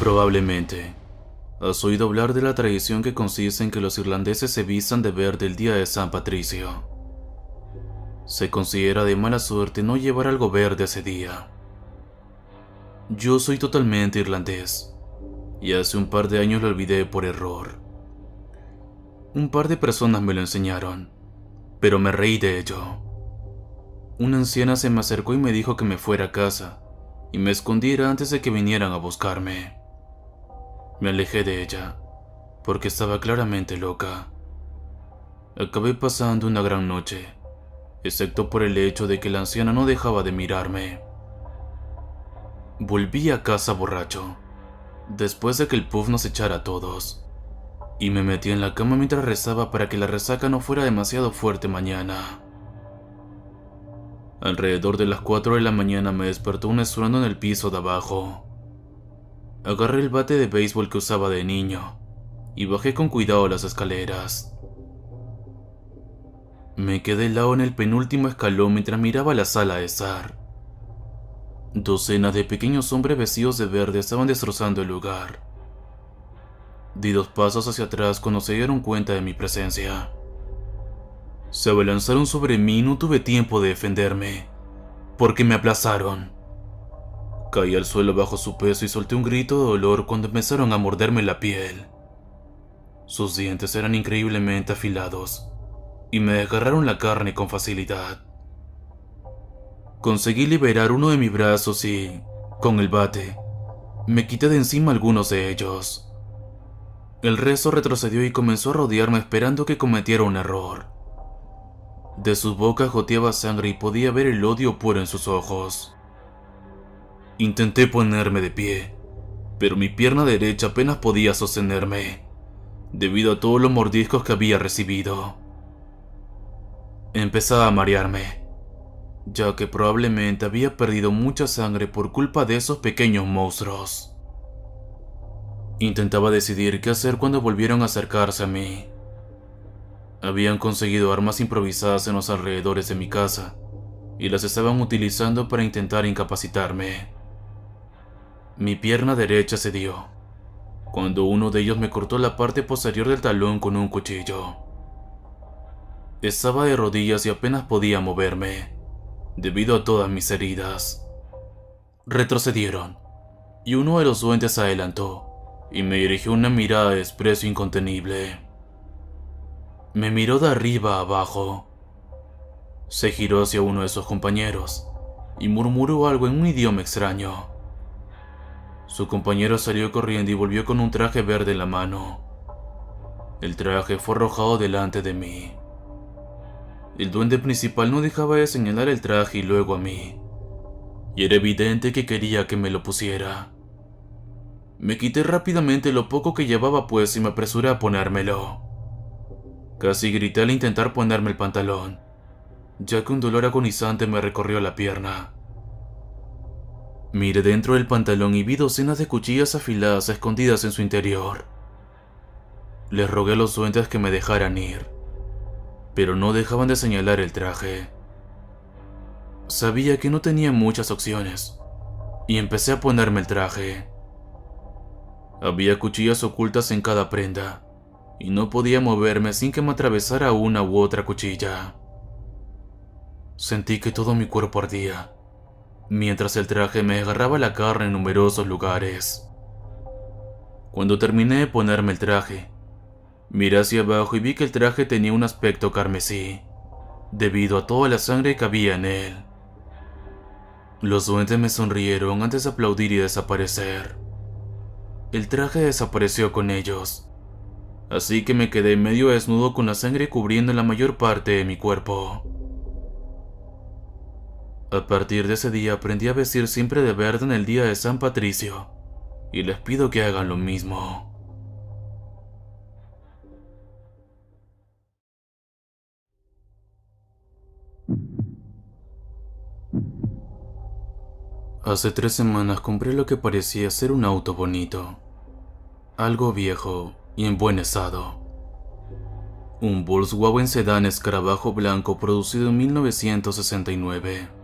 Probablemente has oído hablar de la tradición que consiste en que los irlandeses se vistan de verde el día de San Patricio. Se considera de mala suerte no llevar algo verde ese día. Yo soy totalmente irlandés, y hace un par de años lo olvidé por error. Un par de personas me lo enseñaron, pero me reí de ello. Una anciana se me acercó y me dijo que me fuera a casa, y me escondiera antes de que vinieran a buscarme. Me alejé de ella, porque estaba claramente loca. Acabé pasando una gran noche, excepto por el hecho de que la anciana no dejaba de mirarme. Volví a casa borracho, después de que el pub nos echara a todos, y me metí en la cama mientras rezaba para que la resaca no fuera demasiado fuerte mañana. Alrededor de las 4 de la mañana me despertó un estruendo en el piso de abajo. Agarré el bate de béisbol que usaba de niño y bajé con cuidado las escaleras. Me quedé helado en el penúltimo escalón mientras miraba la sala de estar. Docenas de pequeños hombres vestidos de verde estaban destrozando el lugar. Di 2 pasos hacia atrás cuando se dieron cuenta de mi presencia. Se abalanzaron sobre mí y no tuve tiempo de defenderme, porque me aplastaron. Caí al suelo bajo su peso y solté un grito de dolor cuando empezaron a morderme la piel. Sus dientes eran increíblemente afilados y me desgarraron la carne con facilidad. Conseguí liberar uno de mis brazos y, con el bate, me quité de encima algunos de ellos. El resto retrocedió y comenzó a rodearme esperando que cometiera un error. De sus bocas goteaba sangre y podía ver el odio puro en sus ojos. Intenté ponerme de pie, pero mi pierna derecha apenas podía sostenerme, debido a todos los mordiscos que había recibido. Empezaba a marearme, ya que probablemente había perdido mucha sangre por culpa de esos pequeños monstruos. Intentaba decidir qué hacer cuando volvieron a acercarse a mí. Habían conseguido armas improvisadas en los alrededores de mi casa, y las estaban utilizando para intentar incapacitarme. Mi pierna derecha cedió, cuando uno de ellos me cortó la parte posterior del talón con un cuchillo. Estaba de rodillas y apenas podía moverme, debido a todas mis heridas. Retrocedieron, y uno de los duendes se adelantó, y me dirigió una mirada de desprecio incontenible. Me miró de arriba a abajo. Se giró hacia uno de sus compañeros, y murmuró algo en un idioma extraño. Su compañero salió corriendo y volvió con un traje verde en la mano. El traje fue arrojado delante de mí. El duende principal no dejaba de señalar el traje y luego a mí, y era evidente que quería que me lo pusiera. Me quité rápidamente lo poco que llevaba puesto y me apresuré a ponérmelo. Casi grité al intentar ponerme el pantalón, ya que un dolor agonizante me recorrió la pierna. Miré dentro del pantalón y vi docenas de cuchillas afiladas escondidas en su interior. Les rogué a los duendes que me dejaran ir, pero no dejaban de señalar el traje. Sabía que no tenía muchas opciones, y empecé a ponerme el traje. Había cuchillas ocultas en cada prenda, y no podía moverme sin que me atravesara una u otra cuchilla. Sentí que todo mi cuerpo ardía, mientras el traje me agarraba la carne en numerosos lugares. Cuando terminé de ponerme el traje, miré hacia abajo y vi que el traje tenía un aspecto carmesí, debido a toda la sangre que había en él. Los duendes me sonrieron antes de aplaudir y desaparecer. El traje desapareció con ellos, así que me quedé medio desnudo con la sangre cubriendo la mayor parte de mi cuerpo. A partir de ese día aprendí a vestir siempre de verde en el día de San Patricio, y les pido que hagan lo mismo. Hace 3 semanas compré lo que parecía ser un auto bonito, algo viejo y en buen estado. Un Volkswagen Sedán escarabajo blanco producido en 1969.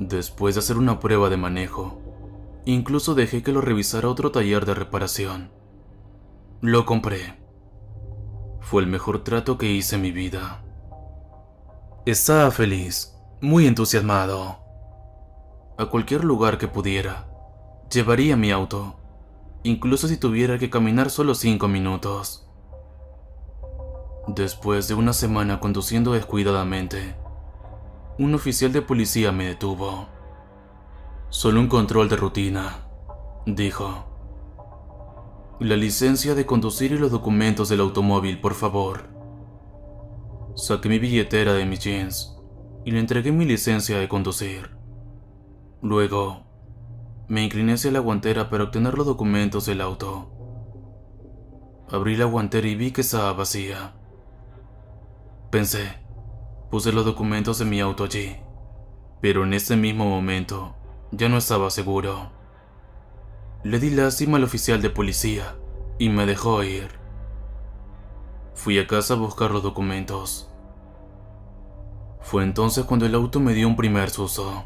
Después de hacer una prueba de manejo, Incluso dejé que lo revisara otro taller de reparación. Lo compré. Fue el mejor trato que hice en mi vida. Estaba feliz, muy entusiasmado. A cualquier lugar que pudiera, llevaría mi auto, incluso si tuviera que caminar solo 5 minutos. Después de una semana conduciendo descuidadamente, un oficial de policía me detuvo. Solo un control de rutina, dijo. La licencia de conducir y los documentos del automóvil, por favor. Saqué mi billetera de mis jeans y le entregué mi licencia de conducir. Luego, me incliné hacia la guantera para obtener los documentos del auto. Abrí la guantera y vi que estaba vacía. Pensé, puse los documentos de mi auto allí, pero en ese mismo momento ya no estaba seguro. Le di lástima al oficial de policía y me dejó ir. Fui a casa a buscar los documentos. Fue entonces cuando el auto me dio un primer susto.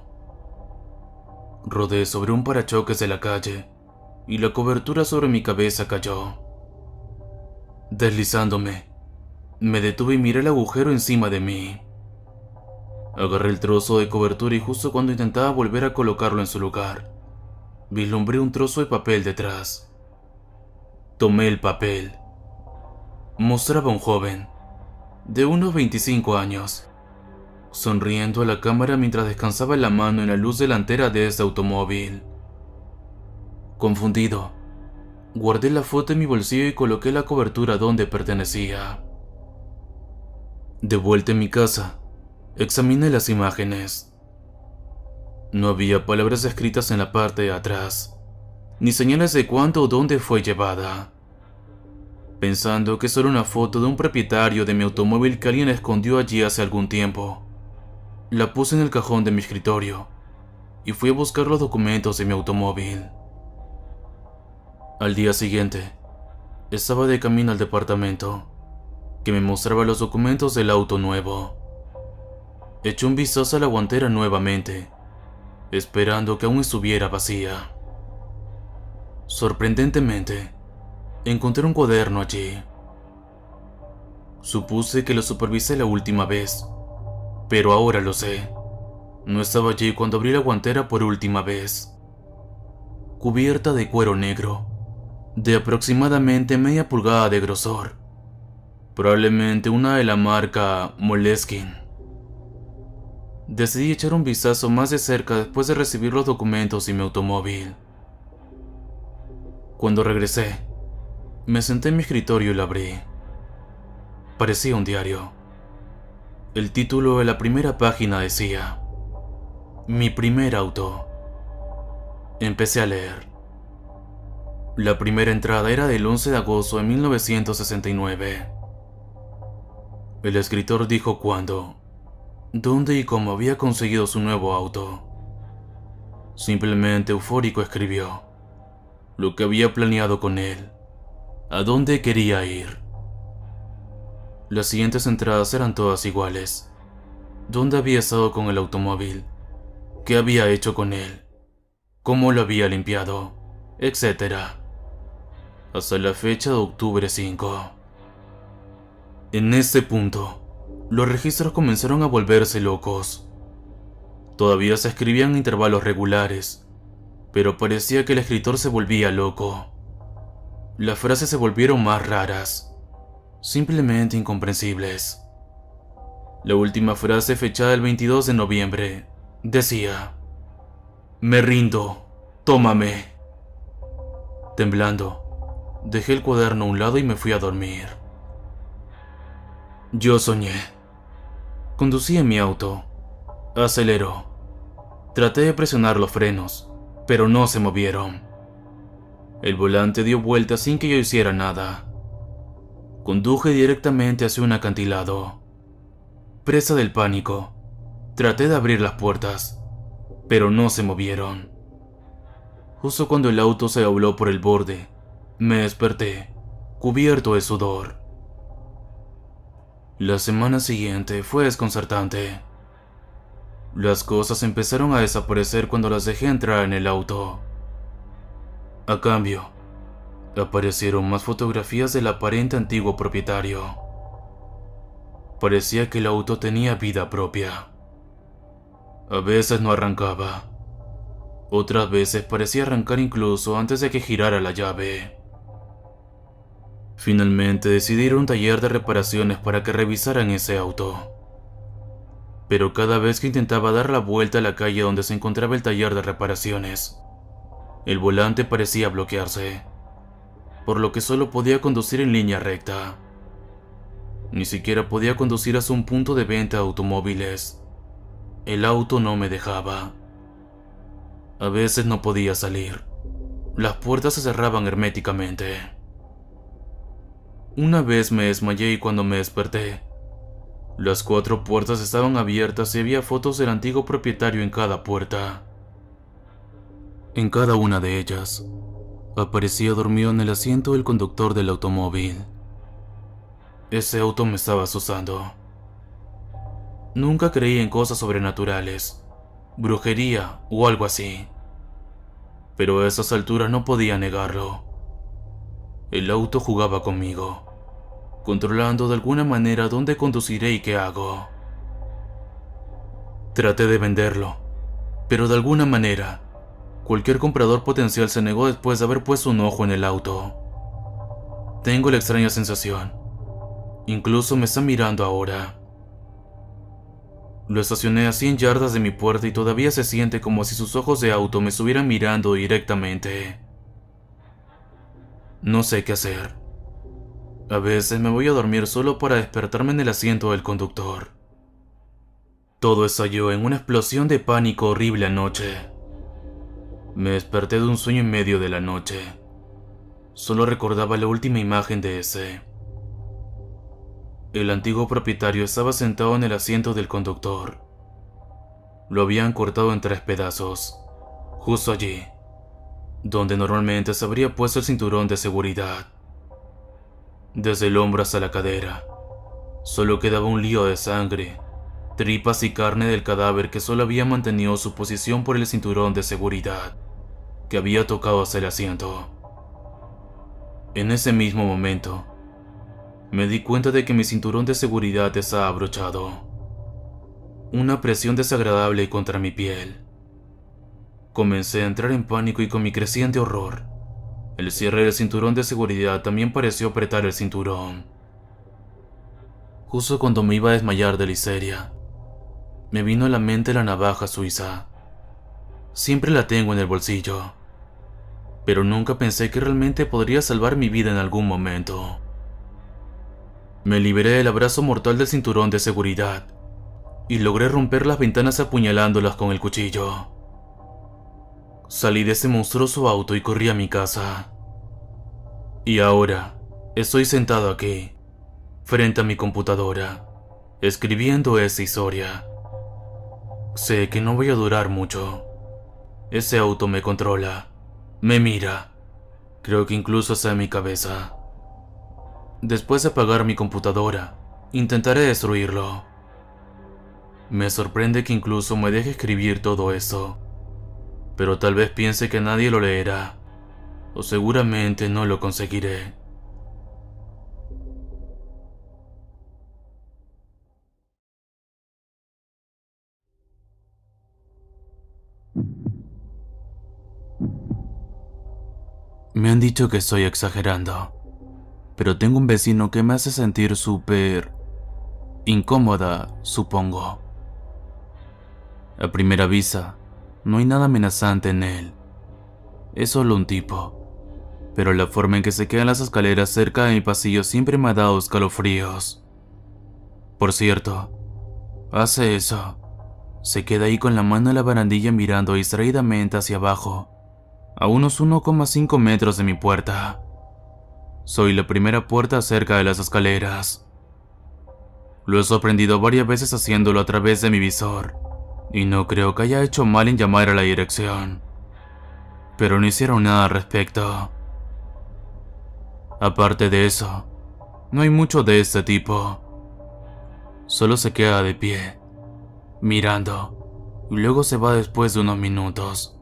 Rodé sobre un parachoques de la calle y la cobertura sobre mi cabeza cayó. Deslizándome, me detuve y miré el agujero encima de mí. Agarré el trozo de cobertura y justo cuando intentaba volver a colocarlo en su lugar, vislumbré un trozo de papel detrás. Tomé el papel. Mostraba a un joven, de unos 25 años, sonriendo a la cámara mientras descansaba la mano en la luz delantera de este automóvil. Confundido, guardé la foto en mi bolsillo y coloqué la cobertura donde pertenecía. De vuelta en mi casa, examiné las imágenes. No había palabras escritas en la parte de atrás, ni señales de cuándo o dónde fue llevada. Pensando que solo una foto de un propietario de mi automóvil que alguien escondió allí hace algún tiempo, la puse en el cajón de mi escritorio y fui a buscar los documentos de mi automóvil. Al día siguiente, estaba de camino al departamento, que me mostraba los documentos del auto nuevo. Eché un vistazo a la guantera nuevamente, esperando que aún estuviera vacía. Sorprendentemente, encontré un cuaderno allí. Supuse que lo supervisé la última vez, pero ahora lo sé. No estaba allí cuando abrí la guantera por última vez. Cubierta de cuero negro, de aproximadamente media pulgada de grosor. Probablemente una de la marca Moleskine. Decidí echar un vistazo más de cerca después de recibir los documentos y mi automóvil. Cuando regresé, me senté en mi escritorio y lo abrí. Parecía un diario. El título de la primera página decía: Mi primer auto. Empecé a leer. La primera entrada era del 11 de agosto de 1969. El escritor dijo cuándo, dónde y cómo había conseguido su nuevo auto. Simplemente eufórico escribió lo que había planeado con él, a dónde quería ir. Las siguientes entradas eran todas iguales. ¿Dónde había estado con el automóvil? ¿Qué había hecho con él? ¿Cómo lo había limpiado? Etcétera. Hasta la fecha de octubre 5. En este punto, los registros comenzaron a volverse locos. Todavía se escribían en intervalos regulares, pero parecía que el escritor se volvía loco. Las frases se volvieron más raras, simplemente incomprensibles. La última frase, fechada el 22 de noviembre, decía: Me rindo, tómame. Temblando, dejé el cuaderno a un lado y me fui a dormir. Yo soñé. Conducí en mi auto. Aceleró. Traté de presionar los frenos, pero no se movieron. El volante dio vueltas sin que yo hiciera nada. Conduje directamente hacia un acantilado. Presa del pánico, traté de abrir las puertas, pero no se movieron. Justo cuando el auto se dobló por el borde, me desperté, cubierto de sudor. La semana siguiente fue desconcertante. Las cosas empezaron a desaparecer cuando las dejé entrar en el auto. A cambio, aparecieron más fotografías del aparente antiguo propietario. Parecía que el auto tenía vida propia. A veces no arrancaba. Otras veces parecía arrancar incluso antes de que girara la llave. Finalmente decidí ir a un taller de reparaciones para que revisaran ese auto. Pero cada vez que intentaba dar la vuelta a la calle donde se encontraba el taller de reparaciones, el volante parecía bloquearse, por lo que solo podía conducir en línea recta. Ni siquiera podía conducir hacia un punto de venta de automóviles. El auto no me dejaba. A veces no podía salir. Las puertas se cerraban herméticamente. Una vez me desmayé y cuando me desperté, las 4 puertas estaban abiertas y había fotos del antiguo propietario en cada puerta. En cada una de ellas, aparecía dormido en el asiento del conductor del automóvil. Ese auto me estaba asustando. Nunca creí en cosas sobrenaturales, brujería o algo así. Pero a esas alturas no podía negarlo. El auto jugaba conmigo, controlando de alguna manera dónde conduciré y qué hago. Traté de venderlo, pero de alguna manera, cualquier comprador potencial se negó después de haber puesto un ojo en el auto. Tengo la extraña sensación. Incluso me está mirando ahora. Lo estacioné a 100 yardas de mi puerta y todavía se siente como si sus ojos de auto me estuvieran mirando directamente. No sé qué hacer. A veces me voy a dormir solo para despertarme en el asiento del conductor. Todo estalló en una explosión de pánico horrible anoche. Me desperté de un sueño en medio de la noche. Solo recordaba la última imagen de ese. El antiguo propietario estaba sentado en el asiento del conductor. Lo habían cortado en 3 pedazos, justo allí, donde normalmente se habría puesto el cinturón de seguridad. Desde el hombro hasta la cadera, solo quedaba un lío de sangre, tripas y carne del cadáver que solo había mantenido su posición por el cinturón de seguridad, que había tocado hacia el asiento. En ese mismo momento, me di cuenta de que mi cinturón de seguridad estaba abrochado. Una presión desagradable contra mi piel. Comencé a entrar en pánico y con mi creciente horror, el cierre del cinturón de seguridad también pareció apretar el cinturón. Justo cuando me iba a desmayar de la histeria, me vino a la mente la navaja suiza. Siempre la tengo en el bolsillo, pero nunca pensé que realmente podría salvar mi vida en algún momento. Me liberé del abrazo mortal del cinturón de seguridad y logré romper las ventanas apuñalándolas con el cuchillo. Salí de ese monstruoso auto y corrí a mi casa. Y ahora estoy sentado aquí, frente a mi computadora, escribiendo esa historia. Sé que no voy a durar mucho. Ese auto me controla, me mira, creo que incluso está en mi cabeza. Después de apagar mi computadora, intentaré destruirlo. Me sorprende que incluso me deje escribir todo esto, pero tal vez piense que nadie lo leerá, o seguramente no lo conseguiré. Me han dicho que estoy exagerando, pero tengo un vecino que me hace sentir súper incómoda, supongo. A primera vista, no hay nada amenazante en él. Es solo un tipo, pero la forma en que se quedan las escaleras cerca de mi pasillo siempre me ha dado escalofríos. Por cierto, hace eso. Se queda ahí con la mano en la barandilla mirando distraídamente hacia abajo, a unos 1,5 metros de mi puerta. Soy la primera puerta cerca de las escaleras. Lo he sorprendido varias veces haciéndolo a través de mi visor, y no creo que haya hecho mal en llamar a la dirección. Pero no hicieron nada al respecto. Aparte de eso, no hay mucho de este tipo. Solo se queda de pie, mirando, y luego se va después de unos minutos.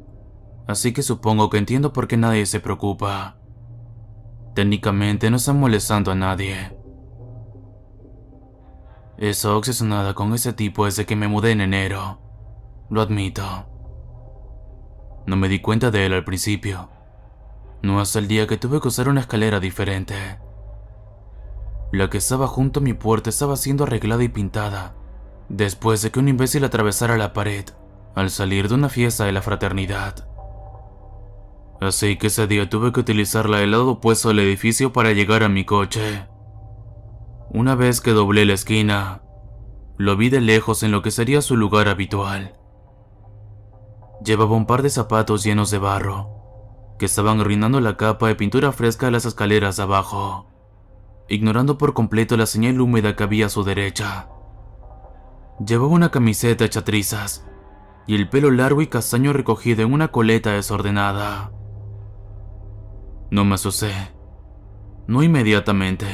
así que supongo que entiendo por qué nadie se preocupa. Técnicamente no están molestando a nadie. He estado obsesionada con ese tipo desde que me mudé en enero. Lo admito. No me di cuenta de él al principio. No hasta el día que tuve que usar una escalera diferente. La que estaba junto a mi puerta estaba siendo arreglada y pintada, después de que un imbécil atravesara la pared al salir de una fiesta de la fraternidad. Así que ese día tuve que utilizar el lado opuesto del edificio para llegar a mi coche. Una vez que doblé la esquina, lo vi de lejos en lo que sería su lugar habitual. Llevaba un par de zapatos llenos de barro, que estaban arruinando la capa de pintura fresca de las escaleras de abajo, ignorando por completo la señal húmeda que había a su derecha. Llevaba una camiseta hecha trizas y el pelo largo y castaño recogido en una coleta desordenada. No me asusté, no inmediatamente,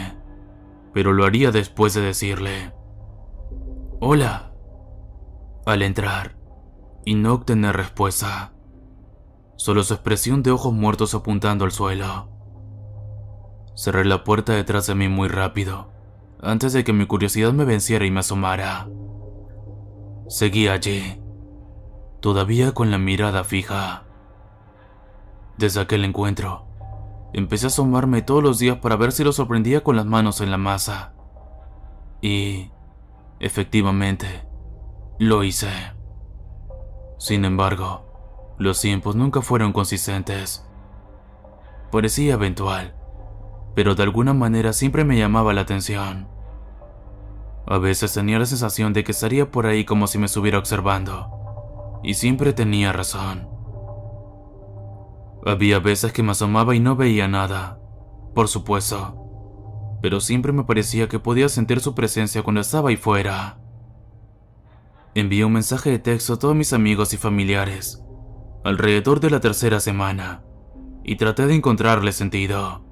pero lo haría después de decirle «Hola» al entrar y no obtener respuesta, solo su expresión de ojos muertos apuntando al suelo. Cerré la puerta detrás de mí muy rápido, antes de que mi curiosidad me venciera y me asomara. Seguí allí, todavía con la mirada fija. Desde aquel encuentro, empecé a asomarme todos los días para ver si lo sorprendía con las manos en la masa. Y, efectivamente, lo hice. Sin embargo, los tiempos nunca fueron consistentes. Parecía eventual, pero de alguna manera siempre me llamaba la atención. A veces tenía la sensación de que estaría por ahí como si me estuviera observando, y siempre tenía razón. Había veces que me asomaba y no veía nada, por supuesto, pero siempre me parecía que podía sentir su presencia cuando estaba ahí fuera. Envié un mensaje de texto a todos mis amigos y familiares, alrededor de la tercera semana, y traté de encontrarle sentido.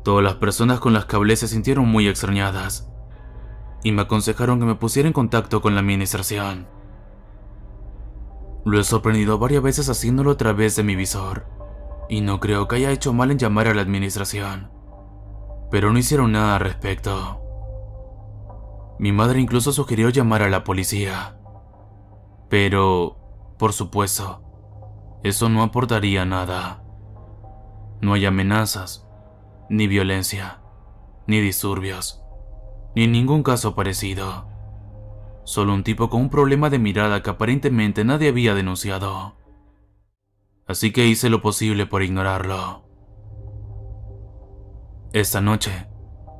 Todas las personas con las que hablé se sintieron muy extrañadas, y me aconsejaron que me pusiera en contacto con la administración. Lo he sorprendido varias veces haciéndolo a través de mi visor, y no creo que haya hecho mal en llamar a la administración, pero no hicieron nada al respecto. Mi madre incluso sugirió llamar a la policía, pero, por supuesto, eso no aportaría nada. No hay amenazas, ni violencia, ni disturbios, ni ningún caso parecido. Solo un tipo con un problema de mirada que aparentemente nadie había denunciado. Así que hice lo posible por ignorarlo. Esta noche,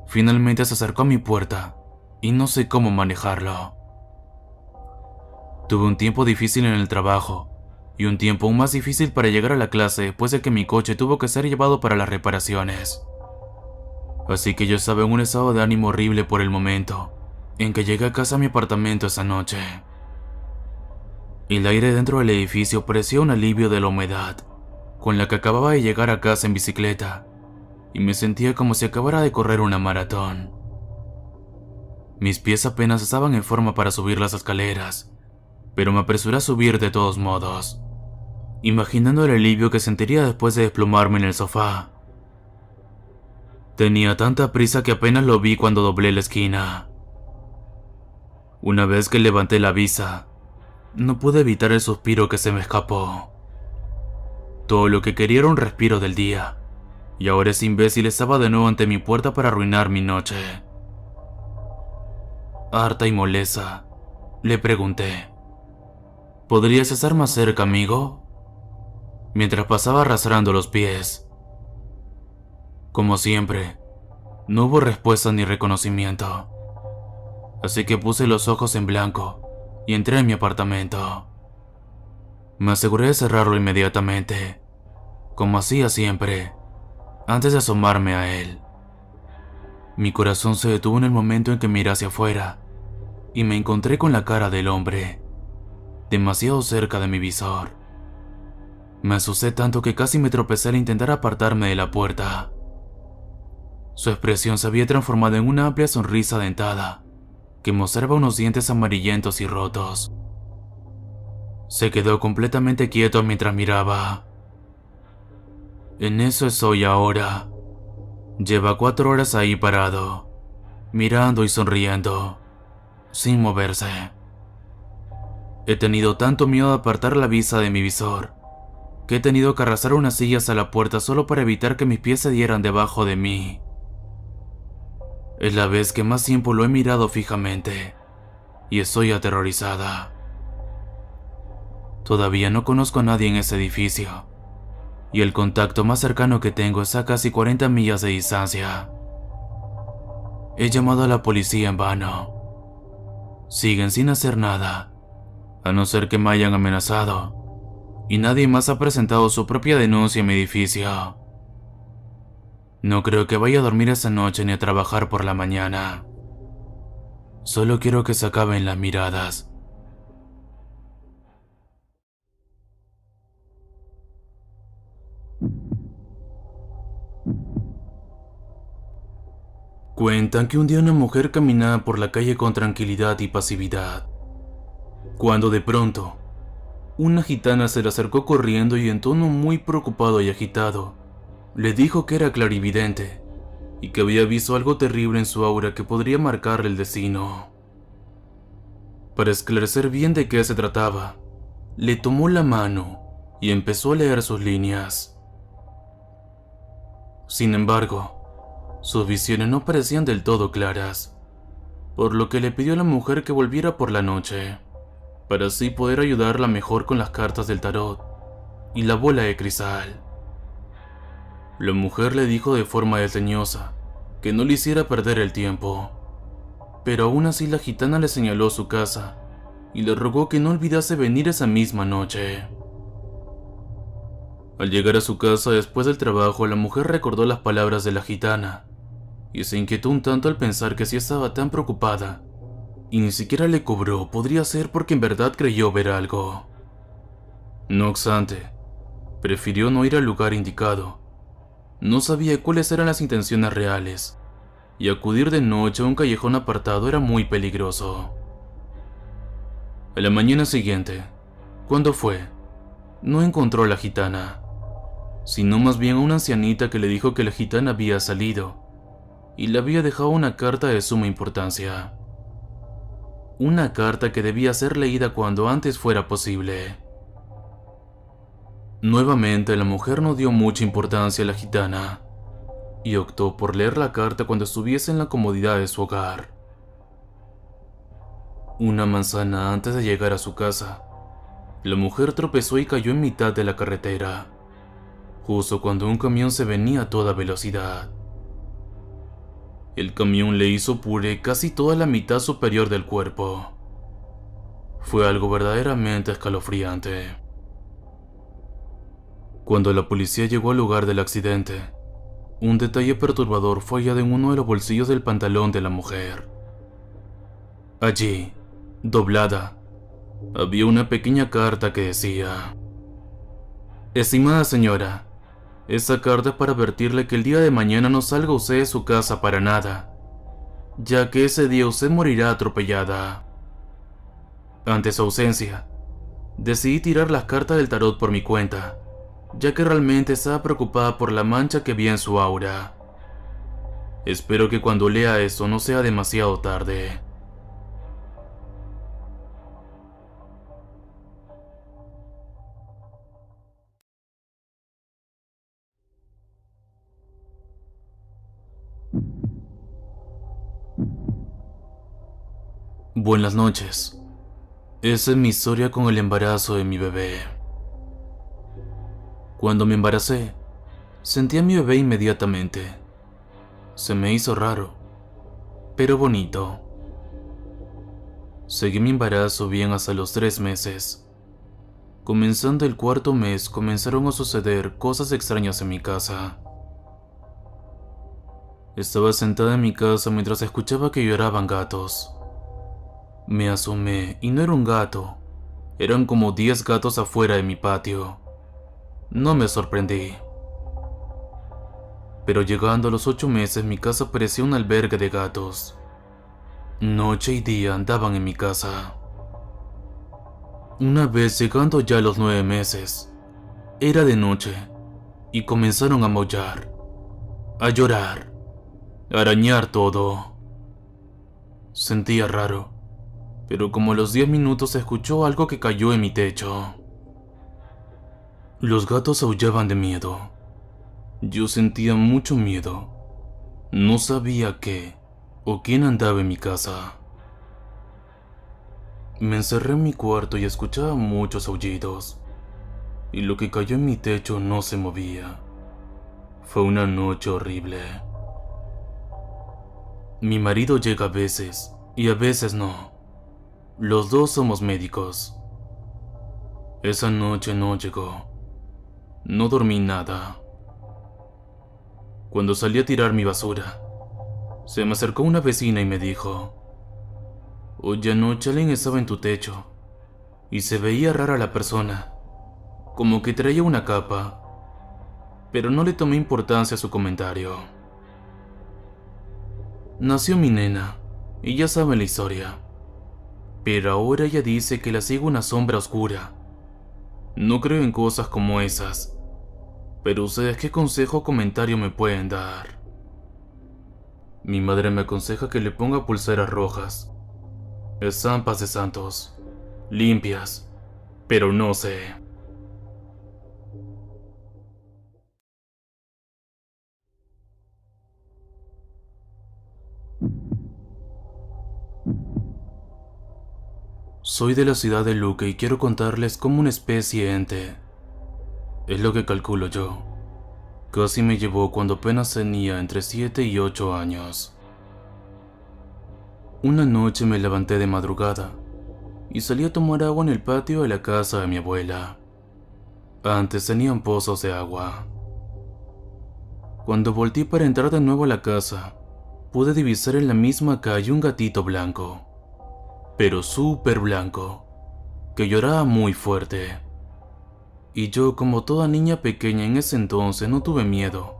finalmente se acercó a mi puerta y no sé cómo manejarlo. Tuve un tiempo difícil en el trabajo y un tiempo aún más difícil para llegar a la clase después de que mi coche tuvo que ser llevado para las reparaciones. Así que yo estaba en un estado de ánimo horrible por el momento en que llegué a casa a mi apartamento esa noche. El aire dentro del edificio parecía un alivio de la humedad, con la que acababa de llegar a casa en bicicleta, y me sentía como si acabara de correr una maratón. Mis pies apenas estaban en forma para subir las escaleras, pero me apresuré a subir de todos modos, imaginando el alivio que sentiría después de desplomarme en el sofá. Tenía tanta prisa que apenas lo vi cuando doblé la esquina. Una vez que levanté la vista, no pude evitar el suspiro que se me escapó. Todo lo que quería era un respiro del día, y ahora ese imbécil estaba de nuevo ante mi puerta para arruinar mi noche. Harta y molesta, le pregunté: ¿podrías estar más cerca, amigo?, mientras pasaba arrastrando los pies. Como siempre, no hubo respuesta ni reconocimiento, así que puse los ojos en blanco y entré en mi apartamento. Me aseguré de cerrarlo inmediatamente, como hacía siempre, antes de asomarme a él. Mi corazón se detuvo en el momento en que miré hacia afuera y me encontré con la cara del hombre, demasiado cerca de mi visor. Me asusté tanto que casi me tropecé al intentar apartarme de la puerta. Su expresión se había transformado en una amplia sonrisa dentada que mostraba unos dientes amarillentos y rotos. Se quedó completamente quieto mientras miraba. En eso estoy ahora. Lleva 4 horas ahí parado, mirando y sonriendo, sin moverse. He tenido tanto miedo de apartar la vista de mi visor, que he tenido que arrastrar unas sillas a la puerta solo para evitar que mis pies se dieran debajo de mí. Es la vez que más tiempo lo he mirado fijamente, y estoy aterrorizada. Todavía no conozco a nadie en ese edificio, y el contacto más cercano que tengo está a casi 40 millas de distancia. He llamado a la policía en vano. Siguen sin hacer nada, a no ser que me hayan amenazado, y nadie más ha presentado su propia denuncia en mi edificio. No creo que vaya a dormir esta noche ni a trabajar por la mañana. Solo quiero que se acaben las miradas. Cuentan que un día una mujer caminaba por la calle con tranquilidad y pasividad, cuando de pronto, una gitana se le acercó corriendo y en tono muy preocupado y agitado, le dijo que era clarividente y que había visto algo terrible en su aura que podría marcarle el destino. Para esclarecer bien de qué se trataba, le tomó la mano y empezó a leer sus líneas. Sin embargo, sus visiones no parecían del todo claras, por lo que le pidió a la mujer que volviera por la noche, para así poder ayudarla mejor con las cartas del tarot y la bola de cristal. La mujer le dijo de forma desdeñosa que no le hiciera perder el tiempo, pero aún así la gitana le señaló su casa y le rogó que no olvidase venir esa misma noche. Al llegar a su casa después del trabajo, la mujer recordó las palabras de la gitana y se inquietó un tanto al pensar que si estaba tan preocupada y ni siquiera le cobró, podría ser porque en verdad creyó ver algo. No obstante, prefirió no ir al lugar indicado. No sabía cuáles eran las intenciones reales, y acudir de noche a un callejón apartado era muy peligroso. A la mañana siguiente, cuando fue, no encontró a la gitana, sino más bien a una ancianita que le dijo que la gitana había salido y le había dejado una carta de suma importancia. Una carta que debía ser leída cuando antes fuera posible. Nuevamente la mujer no dio mucha importancia a la gitana y optó por leer la carta cuando estuviese en la comodidad de su hogar. Una manzana antes de llegar a su casa, la mujer tropezó y cayó en mitad de la carretera, justo cuando un camión se venía a toda velocidad. El camión le hizo puré casi toda la mitad superior del cuerpo. Fue algo verdaderamente escalofriante. Cuando la policía llegó al lugar del accidente, un detalle perturbador fue hallado en uno de los bolsillos del pantalón de la mujer. Allí, doblada, había una pequeña carta que decía: Estimada señora, esta carta es para advertirle que el día de mañana no salga usted de su casa para nada, ya que ese día usted morirá atropellada. Ante su ausencia, decidí tirar las cartas del tarot por mi cuenta, ya que realmente estaba preocupada por la mancha que vi en su aura. Espero que cuando lea eso no sea demasiado tarde. Buenas noches. Esa es mi historia con el embarazo de mi bebé. Cuando me embaracé, sentí a mi bebé inmediatamente. Se me hizo raro, pero bonito. Seguí mi embarazo bien hasta los 3 meses. Comenzando el 4.º mes, comenzaron a suceder cosas extrañas en mi casa. Estaba sentada en mi casa mientras escuchaba que lloraban gatos. Me asomé y no era un gato, eran como 10 gatos afuera de mi patio. No me sorprendí. Pero llegando a los 8 meses mi casa parecía un albergue de gatos. Noche y día andaban en mi casa. Una vez llegando ya a los 9 meses, era de noche y comenzaron a maullar, a llorar, a arañar todo. Sentía raro, pero como a los 10 minutos se escuchó algo que cayó en mi techo. Los gatos aullaban de miedo. Yo sentía mucho miedo. No sabía qué o quién andaba en mi casa. Me encerré en mi cuarto y escuchaba muchos aullidos, y lo que cayó en mi techo no se movía. Fue una noche horrible. Mi marido llega a veces y a veces no. Los dos somos médicos. Esa noche no llegó. No dormí nada. Cuando salí a tirar mi basura, se me acercó una vecina y me dijo: "Oye, anoche alguien estaba en tu techo y se veía rara la persona, como que traía una capa", pero no le tomé importancia a su comentario. Nació mi nena y ya saben la historia, pero ahora ella dice que la sigue una sombra oscura. No creo en cosas como esas, pero ustedes qué consejo o comentario me pueden dar. Mi madre me aconseja que le ponga pulseras rojas, estampas de santos, limpias, pero no sé. Soy de la ciudad de Luque y quiero contarles cómo una especie ente, es lo que calculo yo, casi me llevó cuando apenas tenía entre 7 y 8 años. Una noche me levanté de madrugada y salí a tomar agua en el patio de la casa de mi abuela. Antes tenían pozos de agua. Cuando volteé para entrar de nuevo a la casa, pude divisar en la misma calle un gatito blanco, pero súper blanco, que lloraba muy fuerte. Y yo, como toda niña pequeña en ese entonces, no tuve miedo,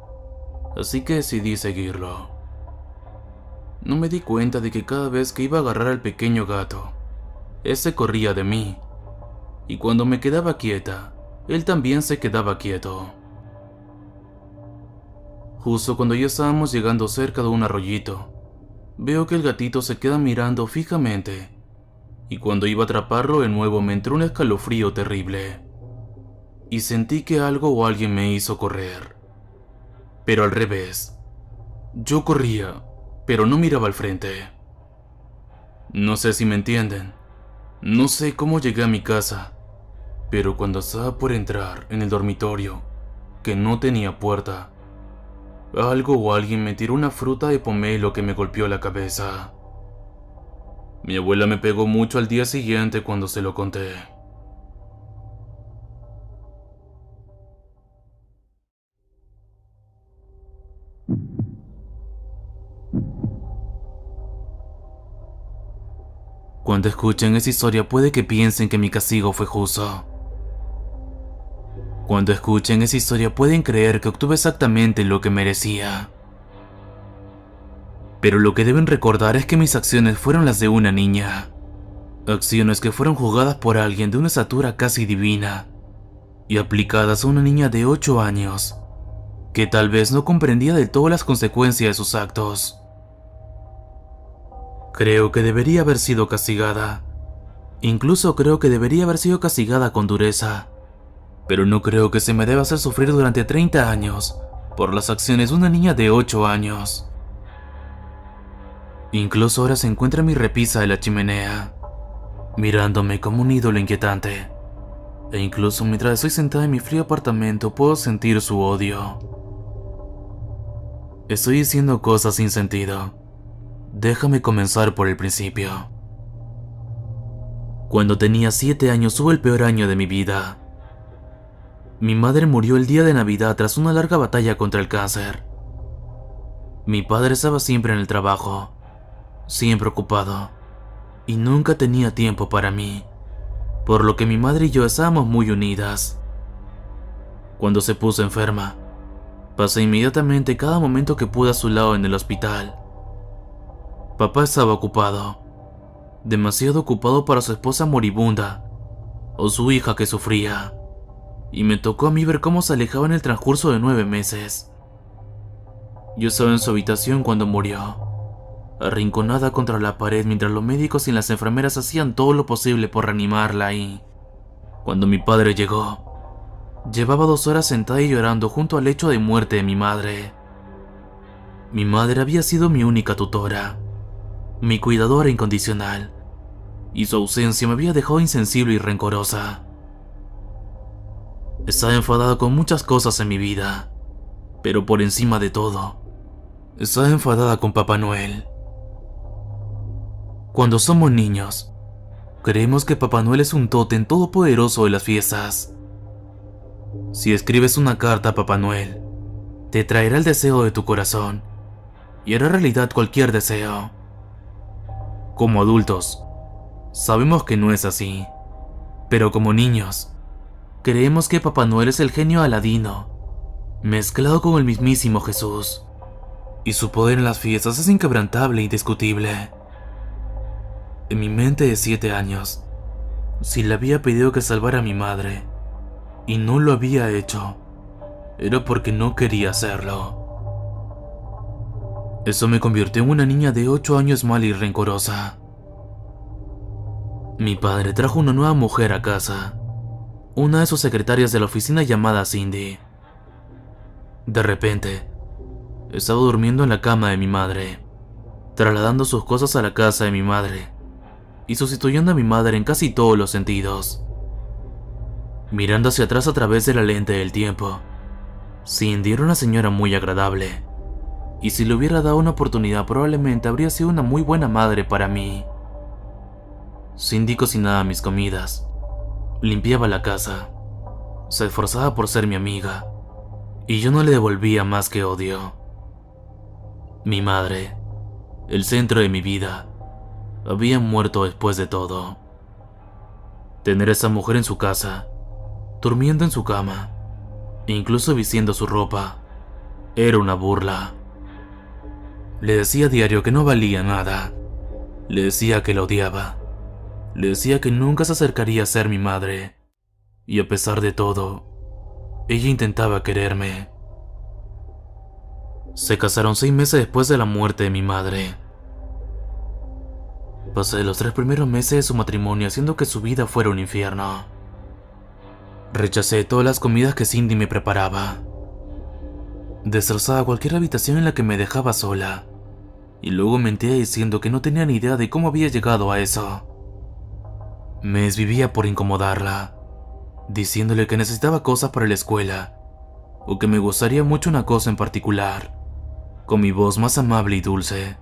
así que decidí seguirlo. No me di cuenta de que cada vez que iba a agarrar al pequeño gato, ese corría de mí, y cuando me quedaba quieta, él también se quedaba quieto. Justo cuando ya estábamos llegando cerca de un arroyito, veo que el gatito se queda mirando fijamente, y cuando iba a atraparlo de nuevo me entró un escalofrío terrible, y sentí que algo o alguien me hizo correr. Pero al revés, yo corría, pero no miraba al frente. No sé si me entienden, no sé cómo llegué a mi casa, pero cuando estaba por entrar en el dormitorio, que no tenía puerta, algo o alguien me tiró una fruta de pomelo que me golpeó la cabeza. Mi abuela me pegó mucho al día siguiente cuando se lo conté. Cuando escuchen esa historia puede que piensen que mi castigo fue justo. Cuando escuchen esa historia pueden creer que obtuve exactamente lo que merecía. Pero lo que deben recordar es que mis acciones fueron las de una niña. Acciones que fueron jugadas por alguien de una estatura casi divina y aplicadas a una niña de 8 años, que tal vez no comprendía del todo las consecuencias de sus actos. Creo que debería haber sido castigada. Incluso creo que debería haber sido castigada con dureza. Pero no creo que se me deba hacer sufrir durante 30 años por las acciones de una niña de 8 años. Incluso ahora se encuentra en mi repisa de la chimenea, mirándome como un ídolo inquietante. E incluso mientras estoy sentada en mi frío apartamento puedo sentir su odio. Estoy diciendo cosas sin sentido. Déjame comenzar por el principio. Cuando tenía 7 años hubo el peor año de mi vida. Mi madre murió el día de Navidad tras una larga batalla contra el cáncer. Mi padre estaba siempre en el trabajo, siempre ocupado, y nunca tenía tiempo para mí, por lo que mi madre y yo estábamos muy unidas. Cuando se puso enferma, pasé inmediatamente cada momento que pude a su lado en el hospital. Papá estaba ocupado, demasiado ocupado para su esposa moribunda, o su hija que sufría, y me tocó a mí ver cómo se alejaba en el transcurso de 9 meses. Yo estaba en su habitación cuando murió, arrinconada contra la pared mientras los médicos y las enfermeras hacían todo lo posible por reanimarla y, cuando mi padre llegó, llevaba 2 horas sentada y llorando junto al lecho de muerte de mi madre. Mi madre había sido mi única tutora, mi cuidadora incondicional, y su ausencia me había dejado insensible y rencorosa. Estaba enfadada con muchas cosas en mi vida, pero por encima de todo, estaba enfadada con Papá Noel. Cuando somos niños, creemos que Papá Noel es un tótem todopoderoso de las fiestas. Si escribes una carta a Papá Noel, te traerá el deseo de tu corazón y hará realidad cualquier deseo. Como adultos, sabemos que no es así, pero como niños, creemos que Papá Noel es el genio Aladino, mezclado con el mismísimo Jesús, y su poder en las fiestas es inquebrantable e indiscutible. En mi mente de 7 años, si le había pedido que salvara a mi madre, y no lo había hecho, era porque no quería hacerlo. Eso me convirtió en una niña de 8 años mala y rencorosa. Mi padre trajo una nueva mujer a casa, una de sus secretarias de la oficina llamada Cindy. De repente, estaba durmiendo en la cama de mi madre, trasladando sus cosas a la casa de mi madre y sustituyendo a mi madre en casi todos los sentidos. Mirando hacia atrás a través de la lente del tiempo, Cindy era una señora muy agradable, y si le hubiera dado una oportunidad probablemente habría sido una muy buena madre para mí. Cindy cocinaba mis comidas, limpiaba la casa, se esforzaba por ser mi amiga, y yo no le devolvía más que odio. Mi madre, el centro de mi vida, había muerto después de todo. Tener a esa mujer en su casa, durmiendo en su cama, e incluso vistiendo su ropa, era una burla. Le decía a diario que no valía nada, le decía que la odiaba, le decía que nunca se acercaría a ser mi madre, y a pesar de todo, ella intentaba quererme. Se casaron 6 meses después de la muerte de mi madre. Pasé los 3 primeros meses de su matrimonio haciendo que su vida fuera un infierno. Rechacé todas las comidas que Cindy me preparaba. Destrozaba cualquier habitación en la que me dejaba sola, y luego mentía diciendo que no tenía ni idea de cómo había llegado a eso. Me desvivía por incomodarla, diciéndole que necesitaba cosas para la escuela, o que me gustaría mucho una cosa en particular, con mi voz más amable y dulce,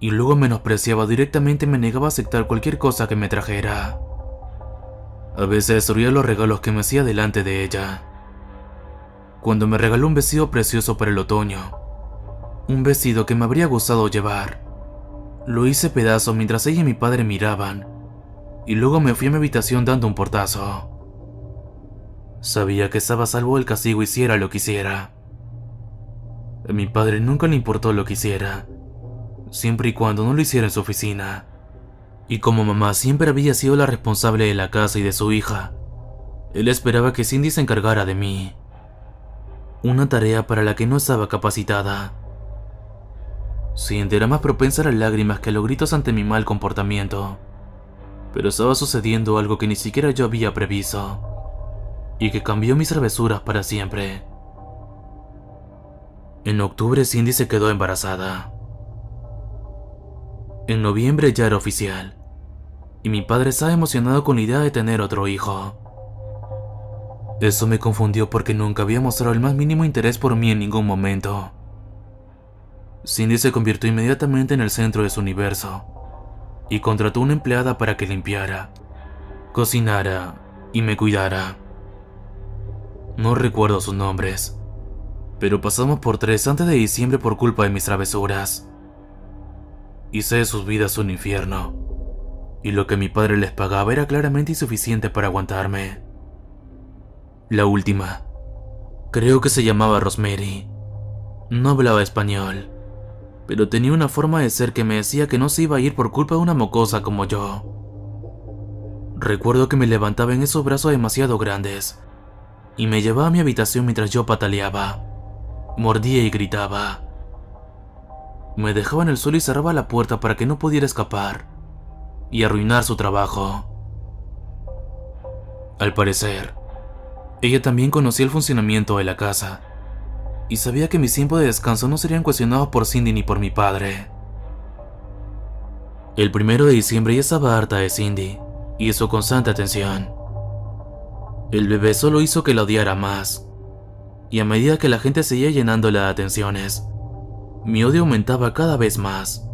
y luego menospreciaba directamente y me negaba a aceptar cualquier cosa que me trajera. A veces destruía los regalos que me hacía delante de ella. Cuando me regaló un vestido precioso para el otoño, un vestido que me habría gustado llevar, lo hice pedazo mientras ella y mi padre miraban, y luego me fui a mi habitación dando un portazo. Sabía que estaba a salvo del castigo hiciera lo que hiciera. A mi padre nunca le importó lo que hiciera, siempre y cuando no lo hiciera en su oficina. Y como mamá siempre había sido la responsable de la casa y de su hija, él esperaba que Cindy se encargara de mí. Una tarea para la que no estaba capacitada. Cindy era más propensa a las lágrimas que a los gritos ante mi mal comportamiento, pero estaba sucediendo algo que ni siquiera yo había previsto, y que cambió mis travesuras para siempre. En octubre Cindy se quedó embarazada. En noviembre ya era oficial, y mi padre estaba emocionado con la idea de tener otro hijo. Eso me confundió porque nunca había mostrado el más mínimo interés por mí en ningún momento. Cindy se convirtió inmediatamente en el centro de su universo, y contrató una empleada para que limpiara, cocinara y me cuidara. No recuerdo sus nombres, pero pasamos por 3 antes de diciembre por culpa de mis travesuras. Hice de sus vidas un infierno, y lo que mi padre les pagaba era claramente insuficiente para aguantarme. La última, creo que se llamaba Rosemary, no hablaba español, pero tenía una forma de ser que me decía que no se iba a ir por culpa de una mocosa como yo. Recuerdo que me levantaba en esos brazos demasiado grandes y me llevaba a mi habitación mientras yo pataleaba, mordía y gritaba. Me dejaba en el suelo y cerraba la puerta para que no pudiera escapar y arruinar su trabajo. Al parecer, ella también conocía el funcionamiento de la casa y sabía que mis tiempos de descanso no serían cuestionados por Cindy ni por mi padre. El 1 de diciembre ya estaba harta de Cindy y de su constante atención. El bebé solo hizo que la odiara más, y a medida que la gente seguía llenándola de atenciones, mi odio aumentaba cada vez más.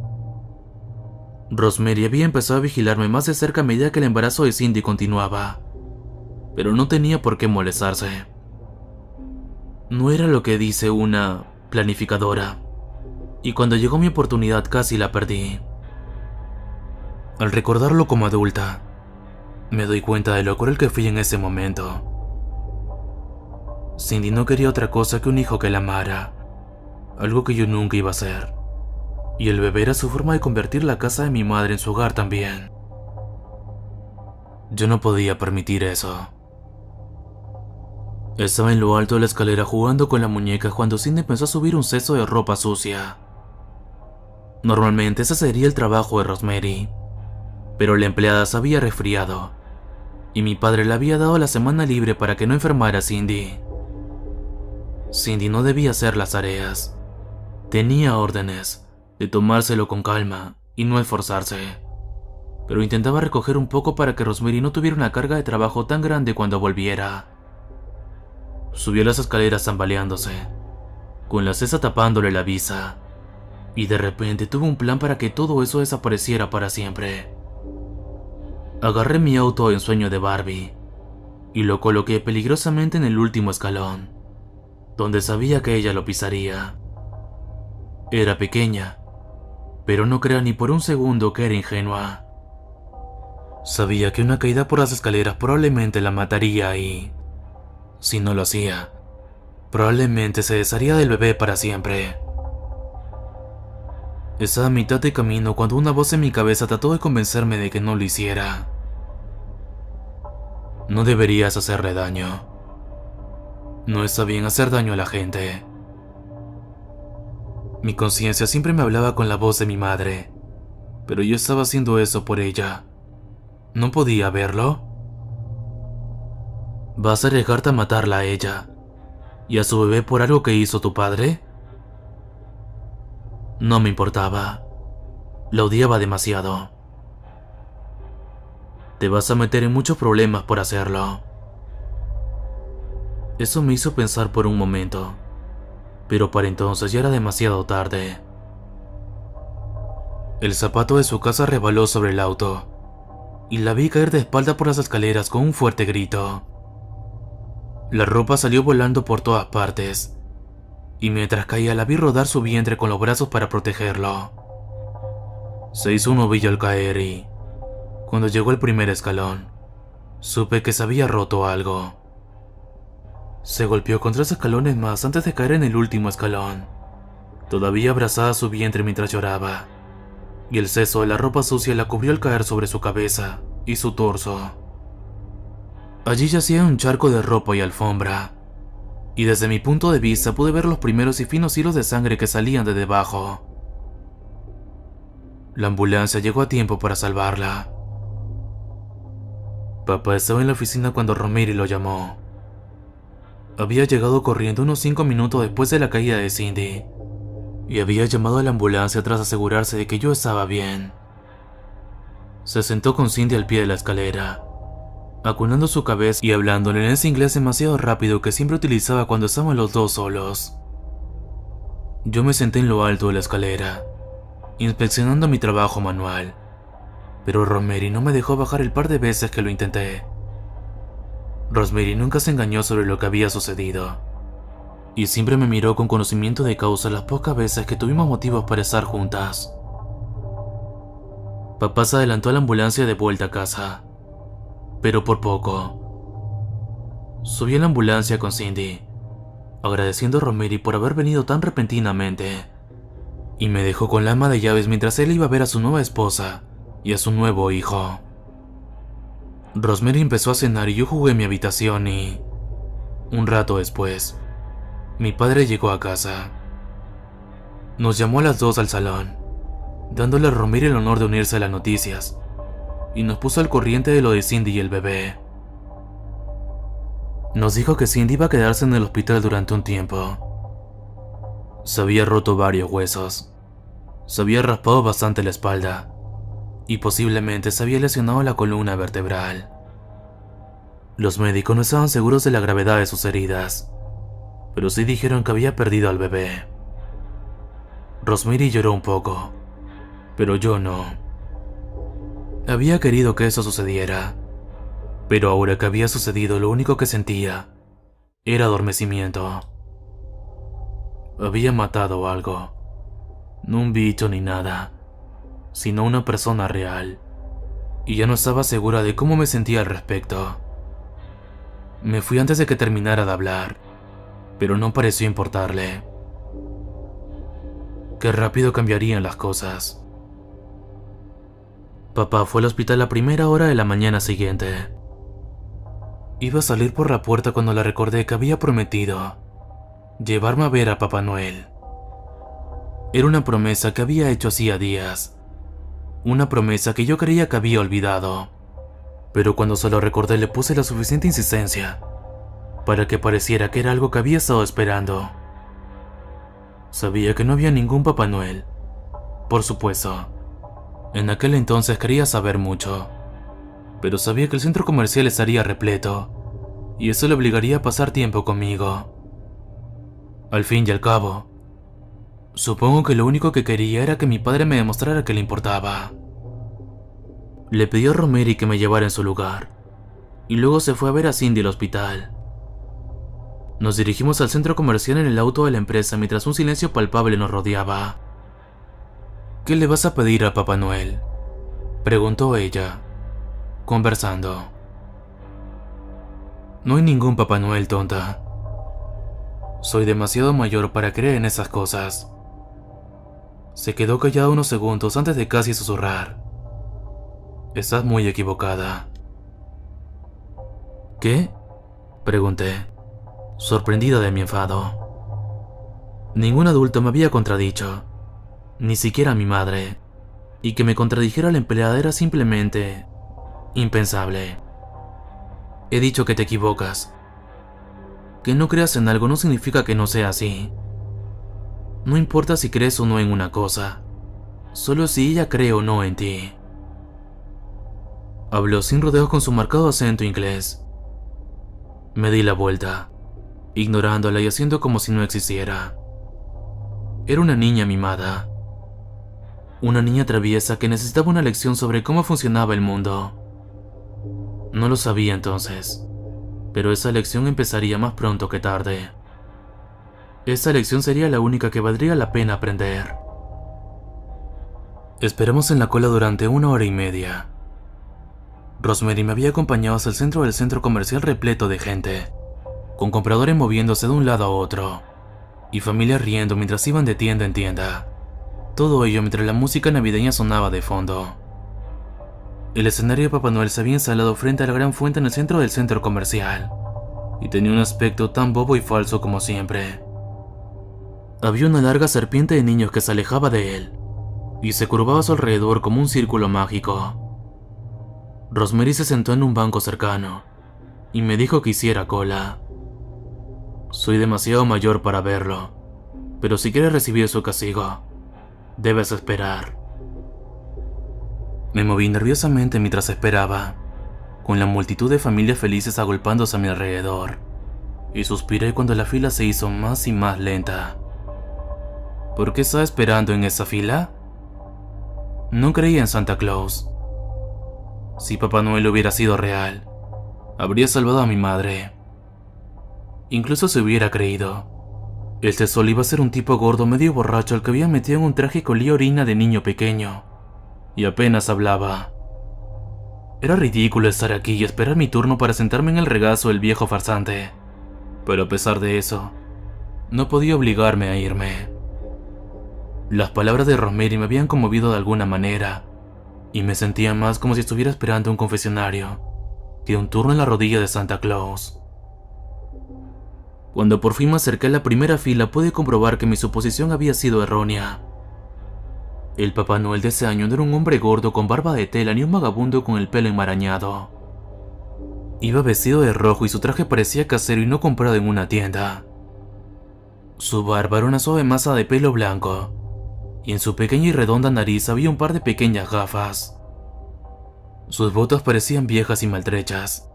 Rosemary había empezado a vigilarme más de cerca a medida que el embarazo de Cindy continuaba, pero no tenía por qué molestarse. No era lo que dice una planificadora, y cuando llegó mi oportunidad casi la perdí. Al recordarlo como adulta, me doy cuenta de lo cruel que fui en ese momento. Cindy no quería otra cosa que un hijo que la amara, algo que yo nunca iba a hacer, y el bebé era su forma de convertir la casa de mi madre en su hogar también. Yo no podía permitir eso. Estaba en lo alto de la escalera jugando con la muñeca cuando Cindy empezó a subir un cesto de ropa sucia. Normalmente ese sería el trabajo de Rosemary, pero la empleada se había resfriado y mi padre le había dado la semana libre para que no enfermara a Cindy. Cindy no debía hacer las tareas. Tenía órdenes de tomárselo con calma y no esforzarse, pero intentaba recoger un poco para que Rosemary no tuviera una carga de trabajo tan grande cuando volviera. Subió las escaleras tambaleándose, con la cesta tapándole la vista, y de repente tuve un plan para que todo eso desapareciera para siempre. Agarré mi auto de ensueño de Barbie y lo coloqué peligrosamente en el último escalón, donde sabía que ella lo pisaría. Era pequeña, pero no crea ni por un segundo que era ingenua. Sabía que una caída por las escaleras probablemente la mataría y, si no lo hacía, probablemente se desharía del bebé para siempre. Estaba a mitad de camino cuando una voz en mi cabeza trató de convencerme de que no lo hiciera. No deberías hacerle daño. No está bien hacer daño a la gente. Mi conciencia siempre me hablaba con la voz de mi madre, pero yo estaba haciendo eso por ella. ¿No podía verlo? ¿Vas a arriesgarte a matarla a ella y a su bebé por algo que hizo tu padre? No me importaba. La odiaba demasiado. Te vas a meter en muchos problemas por hacerlo. Eso me hizo pensar por un momento, pero para entonces ya era demasiado tarde. El zapato de su casa resbaló sobre el auto y la vi caer de espalda por las escaleras con un fuerte grito. La ropa salió volando por todas partes, y mientras caía la vi rodar su vientre con los brazos para protegerlo. Se hizo un ovillo al caer y, cuando llegó al primer escalón, supe que se había roto algo. Se golpeó con 3 escalones más antes de caer en el último escalón. Todavía abrazaba su vientre mientras lloraba, y el cesto de la ropa sucia la cubrió al caer sobre su cabeza y su torso. Allí yacía un charco de ropa y alfombra, y desde mi punto de vista pude ver los primeros y finos hilos de sangre que salían de debajo. La ambulancia llegó a tiempo para salvarla. Papá estaba en la oficina cuando Rosemary lo llamó. Había llegado corriendo unos 5 minutos después de la caída de Cindy, y había llamado a la ambulancia tras asegurarse de que yo estaba bien. Se sentó con Cindy al pie de la escalera, acunando su cabeza y hablándole en ese inglés demasiado rápido que siempre utilizaba cuando estaban los dos solos. Yo me senté en lo alto de la escalera, inspeccionando mi trabajo manual, pero Rosemary no me dejó bajar el par de veces que lo intenté. Rosemary nunca se engañó sobre lo que había sucedido, y siempre me miró con conocimiento de causa las pocas veces que tuvimos motivos para estar juntas. Papá se adelantó a la ambulancia de vuelta a casa, pero por poco. Subí a la ambulancia con Cindy, agradeciendo a Rosemary por haber venido tan repentinamente, y me dejó con la ama de llaves mientras él iba a ver a su nueva esposa y a su nuevo hijo. Rosemary empezó a cenar y yo jugué en mi habitación y... Un rato después, mi padre llegó a casa. Nos llamó a las 2 al salón, dándole a Rosemary el honor de unirse a las noticias, y nos puso al corriente de lo de Cindy y el bebé. Nos dijo que Cindy iba a quedarse en el hospital durante un tiempo. Se había roto varios huesos, se había raspado bastante la espalda, y posiblemente se había lesionado la columna vertebral. Los médicos no estaban seguros de la gravedad de sus heridas, pero sí dijeron que había perdido al bebé. Rosemary lloró un poco, pero yo no. Había querido que eso sucediera, pero ahora que había sucedido, lo único que sentía era adormecimiento. Había matado algo, no un bicho ni nada, sino una persona real, y ya no estaba segura de cómo me sentía al respecto. Me fui antes de que terminara de hablar, pero no pareció importarle. Qué rápido cambiarían las cosas. Papá fue al hospital a primera hora de la mañana siguiente. Iba a salir por la puerta cuando le recordé que había prometido llevarme a ver a Papá Noel. Era una promesa que había hecho hacía días. Una promesa que yo creía que había olvidado. Pero cuando se lo recordé le puse la suficiente insistencia para que pareciera que era algo que había estado esperando. Sabía que no había ningún Papá Noel, por supuesto. En aquel entonces quería saber mucho, pero sabía que el centro comercial estaría repleto, y eso le obligaría a pasar tiempo conmigo. Al fin y al cabo, supongo que lo único que quería era que mi padre me demostrara que le importaba. Le pidió a Rosemary que me llevara en su lugar, y luego se fue a ver a Cindy al hospital. Nos dirigimos al centro comercial en el auto de la empresa mientras un silencio palpable nos rodeaba. ¿Qué le vas a pedir a Papá Noel?, preguntó ella, conversando. No hay ningún Papá Noel, tonta. Soy demasiado mayor para creer en esas cosas. Se quedó callada unos segundos antes de casi susurrar. Estás muy equivocada. ¿Qué?, pregunté, sorprendida de mi enfado. Ningún adulto me había contradicho, ni siquiera mi madre, y que me contradijera la empleada era simplemente impensable. He dicho que te equivocas. Que no creas en algo no significa que no sea así. No importa si crees o no en una cosa, solo si ella cree o no en ti. Habló sin rodeos con su marcado acento inglés. Me di la vuelta, ignorándola y haciendo como si no existiera. Era una niña mimada. Una niña traviesa que necesitaba una lección sobre cómo funcionaba el mundo. No lo sabía entonces, pero esa lección empezaría más pronto que tarde. Esa lección sería la única que valdría la pena aprender. Esperamos en la cola durante 1 hora y media. Rosemary me había acompañado hasta el centro del centro comercial repleto de gente, con compradores moviéndose de un lado a otro, y familias riendo mientras iban de tienda en tienda. Todo ello mientras la música navideña sonaba de fondo. El escenario de Papá Noel se había instalado frente a la gran fuente en el centro del centro comercial, y tenía un aspecto tan bobo y falso como siempre. Había una larga serpiente de niños que se alejaba de él, y se curvaba a su alrededor como un círculo mágico. Rosemary se sentó en un banco cercano, y me dijo que hiciera cola. Soy demasiado mayor para verlo, pero si quieres recibir su castigo, debes esperar. Me moví nerviosamente mientras esperaba, con la multitud de familias felices agolpándose a mi alrededor, y suspiré cuando la fila se hizo más y más lenta. ¿Por qué estaba esperando en esa fila? No creía en Santa Claus. Si Papá Noel hubiera sido real, habría salvado a mi madre. Incluso si hubiera creído, este sol iba a ser un tipo gordo medio borracho al que había metido en un traje que olía a orina de niño pequeño, y apenas hablaba. Era ridículo estar aquí y esperar mi turno para sentarme en el regazo del viejo farsante, pero a pesar de eso, no podía obligarme a irme. Las palabras de Rosemary me habían conmovido de alguna manera, y me sentía más como si estuviera esperando un confesionario que un turno en la rodilla de Santa Claus. Cuando por fin me acerqué a la primera fila pude comprobar que mi suposición había sido errónea. El Papá Noel de ese año no era un hombre gordo con barba de tela ni un vagabundo con el pelo enmarañado. Iba vestido de rojo y su traje parecía casero y no comprado en una tienda. Su barba era una suave masa de pelo blanco, y en su pequeña y redonda nariz había un par de pequeñas gafas. Sus botas parecían viejas y maltrechas.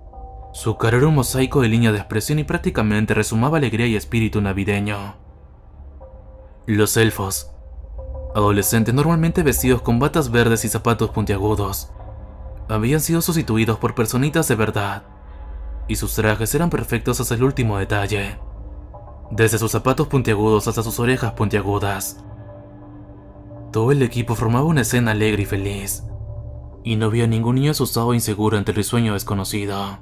Su cara era un mosaico de líneas de expresión y prácticamente resumaba alegría y espíritu navideño. Los elfos, adolescentes normalmente vestidos con batas verdes y zapatos puntiagudos, habían sido sustituidos por personitas de verdad, y sus trajes eran perfectos hasta el último detalle, desde sus zapatos puntiagudos hasta sus orejas puntiagudas. Todo el equipo formaba una escena alegre y feliz, y no había ningún niño asustado o inseguro ante el risueño desconocido.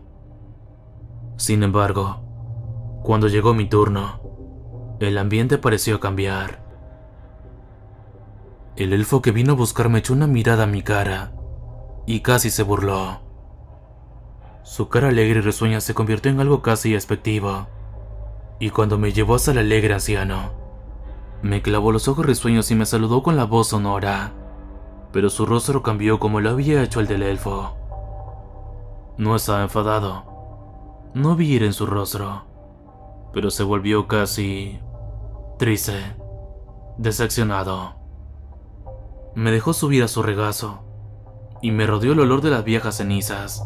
Sin embargo, cuando llegó mi turno, el ambiente pareció cambiar. El elfo que vino a buscarme echó una mirada a mi cara y casi se burló. Su cara alegre y risueña se convirtió en algo casi despectivo, y cuando me llevó hasta el alegre anciano, me clavó los ojos risueños y me saludó con la voz sonora, pero su rostro cambió como lo había hecho el del elfo. No estaba enfadado. No vi ira en su rostro, pero se volvió casi triste, decepcionado. Me dejó subir a su regazo y me rodeó el olor de las viejas cenizas,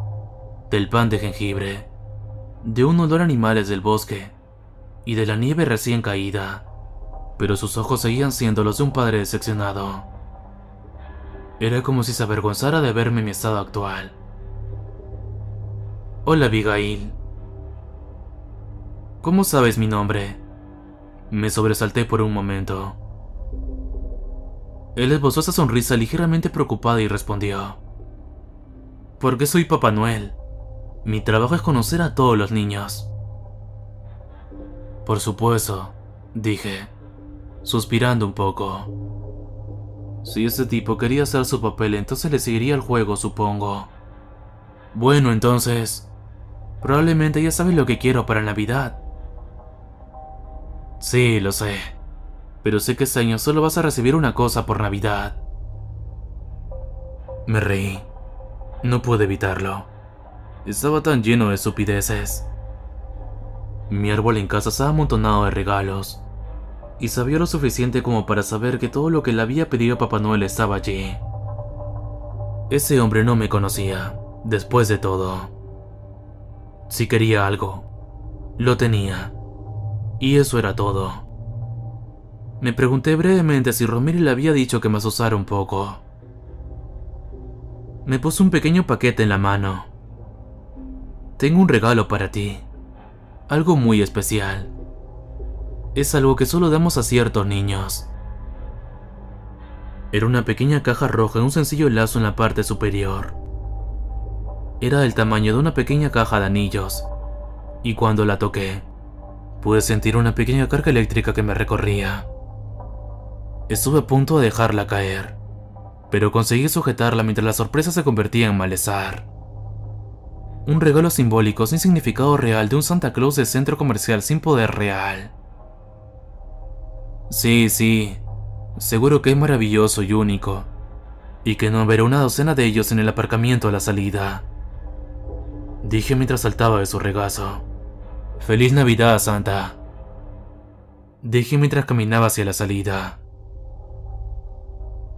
del pan de jengibre, de un olor a animales del bosque y de la nieve recién caída, pero sus ojos seguían siendo los de un padre decepcionado. Era como si se avergonzara de verme en mi estado actual. Hola, Abigail. ¿Cómo sabes mi nombre? Me sobresalté por un momento. Él esbozó esa sonrisa ligeramente preocupada y respondió: porque soy Papá Noel. Mi trabajo es conocer a todos los niños. Por supuesto, dije, suspirando un poco. Si ese tipo quería hacer su papel, entonces le seguiría el juego, supongo. Bueno, entonces, probablemente ya sabes lo que quiero para Navidad. Sí, lo sé, pero sé que este año solo vas a recibir una cosa por Navidad. Me reí. No pude evitarlo. Estaba tan lleno de estupideces. Mi árbol en casa estaba amontonado de regalos, y sabía lo suficiente como para saber que todo lo que le había pedido a Papá Noel estaba allí. Ese hombre no me conocía, después de todo. Si quería algo, lo tenía. Y eso era todo. Me pregunté brevemente si Rosemary le había dicho que me asusara un poco. Me puso un pequeño paquete en la mano. Tengo un regalo para ti. Algo muy especial. Es algo que solo damos a ciertos niños. Era una pequeña caja roja en un sencillo lazo en la parte superior. Era del tamaño de una pequeña caja de anillos, y cuando la toqué, pude sentir una pequeña carga eléctrica que me recorría. Estuve a punto de dejarla caer, pero conseguí sujetarla mientras la sorpresa se convertía en malestar. Un regalo simbólico sin significado real de un Santa Claus de centro comercial sin poder real. Sí, seguro que es maravilloso y único, y que no veré una docena de ellos en el aparcamiento a la salida. Dije mientras saltaba de su regazo. ¡Feliz Navidad, Santa! Dije mientras caminaba hacia la salida.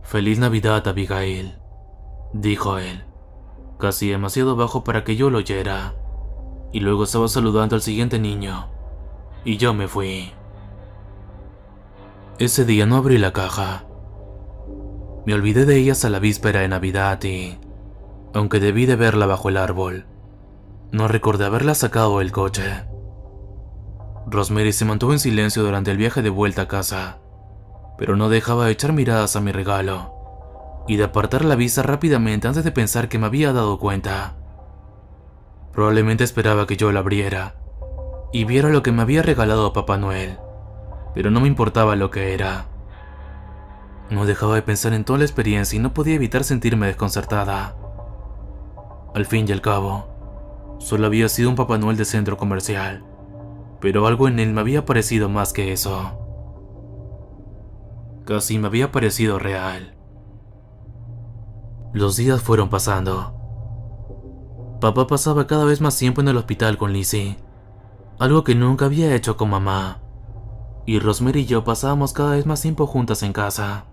Feliz Navidad, Abigail, dijo él, casi demasiado bajo para que yo lo oyera, y luego estaba saludando al siguiente niño, y yo me fui. Ese día no abrí la caja. Me olvidé de ella hasta la víspera de Navidad y, aunque debí de verla bajo el árbol, no recordé haberla sacado del coche. Rosemary se mantuvo en silencio durante el viaje de vuelta a casa, pero no dejaba de echar miradas a mi regalo y de apartar la vista rápidamente antes de pensar que me había dado cuenta. Probablemente esperaba que yo la abriera y viera lo que me había regalado Papá Noel, pero no me importaba lo que era. No dejaba de pensar en toda la experiencia y no podía evitar sentirme desconcertada. Al fin y al cabo, Solo había sido un Papá Noel de centro comercial, pero algo en él me había parecido más que eso. Casi me había parecido real. Los días fueron pasando. Papá pasaba cada vez más tiempo en el hospital con Lizzie, algo que nunca había hecho con mamá, y Rosemary y yo pasábamos cada vez más tiempo juntas en casa.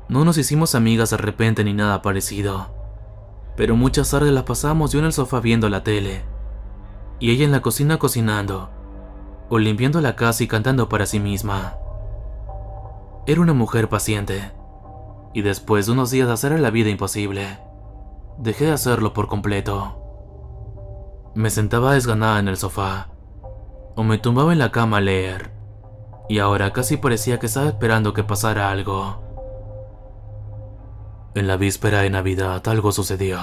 No nos hicimos amigas de repente ni nada parecido, pero muchas tardes las pasábamos yo en el sofá viendo la tele, y ella en la cocina cocinando, o limpiando la casa y cantando para sí misma. Era una mujer paciente, y después de unos días de hacerle la vida imposible, dejé de hacerlo por completo. Me sentaba desganada en el sofá, o me tumbaba en la cama a leer, y ahora casi parecía que estaba esperando que pasara algo. En la víspera de Navidad algo sucedió.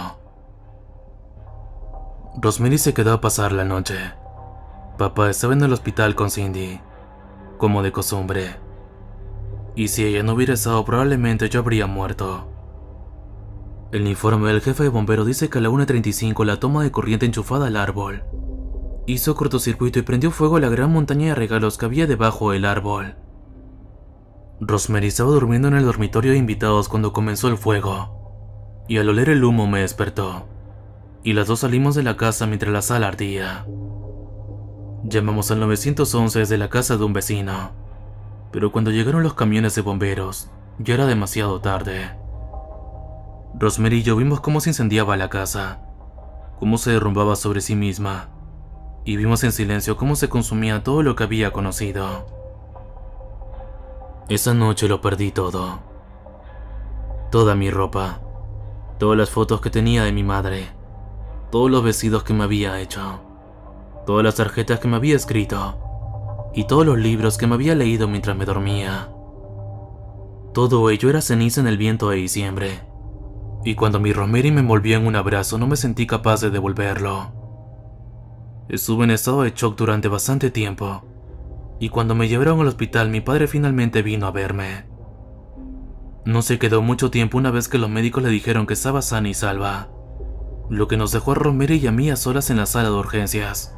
Rosemary se quedó a pasar la noche. Papá estaba en el hospital con Cindy, como de costumbre, y si ella no hubiera estado probablemente yo habría muerto. El informe del jefe de bomberos dice que a la 1:35 la toma de corriente enchufada al árbol hizo cortocircuito y prendió fuego a la gran montaña de regalos que había debajo del árbol. Rosemary estaba durmiendo en el dormitorio de invitados cuando comenzó el fuego, y al oler el humo me despertó, y las dos salimos de la casa mientras la sala ardía. Llamamos al 911 desde la casa de un vecino, pero cuando llegaron los camiones de bomberos, ya era demasiado tarde. Rosemary y yo vimos cómo se incendiaba la casa, cómo se derrumbaba sobre sí misma, y vimos en silencio cómo se consumía todo lo que había conocido. Esa noche lo perdí todo. Toda mi ropa, todas las fotos que tenía de mi madre, todos los vestidos que me había hecho, todas las tarjetas que me había escrito, y todos los libros que me había leído mientras me dormía. Todo ello era ceniza en el viento de diciembre, y cuando mi Rosemary me envolvió en un abrazo no me sentí capaz de devolverlo. Estuve en estado de shock durante bastante tiempo, y cuando me llevaron al hospital mi padre finalmente vino a verme. No se quedó mucho tiempo una vez que los médicos le dijeron que estaba sana y salva, lo que nos dejó a Rosemary y a mí a solas en la sala de urgencias.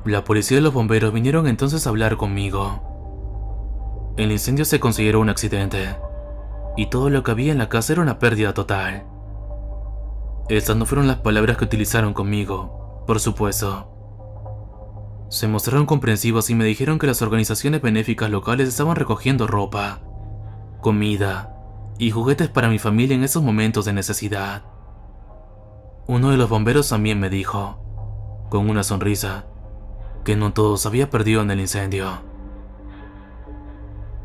La policía y los bomberos vinieron entonces a hablar conmigo. El incendio se consideró un accidente, y todo lo que había en la casa era una pérdida total. Estas no fueron las palabras que utilizaron conmigo, por supuesto. Se mostraron comprensivos y me dijeron que las organizaciones benéficas locales estaban recogiendo ropa, comida y juguetes para mi familia en esos momentos de necesidad. Uno de los bomberos también me dijo, con una sonrisa, que no todo se había perdido en el incendio.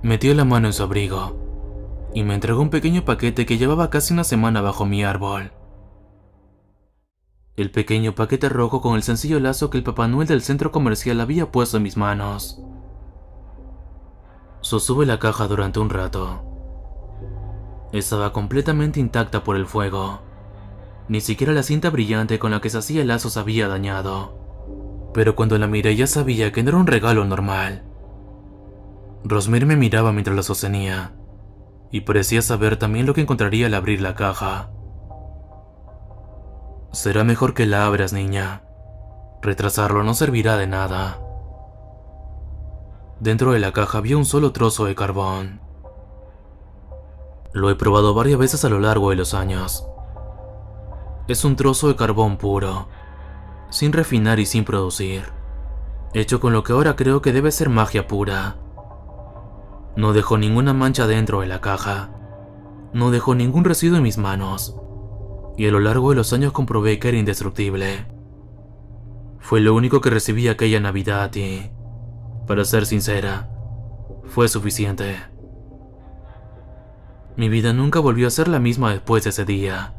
Metió la mano en su abrigo y me entregó un pequeño paquete que llevaba casi una semana bajo mi árbol. El pequeño paquete rojo con el sencillo lazo que el Papá Noel del centro comercial había puesto en mis manos. Sostuve la caja durante un rato. Estaba completamente intacta por el fuego. Ni siquiera la cinta brillante con la que se hacía el lazo se había dañado. Pero cuando la miré ya sabía que no era un regalo normal. Rosemary me miraba mientras la sostenía, y parecía saber también lo que encontraría al abrir la caja. Será mejor que la abras, niña. Retrasarlo no servirá de nada. Dentro de la caja había un solo trozo de carbón. Lo he probado varias veces a lo largo de los años. Es un trozo de carbón puro, sin refinar y sin producir, hecho con lo que ahora creo que debe ser magia pura. No dejó ninguna mancha dentro de la caja, no dejó ningún residuo en mis manos, y a lo largo de los años comprobé que era indestructible. Fue lo único que recibí aquella Navidad y, para ser sincera, fue suficiente. Mi vida nunca volvió a ser la misma después de ese día.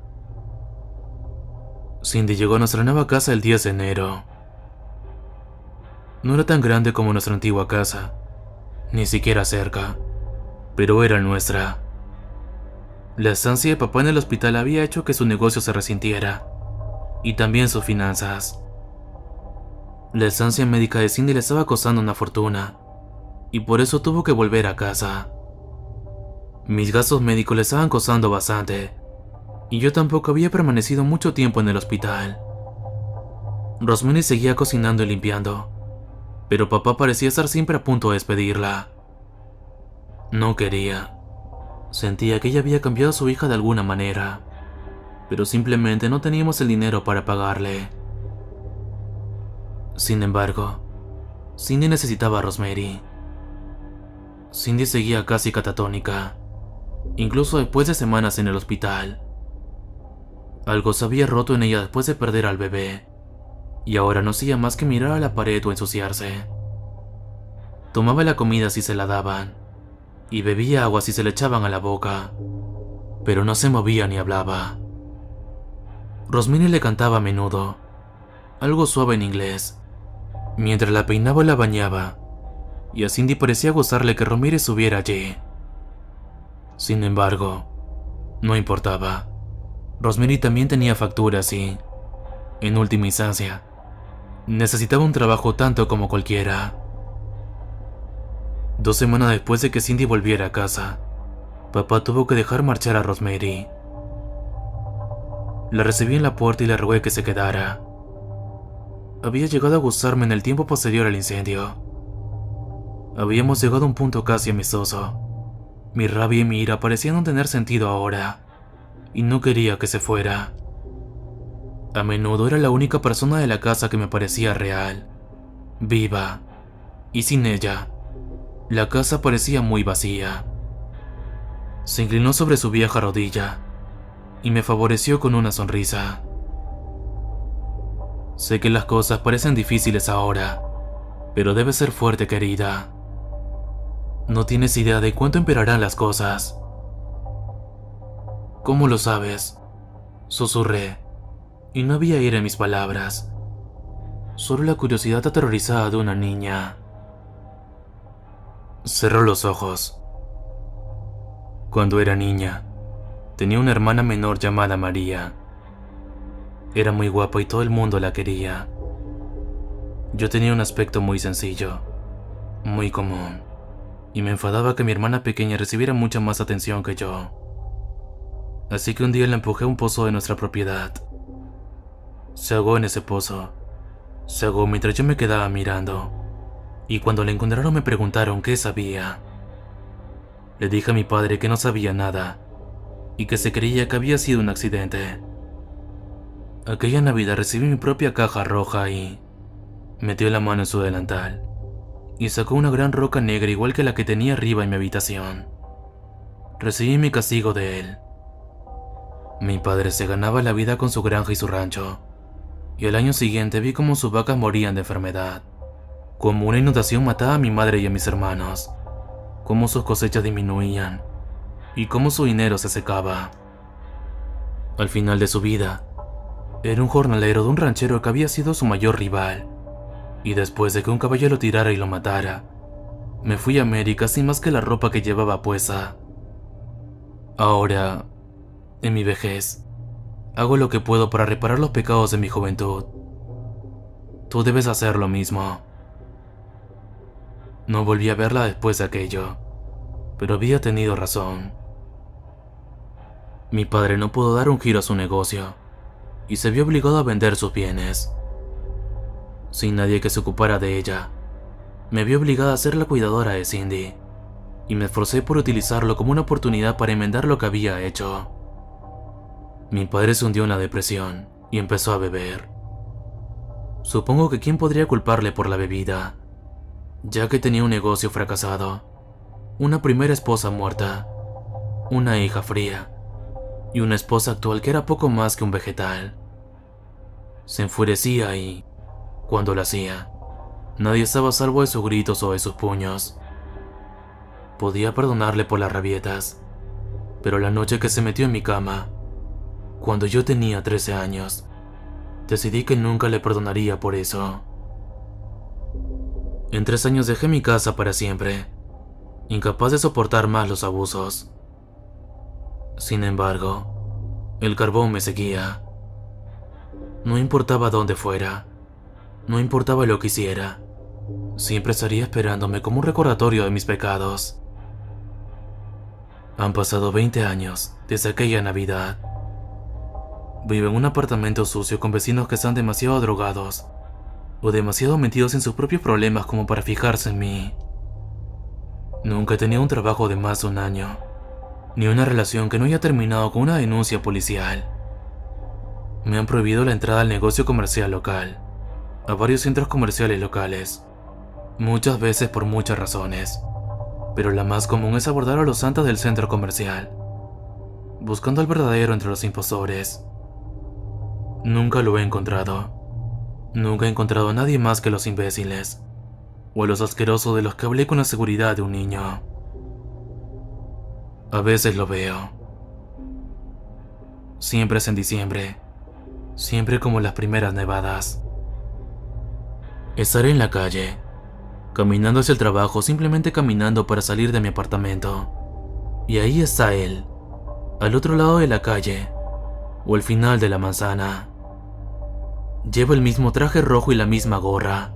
Cindy llegó a nuestra nueva casa el 10 de enero. No era tan grande como nuestra antigua casa, ni siquiera cerca, pero era nuestra. La estancia de papá en el hospital había hecho que su negocio se resintiera, y también sus finanzas. La estancia médica de Cindy le estaba costando una fortuna, y por eso tuvo que volver a casa. Mis gastos médicos le estaban costando bastante, y yo tampoco había permanecido mucho tiempo en el hospital. Rosemary seguía cocinando y limpiando, pero papá parecía estar siempre a punto de despedirla. No quería. Sentía que ella había cambiado a su hija de alguna manera, pero simplemente no teníamos el dinero para pagarle. Sin embargo, Cindy necesitaba a Rosemary. Cindy seguía casi catatónica, incluso después de semanas en el hospital. Algo se había roto en ella después de perder al bebé, y ahora no hacía más que mirar a la pared o ensuciarse. Tomaba la comida si se la daban, y bebía agua si se le echaban a la boca, pero no se movía ni hablaba. Rosemary le cantaba a menudo, algo suave en inglés, mientras la peinaba o la bañaba, y a Cindy parecía gozarle que Rosemary estuviera allí. Sin embargo, no importaba. Rosemary también tenía facturas y, en última instancia, necesitaba un trabajo tanto como cualquiera. 2 semanas después de que Cindy volviera a casa, papá tuvo que dejar marchar a Rosemary. La recibí en la puerta y le rogué que se quedara. Había llegado a gustarme en el tiempo posterior al incendio. Habíamos llegado a un punto casi amistoso. Mi rabia y mi ira parecían no tener sentido ahora, y no quería que se fuera. A menudo era la única persona de la casa que me parecía real, viva, y sin ella, la casa parecía muy vacía. Se inclinó sobre su vieja rodilla y me favoreció con una sonrisa. Sé que las cosas parecen difíciles ahora, pero debes ser fuerte, querida. No tienes idea de cuánto empeorarán las cosas. ¿Cómo lo sabes?, susurré, y no había ira en mis palabras, solo la curiosidad aterrorizada de una niña. Cerró los ojos. Cuando era niña, tenía una hermana menor llamada María. Era muy guapa y todo el mundo la quería. Yo tenía un aspecto muy sencillo, muy común, y me enfadaba que mi hermana pequeña recibiera mucha más atención que yo. Así que un día la empujé a un pozo de nuestra propiedad. Se ahogó en ese pozo. Se ahogó mientras yo me quedaba mirando, y cuando la encontraron me preguntaron qué sabía. Le dije a mi padre que no sabía nada, y que se creía que había sido un accidente. Aquella Navidad recibí mi propia caja roja y metió la mano en su delantal y sacó una gran roca negra igual que la que tenía arriba en mi habitación. Recibí mi castigo de él. Mi padre se ganaba la vida con su granja y su rancho, y al año siguiente vi cómo sus vacas morían de enfermedad, cómo una inundación mataba a mi madre y a mis hermanos, cómo sus cosechas disminuían y cómo su dinero se secaba. Al final de su vida, era un jornalero de un ranchero que había sido su mayor rival, y después de que un caballo lo tirara y lo matara, me fui a América sin más que la ropa que llevaba puesta. Ahora, en mi vejez, hago lo que puedo para reparar los pecados de mi juventud. Tú debes hacer lo mismo. No volví a verla después de aquello, pero había tenido razón. Mi padre no pudo dar un giro a su negocio, y se vio obligado a vender sus bienes. Sin nadie que se ocupara de ella, me vi obligada a ser la cuidadora de Cindy, y me esforcé por utilizarlo como una oportunidad para enmendar lo que había hecho. Mi padre se hundió en la depresión y empezó a beber. Supongo que quién podría culparle por la bebida, ya que tenía un negocio fracasado, una primera esposa muerta, una hija fría y una esposa actual que era poco más que un vegetal. Se enfurecía y, cuando lo hacía, nadie estaba a salvo de sus gritos o de sus puños. Podía perdonarle por las rabietas, pero la noche que se metió en mi cama, cuando yo tenía 13 años, decidí que nunca le perdonaría por eso. En 3 años dejé mi casa para siempre, incapaz de soportar más los abusos. Sin embargo, el carbón me seguía. No importaba dónde fuera, no importaba lo que hiciera, siempre estaría esperándome como un recordatorio de mis pecados. Han pasado 20 años desde aquella Navidad. Vivo en un apartamento sucio con vecinos que están demasiado drogados o demasiado metidos en sus propios problemas como para fijarse en mí. Nunca he tenido un trabajo de más de un año, ni una relación que no haya terminado con una denuncia policial. Me han prohibido la entrada al negocio comercial local, a varios centros comerciales locales, muchas veces por muchas razones, pero la más común es abordar a los santos del centro comercial, buscando al verdadero entre los impostores. Nunca lo he encontrado. Nunca he encontrado a nadie más que los imbéciles, o a los asquerosos de los que hablé con la seguridad de un niño. A veces lo veo. Siempre es en diciembre, siempre como las primeras nevadas. Estaré en la calle, caminando hacia el trabajo, simplemente caminando para salir de mi apartamento. Y ahí está él, al otro lado de la calle, o al final de la manzana. Lleva el mismo traje rojo y la misma gorra,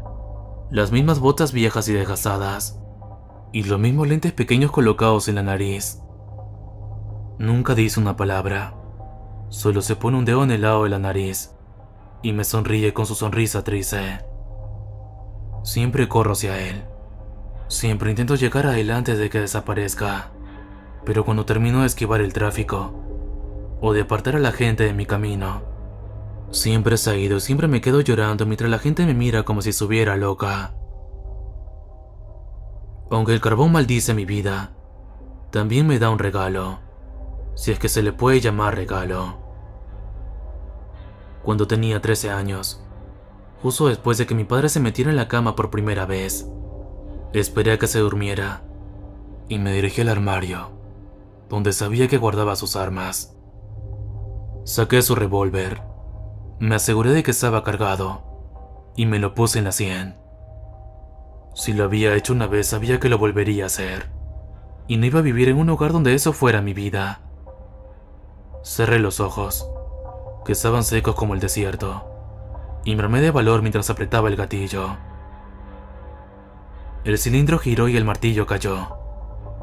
las mismas botas viejas y desgastadas, y los mismos lentes pequeños colocados en la nariz. Nunca dice una palabra, solo se pone un dedo en el lado de la nariz, y me sonríe con su sonrisa triste. Siempre corro hacia él, siempre intento llegar a él antes de que desaparezca, pero cuando termino de esquivar el tráfico, o de apartar a la gente de mi camino, siempre se ha ido y siempre me quedo llorando mientras la gente me mira como si estuviera loca. Aunque el carbón maldice mi vida, también me da un regalo, si es que se le puede llamar regalo. Cuando tenía 13 años, justo después de que mi padre se metiera en la cama por primera vez, esperé a que se durmiera y me dirigí al armario, donde sabía que guardaba sus armas. Saqué su revólver. Me aseguré de que estaba cargado y me lo puse en la sien. Si lo había hecho una vez, sabía que lo volvería a hacer, y no iba a vivir en un hogar donde eso fuera mi vida. Cerré los ojos, que estaban secos como el desierto, y me armé de valor mientras apretaba el gatillo. El cilindro giró y el martillo cayó,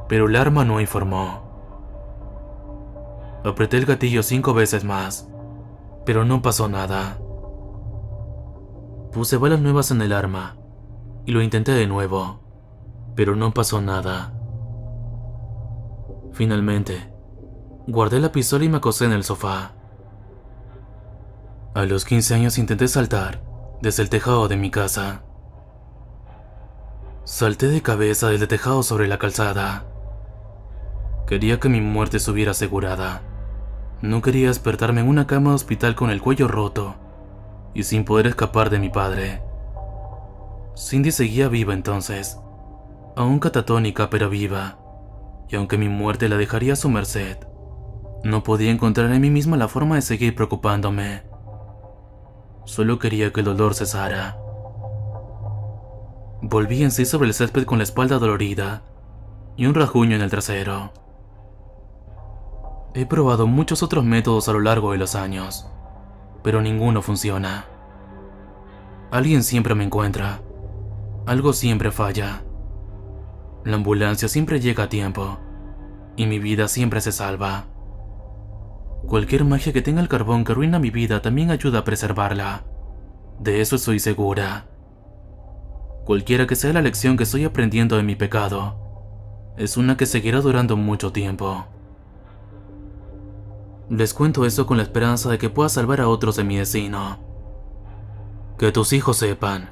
pero el arma no informó. Apreté el gatillo 5 veces más, pero no pasó nada. Puse balas nuevas en el arma y lo intenté de nuevo, pero no pasó nada. Finalmente, guardé la pistola y me acosté en el sofá. A los 15 años intenté saltar desde el tejado de mi casa. Salté de cabeza desde el tejado sobre la calzada. Quería que mi muerte estuviera asegurada. No quería despertarme en una cama de hospital con el cuello roto y sin poder escapar de mi padre. Cindy seguía viva entonces, aún catatónica pero viva, y aunque mi muerte la dejaría a su merced, no podía encontrar en mí misma la forma de seguir preocupándome. Solo quería que el dolor cesara. Volví en sí sobre el césped con la espalda dolorida y un rasguño en el trasero. He probado muchos otros métodos a lo largo de los años, pero ninguno funciona. Alguien siempre me encuentra. Algo siempre falla. La ambulancia siempre llega a tiempo, y mi vida siempre se salva. Cualquier magia que tenga el carbón que arruina mi vida también ayuda a preservarla. De eso estoy segura. Cualquiera que sea la lección que estoy aprendiendo de mi pecado, es una que seguirá durando mucho tiempo. Les cuento esto con la esperanza de que pueda salvar a otros de mi destino. Que tus hijos sepan,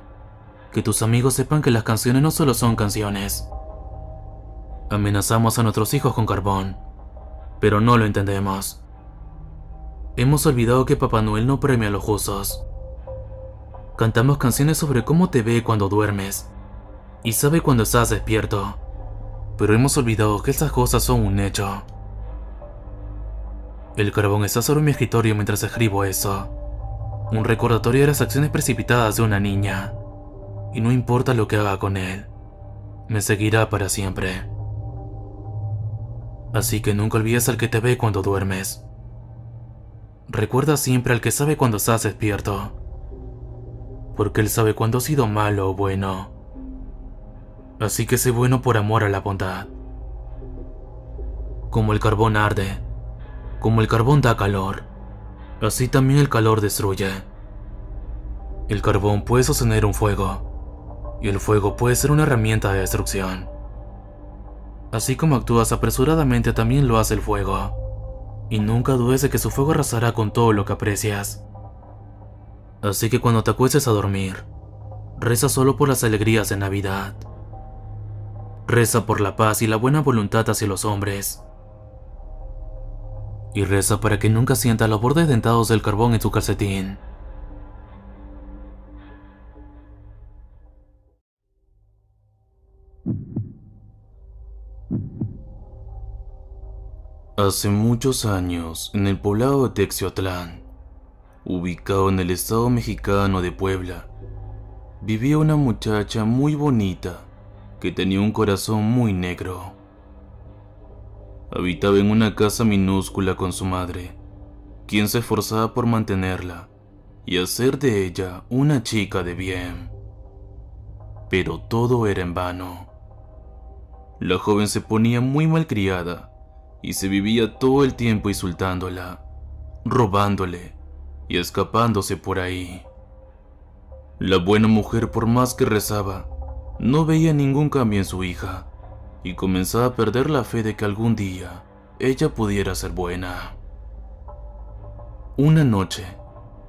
que tus amigos sepan que las canciones no solo son canciones. Amenazamos a nuestros hijos con carbón, pero no lo entendemos. Hemos olvidado que Papá Noel no premia a los justos. Cantamos canciones sobre cómo te ve cuando duermes y sabe cuando estás despierto, pero hemos olvidado que esas cosas son un hecho. El carbón está sobre mi escritorio mientras escribo eso. Un recordatorio de las acciones precipitadas de una niña. Y no importa lo que haga con él, me seguirá para siempre. Así que nunca olvides al que te ve cuando duermes. Recuerda siempre al que sabe cuando estás despierto. Porque él sabe cuando has sido malo o bueno. Así que sé bueno por amor a la bondad. Como el carbón arde, como el carbón da calor, Así también el calor destruye. El carbón puede sostener un fuego, y el fuego puede ser una herramienta de destrucción. Así como actúas apresuradamente, también lo hace el fuego, y nunca dudes de que su fuego arrasará con todo lo que aprecias. Así que cuando te acuestes a dormir, reza solo por las alegrías de Navidad. Reza por la paz y la buena voluntad hacia los hombres. Y reza para que nunca sienta los bordes dentados del carbón en tu calcetín. Hace muchos años, en el poblado de Texiotlán, ubicado en el estado mexicano de Puebla, vivía una muchacha muy bonita que tenía un corazón muy negro. Habitaba en una casa minúscula con su madre, quien se esforzaba por mantenerla y hacer de ella una chica de bien. Pero todo era en vano. La joven se ponía muy malcriada y se vivía todo el tiempo insultándola, robándole y escapándose por ahí. La buena mujer, por más que rezaba, no veía ningún cambio en su hija y comenzaba a perder la fe de que algún día ella pudiera ser buena. Una noche,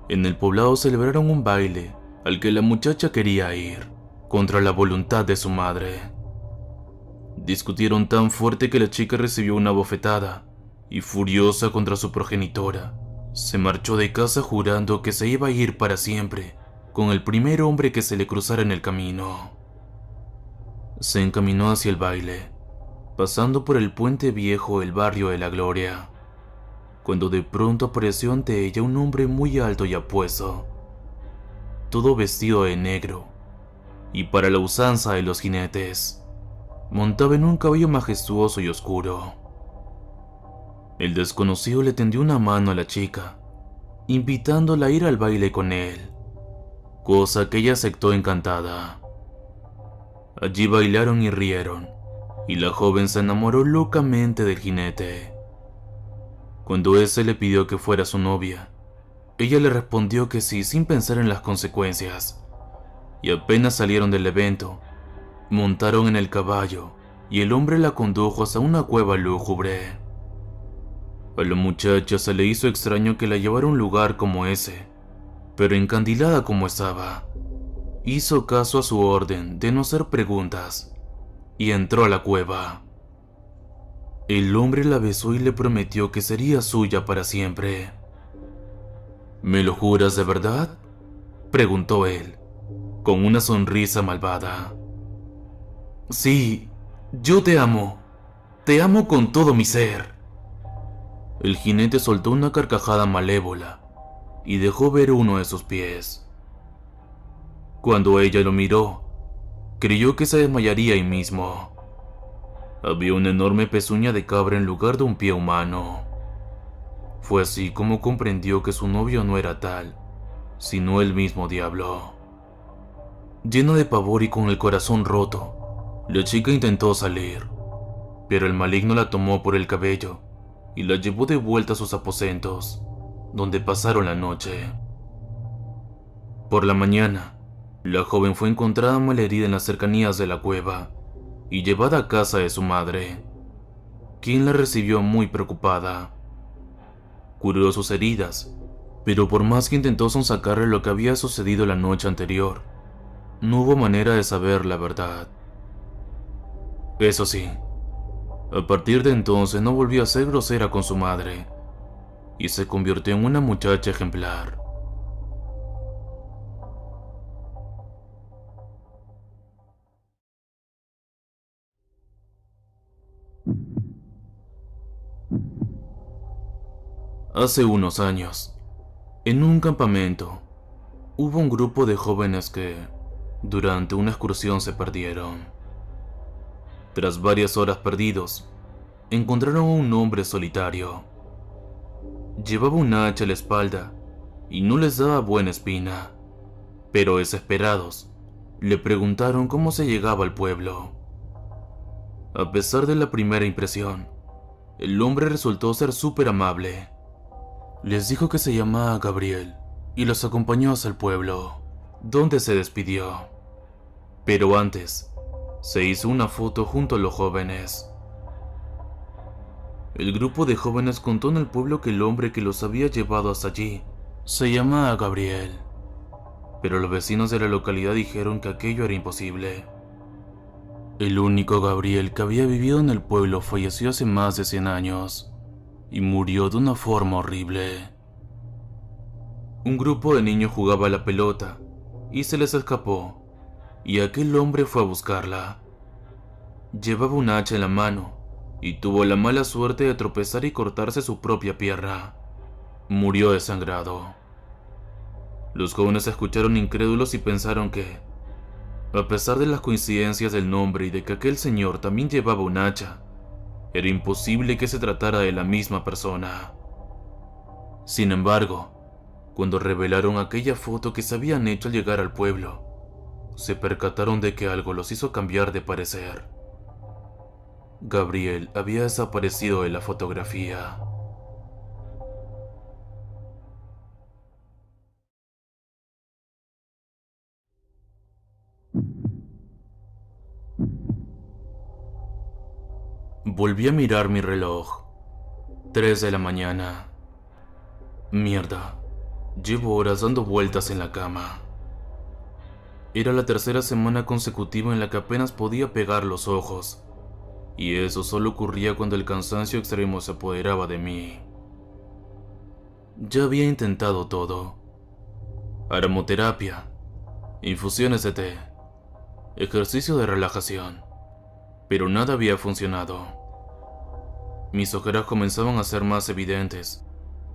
en el poblado celebraron un baile al que la muchacha quería ir, contra la voluntad de su madre. Discutieron tan fuerte que la chica recibió una bofetada y, furiosa contra su progenitora, se marchó de casa jurando que se iba a ir para siempre con el primer hombre que se le cruzara en el camino. Se encaminó hacia el baile, pasando por el puente viejo del barrio de La Gloria, cuando de pronto apareció ante ella un hombre muy alto y apuesto, todo vestido de negro, y para la usanza de los jinetes, montaba en un caballo majestuoso y oscuro. El desconocido le tendió una mano a la chica, invitándola a ir al baile con él, cosa que ella aceptó encantada. Allí bailaron y rieron, y la joven se enamoró locamente del jinete. Cuando éste le pidió que fuera su novia, ella le respondió que sí, sin pensar en las consecuencias, y apenas salieron del evento, montaron en el caballo y el hombre la condujo hasta una cueva lúgubre. A la muchacha se le hizo extraño que la llevara a un lugar como ese, pero encandilada como estaba, hizo caso a su orden de no hacer preguntas y entró a la cueva. El hombre la besó y le prometió que sería suya para siempre. ¿Me lo juras de verdad?, preguntó él, con una sonrisa malvada. Sí, yo te amo con todo mi ser. El jinete soltó una carcajada malévola y dejó ver uno de sus pies. Cuando ella lo miró, creyó que se desmayaría ahí mismo. Había una enorme pezuña de cabra en lugar de un pie humano. Fue así como comprendió que su novio no era tal, sino el mismo diablo. Llena de pavor y con el corazón roto, la chica intentó salir, pero el maligno la tomó por el cabello y la llevó de vuelta a sus aposentos, donde pasaron la noche. Por la mañana, la joven fue encontrada malherida en las cercanías de la cueva y llevada a casa de su madre, quien la recibió muy preocupada. Curó sus heridas, pero por más que intentó sonsacarle lo que había sucedido la noche anterior, no hubo manera de saber la verdad. Eso sí, a partir de entonces no volvió a ser grosera con su madre y se convirtió en una muchacha ejemplar. Hace unos años, en un campamento, hubo un grupo de jóvenes que, durante una excursión, se perdieron. Tras varias horas perdidos, encontraron a un hombre solitario. Llevaba un hacha a la espalda y no les daba buena espina, pero desesperados, le preguntaron cómo se llegaba al pueblo. A pesar de la primera impresión, el hombre resultó ser súper amable. Les dijo que se llamaba Gabriel y los acompañó hasta el pueblo, donde se despidió. Pero antes, se hizo una foto junto a los jóvenes. El grupo de jóvenes contó en el pueblo que el hombre que los había llevado hasta allí se llamaba Gabriel, pero los vecinos de la localidad dijeron que aquello era imposible. El único Gabriel que había vivido en el pueblo falleció hace más de 100 años y murió de una forma horrible. Un grupo de niños jugaba a la pelota y se les escapó, y aquel hombre fue a buscarla. Llevaba un hacha en la mano y tuvo la mala suerte de tropezar y cortarse su propia pierna. Murió desangrado. Los jóvenes escucharon incrédulos y pensaron que, a pesar de las coincidencias del nombre y de que aquel señor también llevaba un hacha, era imposible que se tratara de la misma persona. Sin embargo, cuando revelaron aquella foto que se habían hecho al llegar al pueblo, se percataron de que algo los hizo cambiar de parecer. Gabriel había desaparecido de la fotografía. Volví a mirar mi reloj. 3 de la mañana. Mierda, llevo horas dando vueltas en la cama. Era la tercera semana consecutiva en la que apenas podía pegar los ojos, y eso solo ocurría cuando el cansancio extremo se apoderaba de mí. Ya había intentado todo: aromaterapia, infusiones de té, ejercicio de relajación, pero nada había funcionado. Mis ojeras comenzaban a ser más evidentes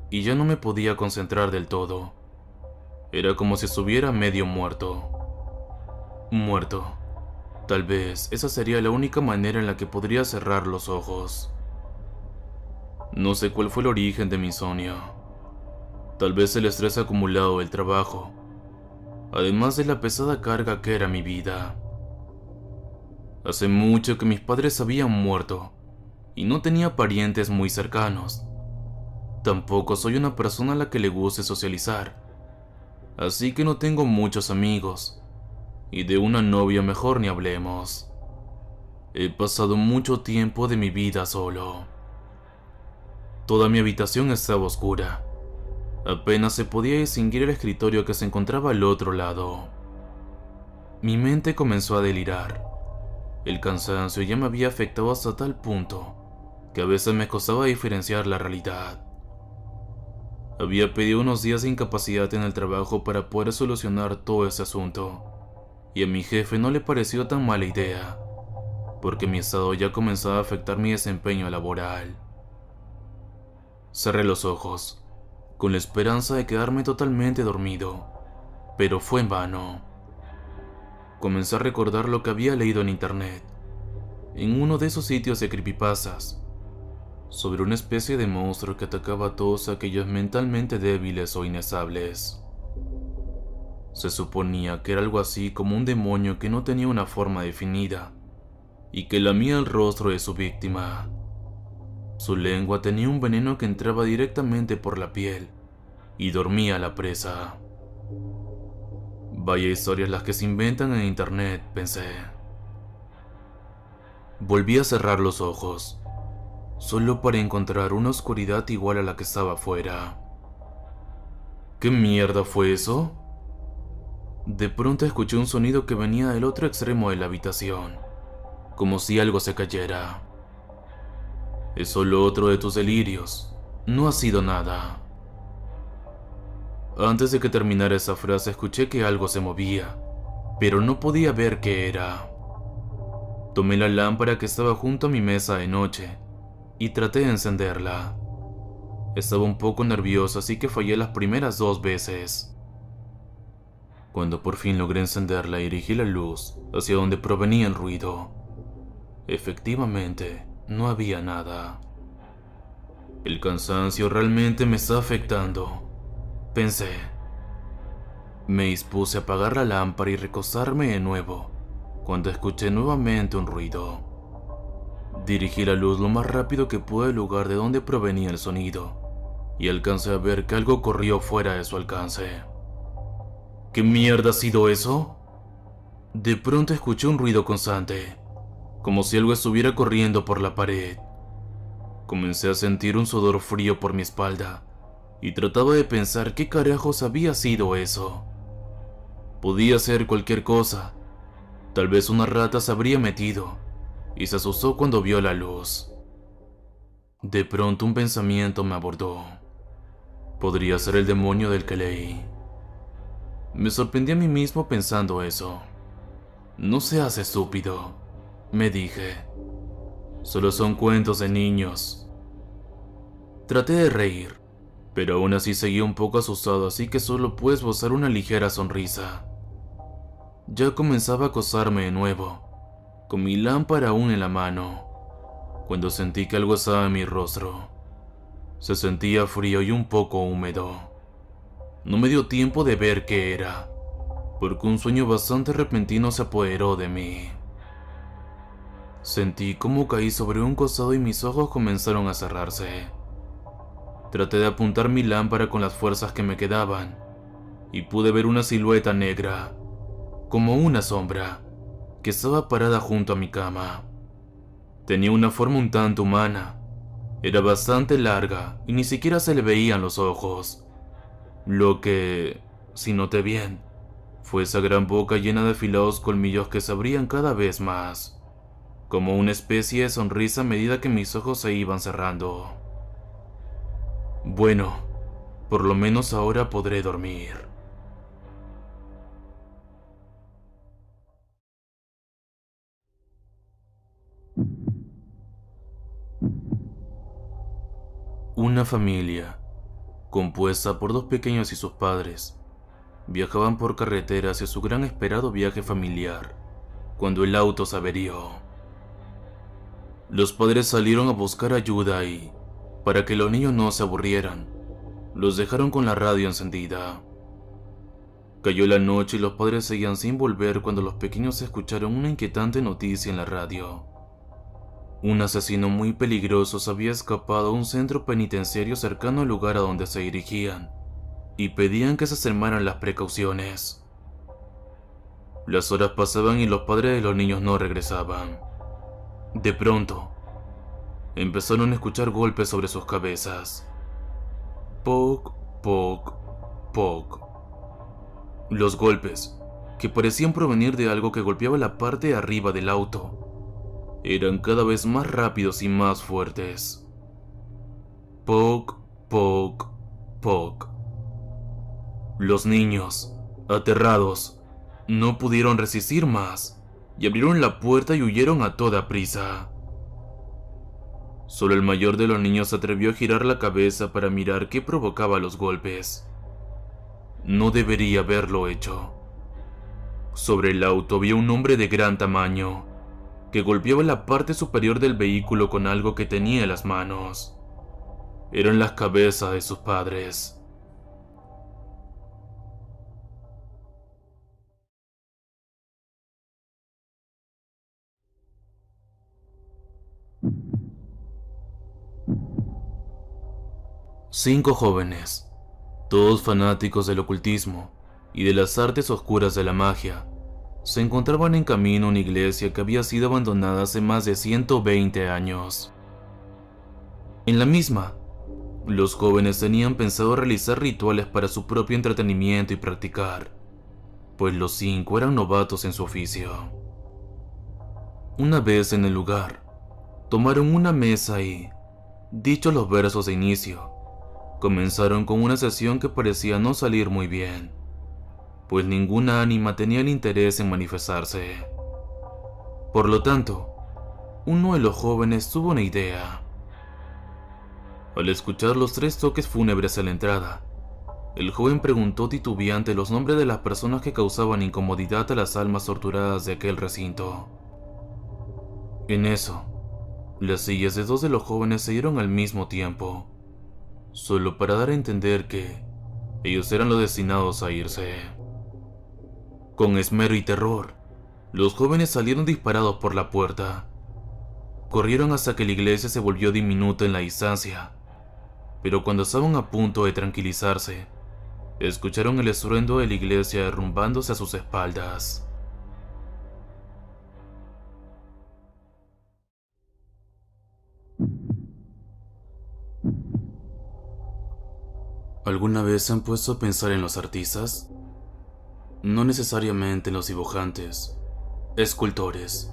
y ya no me podía concentrar del todo. Era como si estuviera medio muerto. Muerto. Tal vez esa sería la única manera en la que podría cerrar los ojos. No sé cuál fue el origen de mi insomnio. Tal vez el estrés acumulado del trabajo, además de la pesada carga que era mi vida. Hace mucho que mis padres habían muerto y no tenía parientes muy cercanos. Tampoco soy una persona a la que le guste socializar, así que no tengo muchos amigos, y de una novia mejor ni hablemos. He pasado mucho tiempo de mi vida solo. Toda mi habitación estaba oscura. Apenas se podía distinguir el escritorio que se encontraba al otro lado. Mi mente comenzó a delirar. El cansancio ya me había afectado hasta tal punto que a veces me costaba diferenciar la realidad. Había pedido unos días de incapacidad en el trabajo para poder solucionar todo ese asunto, y a mi jefe no le pareció tan mala idea, porque mi estado ya comenzaba a afectar mi desempeño laboral. Cerré los ojos, con la esperanza de quedarme totalmente dormido, pero fue en vano. Comencé a recordar lo que había leído en internet, en uno de esos sitios de creepypastas, sobre una especie de monstruo que atacaba a todos aquellos mentalmente débiles o inestables. Se suponía que era algo así como un demonio que no tenía una forma definida y que lamía el rostro de su víctima. Su lengua tenía un veneno que entraba directamente por la piel y dormía a la presa. Vaya historias las que se inventan en internet, pensé. Volví a cerrar los ojos, solo para encontrar una oscuridad igual a la que estaba afuera. ¿Qué mierda fue eso? De pronto escuché un sonido que venía del otro extremo de la habitación, como si algo se cayera. Es solo otro de tus delirios, no ha sido nada. Antes de que terminara esa frase escuché que algo se movía, pero no podía ver qué era. Tomé la lámpara que estaba junto a mi mesa de noche y traté de encenderla. Estaba un poco nervioso, así que fallé las primeras 2 veces. Cuando por fin logré encenderla, dirigí la luz hacia donde provenía el ruido. Efectivamente, no había nada. El cansancio realmente me está afectando, pensé. Me dispuse a apagar la lámpara y recostarme de nuevo, cuando escuché nuevamente un ruido. Dirigí la luz lo más rápido que pude al lugar de donde provenía el sonido, y alcancé a ver que algo corrió fuera de su alcance. ¿Qué mierda ha sido eso? De pronto escuché un ruido constante, como si algo estuviera corriendo por la pared. Comencé a sentir un sudor frío por mi espalda y trataba de pensar qué carajos había sido eso. Podía ser cualquier cosa. Tal vez una rata se habría metido y se asustó cuando vio la luz. De pronto un pensamiento me abordó. Podría ser el demonio del que leí. Me sorprendí a mí mismo pensando eso. No seas estúpido, me dije. Solo son cuentos de niños. Traté de reír, pero aún así seguía un poco asustado, así que solo pude esbozar una ligera sonrisa. Ya comenzaba a acosarme de nuevo, con mi lámpara aún en la mano, cuando sentí que algo estaba en mi rostro. Se sentía frío y un poco húmedo. No me dio tiempo de ver qué era, porque un sueño bastante repentino se apoderó de mí. Sentí como caí sobre un costado y mis ojos comenzaron a cerrarse. Traté de apuntar mi lámpara con las fuerzas que me quedaban, y pude ver una silueta negra, como una sombra, que estaba parada junto a mi cama. Tenía una forma un tanto humana. Era bastante larga y ni siquiera se le veían los ojos. Lo que, si noté bien, fue esa gran boca llena de afilados colmillos que se abrían cada vez más, como una especie de sonrisa a medida que mis ojos se iban cerrando. Bueno, por lo menos ahora podré dormir. Una familia, compuesta por dos pequeños y sus padres, viajaban por carretera hacia su gran esperado viaje familiar, cuando el auto se averió. Los padres salieron a buscar ayuda y, para que los niños no se aburrieran, los dejaron con la radio encendida. Cayó la noche y los padres seguían sin volver cuando los pequeños escucharon una inquietante noticia en la radio. Un asesino muy peligroso se había escapado a un centro penitenciario cercano al lugar a donde se dirigían, y pedían que se extremaran las precauciones. Las horas pasaban y los padres de los niños no regresaban. De pronto, empezaron a escuchar golpes sobre sus cabezas. Poc, poc, poc. Los golpes, que parecían provenir de algo que golpeaba la parte de arriba del auto, eran cada vez más rápidos y más fuertes. Poc, poc, poc. Los niños, aterrados, no pudieron resistir más y abrieron la puerta y huyeron a toda prisa. Solo el mayor de los niños se atrevió a girar la cabeza para mirar qué provocaba los golpes. No debería haberlo hecho. Sobre el auto había un hombre de gran tamaño, que golpeaba la parte superior del vehículo con algo que tenía en las manos. Eran las cabezas de sus padres. Cinco jóvenes, todos fanáticos del ocultismo y de las artes oscuras de la magia, se encontraban en camino a una iglesia que había sido abandonada hace más de 120 años. En la misma, los jóvenes tenían pensado realizar rituales para su propio entretenimiento y practicar, pues los cinco eran novatos en su oficio. Una vez en el lugar, tomaron una mesa y, dichos los versos de inicio, comenzaron con una sesión que parecía no salir muy bien, pues ninguna ánima tenía el interés en manifestarse. Por lo tanto, uno de los jóvenes tuvo una idea. Al escuchar los 3 toques fúnebres a la entrada, el joven preguntó titubeante los nombres de las personas que causaban incomodidad a las almas torturadas de aquel recinto. En eso, las sillas de 2 de los jóvenes se dieron al mismo tiempo, solo para dar a entender que ellos eran los destinados a irse. Con esmero y terror, los jóvenes salieron disparados por la puerta. Corrieron hasta que la iglesia se volvió diminuta en la distancia, pero cuando estaban a punto de tranquilizarse, escucharon el estruendo de la iglesia derrumbándose a sus espaldas. ¿Alguna vez se han puesto a pensar en los artistas? No necesariamente en los dibujantes, escultores,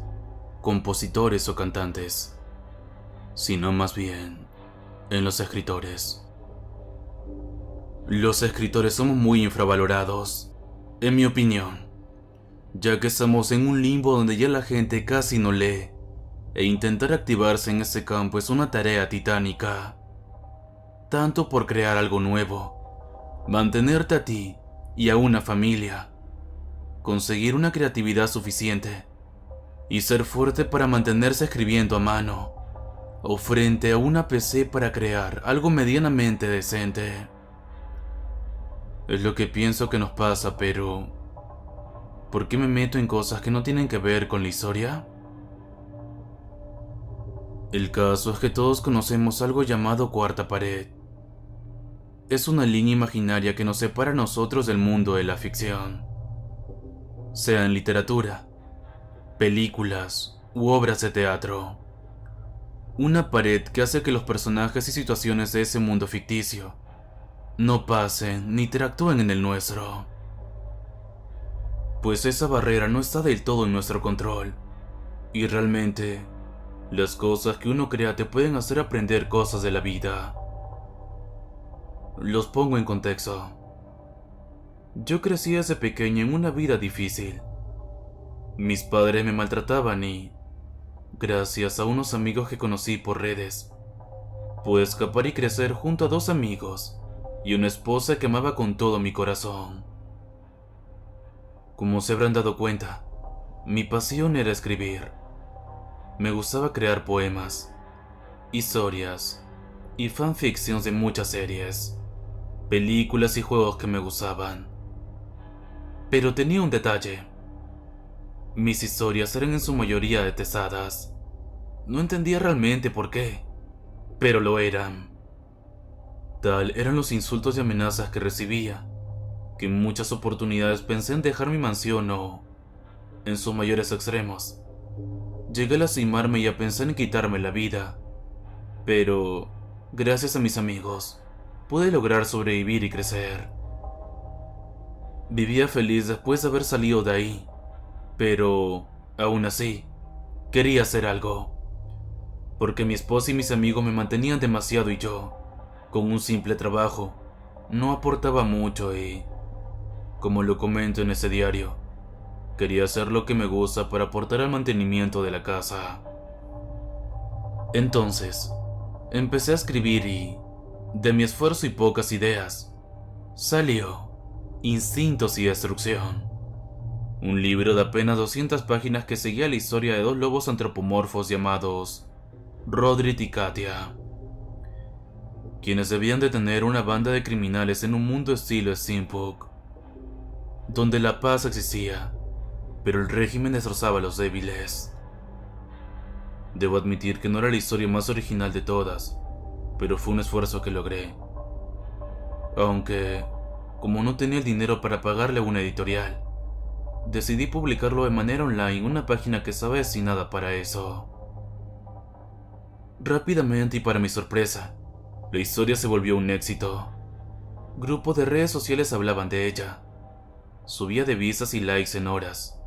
compositores o cantantes, sino más bien en los escritores. Los escritores somos muy infravalorados, en mi opinión, ya que estamos en un limbo donde ya la gente casi no lee, e intentar activarse en ese campo es una tarea titánica, tanto por crear algo nuevo, mantenerte a ti y a una familia, conseguir una creatividad suficiente y ser fuerte para mantenerse escribiendo a mano o frente a una PC para crear algo medianamente decente. Es lo que pienso que nos pasa, pero ¿por qué me meto en cosas que no tienen que ver con la historia? El caso es que todos conocemos algo llamado cuarta pared. Es una línea imaginaria que nos separa a nosotros del mundo de la ficción, sea en literatura, películas u obras de teatro. Una pared que hace que los personajes y situaciones de ese mundo ficticio no pasen ni interactúen en el nuestro. Pues esa barrera no está del todo en nuestro control. Y realmente, las cosas que uno crea te pueden hacer aprender cosas de la vida. Los pongo en contexto. Yo crecí desde pequeño en una vida difícil. Mis padres me maltrataban y, gracias a unos amigos que conocí por redes, pude escapar y crecer junto a 2 amigos y una esposa que amaba con todo mi corazón. Como se habrán dado cuenta, mi pasión era escribir. Me gustaba crear poemas, historias y fanfictions de muchas series, películas y juegos que me gustaban. Pero tenía un detalle. Mis historias eran en su mayoría detestadas. No entendía realmente por qué, pero lo eran. Tal eran los insultos y amenazas que recibía, que en muchas oportunidades pensé en dejar mi mansión o, en sus mayores extremos, llegué a lastimarme y a pensar en quitarme la vida. Pero, gracias a mis amigos, pude lograr sobrevivir y crecer. Vivía feliz después de haber salido de ahí, pero, aún así, quería hacer algo. Porque mi esposa y mis amigos me mantenían demasiado y yo, con un simple trabajo, no aportaba mucho y, como lo comento en ese diario, quería hacer lo que me gusta para aportar al mantenimiento de la casa. Entonces, empecé a escribir y, de mi esfuerzo y pocas ideas, salió Instintos y Destrucción. Un libro de apenas 200 páginas que seguía la historia de 2 lobos antropomorfos llamados Roderick y Katia, quienes debían detener una banda de criminales en un mundo estilo steampunk, donde la paz existía, pero el régimen destrozaba a los débiles. Debo admitir que no era la historia más original de todas, pero fue un esfuerzo que logré. Aunque, como no tenía el dinero para pagarle a una editorial, decidí publicarlo de manera online en una página que estaba destinada para eso. Rápidamente y para mi sorpresa, la historia se volvió un éxito. Grupos de redes sociales hablaban de ella. Subía de vistas y likes en horas,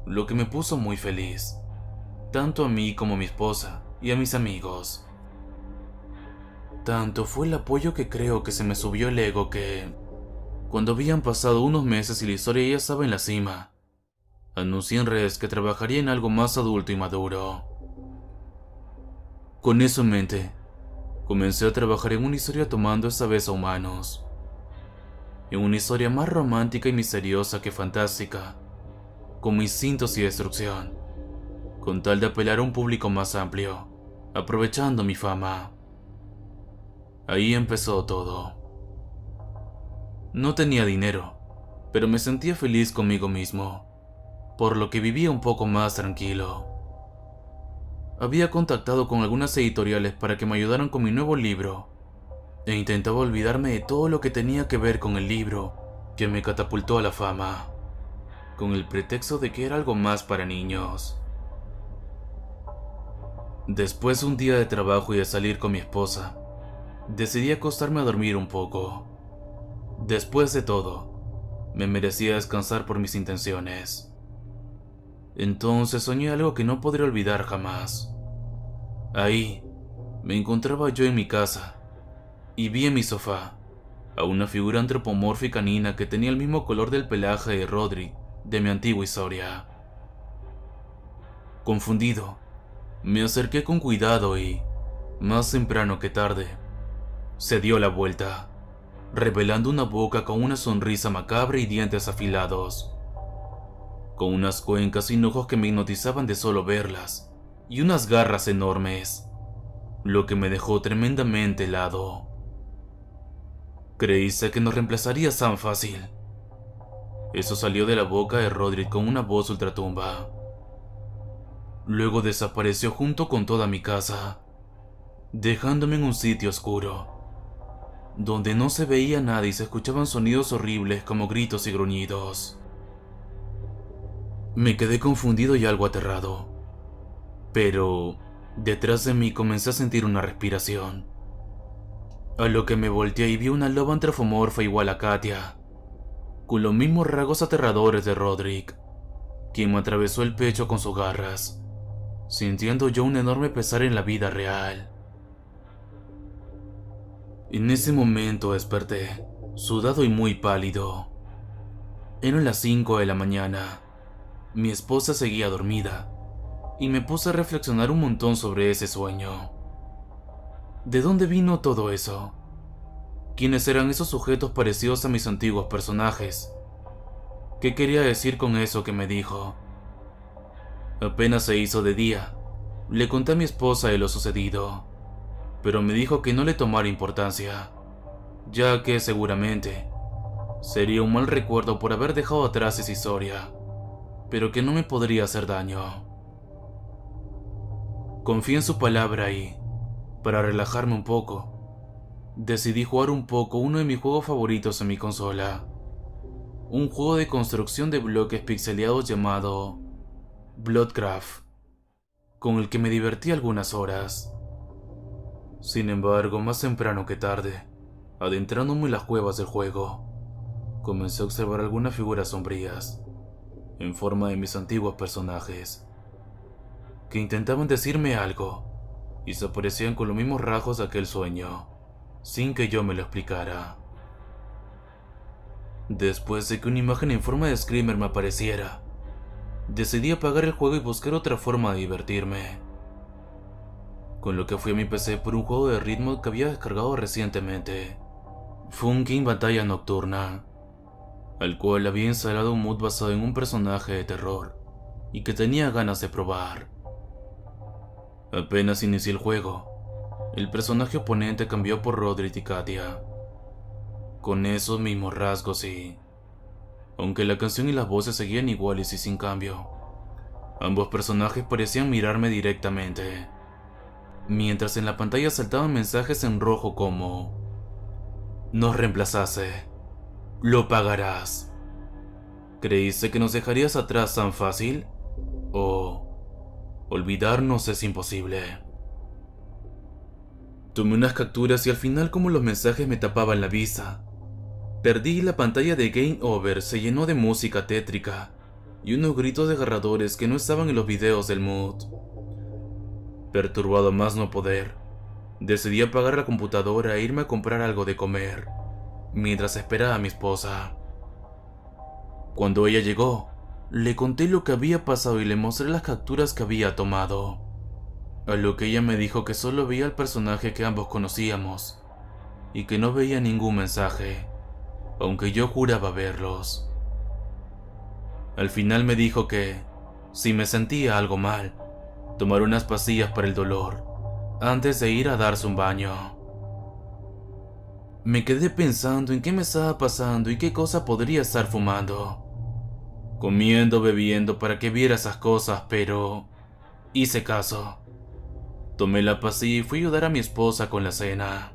lo que me puso muy feliz, tanto a mí como a mi esposa y a mis amigos. Tanto fue el apoyo que creo que se me subió el ego que, cuando habían pasado unos meses y la historia ya estaba en la cima, anuncié en redes que trabajaría en algo más adulto y maduro. Con eso en mente, comencé a trabajar en una historia tomando esta vez a humanos. En una historia más romántica y misteriosa que fantástica, como Instintos y Destrucción, con tal de apelar a un público más amplio, aprovechando mi fama. Ahí empezó todo. No tenía dinero, pero me sentía feliz conmigo mismo, por lo que vivía un poco más tranquilo. Había contactado con algunas editoriales para que me ayudaran con mi nuevo libro, e intentaba olvidarme de todo lo que tenía que ver con el libro que me catapultó a la fama, con el pretexto de que era algo más para niños. Después de un día de trabajo y de salir con mi esposa, decidí acostarme a dormir un poco. Después de todo, me merecía descansar por mis intenciones. Entonces soñé algo que no podré olvidar jamás. Ahí, me encontraba yo en mi casa, y vi en mi sofá a una figura antropomorfa canina que tenía el mismo color del pelaje de Roderick de mi antigua historia. Confundido, me acerqué con cuidado y, más temprano que tarde, se dio la vuelta, revelando una boca con una sonrisa macabra y dientes afilados, con unas cuencas sin ojos que me hipnotizaban de solo verlas, y unas garras enormes, lo que me dejó tremendamente helado. Creíste que nos reemplazarías tan fácil. Eso salió de la boca de Roderick con una voz ultratumba. Luego desapareció junto con toda mi casa, dejándome en un sitio oscuro, donde no se veía nada y se escuchaban sonidos horribles como gritos y gruñidos. Me quedé confundido y algo aterrado, pero detrás de mí comencé a sentir una respiración, a lo que me volteé y vi una loba antropomorfa igual a Katia, con los mismos rasgos aterradores de Roderick, quien me atravesó el pecho con sus garras, sintiendo yo un enorme pesar en la vida real. En ese momento desperté, sudado y muy pálido. Eran las 5 de la mañana. Mi esposa seguía dormida, y me puse a reflexionar un montón sobre ese sueño. ¿De dónde vino todo eso? ¿Quiénes eran esos sujetos parecidos a mis antiguos personajes? ¿Qué quería decir con eso que me dijo? Apenas se hizo de día, le conté a mi esposa de lo sucedido, pero me dijo que no le tomara importancia, ya que seguramente sería un mal recuerdo por haber dejado atrás esa historia, pero que no me podría hacer daño. Confié en su palabra y, para relajarme un poco, decidí jugar un poco uno de mis juegos favoritos en mi consola, un juego de construcción de bloques pixeleados llamado Bloodcraft, con el que me divertí algunas horas. Sin embargo, más temprano que tarde, adentrándome en las cuevas del juego, comencé a observar algunas figuras sombrías, en forma de mis antiguos personajes, que intentaban decirme algo, y se aparecían con los mismos rasgos de aquel sueño, sin que yo me lo explicara. Después de que una imagen en forma de screamer me apareciera, decidí apagar el juego y buscar otra forma de divertirme, con lo que fui a mi PC por un juego de ritmo que había descargado recientemente, Funkin' Batalla Nocturna, al cual había instalado un mod basado en un personaje de terror y que tenía ganas de probar. Apenas inicié el juego, el personaje oponente cambió por Roderick y Katia, con esos mismos rasgos y, aunque la canción y las voces seguían iguales y sin cambio, ambos personajes parecían mirarme directamente, mientras en la pantalla saltaban mensajes en rojo como: "Nos reemplazaste, lo pagarás. ¿Creíste que nos dejarías atrás tan fácil? ¿O olvidarnos es imposible?". Tomé unas capturas y al final, como los mensajes me tapaban la vista, perdí y la pantalla de Game Over se llenó de música tétrica y unos gritos desgarradores que no estaban en los videos del mod. Perturbado a más no poder, decidí apagar la computadora e irme a comprar algo de comer, mientras esperaba a mi esposa. Cuando ella llegó, le conté lo que había pasado y le mostré las capturas que había tomado, a lo que ella me dijo que solo veía al personaje que ambos conocíamos, y que no veía ningún mensaje, aunque yo juraba verlos. Al final me dijo que, si me sentía algo mal, tomar unas pastillas para el dolor, antes de ir a darse un baño. Me quedé pensando en qué me estaba pasando y qué cosa podría estar fumando, comiendo, bebiendo para que viera esas cosas, pero hice caso. Tomé la pastilla y fui a ayudar a mi esposa con la cena.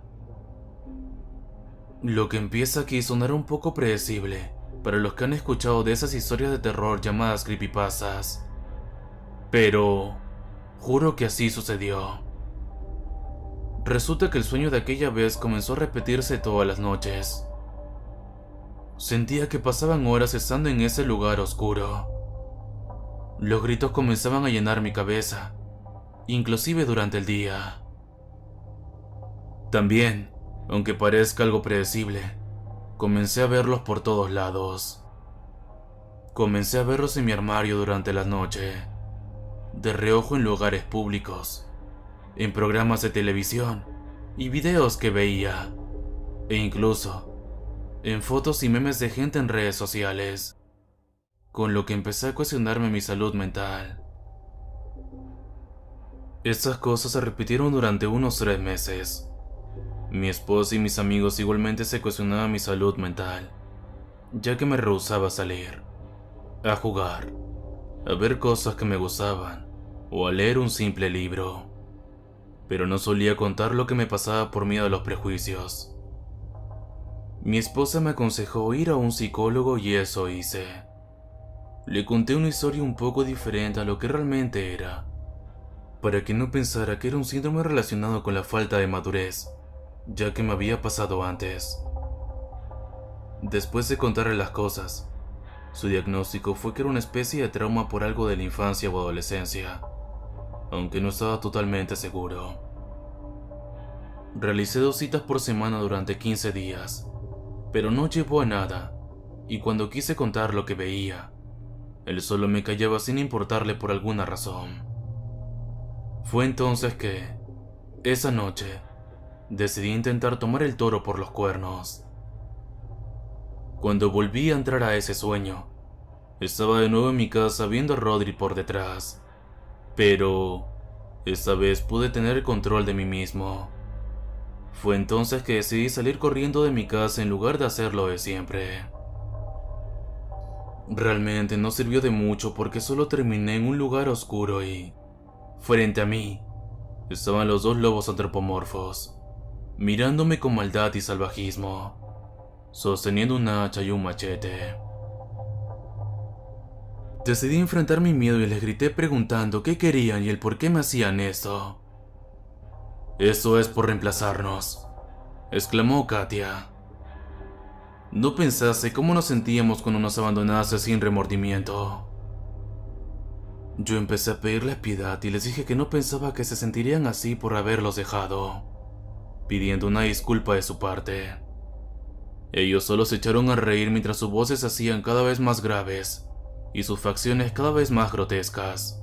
Lo que empieza aquí sonará un poco predecible para los que han escuchado de esas historias de terror llamadas creepypastas. Pero juro que así sucedió. Resulta que el sueño de aquella vez comenzó a repetirse todas las noches. Sentía que pasaban horas estando en ese lugar oscuro. Los gritos comenzaban a llenar mi cabeza, inclusive durante el día. También, aunque parezca algo predecible, comencé a verlos por todos lados. Comencé a verlos en mi armario durante la noche, de reojo en lugares públicos, en programas de televisión y videos que veía, e incluso en fotos y memes de gente en redes sociales, con lo que empecé a cuestionarme mi salud mental. Estas cosas se repitieron durante unos 3 meses. Mi esposa y mis amigos igualmente se cuestionaban mi salud mental, ya que me rehusaba a salir, a jugar, a ver cosas que me gustaban, o a leer un simple libro. Pero no solía contar lo que me pasaba por miedo a los prejuicios. Mi esposa me aconsejó ir a un psicólogo y eso hice. Le conté una historia un poco diferente a lo que realmente era, para que no pensara que era un síndrome relacionado con la falta de madurez, ya que me había pasado antes. Después de contarle las cosas, su diagnóstico fue que era una especie de trauma por algo de la infancia o adolescencia, aunque no estaba totalmente seguro. Realicé 2 citas por semana durante 15 días, pero no llevó a nada, y cuando quise contar lo que veía, él solo me callaba sin importarle por alguna razón. Fue entonces que, esa noche, decidí intentar tomar el toro por los cuernos. Cuando volví a entrar a ese sueño, estaba de nuevo en mi casa viendo a Rodri por detrás, pero esta vez pude tener el control de mí mismo. Fue entonces que decidí salir corriendo de mi casa en lugar de hacerlo de siempre. Realmente no sirvió de mucho porque solo terminé en un lugar oscuro y, frente a mí, estaban los 2 lobos antropomorfos, mirándome con maldad y salvajismo, sosteniendo una hacha y un machete. Decidí enfrentar mi miedo y les grité preguntando qué querían y el por qué me hacían esto. «Eso es por reemplazarnos», exclamó Katia. No pensase cómo nos sentíamos cuando nos abandonase sin remordimiento. Yo empecé a pedirles piedad y les dije que no pensaba que se sentirían así por haberlos dejado, pidiendo una disculpa de su parte. Ellos solo se echaron a reír mientras sus voces se hacían cada vez más graves y sus facciones cada vez más grotescas.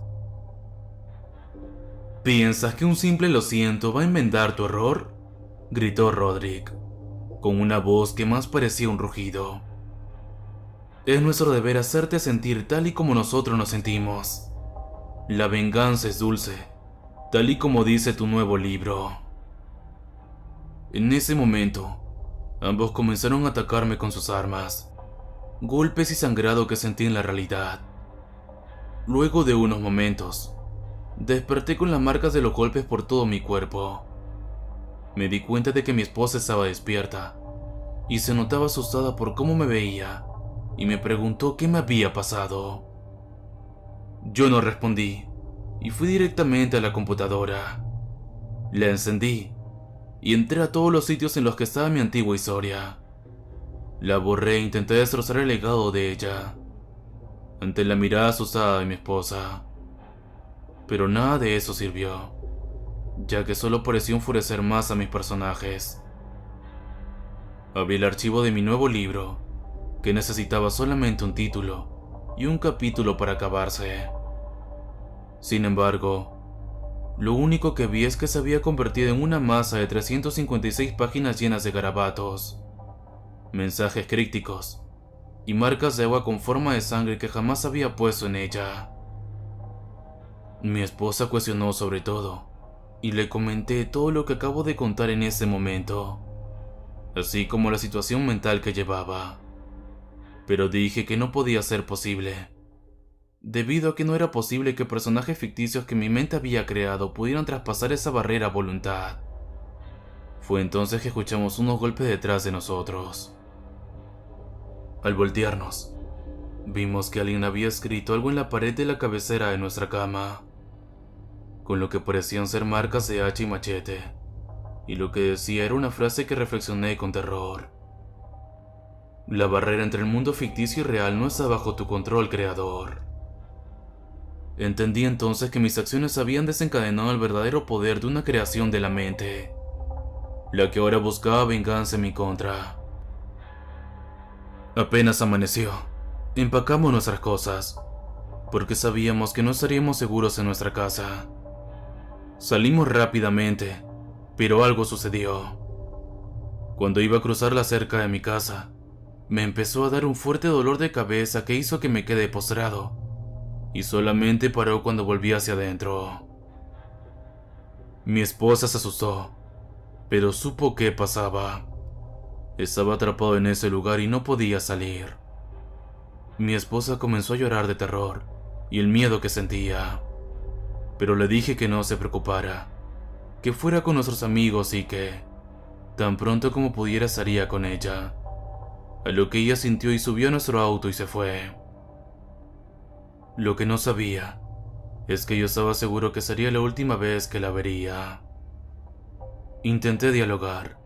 «¿Piensas que un simple lo siento va a enmendar tu error?», gritó Roderick, con una voz que más parecía un rugido. «Es nuestro deber hacerte sentir tal y como nosotros nos sentimos. La venganza es dulce, tal y como dice tu nuevo libro». En ese momento, ambos comenzaron a atacarme con sus armas, golpes y sangrado que sentí en la realidad. Luego de unos momentos, desperté con las marcas de los golpes por todo mi cuerpo. Me di cuenta de que mi esposa estaba despierta, y se notaba asustada por cómo me veía, y me preguntó qué me había pasado. Yo no respondí, y fui directamente a la computadora. La encendí, y entré a todos los sitios en los que estaba mi antigua historia. La borré e intenté destrozar el legado de ella, ante la mirada asustada de mi esposa. Pero nada de eso sirvió, ya que solo pareció enfurecer más a mis personajes. Abrí el archivo de mi nuevo libro, que necesitaba solamente un título y un capítulo para acabarse. Sin embargo, lo único que vi es que se había convertido en una masa de 356 páginas llenas de garabatos, mensajes crípticos y marcas de agua con forma de sangre que jamás había puesto en ella. Mi esposa cuestionó sobre todo, y le comenté todo lo que acabo de contar en ese momento, así como la situación mental que llevaba. Pero dije que no podía ser posible, debido a que no era posible que personajes ficticios que mi mente había creado pudieran traspasar esa barrera a voluntad. Fue entonces que escuchamos unos golpes detrás de nosotros. Al voltearnos, vimos que alguien había escrito algo en la pared de la cabecera de nuestra cama, con lo que parecían ser marcas de hacha y machete, y lo que decía era una frase que reflexioné con terror. La barrera entre el mundo ficticio y real no está bajo tu control, creador. Entendí entonces que mis acciones habían desencadenado el verdadero poder de una creación de la mente, la que ahora buscaba venganza en mi contra. Apenas amaneció, empacamos nuestras cosas, porque sabíamos que no estaríamos seguros en nuestra casa. Salimos rápidamente, pero algo sucedió. Cuando iba a cruzar la cerca de mi casa, me empezó a dar un fuerte dolor de cabeza que hizo que me quede postrado, y solamente paró cuando volví hacia adentro. Mi esposa se asustó, pero supo qué pasaba. Estaba atrapado en ese lugar y no podía salir. Mi esposa comenzó a llorar de terror y el miedo que sentía, pero le dije que no se preocupara, que fuera con nuestros amigos y que, tan pronto como pudiera, estaría con ella. A lo que ella sintió y subió a nuestro auto y se fue. Lo que no sabía es que yo estaba seguro que sería la última vez que la vería. Intenté dialogar,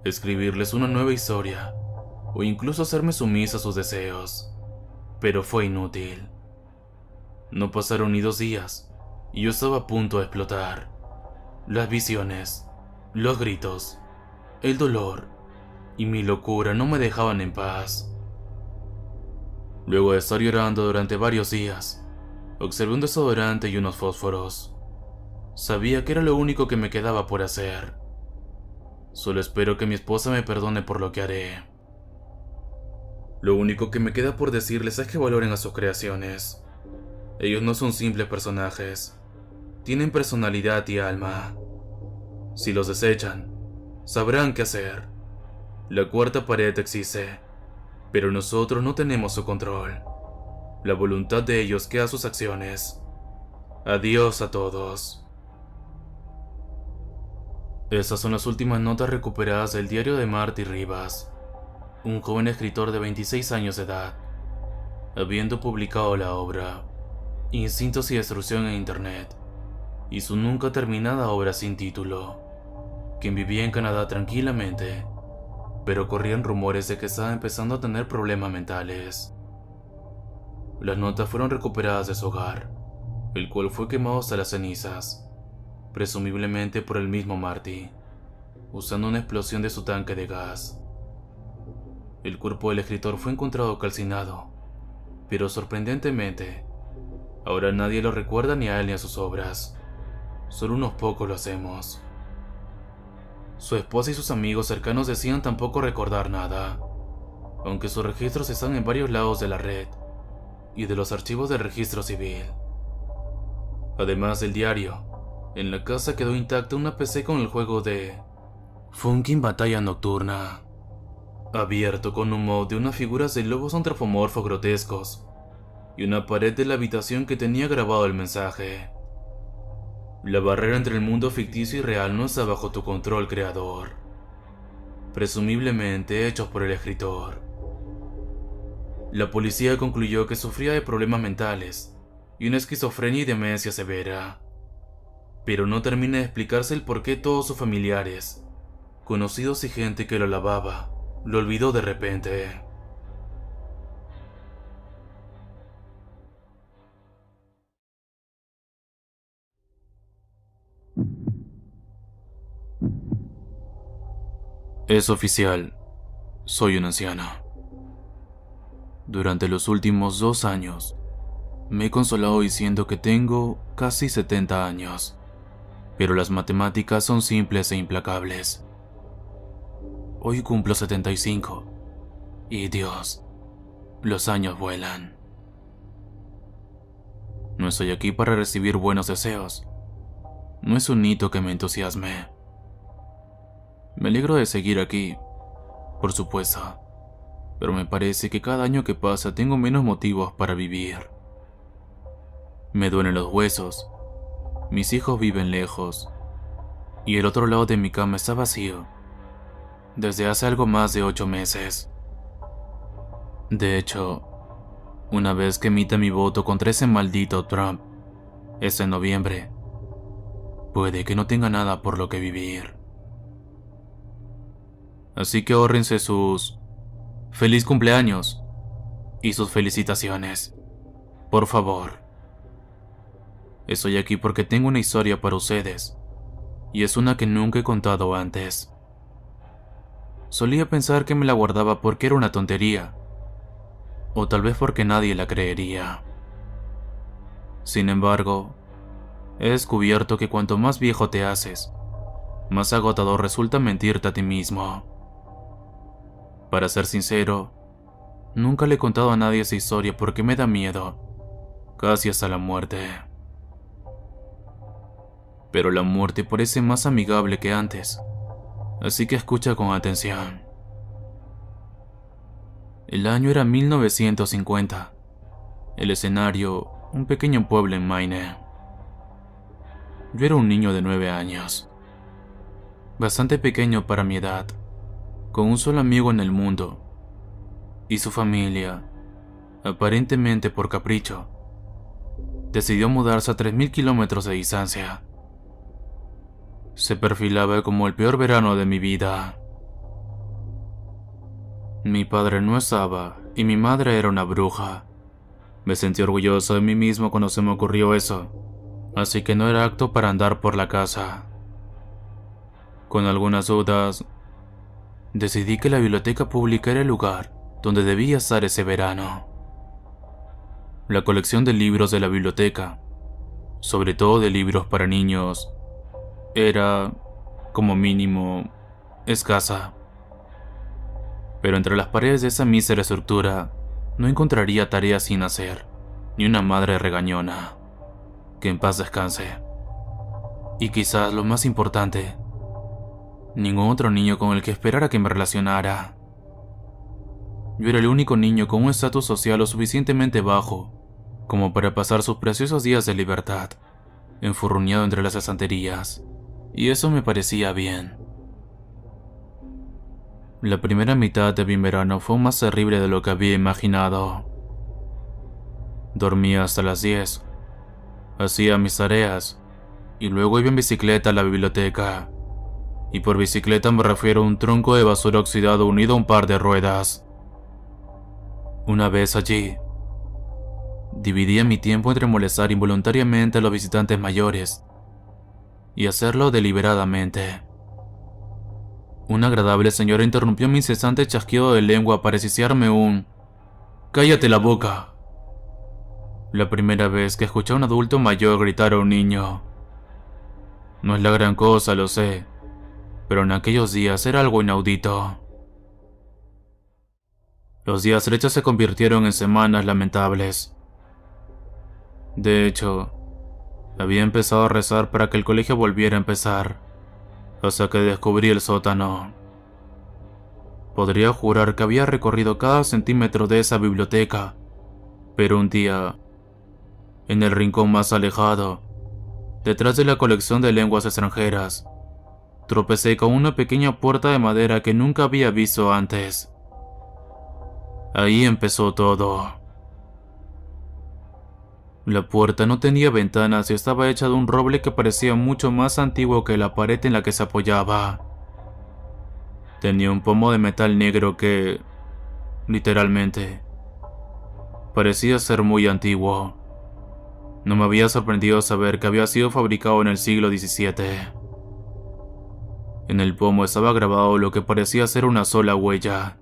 escribirles una nueva historia o incluso hacerme sumisa a sus deseos, pero fue inútil. No pasaron ni 2 días y yo estaba a punto de explotar. Las visiones, los gritos, el dolor y mi locura no me dejaban en paz. Luego de estar llorando durante varios días, observé un desodorante y unos fósforos. Sabía que era lo único que me quedaba por hacer. Solo espero que mi esposa me perdone por lo que haré. Lo único que me queda por decirles es que valoren a sus creaciones. Ellos no son simples personajes. Tienen personalidad y alma. Si los desechan, sabrán qué hacer. La cuarta pared existe, pero nosotros no tenemos su control. La voluntad de ellos queda a sus acciones. Adiós a todos. Esas son las últimas notas recuperadas del diario de Marty Rivas, un joven escritor de 26 años de edad, habiendo publicado la obra Instintos y Destrucción en Internet, y su nunca terminada obra sin título, quien vivía en Canadá tranquilamente, pero corrían rumores de que estaba empezando a tener problemas mentales. Las notas fueron recuperadas de su hogar, el cual fue quemado hasta las cenizas, presumiblemente por el mismo Marty, usando una explosión de su tanque de gas. El cuerpo del escritor fue encontrado calcinado, pero sorprendentemente, ahora nadie lo recuerda ni a él ni a sus obras. Solo unos pocos lo hacemos. Su esposa y sus amigos cercanos decían tampoco recordar nada, aunque sus registros están en varios lados de la red y de los archivos del registro civil. Además del diario, en la casa quedó intacta una PC con el juego de Funkin' Batalla Nocturna, abierto con un mod de unas figuras de lobos antropomorfos grotescos y una pared de la habitación que tenía grabado el mensaje: la barrera entre el mundo ficticio y real no está bajo tu control, creador. Presumiblemente hechos por el escritor. La policía concluyó que sufría de problemas mentales y una esquizofrenia y demencia severa, pero no termina de explicarse el por qué todos sus familiares, conocidos y gente que lo alababa, lo olvidó de repente. Es oficial, soy una anciana. Durante los últimos 2 años, me he consolado diciendo que tengo casi 70 años, pero las matemáticas son simples e implacables. Hoy cumplo 75, y Dios, los años vuelan. No estoy aquí para recibir buenos deseos. No es un hito que me entusiasme. Me alegro de seguir aquí, por supuesto, pero me parece que cada año que pasa tengo menos motivos para vivir. Me duelen los huesos, mis hijos viven lejos, y el otro lado de mi cama está vacío, desde hace algo más de 8 meses. De hecho, una vez que emita mi voto contra ese maldito Trump, este noviembre, puede que no tenga nada por lo que vivir. Así que ahórrense sus feliz cumpleaños y sus felicitaciones, por favor. Estoy aquí porque tengo una historia para ustedes, y es una que nunca he contado antes. Solía pensar que me la guardaba porque era una tontería, o tal vez porque nadie la creería. Sin embargo, he descubierto que cuanto más viejo te haces, más agotador resulta mentirte a ti mismo. Para ser sincero, nunca le he contado a nadie esa historia porque me da miedo, casi hasta la muerte. Pero la muerte parece más amigable que antes, así que escucha con atención. El año era 1950. El escenario, un pequeño pueblo en Maine. Yo era un niño de 9 años, bastante pequeño para mi edad, con un solo amigo en el mundo, y su familia, aparentemente por capricho, decidió mudarse a 3000 kilómetros de distancia. Se perfilaba como el peor verano de mi vida. Mi padre no estaba y mi madre era una bruja. Me sentí orgulloso de mí mismo cuando se me ocurrió eso, así que no era apto para andar por la casa. Con algunas dudas, decidí que la biblioteca pública era el lugar donde debía estar ese verano. La colección de libros de la biblioteca, sobre todo de libros para niños, era, como mínimo, escasa. Pero entre las paredes de esa mísera estructura no encontraría tareas sin hacer, ni una madre regañona. Que en paz descanse. Y quizás lo más importante, ningún otro niño con el que esperara que me relacionara. Yo era el único niño con un estatus social lo suficientemente bajo como para pasar sus preciosos días de libertad enfurruñado entre las estanterías, y eso me parecía bien. La primera mitad de mi verano fue más terrible de lo que había imaginado. Dormía hasta las 10, hacía mis tareas y luego iba en bicicleta a la biblioteca. Y por bicicleta me refiero a un tronco de basura oxidado unido a un par de ruedas. Una vez allí, dividía mi tiempo entre molestar involuntariamente a los visitantes mayores y hacerlo deliberadamente. Una agradable señora interrumpió mi incesante chasquido de lengua para ciciarme un «¡Cállate la boca!». La primera vez que escuché a un adulto mayor gritar a un niño. No es la gran cosa, lo sé, pero en aquellos días era algo inaudito. Los días trechos se convirtieron en semanas lamentables. De hecho, había empezado a rezar para que el colegio volviera a empezar, hasta que descubrí el sótano. Podría jurar que había recorrido cada centímetro de esa biblioteca, pero un día, en el rincón más alejado, detrás de la colección de lenguas extranjeras, tropecé con una pequeña puerta de madera que nunca había visto antes. Ahí empezó todo. La puerta no tenía ventanas y estaba hecha de un roble que parecía mucho más antiguo que la pared en la que se apoyaba. Tenía un pomo de metal negro que, literalmente, parecía ser muy antiguo. No me había sorprendido saber que había sido fabricado en el siglo XVII. En el pomo estaba grabado lo que parecía ser una sola huella.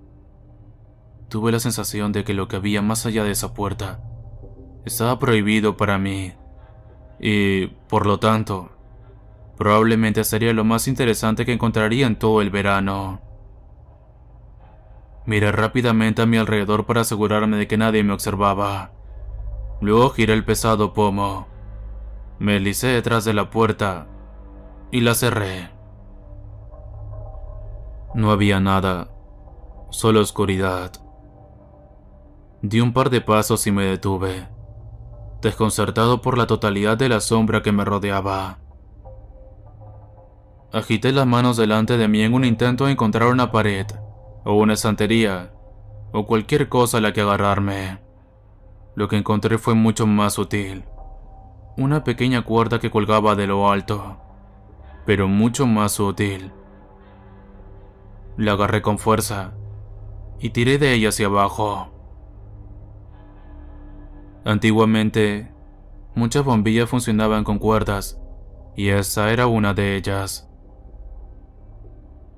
Tuve la sensación de que lo que había más allá de esa puerta estaba prohibido para mí, y, por lo tanto, probablemente sería lo más interesante que encontraría en todo el verano. Miré rápidamente a mi alrededor para asegurarme de que nadie me observaba. Luego giré el pesado pomo, me deslicé detrás de la puerta y la cerré. No había nada, solo oscuridad. Di un par de pasos y me detuve, desconcertado por la totalidad de la sombra que me rodeaba. Agité las manos delante de mí en un intento de encontrar una pared, o una estantería, o cualquier cosa a la que agarrarme. Lo que encontré fue mucho más sutil. Una pequeña cuerda que colgaba de lo alto, pero mucho más útil. La agarré con fuerza y tiré de ella hacia abajo. Antiguamente, muchas bombillas funcionaban con cuerdas, y esa era una de ellas.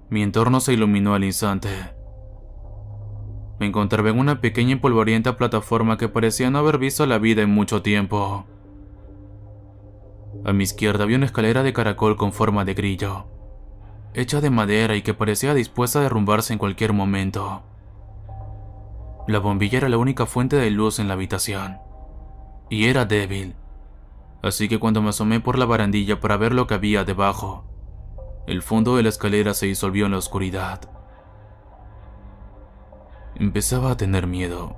Mi entorno se iluminó al instante. Me encontraba en una pequeña y polvorienta plataforma que parecía no haber visto la vida en mucho tiempo. A mi izquierda había una escalera de caracol con forma de grillo, hecha de madera y que parecía dispuesta a derrumbarse en cualquier momento. La bombilla era la única fuente de luz en la habitación, y era débil, así que cuando me asomé por la barandilla para ver lo que había debajo, el fondo de la escalera se disolvió en la oscuridad. Empezaba a tener miedo.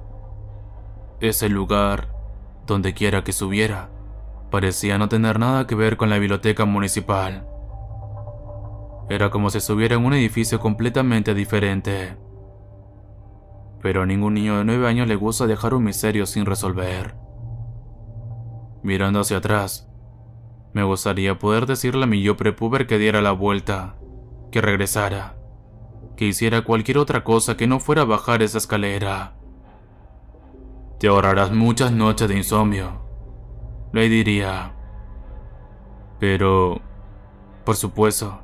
Ese lugar, donde quiera que subiera, parecía no tener nada que ver con la biblioteca municipal. Era como si estuviera en un edificio completamente diferente. Pero a ningún niño de 9 años le gusta dejar un misterio sin resolver. Mirando hacia atrás, me gustaría poder decirle a mi yo prepuber que diera la vuelta, que regresara, que hiciera cualquier otra cosa que no fuera bajar esa escalera. Te ahorrarás muchas noches de insomnio, le diría. Pero, por supuesto,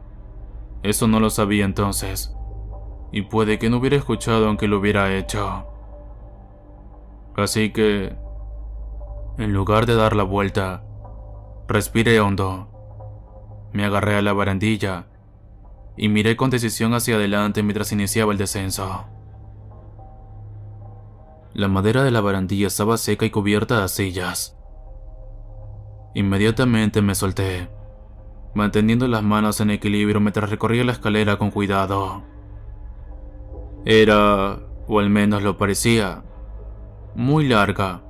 eso no lo sabía entonces, y puede que no hubiera escuchado aunque lo hubiera hecho. Así que, en lugar de dar la vuelta, respiré hondo. Me agarré a la barandilla y miré con decisión hacia adelante mientras iniciaba el descenso. La madera de la barandilla estaba seca y cubierta de arcillas. Inmediatamente me solté, manteniendo las manos en equilibrio mientras recorría la escalera con cuidado. Era, o al menos lo parecía, muy larga,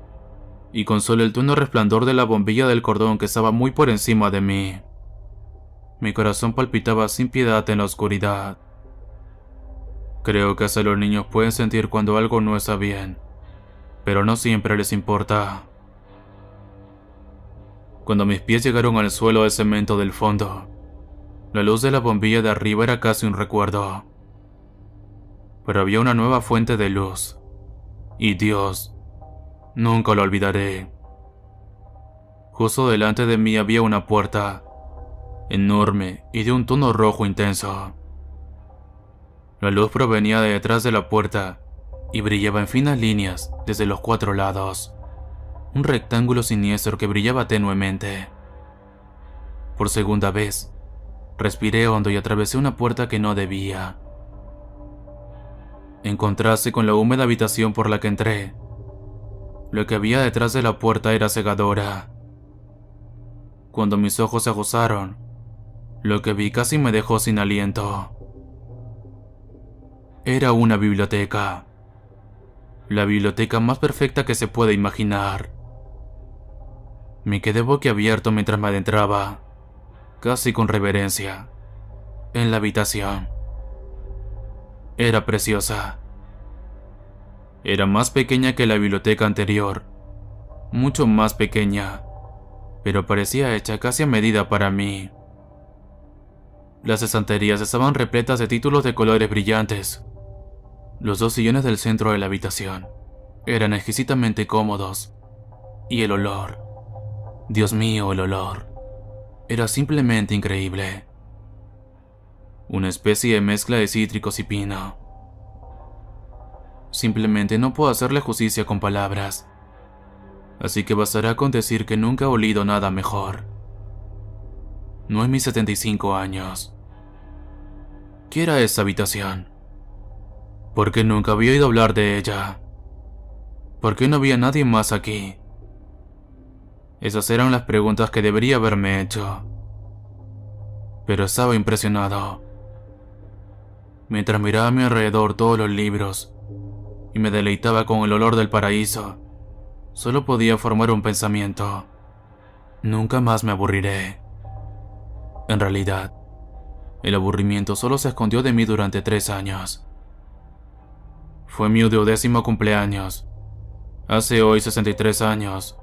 y con solo el tenue resplandor de la bombilla del cordón que estaba muy por encima de mí. Mi corazón palpitaba sin piedad en la oscuridad. Creo que hasta los niños pueden sentir cuando algo no está bien, pero no siempre les importa. Cuando mis pies llegaron al suelo de cemento del fondo, la luz de la bombilla de arriba era casi un recuerdo. Pero había una nueva fuente de luz, y Dios, nunca lo olvidaré. Justo delante de mí había una puerta, enorme y de un tono rojo intenso. La luz provenía de detrás de la puerta y brillaba en finas líneas desde los 4 lados. Un rectángulo siniestro que brillaba tenuemente. Por segunda vez, respiré hondo y atravesé una puerta que no debía. En contraste con la húmeda habitación por la que entré, lo que había detrás de la puerta era cegadora. Cuando mis ojos se aguzaron, lo que vi casi me dejó sin aliento. Era una biblioteca. La biblioteca más perfecta que se puede imaginar. Me quedé boquiabierto mientras me adentraba, casi con reverencia, en la habitación. Era preciosa. Era más pequeña que la biblioteca anterior, mucho más pequeña, pero parecía hecha casi a medida para mí. Las estanterías estaban repletas de títulos de colores brillantes. Los 2 sillones del centro de la habitación eran exquisitamente cómodos, y el olor, Dios mío, el olor, era simplemente increíble. Una especie de mezcla de cítricos y pino. Simplemente no puedo hacerle justicia con palabras, así que bastará con decir que nunca he olido nada mejor. No en mis 75 años. ¿Qué era esa habitación? ¿Por qué nunca había oído hablar de ella? ¿Por qué no había nadie más aquí? Esas eran las preguntas que debería haberme hecho. Pero estaba impresionado. Mientras miraba a mi alrededor todos los libros y me deleitaba con el olor del paraíso, solo podía formar un pensamiento: nunca más me aburriré. En realidad, El aburrimiento solo se escondió de mí durante 3 años. Fue mi 12º cumpleaños, hace hoy 63 años,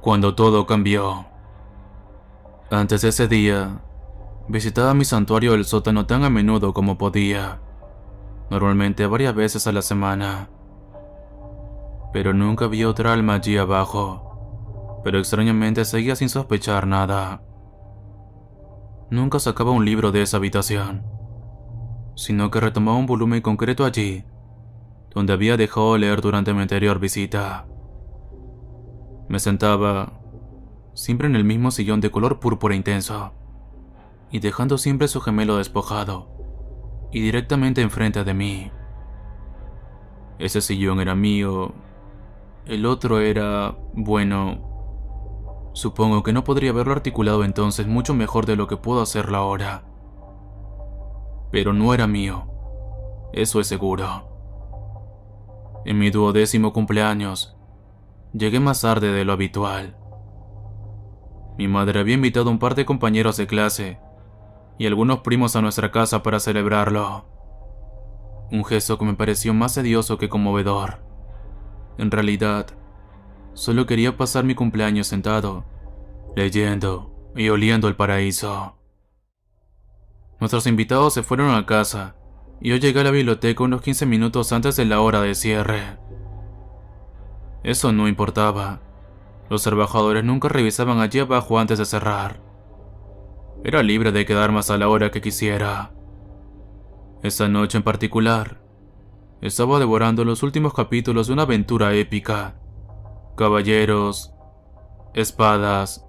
cuando todo cambió. Antes de ese día, visitaba mi santuario del sótano tan a menudo como podía, normalmente varias veces a la semana. Pero nunca vi otra alma allí abajo, pero extrañamente seguía sin sospechar nada. Nunca sacaba un libro de esa habitación, sino que retomaba un volumen concreto allí, donde había dejado de leer durante mi anterior visita. Me sentaba, siempre en el mismo sillón de color púrpura intenso, y dejando siempre su gemelo despojado, y directamente enfrente de mí. Ese sillón era mío, el otro era, bueno, supongo que no podría haberlo articulado entonces mucho mejor de lo que puedo hacerlo ahora. Pero no era mío, eso es seguro. En mi 12º cumpleaños, llegué más tarde de lo habitual. Mi madre había invitado a un par de compañeros de clase y algunos primos a nuestra casa para celebrarlo. Un gesto que me pareció más sedioso que conmovedor. En realidad, solo quería pasar mi cumpleaños sentado, leyendo y oliendo el paraíso. Nuestros invitados se fueron a casa y yo llegué a la biblioteca unos 15 minutos antes de la hora de cierre. Eso no importaba. Los trabajadores nunca revisaban allí abajo antes de cerrar. Era libre de quedarme hasta la hora que quisiera. Esa noche en particular, estaba devorando los últimos capítulos de una aventura épica. Caballeros, espadas,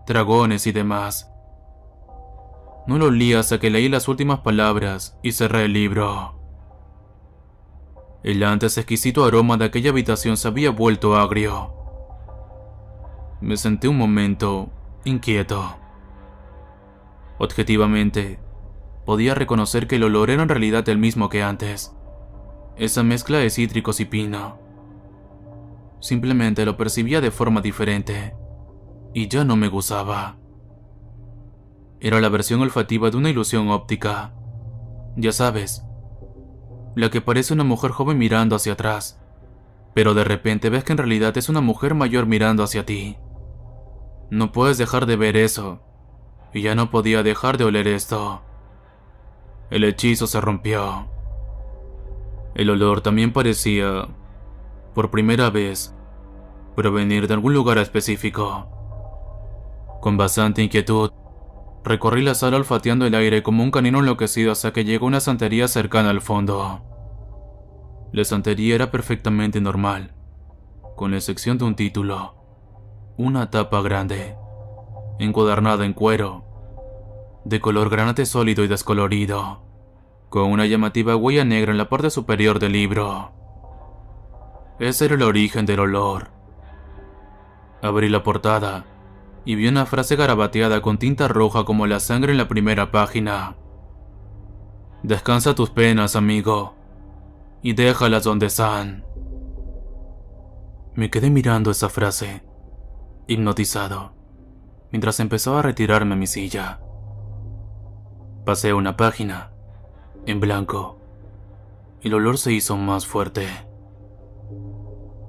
dragones y demás. No lo olí hasta que leí las últimas palabras y cerré el libro. El antes exquisito aroma de aquella habitación se había vuelto agrio. Me senté un momento, inquieto. Objetivamente, podía reconocer que el olor era en realidad el mismo que antes. Esa mezcla de cítricos y pino. Simplemente lo percibía de forma diferente, y ya no me gustaba. Era la versión olfativa de una ilusión óptica. Ya sabes, la que parece una mujer joven mirando hacia atrás, pero de repente ves que en realidad es una mujer mayor mirando hacia ti. No puedes dejar de ver eso, y ya no podía dejar de oler esto. El hechizo se rompió. El olor también parecía, por primera vez, provenir de algún lugar específico. Con bastante inquietud, recorrí la sala olfateando el aire como un canino enloquecido hasta que llegó a una estantería cercana al fondo. La estantería era perfectamente normal, con la excepción de un título, una tapa grande, encuadernada en cuero, de color granate sólido y descolorido, con una llamativa huella negra en la parte superior del libro. Ese era el origen del olor. Abrí la portada y vi una frase garabateada con tinta roja como la sangre en la primera página. Descansa tus penas, amigo, y déjalas donde están. Me quedé mirando esa frase, hipnotizado, mientras empezaba a retirarme a mi silla. Pasé una página, en blanco. El olor se hizo más fuerte.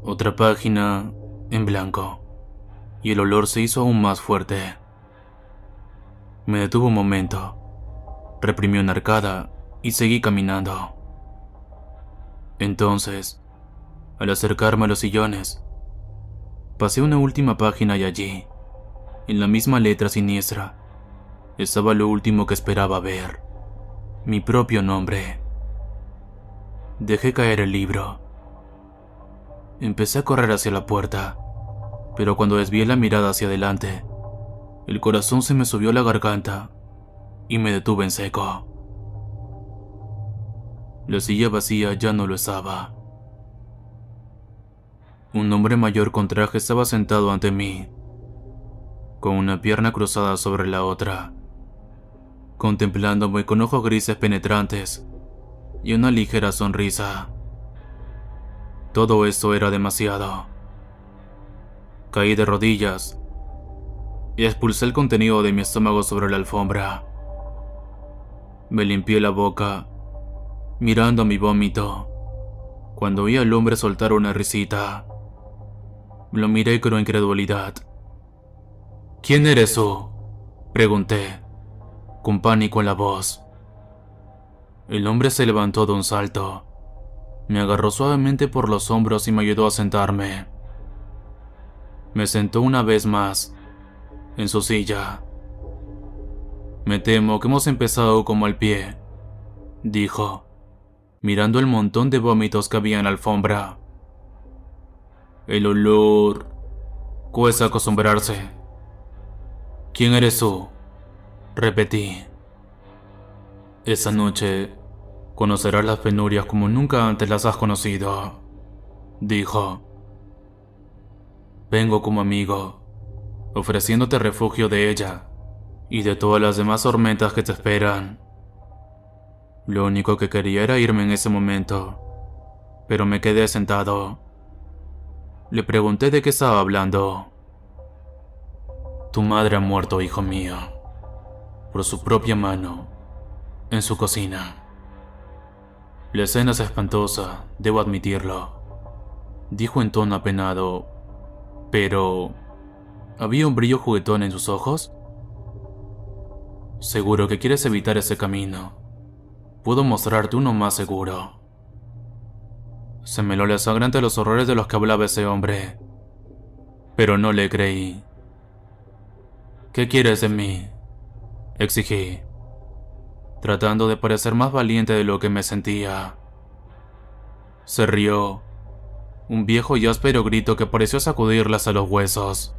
Otra página, en blanco, y el olor se hizo aún más fuerte. Me detuve un momento, reprimí una arcada y seguí caminando. Entonces, al acercarme a los sillones, pasé una última página y allí, en la misma letra siniestra, estaba lo último que esperaba ver: mi propio nombre. Dejé caer el libro. Empecé a correr hacia la puerta, pero cuando desvié la mirada hacia adelante, el corazón se me subió a la garganta y me detuve en seco. La silla vacía ya no lo estaba. Un hombre mayor con traje estaba sentado ante mí, con una pierna cruzada sobre la otra, contemplándome con ojos grises penetrantes y una ligera sonrisa. Todo esto era demasiado. Caí de rodillas y expulsé el contenido de mi estómago sobre la alfombra. Me limpié la boca, mirando mi vómito, cuando vi al hombre soltar una risita. Lo miré con incredulidad. ¿Quién eres tú?, pregunté, con pánico en la voz. El hombre se levantó de un salto, me agarró suavemente por los hombros y me ayudó a sentarme. Me sentó una vez más en su silla. Me temo que hemos empezado como al pie, dijo, mirando el montón de vómitos que había en la alfombra. El olor... cuesta acostumbrarse. ¿Quién eres tú?, repetí. Esa noche conocerás las penurias como nunca antes las has conocido, dijo. Vengo como amigo, ofreciéndote refugio de ella y de todas las demás tormentas que te esperan. Lo único que quería era irme en ese momento, pero me quedé sentado. Le pregunté de qué estaba hablando. Tu madre ha muerto, hijo mío, por su propia mano, en su cocina. La escena es espantosa, debo admitirlo, dijo en tono apenado, pero... ¿había un brillo juguetón en sus ojos? Seguro que quieres evitar ese camino. Puedo mostrarte uno más seguro. Se me heló la sangre ante los horrores de los que hablaba ese hombre, pero no le creí. ¿Qué quieres de mí?, exigí, tratando de parecer más valiente de lo que me sentía. Se rió, un viejo y áspero grito que pareció sacudirle hasta los huesos.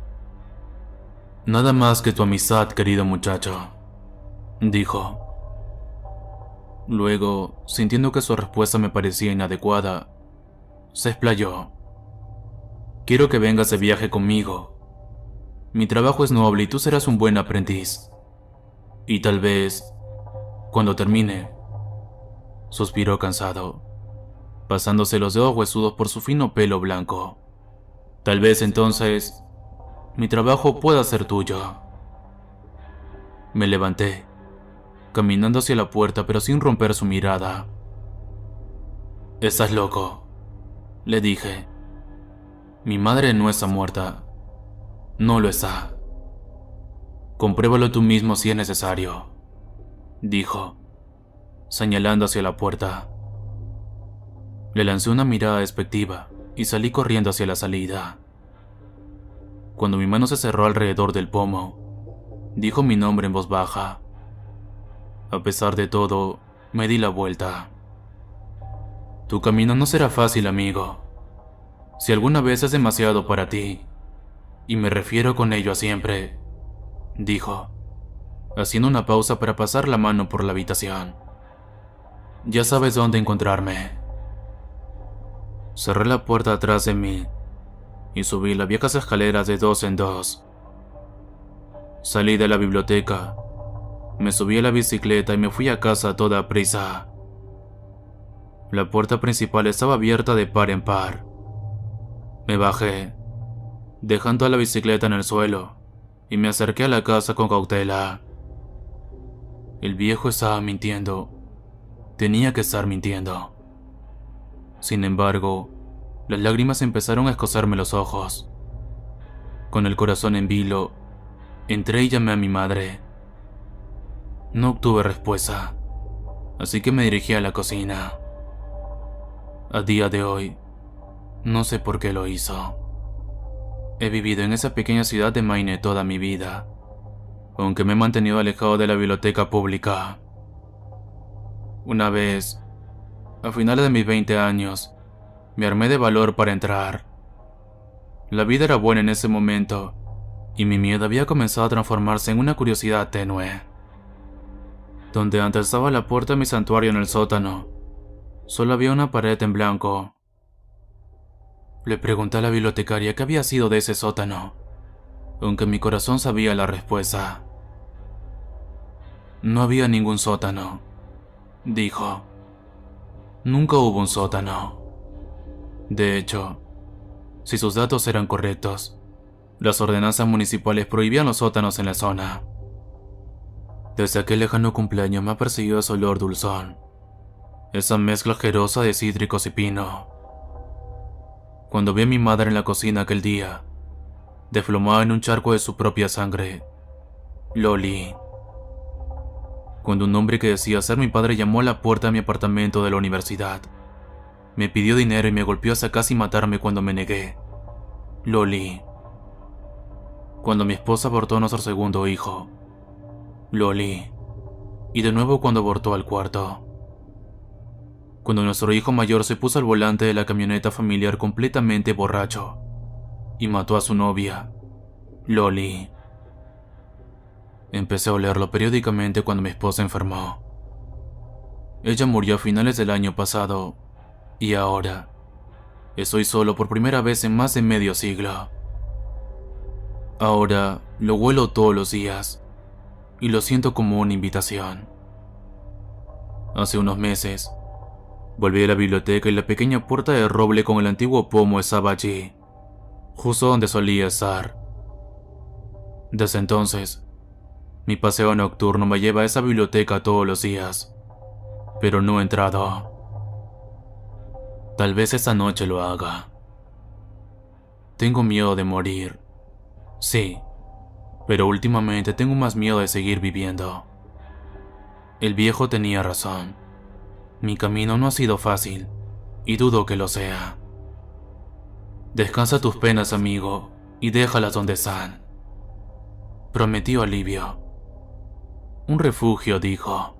Nada más que tu amistad, querido muchacho, dijo. Luego, sintiendo que su respuesta me parecía inadecuada, se explayó. Quiero que vengas de viaje conmigo. Mi trabajo es noble y tú serás un buen aprendiz. Y tal vez, cuando termine, suspiró cansado, pasándose los dedos huesudos por su fino pelo blanco. Tal vez entonces, mi trabajo pueda ser tuyo. Me levanté, caminando hacia la puerta pero sin romper su mirada. Estás loco, le dije. Mi madre no está muerta. No lo está. Compruébalo tú mismo si es necesario, dijo, señalando hacia la puerta. Le lancé una mirada despectiva y salí corriendo hacia la salida. Cuando mi mano se cerró alrededor del pomo, dijo mi nombre en voz baja. A pesar de todo, me di la vuelta. Tu camino no será fácil, amigo. Si alguna vez es demasiado para ti, y me refiero con ello a siempre, dijo, haciendo una pausa para pasar la mano por la habitación. Ya sabes dónde encontrarme. Cerré la puerta atrás de mí y subí las viejas escaleras de 2 en 2. Salí de la biblioteca, me subí a la bicicleta y me fui a casa a toda prisa. La puerta principal estaba abierta de par en par. Me bajé, dejando la bicicleta en el suelo, y me acerqué a la casa con cautela. El viejo estaba mintiendo. Tenía que estar mintiendo. Sin embargo, las lágrimas empezaron a escozerme los ojos. Con el corazón en vilo, entré y llamé a mi madre. No obtuve respuesta, así que me dirigí a la cocina. A día de hoy, no sé por qué lo hizo. He vivido en esa pequeña ciudad de Maine toda mi vida, aunque me he mantenido alejado de la biblioteca pública. Una vez, a finales de mis 20 años, me armé de valor para entrar. La vida era buena en ese momento, y mi miedo había comenzado a transformarse en una curiosidad tenue. Donde antes estaba la puerta de mi santuario en el sótano, solo había una pared en blanco. Le pregunté a la bibliotecaria qué había sido de ese sótano, aunque mi corazón sabía la respuesta. No había ningún sótano, dijo. Nunca hubo un sótano. De hecho, si sus datos eran correctos, las ordenanzas municipales prohibían los sótanos en la zona. Desde aquel lejano cumpleaños me ha perseguido ese olor dulzón, esa mezcla asquerosa de cítricos y pino. Cuando vi a mi madre en la cocina aquel día, desplomada en un charco de su propia sangre, lo olí. Cuando un hombre que decía ser mi padre llamó a la puerta de mi apartamento de la universidad, me pidió dinero y me golpeó hasta casi matarme cuando me negué, lo olí. Cuando mi esposa abortó a nuestro segundo hijo, lo olí. Y de nuevo cuando abortó al cuarto. Cuando nuestro hijo mayor se puso al volante de la camioneta familiar completamente borracho y mató a su novia, lo olí. Empecé a olerlo periódicamente cuando mi esposa enfermó. Ella murió a finales del año pasado y ahora estoy solo por primera vez en más de medio siglo. Ahora lo huelo todos los días y lo siento como una invitación. Hace unos meses, volví a la biblioteca y la pequeña puerta de roble con el antiguo pomo estaba allí, justo donde solía estar. Desde entonces, mi paseo nocturno me lleva a esa biblioteca todos los días, pero no he entrado. Tal vez esta noche lo haga. Tengo miedo de morir. Sí, pero últimamente tengo más miedo de seguir viviendo. El viejo tenía razón. Mi camino no ha sido fácil, y dudo que lo sea. Descansa tus penas, amigo, y déjalas donde están. Prometió alivio. Un refugio, dijo.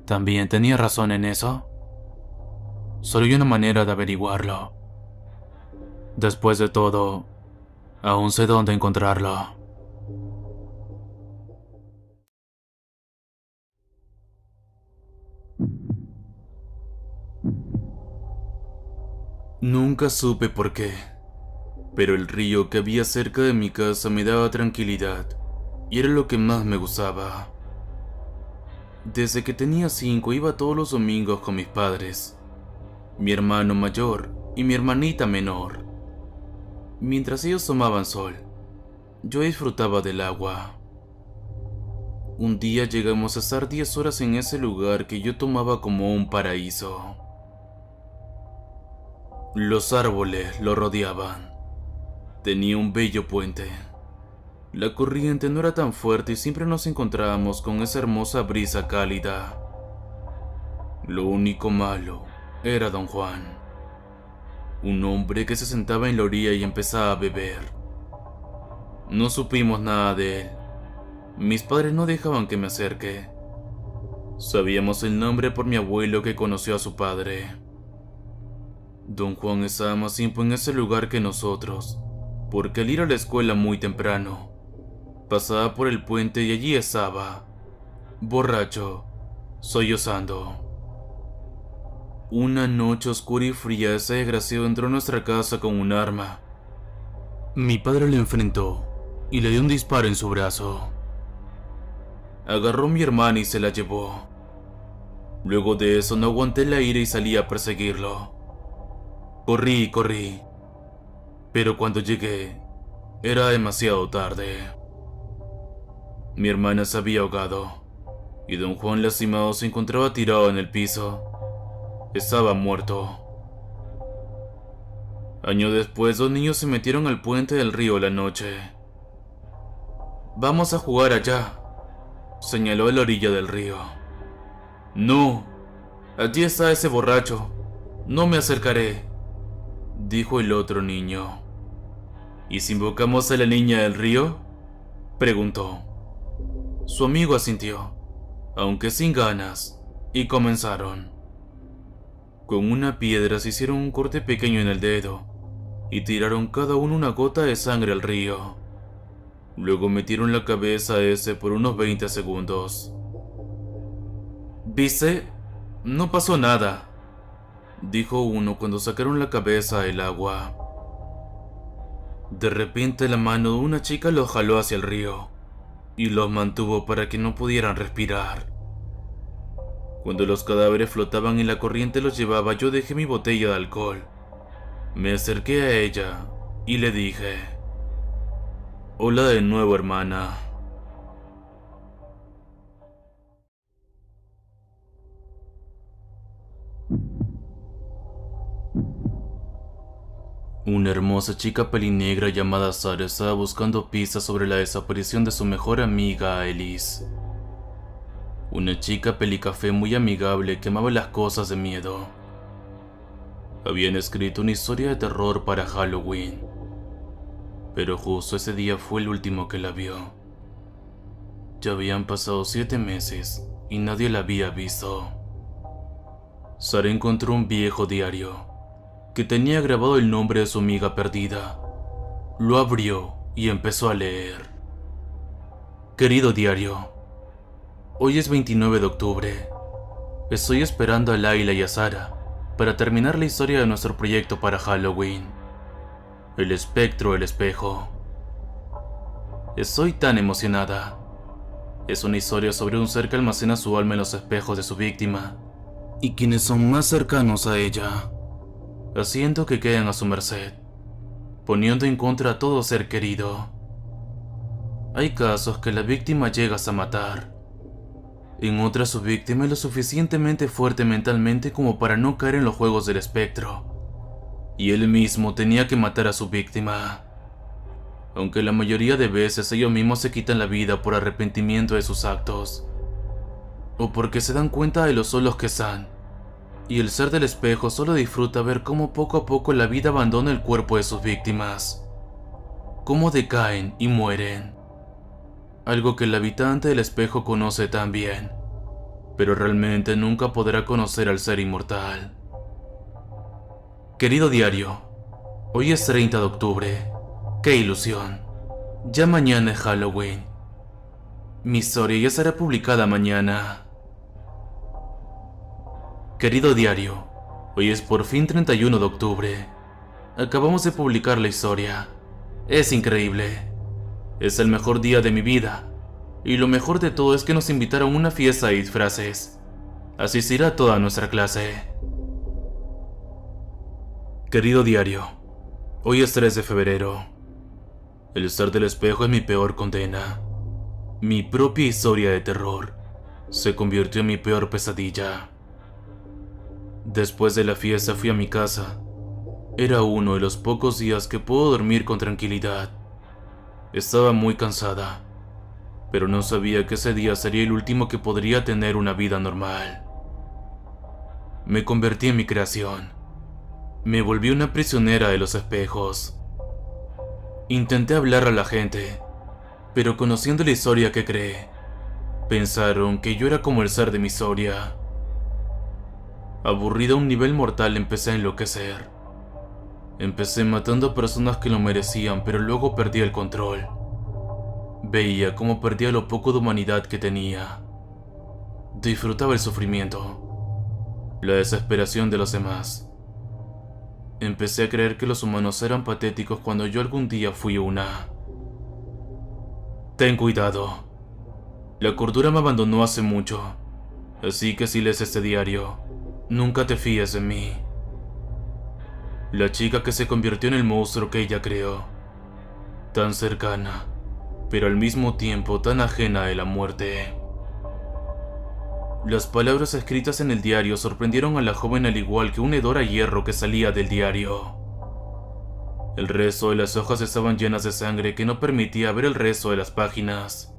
¿También tenía razón en eso? Solo hay una manera de averiguarlo. Después de todo, aún sé dónde encontrarlo. Nunca supe por qué, pero el río que había cerca de mi casa me daba tranquilidad y era lo que más me gustaba. Desde que tenía 5 iba todos los domingos con mis padres, mi hermano mayor y mi hermanita menor. Mientras ellos tomaban sol, yo disfrutaba del agua. Un día llegamos a estar 10 horas en ese lugar que yo tomaba como un paraíso. Los árboles lo rodeaban. Tenía un bello puente. La corriente no era tan fuerte y siempre nos encontrábamos con esa hermosa brisa cálida. Lo único malo era Don Juan, un hombre que se sentaba en la orilla y empezaba a beber. No supimos nada de él. Mis padres no dejaban que me acerque. Sabíamos el nombre por mi abuelo que conoció a su padre. Don Juan estaba más tiempo en ese lugar que nosotros, porque al ir a la escuela muy temprano, pasaba por el puente y allí estaba, borracho, sollozando. Una noche oscura y fría, ese desgraciado entró a nuestra casa con un arma. Mi padre lo enfrentó y le dio un disparo en su brazo. Agarró a mi hermana y se la llevó. Luego de eso no aguanté la ira y salí a perseguirlo. Corrí y corrí, pero cuando llegué, era demasiado tarde. Mi hermana se había ahogado, y don Juan lastimado se encontraba tirado en el piso. Estaba muerto. Años después, 2 niños se metieron al puente del río la noche. «Vamos a jugar allá», señaló a la orilla del río. «No, allí está ese borracho. No me acercaré», dijo el otro niño. «¿Y si invocamos a la niña del río?», preguntó. Su amigo asintió, aunque sin ganas, y comenzaron. Con una piedra se hicieron un corte pequeño en el dedo y tiraron cada uno una gota de sangre al río. Luego metieron la cabeza a ese por unos 20 segundos. «¿Viste? No pasó nada», dijo uno cuando sacaron la cabeza del agua. De repente la mano de una chica los jaló hacia el río y los mantuvo para que no pudieran respirar. Cuando los cadáveres flotaban y la corriente los llevaba, yo dejé mi botella de alcohol. Me acerqué a ella y le dije: «Hola de nuevo, hermana». Una hermosa chica pelinegra llamada Sara estaba buscando pistas sobre la desaparición de su mejor amiga Alice. Una chica pelicafé muy amigable que amaba las cosas de miedo. Habían escrito una historia de terror para Halloween, pero justo ese día fue el último que la vio. Ya habían pasado 7 meses y nadie la había visto. Sara encontró un viejo diario que tenía grabado el nombre de su amiga perdida. Lo abrió y empezó a leer. Querido diario, hoy es 29 de octubre. Estoy esperando a Layla y a Sara para terminar la historia de nuestro proyecto para Halloween. El espectro del espejo. Estoy tan emocionada. Es una historia sobre un ser que almacena su alma en los espejos de su víctima y quienes son más cercanos a ella, haciendo que queden a su merced, poniendo en contra a todo ser querido. Hay casos que la víctima llega hasta matar. En otras su víctima es lo suficientemente fuerte mentalmente como para no caer en los juegos del espectro, y él mismo tenía que matar a su víctima. Aunque la mayoría de veces ellos mismos se quitan la vida por arrepentimiento de sus actos, o porque se dan cuenta de lo solos que están, y el ser del espejo solo disfruta ver cómo poco a poco la vida abandona el cuerpo de sus víctimas, cómo decaen y mueren. Algo que el habitante del espejo conoce tan bien, pero realmente nunca podrá conocer al ser inmortal. Querido diario, hoy es 30 de octubre. ¡Qué ilusión! Ya mañana es Halloween. Mi historia ya será publicada mañana. Querido diario, hoy es por fin 31 de octubre. Acabamos de publicar la historia. Es increíble. Es el mejor día de mi vida. Y lo mejor de todo es que nos invitaron a una fiesta de disfraces. Asistirá toda nuestra clase. Querido diario, hoy es 3 de febrero. El estar del espejo es mi peor condena. Mi propia historia de terror se convirtió en mi peor pesadilla. Después de la fiesta fui a mi casa. Era uno de los pocos días que puedo dormir con tranquilidad. Estaba muy cansada, pero no sabía que ese día sería el último que podría tener una vida normal. Me convertí en mi creación. Me volví una prisionera de los espejos. Intenté hablar a la gente, pero conociendo la historia que creé, pensaron que yo era como el ser de mi historia. Aburrida a un nivel mortal, empecé a enloquecer. Empecé matando a personas que lo merecían, pero luego perdí el control. Veía cómo perdía lo poco de humanidad que tenía. Disfrutaba el sufrimiento, la desesperación de los demás. Empecé a creer que los humanos eran patéticos cuando yo algún día fui una. Ten cuidado. La cordura me abandonó hace mucho, así que si lees este diario, nunca te fíes de mí. La chica que se convirtió en el monstruo que ella creó. Tan cercana, pero al mismo tiempo tan ajena de la muerte. Las palabras escritas en el diario sorprendieron a la joven al igual que un hedor a hierro que salía del diario. El resto de las hojas estaban llenas de sangre que no permitía ver el resto de las páginas.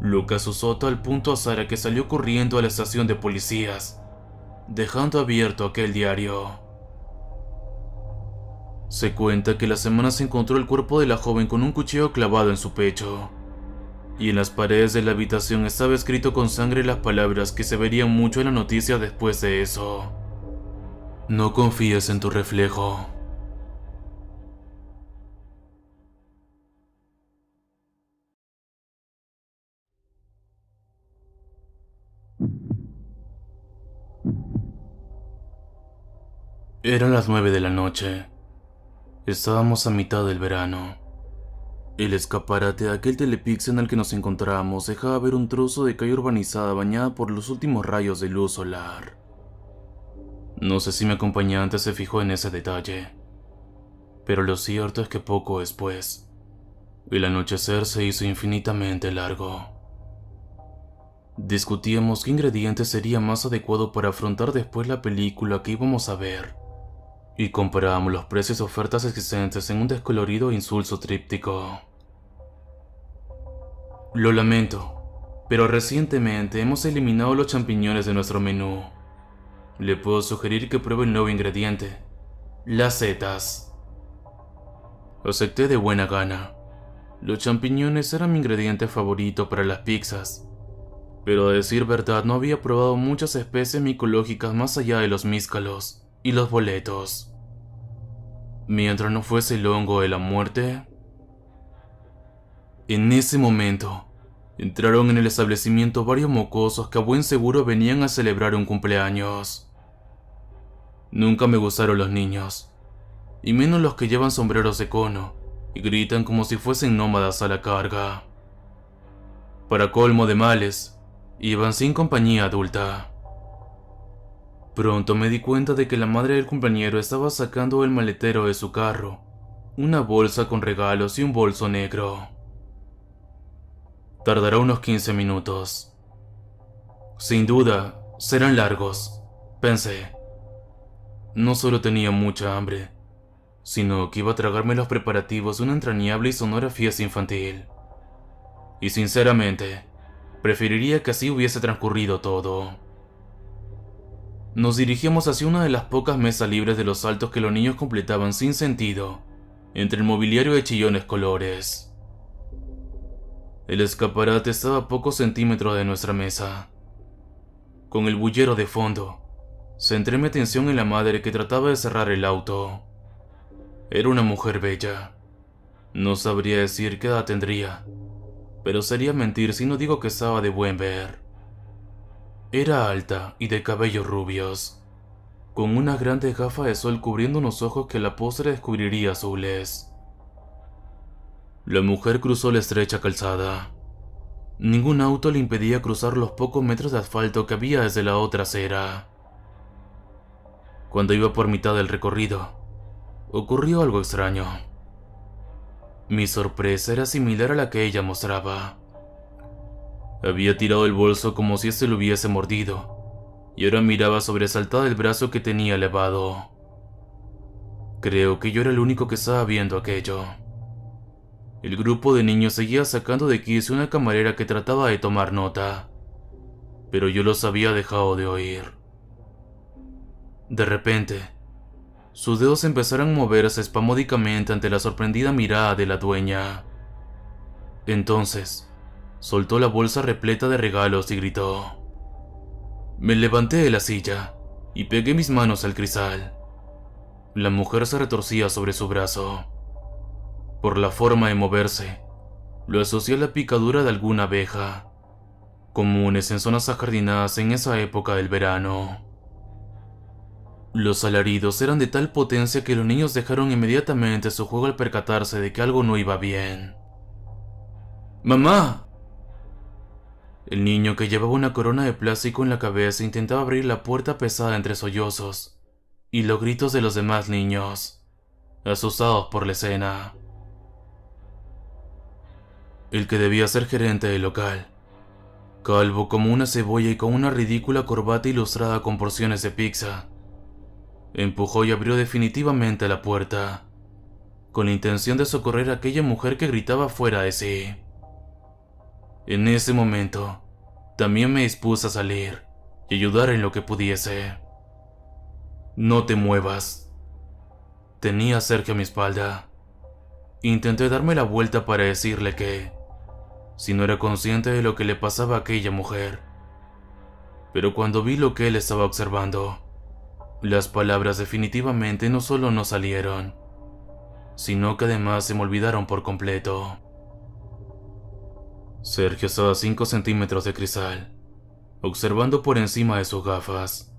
Lucas usó tal punto a Sara que salió corriendo a la estación de policías, dejando abierto aquel diario. Se cuenta que la semana se encontró el cuerpo de la joven con un cuchillo clavado en su pecho, y en las paredes de la habitación estaba escrito con sangre las palabras que se verían mucho en la noticia después de eso. No confíes en tu reflejo. Eran las 9 de la noche. Estábamos a mitad del verano. El escaparate de aquel telepix en el que nos encontrábamos dejaba ver un trozo de calle urbanizada bañada por los últimos rayos de luz solar. No sé si mi acompañante se fijó en ese detalle, pero lo cierto es que poco después, el anochecer se hizo infinitamente largo. Discutíamos qué ingrediente sería más adecuado para afrontar después la película que íbamos a ver, y comparábamos los precios y ofertas existentes en un descolorido e insulso tríptico. Lo lamento, pero recientemente hemos eliminado los champiñones de nuestro menú. Le puedo sugerir que pruebe el nuevo ingrediente, las setas. Acepté de buena gana. Los champiñones eran mi ingrediente favorito para las pizzas, pero a decir verdad no había probado muchas especies micológicas más allá de los míscalos y los boletos. Mientras no fuese el hongo de la muerte. En ese momento, entraron en el establecimiento varios mocosos que a buen seguro venían a celebrar un cumpleaños. Nunca me gustaron los niños, y menos los que llevan sombreros de cono y gritan como si fuesen nómadas a la carga. Para colmo de males, iban sin compañía adulta. Pronto me di cuenta de que la madre del cumpleañero estaba sacando del maletero de su carro una bolsa con regalos y un bolso negro. Tardará unos 15 minutos. Sin duda, serán largos, pensé. No solo tenía mucha hambre, sino que iba a tragarme los preparativos de una entrañable y sonora fiesta infantil. Y sinceramente, preferiría que así hubiese transcurrido todo. Nos dirigíamos hacia una de las pocas mesas libres de los saltos que los niños completaban sin sentido, entre el mobiliario de chillones colores. El escaparate estaba a pocos centímetros de nuestra mesa. Con el bullero de fondo, centré mi atención en la madre que trataba de cerrar el auto. Era una mujer bella. No sabría decir qué edad tendría, pero sería mentir si no digo que estaba de buen ver. Era alta y de cabellos rubios, con unas grandes gafas de sol cubriendo unos ojos que a la postre descubriría azules. La mujer cruzó la estrecha calzada. Ningún auto le impedía cruzar los pocos metros de asfalto que había desde la otra acera. Cuando iba por mitad del recorrido, ocurrió algo extraño. Mi sorpresa era similar a la que ella mostraba. Había tirado el bolso como si éste lo hubiese mordido, y ahora miraba sobresaltada el brazo que tenía elevado. Creo que yo era el único que estaba viendo aquello. El grupo de niños seguía sacando de quicio una camarera que trataba de tomar nota, pero yo los había dejado de oír. De repente, sus dedos empezaron a moverse espasmódicamente ante la sorprendida mirada de la dueña. Entonces, soltó la bolsa repleta de regalos y gritó. Me levanté de la silla y pegué mis manos al cristal. La mujer se retorcía sobre su brazo. Por la forma de moverse, lo asocié a la picadura de alguna abeja, comunes en zonas ajardinadas en esa época del verano. Los alaridos eran de tal potencia que los niños dejaron inmediatamente su juego al percatarse de que algo no iba bien. ¡Mamá! El niño, que llevaba una corona de plástico en la cabeza, intentaba abrir la puerta pesada entre sollozos y los gritos de los demás niños, asustados por la escena. El que debía ser gerente del local, calvo como una cebolla y con una ridícula corbata ilustrada con porciones de pizza, empujó y abrió definitivamente la puerta, con la intención de socorrer a aquella mujer que gritaba fuera de sí. En ese momento, también me dispuse a salir y ayudar en lo que pudiese. No te muevas. Tenía a Sergio a mi espalda. Intenté darme la vuelta para decirle que, si no era consciente de lo que le pasaba a aquella mujer. Pero cuando vi lo que él estaba observando, las palabras definitivamente no solo no salieron, sino que además se me olvidaron por completo. Sergio estaba a 5 centímetros de cristal, observando por encima de sus gafas.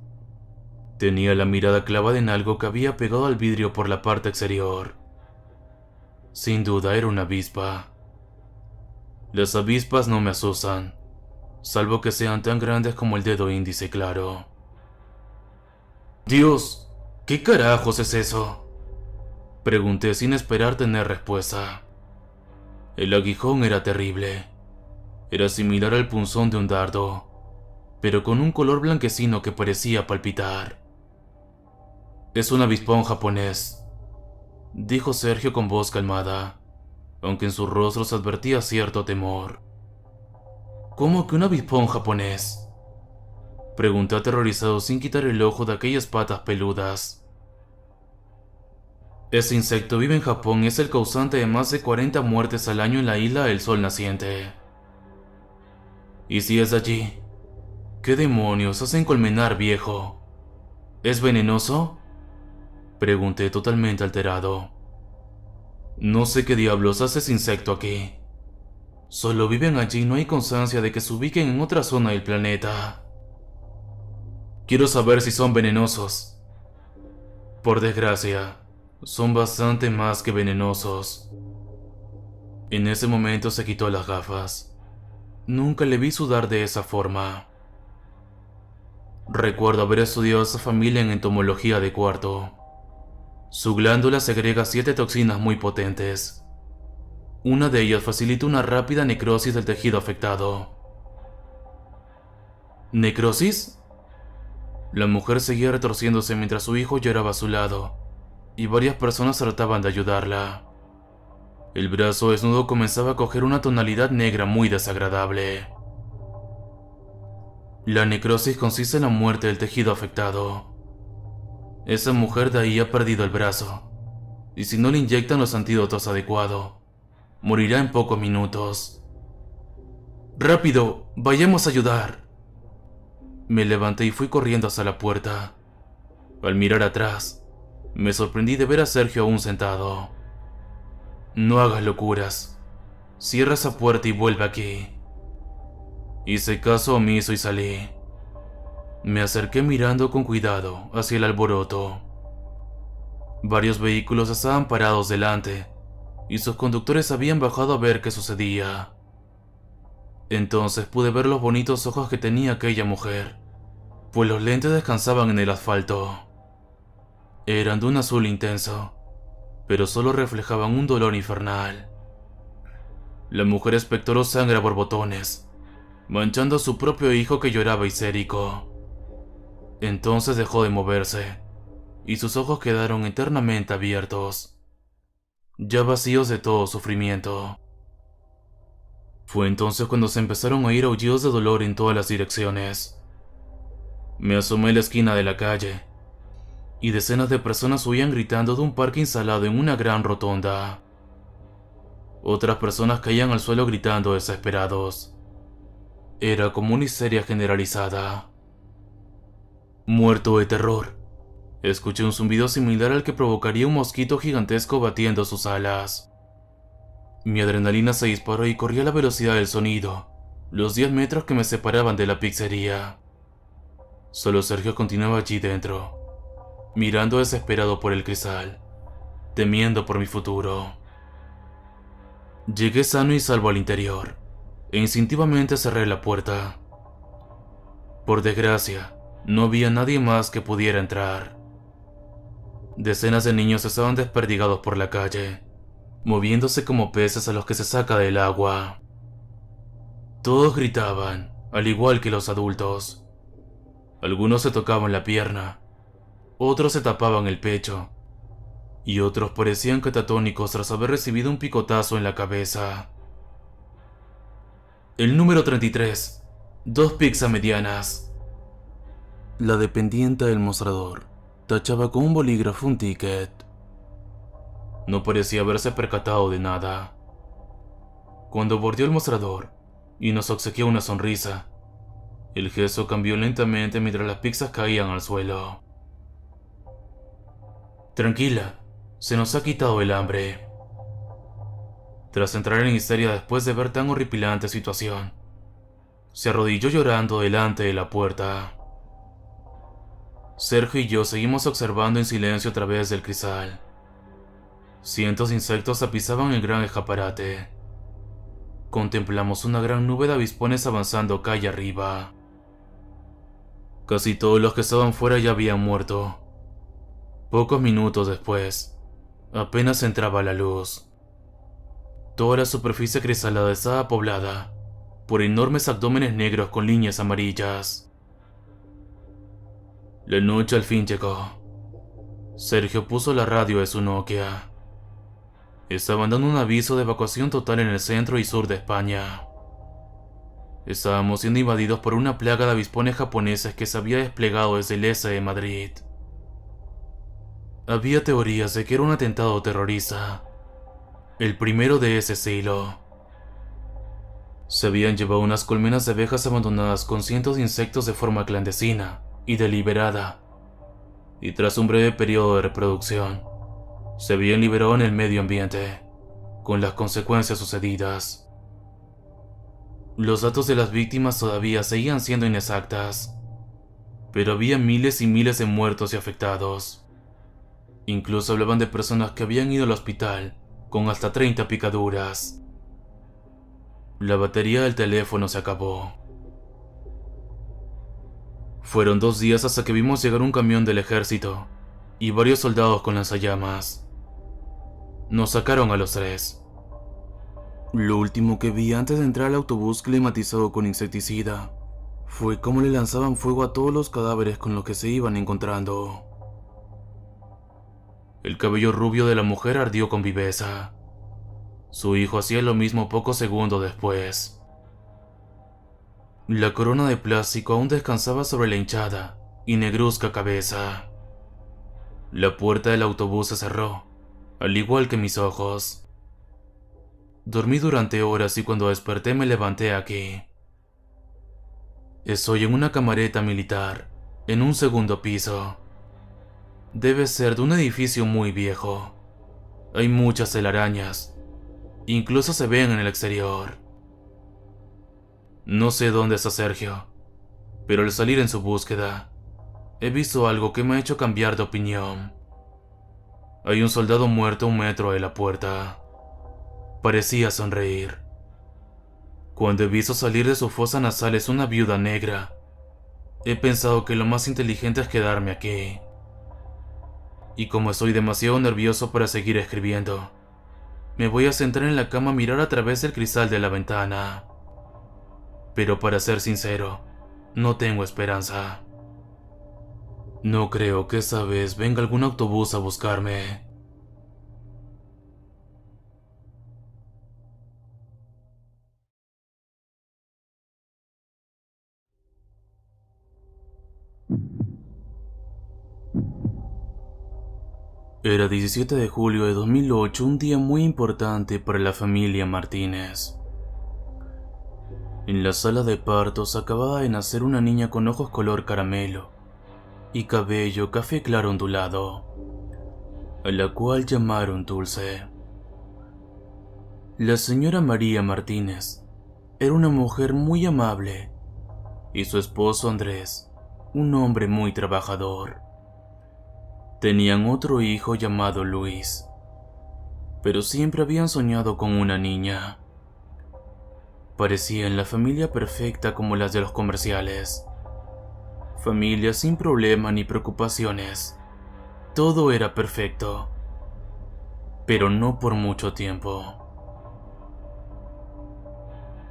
Tenía la mirada clavada en algo que había pegado al vidrio por la parte exterior. Sin duda era una avispa. Las avispas no me asustan, salvo que sean tan grandes como el dedo índice, claro. Dios, ¿qué carajos es eso?, pregunté sin esperar tener respuesta. El aguijón era terrible. Era similar al punzón de un dardo, pero con un color blanquecino que parecía palpitar. Es un avispón japonés, dijo Sergio con voz calmada, aunque en su rostro se advertía cierto temor. ¿Cómo que un avispón japonés? Pregunté aterrorizado sin quitar el ojo de aquellas patas peludas. Ese insecto vive en Japón y es el causante de más de 40 muertes al año en la isla del Sol Naciente. ¿Y si es de allí? ¿Qué demonios hacen colmenar, viejo? ¿Es venenoso? Pregunté totalmente alterado. No sé qué diablos hace ese insecto aquí. Solo viven allí y no hay constancia de que se ubiquen en otra zona del planeta. Quiero saber si son venenosos. Por desgracia, son bastante más que venenosos. En ese momento se quitó las gafas. Nunca le vi sudar de esa forma. Recuerdo haber estudiado a esa familia en entomología de cuarto. Su glándula segrega 7 toxinas muy potentes. Una de ellas facilita una rápida necrosis del tejido afectado. ¿Necrosis? La mujer seguía retorciéndose mientras su hijo lloraba a su lado, y varias personas trataban de ayudarla. El brazo desnudo comenzaba a coger una tonalidad negra muy desagradable. La necrosis consiste en la muerte del tejido afectado. Esa mujer de ahí ha perdido el brazo, y si no le inyectan los antídotos adecuados, morirá en pocos minutos. ¡Rápido! ¡Vayamos a ayudar! Me levanté y fui corriendo hacia la puerta. Al mirar atrás, me sorprendí de ver a Sergio aún sentado. No hagas locuras. Cierra esa puerta y vuelve aquí. Hice caso omiso y salí. Me acerqué mirando con cuidado hacia el alboroto. Varios vehículos estaban parados delante, y sus conductores habían bajado a ver qué sucedía. Entonces pude ver los bonitos ojos que tenía aquella mujer, pues los lentes descansaban en el asfalto. Eran de un azul intenso, pero solo reflejaban un dolor infernal. La mujer expectoró sangre a borbotones, manchando a su propio hijo que lloraba histérico. Entonces dejó de moverse, y sus ojos quedaron eternamente abiertos, ya vacíos de todo sufrimiento. Fue entonces cuando se empezaron a oír aullidos de dolor en todas las direcciones. Me asomé a la esquina de la calle, y decenas de personas huían gritando de un parque instalado en una gran rotonda. Otras personas caían al suelo gritando desesperados. Era como una histeria generalizada. Muerto de terror, escuché un zumbido similar al que provocaría un mosquito gigantesco batiendo sus alas. Mi adrenalina se disparó y corrí a la velocidad del sonido, los 10 metros que me separaban de la pizzería. Solo Sergio continuaba allí dentro, mirando desesperado por el cristal, temiendo por mi futuro. Llegué sano y salvo al interior, e instintivamente cerré la puerta. Por desgracia, no había nadie más que pudiera entrar. Decenas de niños estaban desperdigados por la calle, moviéndose como peces a los que se saca del agua. Todos gritaban, al igual que los adultos. Algunos se tocaban la pierna, otros se tapaban el pecho, y otros parecían catatónicos tras haber recibido un picotazo en la cabeza. El número 33, 2 pizzas medianas. La dependiente del mostrador tachaba con un bolígrafo un ticket. No parecía haberse percatado de nada. Cuando bordeó el mostrador y nos obsequió una sonrisa, el gesto cambió lentamente mientras las pizzas caían al suelo. Tranquila, se nos ha quitado el hambre. Tras entrar en histeria después de ver tan horripilante situación, se arrodilló llorando delante de la puerta. Sergio y yo seguimos observando en silencio a través del cristal. Cientos de insectos tapizaban el gran escaparate. Contemplamos una gran nube de avispones avanzando calle arriba. Casi todos los que estaban fuera ya habían muerto. Pocos minutos después, apenas entraba la luz. Toda la superficie cristalada estaba poblada por enormes abdómenes negros con líneas amarillas. La noche al fin llegó. Sergio puso la radio de su Nokia. Estaban dando un aviso de evacuación total en el centro y sur de España. Estábamos siendo invadidos por una plaga de avispones japoneses que se había desplegado desde el este de Madrid. Había teorías de que era un atentado terrorista, el primero de ese estilo. Se habían llevado unas colmenas de abejas abandonadas con cientos de insectos de forma clandestina y deliberada, y tras un breve periodo de reproducción, se habían liberado en el medio ambiente, con las consecuencias sucedidas. Los datos de las víctimas todavía seguían siendo inexactas, pero había miles y miles de muertos y afectados. Incluso hablaban de personas que habían ido al hospital con hasta 30 picaduras. La batería del teléfono se acabó. Fueron 2 días hasta que vimos llegar un camión del ejército y varios soldados con lanzallamas. Nos sacaron a los 3. Lo último que vi antes de entrar al autobús climatizado con insecticida fue cómo le lanzaban fuego a todos los cadáveres con los que se iban encontrando. El cabello rubio de la mujer ardió con viveza. Su hijo hacía lo mismo pocos segundos después. La corona de plástico aún descansaba sobre la hinchada y negruzca cabeza. La puerta del autobús se cerró, al igual que mis ojos. Dormí durante horas y cuando desperté me levanté aquí. Estoy en una camareta militar, en un segundo piso. Debe ser de un edificio muy viejo. Hay muchas telarañas. Incluso se ven en el exterior. No sé dónde está Sergio, pero al salir en su búsqueda, he visto algo que me ha hecho cambiar de opinión. Hay un soldado muerto a 1 metro de la puerta. Parecía sonreír. Cuando he visto salir de su fosa nasales una viuda negra, he pensado que lo más inteligente es quedarme aquí. Y como estoy demasiado nervioso para seguir escribiendo, me voy a sentar en la cama a mirar a través del cristal de la ventana. Pero para ser sincero, no tengo esperanza. No creo que esta vez venga algún autobús a buscarme. Era 17 de julio de 2008, un día muy importante para la familia Martínez. En la sala de partos acababa de nacer una niña con ojos color caramelo y cabello café claro ondulado, a la cual llamaron Dulce. La señora María Martínez era una mujer muy amable y su esposo Andrés, un hombre muy trabajador. Tenían otro hijo llamado Luis, pero siempre habían soñado con una niña. Parecían la familia perfecta como las de los comerciales. Familia sin problemas ni preocupaciones. Todo era perfecto, pero no por mucho tiempo.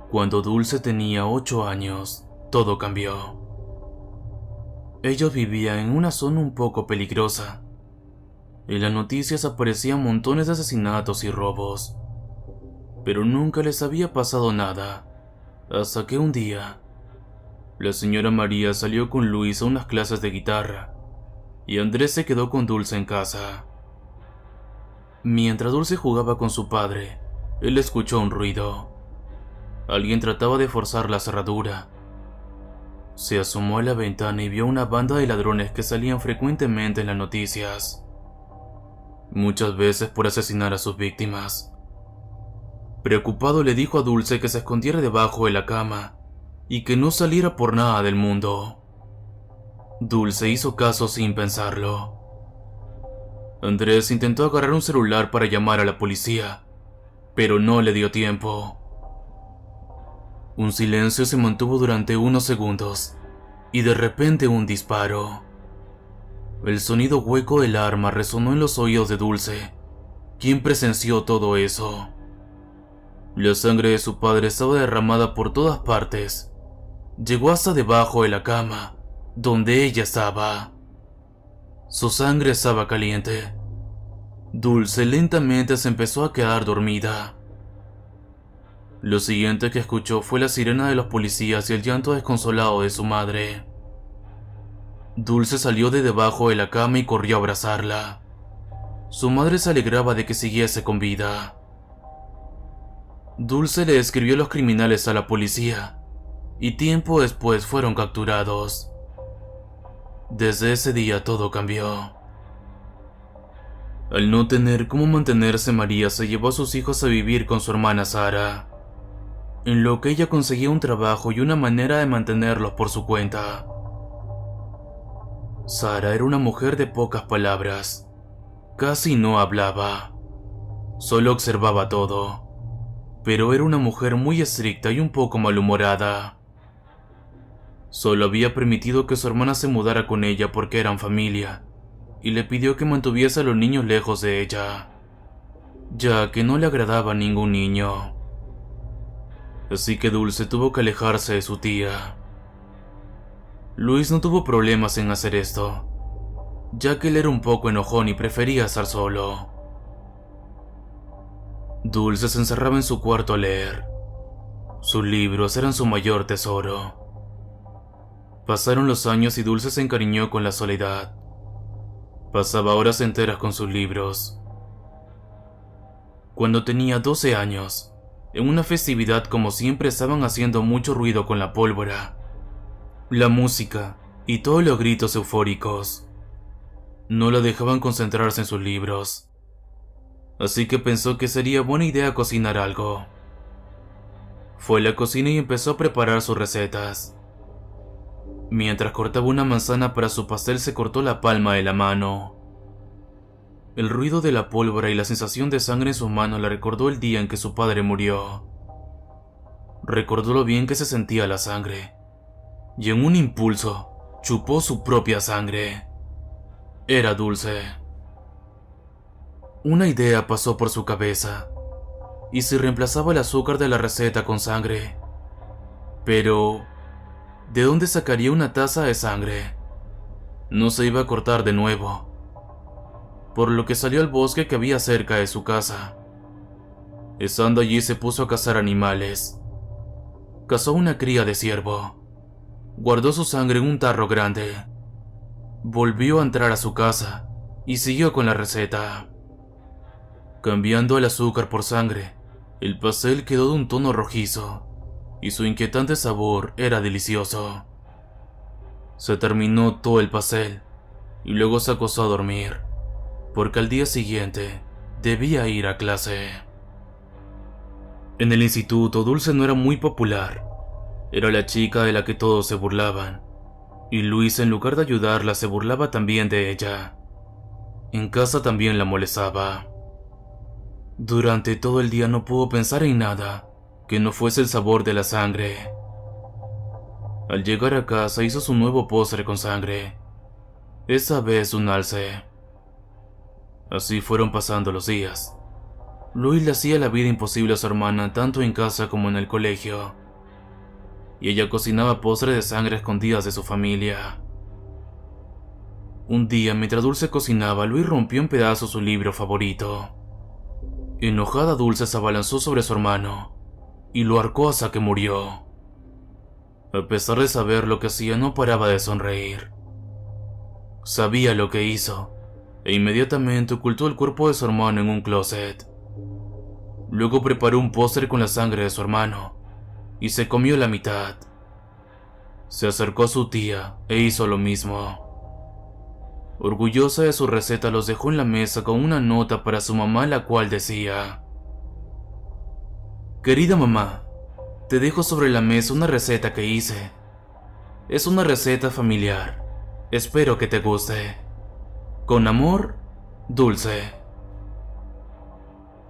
Cuando Dulce tenía 8 años, todo cambió. Ellos vivían en una zona un poco peligrosa. En las noticias aparecían montones de asesinatos y robos, pero nunca les había pasado nada, hasta que un día, la señora María salió con Luis a unas clases de guitarra, y Andrés se quedó con Dulce en casa. Mientras Dulce jugaba con su padre, él escuchó un ruido. Alguien trataba de forzar la cerradura. Se asomó a la ventana y vio una banda de ladrones que salían frecuentemente en las noticias, muchas veces por asesinar a sus víctimas. Preocupado le dijo a Dulce que se escondiera debajo de la cama y que no saliera por nada del mundo. Dulce hizo caso sin pensarlo. Andrés intentó agarrar un celular para llamar a la policía, pero no le dio tiempo. Un silencio se mantuvo durante unos segundos, y de repente un disparo. El sonido hueco del arma resonó en los oídos de Dulce, quien presenció todo eso. La sangre de su padre estaba derramada por todas partes. Llegó hasta debajo de la cama, donde ella estaba. Su sangre estaba caliente. Dulce lentamente se empezó a quedar dormida. Lo siguiente que escuchó fue la sirena de los policías y el llanto desconsolado de su madre. Dulce salió de debajo de la cama y corrió a abrazarla. Su madre se alegraba de que siguiese con vida. Dulce le describió a los criminales a la policía, y tiempo después fueron capturados. Desde ese día todo cambió. Al no tener cómo mantenerse, María se llevó a sus hijos a vivir con su hermana Sara, en lo que ella conseguía un trabajo y una manera de mantenerlos por su cuenta. Sara era una mujer de pocas palabras. Casi no hablaba. Solo observaba todo. Pero era una mujer muy estricta y un poco malhumorada. Solo había permitido que su hermana se mudara con ella porque eran familia, y le pidió que mantuviese a los niños lejos de ella, ya que no le agradaba a ningún niño. Así que Dulce tuvo que alejarse de su tía. Luis no tuvo problemas en hacer esto, ya que él era un poco enojón y prefería estar solo. Dulce se encerraba en su cuarto a leer. Sus libros eran su mayor tesoro. Pasaron los años y Dulce se encariñó con la soledad. Pasaba horas enteras con sus libros. Cuando tenía 12 años, en una festividad, como siempre, estaban haciendo mucho ruido con la pólvora, la música y todos los gritos eufóricos. No la dejaban concentrarse en sus libros, así que pensó que sería buena idea cocinar algo. Fue a la cocina y empezó a preparar sus recetas. Mientras cortaba una manzana para su pastel, se cortó la palma de la mano. El ruido de la pólvora y la sensación de sangre en sus manos le recordó el día en que su padre murió. Recordó lo bien que se sentía la sangre, y en un impulso, chupó su propia sangre. Era Dulce. Una idea pasó por su cabeza. ¿Y si reemplazaba el azúcar de la receta con sangre? Pero ¿de dónde sacaría una taza de sangre? No se iba a cortar de nuevo, por lo que salió al bosque que había cerca de su casa. Estando allí, se puso a cazar animales. Cazó una cría de ciervo. Guardó su sangre en un tarro grande. Volvió a entrar a su casa y siguió con la receta. Cambiando el azúcar por sangre, el pastel quedó de un tono rojizo, y su inquietante sabor era delicioso. Se terminó todo el pastel y luego se acostó a dormir, porque al día siguiente debía ir a clase. En el instituto, Dulce no era muy popular. Era la chica de la que todos se burlaban, y Luis, en lugar de ayudarla, se burlaba también de ella. En casa también la molestaba. Durante todo el día no pudo pensar en nada que no fuese el sabor de la sangre. Al llegar a casa, hizo su nuevo postre con sangre, esa vez un alce. Así fueron pasando los días. Luis le hacía la vida imposible a su hermana, tanto en casa como en el colegio, y ella cocinaba postres de sangre escondidas de su familia. Un día, mientras Dulce cocinaba, Luis rompió en pedazos su libro favorito. Enojada, Dulce se abalanzó sobre su hermano y lo ahorcó hasta que murió. A pesar de saber lo que hacía, no paraba de sonreír. Sabía lo que hizo, e inmediatamente ocultó el cuerpo de su hermano en un closet. Luego preparó un postre con la sangre de su hermano y se comió la mitad. Se acercó a su tía e hizo lo mismo. Orgullosa de su receta, los dejó en la mesa con una nota para su mamá, la cual decía: Querida mamá, te dejo sobre la mesa una receta que hice. Es una receta familiar. Espero que te guste. Con amor, Dulce.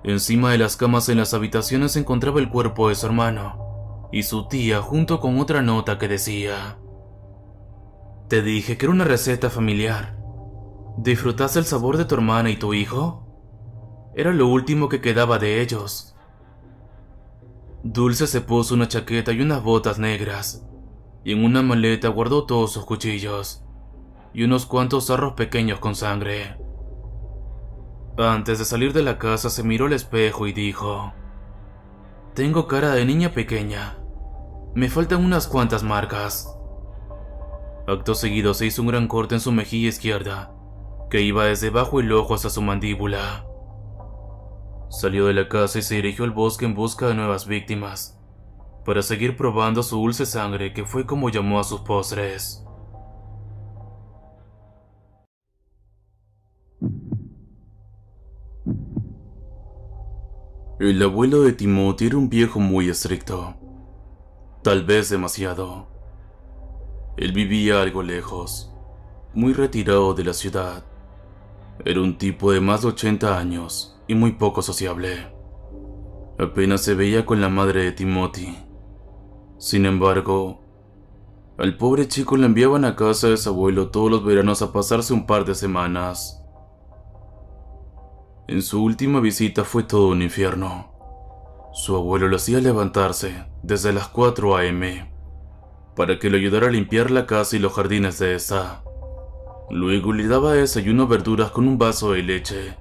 Encima de las camas en las habitaciones se encontraba el cuerpo de su hermano y su tía, junto con otra nota que decía: Te dije que era una receta familiar. ¿Disfrutaste el sabor de tu hermana y tu hijo? Era lo último que quedaba de ellos. Dulce se puso una chaqueta y unas botas negras, y en una maleta guardó todos sus cuchillos. y unos cuantos sarros pequeños con sangre. Antes de salir de la casa se miró al espejo y dijo: «Tengo cara de niña pequeña. Me faltan unas cuantas marcas». Acto seguido se hizo un gran corte en su mejilla izquierda, que iba desde bajo el ojo hasta su mandíbula. Salió de la casa y se dirigió al bosque en busca de nuevas víctimas, para seguir probando su dulce sangre, que fue como llamó a sus postres. El abuelo de Timothy era un viejo muy estricto, tal vez demasiado. Él vivía algo lejos, muy retirado de la ciudad. Era un tipo de más de 80 años y muy poco sociable. Apenas se veía con la madre de Timothy. Sin embargo, al pobre chico le enviaban a casa de su abuelo todos los veranos a pasarse un par de semanas. En su última visita fue todo un infierno. Su abuelo lo hacía levantarse desde las 4 a.m. para que le ayudara a limpiar la casa y los jardines de esta. Luego le daba desayuno verduras con un vaso de leche,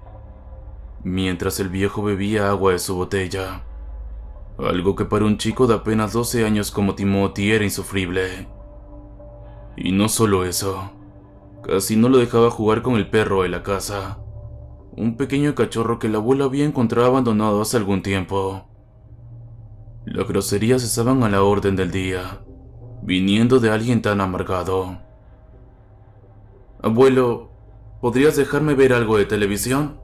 mientras el viejo bebía agua de su botella, algo que para un chico de apenas 12 años como Timothy era insufrible. Y no solo eso, casi no lo dejaba jugar con el perro de la casa, un pequeño cachorro que el abuelo había encontrado abandonado hace algún tiempo. Las groserías estaban a la orden del día, viniendo de alguien tan amargado. «Abuelo, ¿podrías dejarme ver algo de televisión?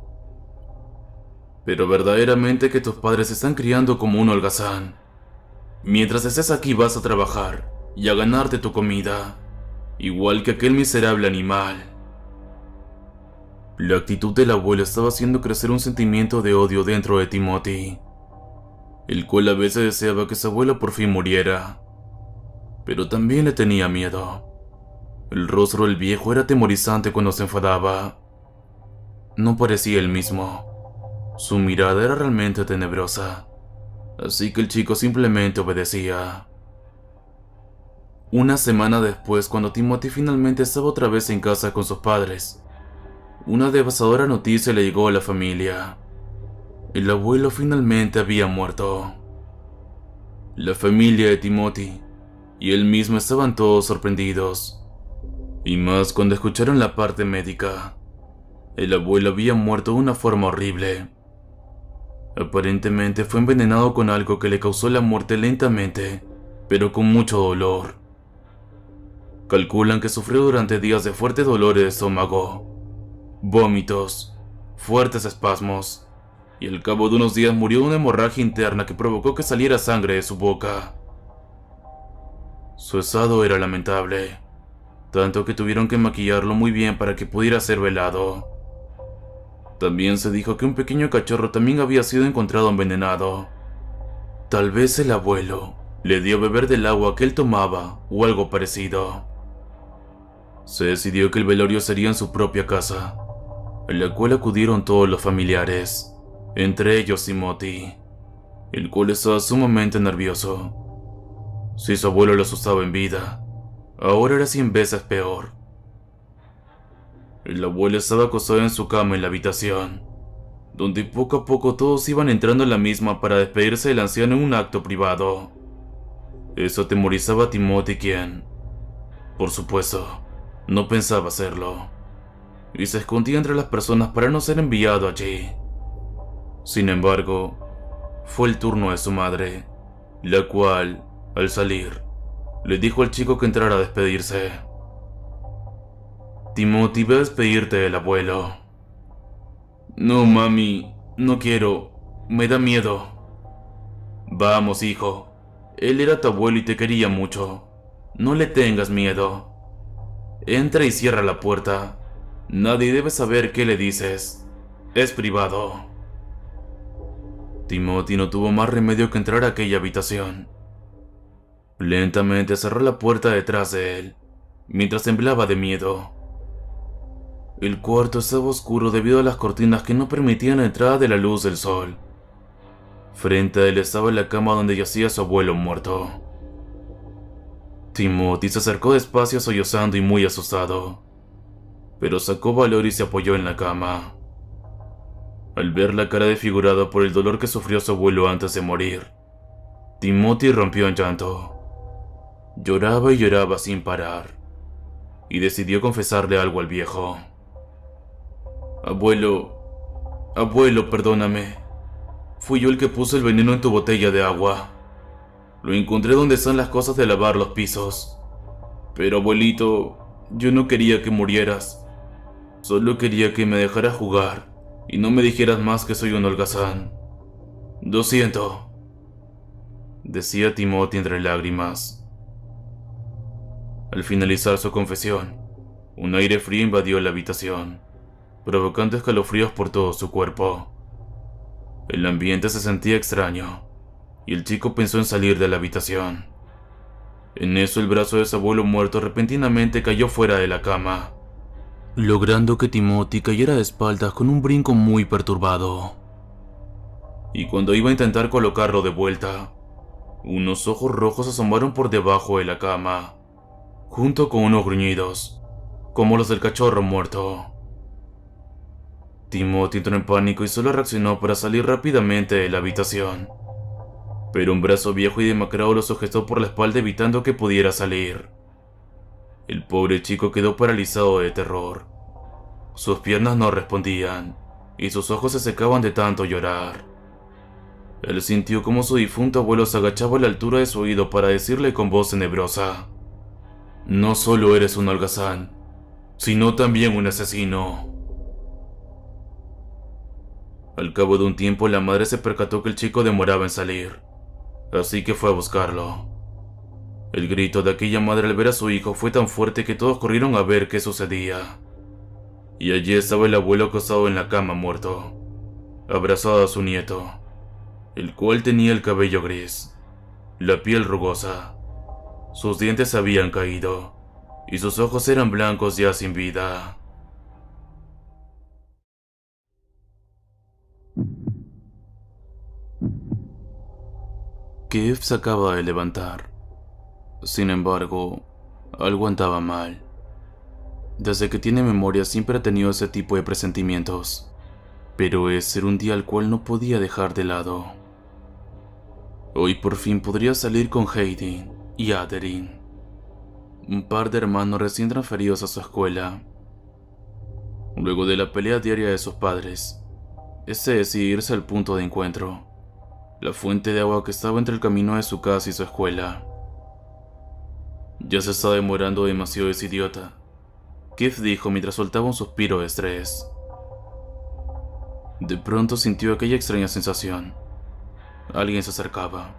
Pero verdaderamente que tus padres están criando como un holgazán. Mientras estés aquí vas a trabajar y a ganarte tu comida, igual que aquel miserable animal». La actitud del abuelo estaba haciendo crecer un sentimiento de odio dentro de Timothy, el cual a veces deseaba que su abuelo por fin muriera, pero también le tenía miedo. El rostro del viejo era atemorizante cuando se enfadaba. No parecía el mismo. Su mirada era realmente tenebrosa, así que el chico simplemente obedecía. Una semana después, cuando Timothy finalmente estaba otra vez en casa con sus padres, una devastadora noticia le llegó a la familia. El abuelo finalmente había muerto. La familia de Timothy y él mismo estaban todos sorprendidos, y más cuando escucharon la parte médica. El abuelo había muerto de una forma horrible. Aparentemente fue envenenado con algo que le causó la muerte lentamente, pero con mucho dolor. Calculan que sufrió durante días de fuertes dolores de estómago, vómitos, fuertes espasmos, y al cabo de unos días murió de una hemorragia interna que provocó que saliera sangre de su boca. Su estado era lamentable, tanto que tuvieron que maquillarlo muy bien para que pudiera ser velado. También se dijo que un pequeño cachorro también había sido encontrado envenenado. Tal vez el abuelo le dio a beber del agua que él tomaba o algo parecido. Se decidió que el velorio sería en su propia casa, a la cual acudieron todos los familiares, entre ellos Timothy, el cual estaba sumamente nervioso. Si su abuelo lo asustaba en vida, ahora era 100 veces peor. El abuelo estaba acostado en su cama en la habitación, donde poco a poco todos iban entrando en la misma para despedirse del anciano en un acto privado. Eso atemorizaba a Timothy, quien, por supuesto, no pensaba hacerlo, y se escondía entre las personas para no ser enviado allí. Sin embargo, fue el turno de su madre, la cual, al salir, le dijo al chico que entrara a despedirse. «Timothy, ve a despedirte del abuelo». «No, mami, no quiero, me da miedo». «Vamos, hijo, él era tu abuelo y te quería mucho, no le tengas miedo. Entra y cierra la puerta, nadie debe saber qué le dices, es privado». Timothy no tuvo más remedio que entrar a aquella habitación. Lentamente cerró la puerta detrás de él, mientras temblaba de miedo. El cuarto estaba oscuro debido a las cortinas que no permitían la entrada de la luz del sol. Frente a él estaba la cama donde yacía su abuelo muerto. Timothy se acercó despacio sollozando y muy asustado. pero sacó valor y se apoyó en la cama. Al ver la cara desfigurada por el dolor que sufrió su abuelo antes de morir, Timothy rompió en llanto. Lloraba y lloraba sin parar, y decidió confesarle algo al viejo. Abuelo, perdóname. Fui yo el que puso el veneno en tu botella de agua. Lo encontré donde están las cosas de lavar los pisos. Pero abuelito, yo no quería que murieras. Solo quería que me dejaras jugar y no me dijeras más que soy un holgazán. Lo siento, decía Timothy entre lágrimas. Al finalizar su confesión, un aire frío invadió la habitación, provocando escalofríos por todo su cuerpo. El ambiente se sentía extraño, y el chico pensó en salir de la habitación. En eso el brazo de su abuelo muerto repentinamente cayó fuera de la cama, logrando que Timothy cayera de espaldas con un brinco muy perturbado. Y cuando iba a intentar colocarlo de vuelta, unos ojos rojos asomaron por debajo de la cama, junto con unos gruñidos, como los del cachorro muerto. Timothy entró en pánico y solo reaccionó para salir rápidamente de la habitación. Pero un brazo viejo y demacrado lo sujetó por la espalda evitando que pudiera salir. El pobre chico quedó paralizado de terror. Sus piernas no respondían, y sus ojos se secaban de tanto llorar. Él sintió como su difunto abuelo se agachaba a la altura de su oído para decirle con voz tenebrosa: «No solo eres un holgazán, sino también un asesino». Al cabo de un tiempo, la madre se percató que el chico demoraba en salir, así que fue a buscarlo. El grito de aquella madre al ver a su hijo fue tan fuerte que todos corrieron a ver qué sucedía. Y allí estaba el abuelo acostado en la cama muerto, abrazado a su nieto, el cual tenía el cabello gris, la piel rugosa, sus dientes habían caído, y sus ojos eran blancos ya sin vida. Kev se acaba de levantar. Sin embargo, algo andaba mal. Desde que tiene memoria siempre ha tenido ese tipo de presentimientos, pero ese era un día al cual no podía dejar de lado. Hoy por fin podría salir con Hayden y Adeline, un par de hermanos recién transferidos a su escuela. Luego de la pelea diaria de sus padres, este decidió irse al punto de encuentro, la fuente de agua que estaba entre el camino de su casa y su escuela. Ya se está demorando demasiado ese idiota, Kev dijo mientras soltaba un suspiro de estrés. De pronto sintió aquella extraña sensación. Alguien se acercaba.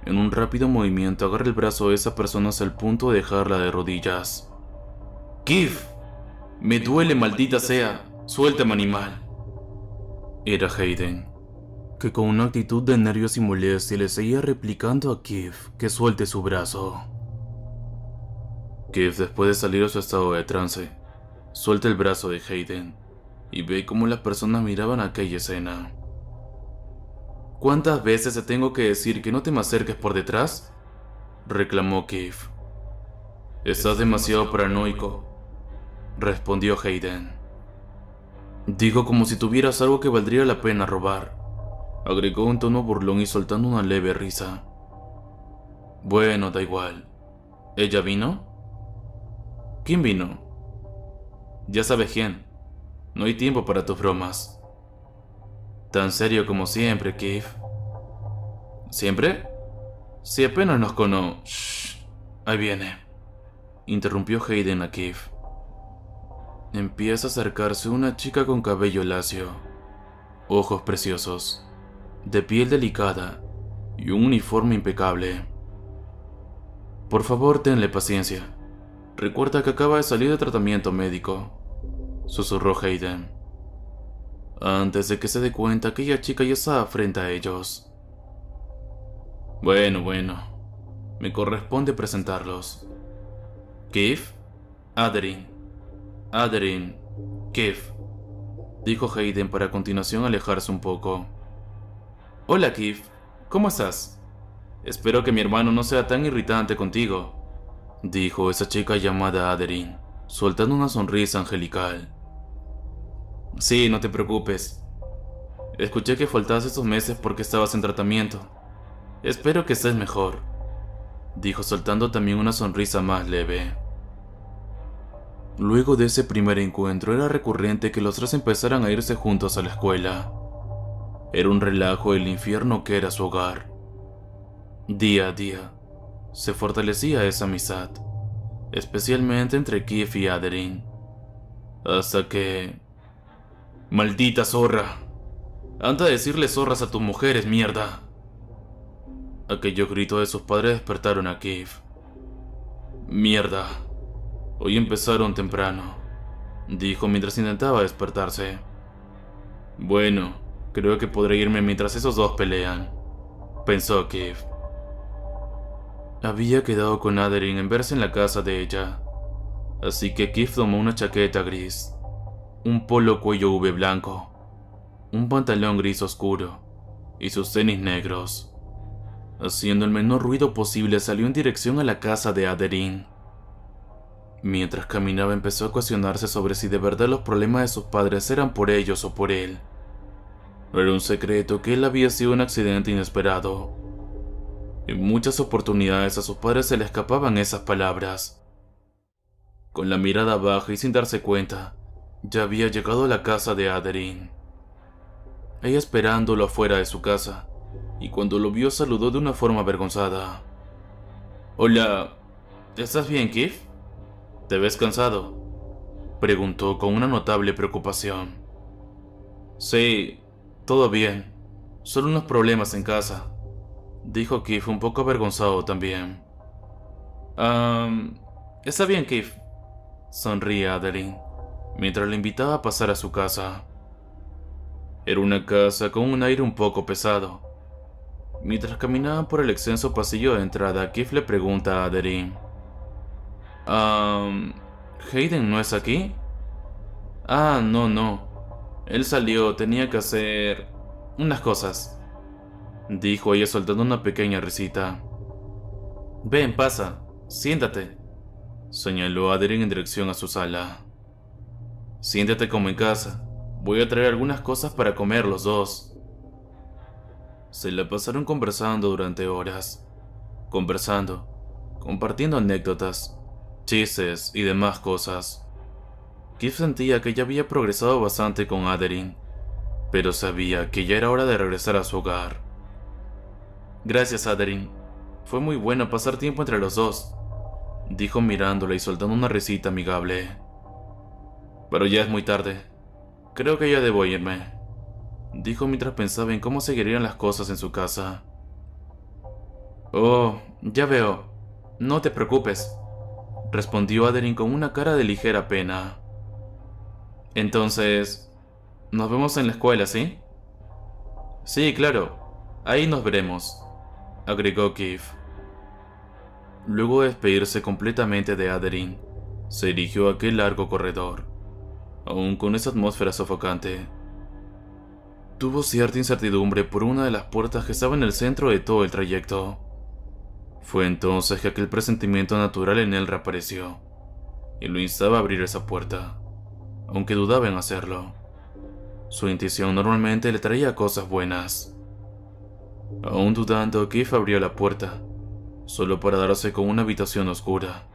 En un rápido movimiento agarra el brazo de esa persona hasta el punto de dejarla de rodillas. «Kev, me duele, maldita sea, suéltame, animal». Era Hayden, que con una actitud de nervios y molestia le seguía replicando a Kev que suelte su brazo. Kev, después de salir de su estado de trance, suelta el brazo de Hayden y ve cómo las personas miraban aquella escena. «¿Cuántas veces te tengo que decir que no te me acerques por detrás?», reclamó Kev. «Estás demasiado paranoico», respondió Hayden. «Digo como si tuvieras algo que valdría la pena robar», agregó un tono burlón y soltando una leve risa. «Bueno, da igual. ¿Ella vino?» «¿Quién vino?» «Ya sabes quién. No hay tiempo para tus bromas». «Tan serio como siempre, Kev». «¿Siempre? Si apenas nos cono...» «Shh, ahí viene», interrumpió Hayden a Kev. Empieza a acercarse una chica con cabello lacio, ojos preciosos, de piel delicada y un uniforme impecable. «Por favor, tenle paciencia. Recuerda que acaba de salir de tratamiento médico», susurró Hayden, antes de que se dé cuenta que aquella chica ya estaba frente a ellos. Bueno, me corresponde presentarlos. Kev, Adeline, Kev, dijo Hayden para a continuación alejarse un poco. «Hola, Kev, ¿cómo estás? Espero que mi hermano no sea tan irritante contigo», dijo esa chica llamada Adeline, soltando una sonrisa angelical. Sí, no te preocupes. Escuché que faltabas estos meses porque estabas en tratamiento. Espero que estés mejor, dijo soltando también una sonrisa más leve. Luego de ese primer encuentro era recurrente que los tres empezaran a irse juntos a la escuela. Era un relajo del infierno que era su hogar. Día a día, se fortalecía esa amistad, especialmente entre Keith y Adeline. Hasta que... ¡Maldita zorra! Anda a decirle zorras a tus mujeres, mierda. Aquellos gritos de sus padres despertaron a Keith. Mierda. Hoy empezaron temprano, dijo mientras intentaba despertarse. Bueno, creo que podré irme mientras esos dos pelean, pensó Keith. Había quedado con Adeline en verse en la casa de ella, así que Keith tomó una chaqueta gris, un polo cuello V blanco, un pantalón gris oscuro y sus tenis negros. Haciendo el menor ruido posible salió en dirección a la casa de Adeline. Mientras caminaba empezó a cuestionarse sobre si de verdad los problemas de sus padres eran por ellos o por él. No era un secreto que él había sido un accidente inesperado. En muchas oportunidades a sus padres se le escapaban esas palabras. Con la mirada baja y sin darse cuenta, ya había llegado a la casa de Adeline. Ella esperándolo afuera de su casa, y cuando lo vio saludó de una forma avergonzada. Hola, ¿estás bien, Keith? ¿Te ves cansado?, preguntó con una notable preocupación. Sí, todo bien. Solo unos problemas en casa, dijo Keith un poco avergonzado también. Está bien, Keith, sonría Adeline, mientras le invitaba a pasar a su casa. Era una casa con un aire un poco pesado. Mientras caminaban por el extenso pasillo de entrada, Keith le pregunta a Adeline. ¿Hayden no es aquí? Ah, no. Él salió, tenía que hacer unas cosas, dijo ella soltando una pequeña risita. Ven, pasa, siéntate, señaló Adeline en dirección a su sala. Siéntate como en casa, voy a traer algunas cosas para comer los dos. Se la pasaron conversando durante horas, compartiendo anécdotas, chistes y demás cosas. Keith sentía que ya había progresado bastante con Adeline, pero sabía que ya era hora de regresar a su hogar. Gracias, Adeline. Fue muy bueno pasar tiempo entre los dos, dijo mirándola y soltando una risita amigable. Pero ya es muy tarde. Creo que ya debo irme, dijo mientras pensaba en cómo seguirían las cosas en su casa. Oh, ya veo. No te preocupes, respondió Adeline con una cara de ligera pena. Entonces, nos vemos en la escuela, ¿sí? Sí, claro. Ahí nos veremos, agregó Keith. Luego de despedirse completamente de Adeline, se dirigió a aquel largo corredor, aún con esa atmósfera sofocante. Tuvo cierta incertidumbre por una de las puertas que estaba en el centro de todo el trayecto. Fue entonces que aquel presentimiento natural en él reapareció, y lo instaba a abrir esa puerta, aunque dudaba en hacerlo. Su intuición normalmente le traía cosas buenas. Aún dudando, Keith abrió la puerta, solo para darse con una habitación oscura,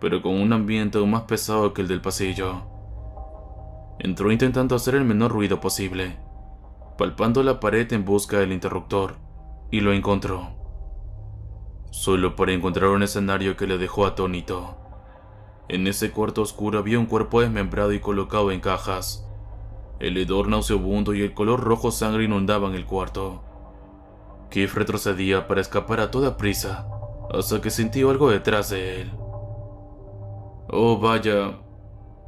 pero con un ambiente aún más pesado que el del pasillo. Entró intentando hacer el menor ruido posible, palpando la pared en busca del interruptor, y lo encontró. Solo para encontrar un escenario que le dejó atónito. En ese cuarto oscuro había un cuerpo desmembrado y colocado en cajas. El hedor nauseabundo y el color rojo sangre inundaban el cuarto. Keith retrocedía para escapar a toda prisa, hasta que sintió algo detrás de él. Oh, vaya,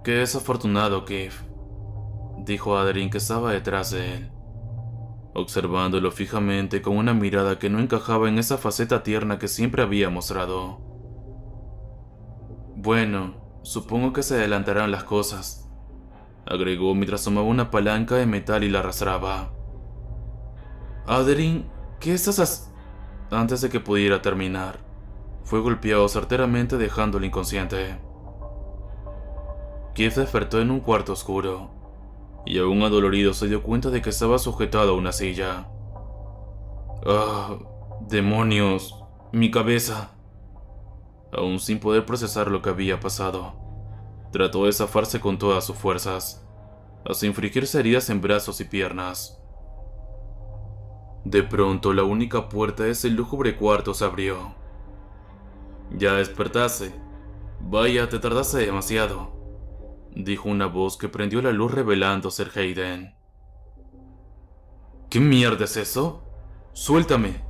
qué desafortunado, Keith, dijo Adeline, que estaba detrás de él, observándolo fijamente con una mirada que no encajaba en esa faceta tierna que siempre había mostrado. Bueno, supongo que se adelantarán las cosas, agregó mientras tomaba una palanca de metal y la arrastraba. Adeline, ¿qué estás haciendo? Antes de que pudiera terminar, fue golpeado certeramente dejándolo inconsciente. Keith despertó en un cuarto oscuro, y aún adolorido se dio cuenta de que estaba sujetado a una silla. ¡Ah! ¡Demonios! ¡Mi cabeza! Aún sin poder procesar lo que había pasado, trató de zafarse con todas sus fuerzas, hasta infligirse heridas en brazos y piernas. De pronto, la única puerta de ese lúgubre cuarto se abrió. «Ya despertaste. Vaya, te tardaste demasiado», dijo una voz que prendió la luz revelando ser Hayden. «¿Qué mierda es eso? ¡Suéltame!»,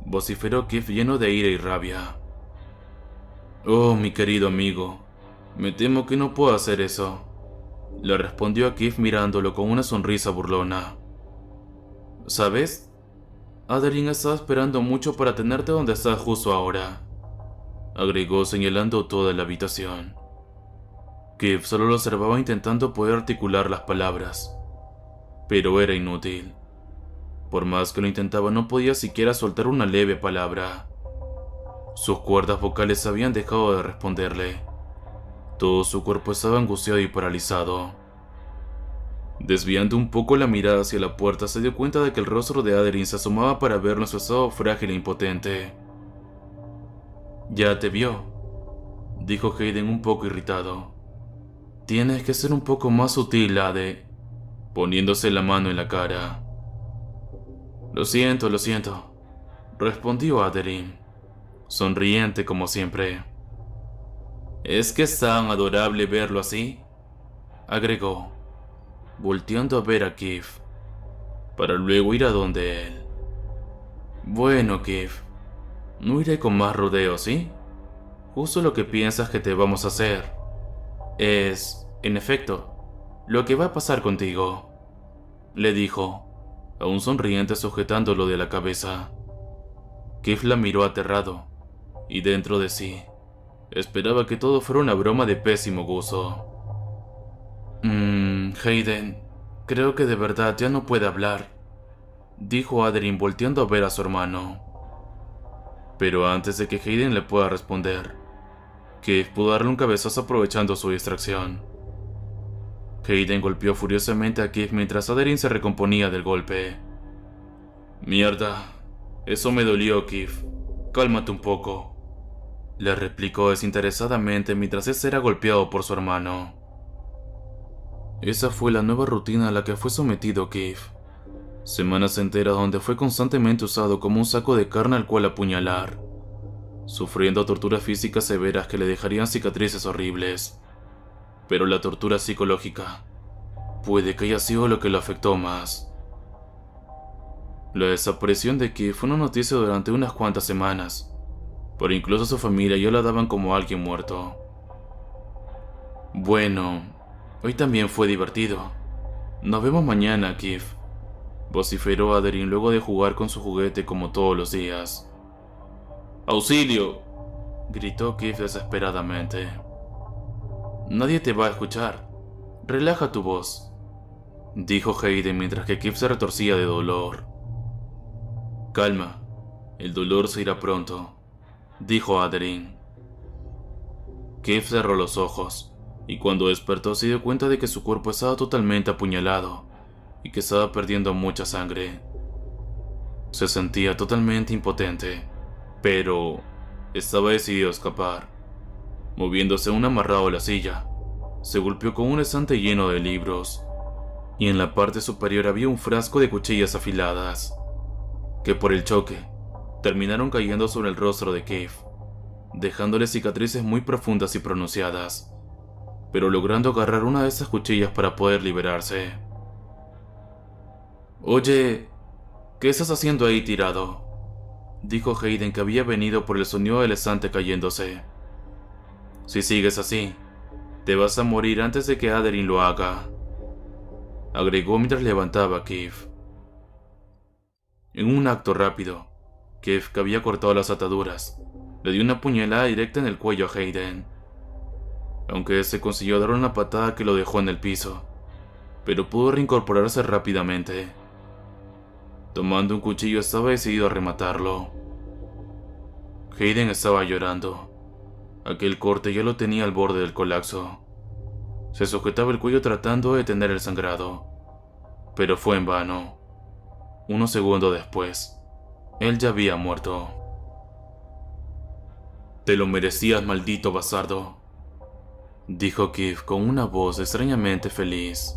vociferó Keith lleno de ira y rabia. «Oh, mi querido amigo, me temo que no puedo hacer eso», le respondió a Keith mirándolo con una sonrisa burlona. «¿Sabes? Adeline estaba esperando mucho para tenerte donde estás justo ahora», agregó señalando toda la habitación. Keith solo lo observaba intentando poder articular las palabras, pero era inútil. Por más que lo intentaba, no podía siquiera soltar una leve palabra. Sus cuerdas vocales habían dejado de responderle. Todo su cuerpo estaba angustiado y paralizado. Desviando un poco la mirada hacia la puerta, se dio cuenta de que el rostro de Adeline se asomaba para ver en su estado frágil e impotente. «Ya te vio», dijo Hayden un poco irritado. «Tienes que ser un poco más sutil, Ade», poniéndose la mano en la cara. Lo siento», respondió Adeline, sonriente como siempre. «Es que es tan adorable verlo así», agregó, volteando a ver a Keith, para luego ir a donde él. «Bueno, Keith, no iré con más rodeos, ¿sí? Justo lo que piensas que te vamos a hacer es, en efecto, lo que va a pasar contigo», le dijo, aún sonriente sujetándolo de la cabeza. Keith la miró aterrado, y dentro de sí, esperaba que todo fuera una broma de pésimo gusto. Hayden, creo que de verdad ya no puede hablar», dijo Adeline volteando a ver a su hermano. Pero antes de que Hayden le pueda responder, Keith pudo darle un cabezazo aprovechando su distracción. Hayden golpeó furiosamente a Keith mientras Adeline se recomponía del golpe. «Mierda, eso me dolió, Keith. Cálmate un poco», le replicó desinteresadamente mientras ese era golpeado por su hermano. Esa fue la nueva rutina a la que fue sometido Keith. Semanas enteras donde fue constantemente usado como un saco de carne al cual apuñalar, sufriendo torturas físicas severas que le dejarían cicatrices horribles. Pero la tortura psicológica puede que haya sido lo que lo afectó más. La desaparición de Keith fue una noticia durante unas cuantas semanas, pero incluso su familia ya la daban como alguien muerto. «Bueno, hoy también fue divertido. Nos vemos mañana, Keith», vociferó Adeline luego de jugar con su juguete como todos los días. «¡Auxilio!», gritó Keith desesperadamente. «Nadie te va a escuchar. Relaja tu voz», dijo Hayden mientras que Keith se retorcía de dolor. «Calma, el dolor se irá pronto», dijo Adeline. Keith cerró los ojos, y cuando despertó se dio cuenta de que su cuerpo estaba totalmente apuñalado y que estaba perdiendo mucha sangre. Se sentía totalmente impotente, pero estaba decidido a escapar. Moviéndose aún amarrado a la silla, se golpeó con un estante lleno de libros, y en la parte superior había un frasco de cuchillas afiladas, que por el choque terminaron cayendo sobre el rostro de Keith, dejándole cicatrices muy profundas y pronunciadas, pero logrando agarrar una de esas cuchillas para poder liberarse. «Oye, ¿qué estás haciendo ahí tirado?», dijo Hayden, que había venido por el sonido del estante cayéndose. «Si sigues así, te vas a morir antes de que Adeline lo haga», agregó mientras levantaba a Keith. En un acto rápido, Keith, que había cortado las ataduras, le dio una puñalada directa en el cuello a Hayden. Aunque ese consiguió dar una patada que lo dejó en el piso, pero pudo reincorporarse rápidamente. Tomando un cuchillo, estaba decidido a rematarlo. Hayden estaba llorando. Aquel corte ya lo tenía al borde del colapso. Se sujetaba el cuello tratando de detener el sangrado, pero fue en vano. Unos segundos después, él ya había muerto. «Te lo merecías, maldito bastardo», dijo Keith con una voz extrañamente feliz.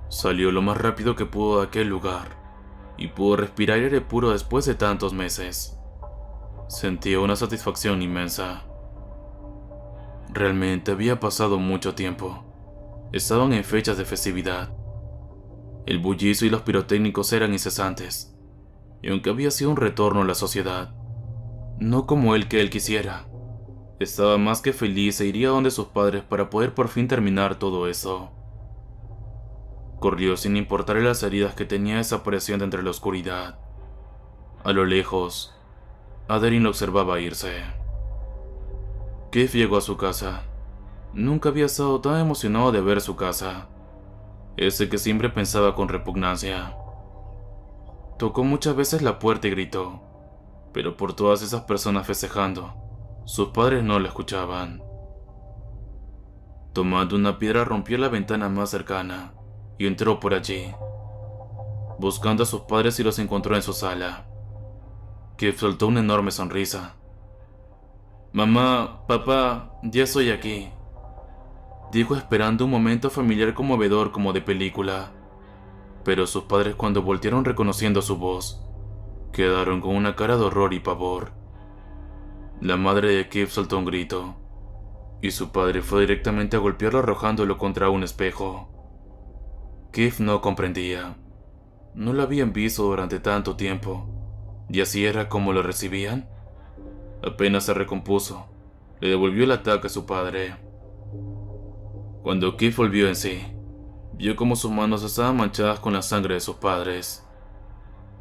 Salió lo más rápido que pudo de aquel lugar y pudo respirar aire puro después de tantos meses. Sentía una satisfacción inmensa. Realmente había pasado mucho tiempo. Estaban en fechas de festividad. El bullicio y los pirotécnicos eran incesantes, y aunque había sido un retorno a la sociedad, no como el que él quisiera, estaba más que feliz e iría donde sus padres para poder por fin terminar todo eso. Corrió sin importarle las heridas que tenía desapareciendo entre la oscuridad. A lo lejos, Adeline lo observaba irse. Keith llegó a su casa. Nunca había estado tan emocionado de ver su casa, ese que siempre pensaba con repugnancia. Tocó muchas veces la puerta y gritó, pero por todas esas personas festejando, sus padres no lo escuchaban. Tomando una piedra rompió la ventana más cercana y entró por allí, buscando a sus padres y los encontró en su sala. Keith soltó una enorme sonrisa. «Mamá, papá, ya estoy aquí», dijo esperando un momento familiar conmovedor como de película. Pero sus padres, cuando voltearon reconociendo su voz, quedaron con una cara de horror y pavor. La madre de Keith soltó un grito, y su padre fue directamente a golpearlo arrojándolo contra un espejo. Keith no comprendía. No lo habían visto durante tanto tiempo, y así era como lo recibían. Apenas se recompuso, le devolvió el ataque a su padre. Cuando Keith volvió en sí, vio como sus manos estaban manchadas con la sangre de sus padres.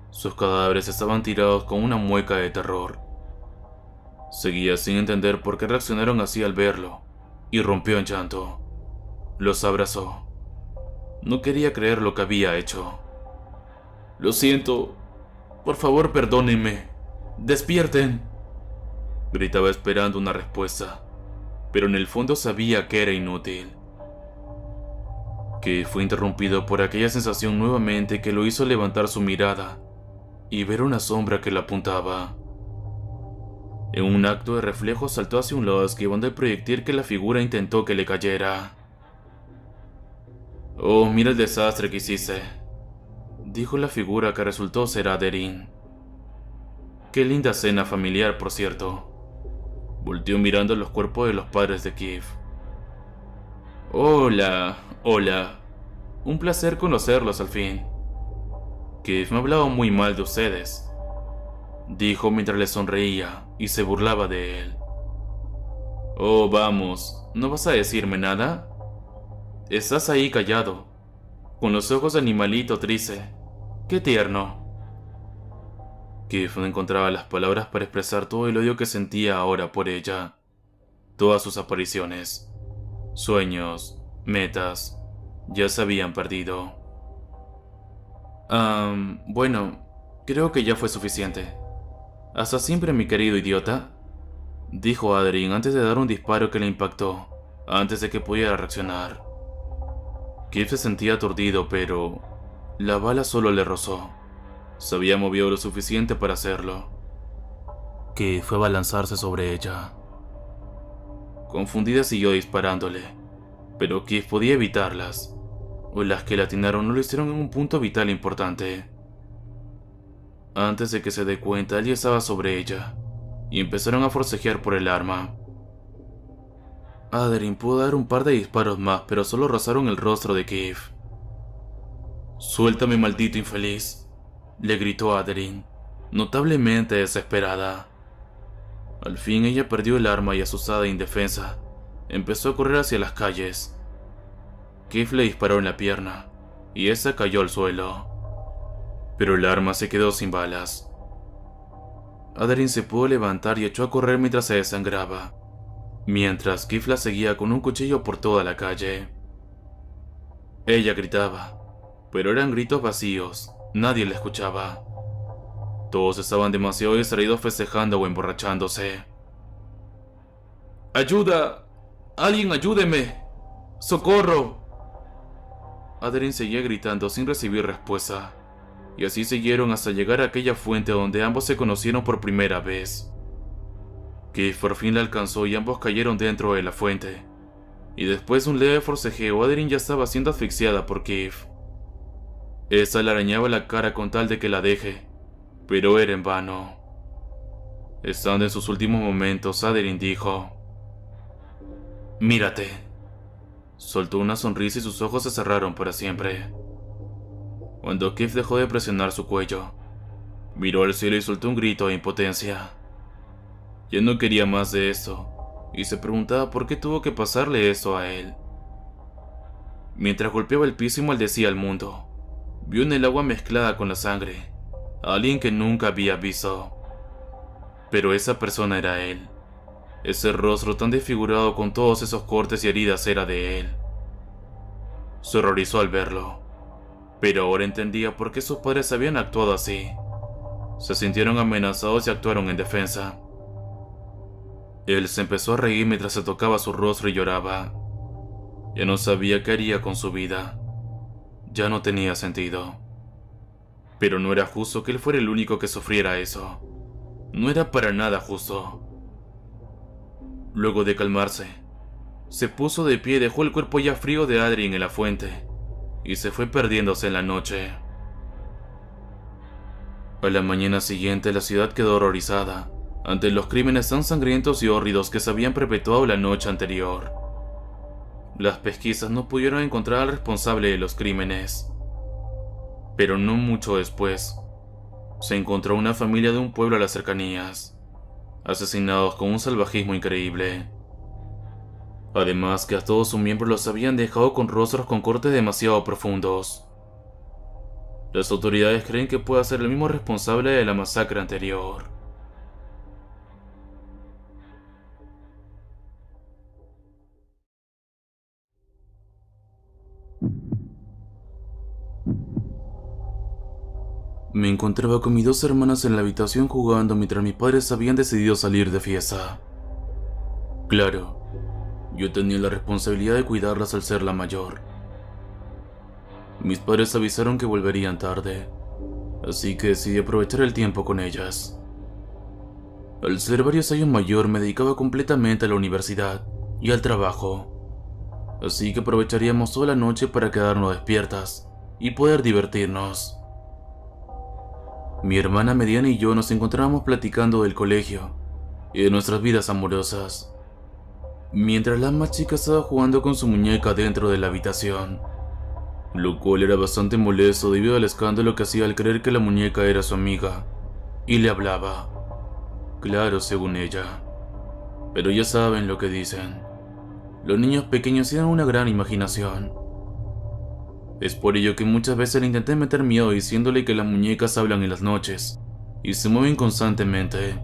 Sus cadáveres estaban tirados con una mueca de terror. Seguía sin entender por qué reaccionaron así al verlo, y rompió en llanto. Los abrazó. No quería creer lo que había hecho. «Lo siento. Por favor, perdónenme. Despierten», gritaba esperando una respuesta, pero en el fondo sabía que era inútil. Que fue interrumpido por aquella sensación nuevamente que lo hizo levantar su mirada y ver una sombra que lo apuntaba. En un acto de reflejo saltó hacia un lado esquivando el proyectil que la figura intentó que le cayera. «Oh, mira el desastre que hiciste», dijo la figura que resultó ser Adeline. «Qué linda cena familiar, por cierto». Volteó mirando los cuerpos de los padres de Keith. «Hola, hola. Un placer conocerlos al fin. Keith me ha hablado muy mal de ustedes», dijo mientras le sonreía y se burlaba de él. «Oh, vamos, ¿no vas a decirme nada? Estás ahí callado, con los ojos de animalito triste. ¡Qué tierno!». Keith no encontraba las palabras para expresar todo el odio que sentía ahora por ella. Todas sus apariciones, sueños, metas, ya se habían perdido. Bueno, creo que ya fue suficiente. Hasta siempre, mi querido idiota», dijo Adeline antes de dar un disparo que le impactó, antes de que pudiera reaccionar. Keith se sentía aturdido, pero la bala solo le rozó. Se había movido lo suficiente para hacerlo. Keith fue a abalanzarse sobre ella. Confundida siguió disparándole, pero Keith podía evitarlas, o las que le atinaron no lo hicieron en un punto vital importante. Antes de que se dé cuenta, alguien estaba sobre ella, y empezaron a forcejear por el arma. Adeline pudo dar un par de disparos más, pero solo rozaron el rostro de Keith. «Suéltame, maldito infeliz», le gritó Adeline, notablemente desesperada. Al fin ella perdió el arma y, asustada e indefensa, empezó a correr hacia las calles. Keith le disparó en la pierna, y esa cayó al suelo. Pero el arma se quedó sin balas. Adeline se pudo levantar y echó a correr mientras se desangraba, mientras Keith la seguía con un cuchillo por toda la calle. Ella gritaba, pero eran gritos vacíos, nadie la escuchaba. Todos estaban demasiado distraídos festejando o emborrachándose. «¡Ayuda! ¡Alguien ayúdeme! ¡Socorro! Adeline seguía gritando sin recibir respuesta, y así siguieron hasta llegar a aquella fuente donde ambos se conocieron por primera vez. Keith por fin la alcanzó y ambos cayeron dentro de la fuente, y después de un leve forcejeo, Adeline ya estaba siendo asfixiada por Keith. Esta le arañaba la cara con tal de que la deje, pero era en vano. Estando en sus últimos momentos, Adeline dijo: «Mírate». Soltó una sonrisa y sus ojos se cerraron para siempre. Cuando Keith dejó de presionar su cuello, miró al cielo y soltó un grito de impotencia. Ya no quería más de esto, y se preguntaba por qué tuvo que pasarle esto a él. Mientras golpeaba el piso y maldecía al mundo, vio en el agua mezclada con la sangre a alguien que nunca había visto. Pero esa persona era él. Ese rostro tan desfigurado con todos esos cortes y heridas era de él. Se horrorizó al verlo, pero ahora entendía por qué sus padres habían actuado así. Se sintieron amenazados y actuaron en defensa. Él se empezó a reír mientras se tocaba su rostro y lloraba. Ya no sabía qué haría con su vida. Ya no tenía sentido. Pero no era justo que él fuera el único que sufriera eso. No era para nada justo. Luego de calmarse, se puso de pie y dejó el cuerpo ya frío de Adeline en la fuente, y se fue perdiéndose en la noche. A la mañana siguiente la ciudad quedó horrorizada ante los crímenes tan sangrientos y hórridos que se habían perpetuado la noche anterior. Las pesquisas no pudieron encontrar al responsable de los crímenes, pero no mucho después, se encontró una familia de un pueblo a las cercanías, asesinados con un salvajismo increíble. Además que a todos sus miembros los habían dejado con rostros con cortes demasiado profundos. Las autoridades creen que puede ser el mismo responsable de la masacre anterior. Me encontraba con mis dos hermanas en la habitación jugando mientras mis padres habían decidido salir de fiesta. Claro, yo tenía la responsabilidad de cuidarlas al ser la mayor. Mis padres avisaron que volverían tarde, así que decidí aprovechar el tiempo con ellas. Al ser varios años mayor, me dedicaba completamente a la universidad y al trabajo, así que aprovecharíamos toda la noche para quedarnos despiertas y poder divertirnos. Mi hermana mediana y yo nos encontrábamos platicando del colegio y de nuestras vidas amorosas, mientras la más chica estaba jugando con su muñeca dentro de la habitación, lo cual era bastante molesto debido al escándalo que hacía al creer que la muñeca era su amiga y le hablaba. Claro, según ella. Pero ya saben lo que dicen. Los niños pequeños tienen una gran imaginación. Es por ello que muchas veces le intenté meter miedo diciéndole que las muñecas hablan en las noches y se mueven constantemente,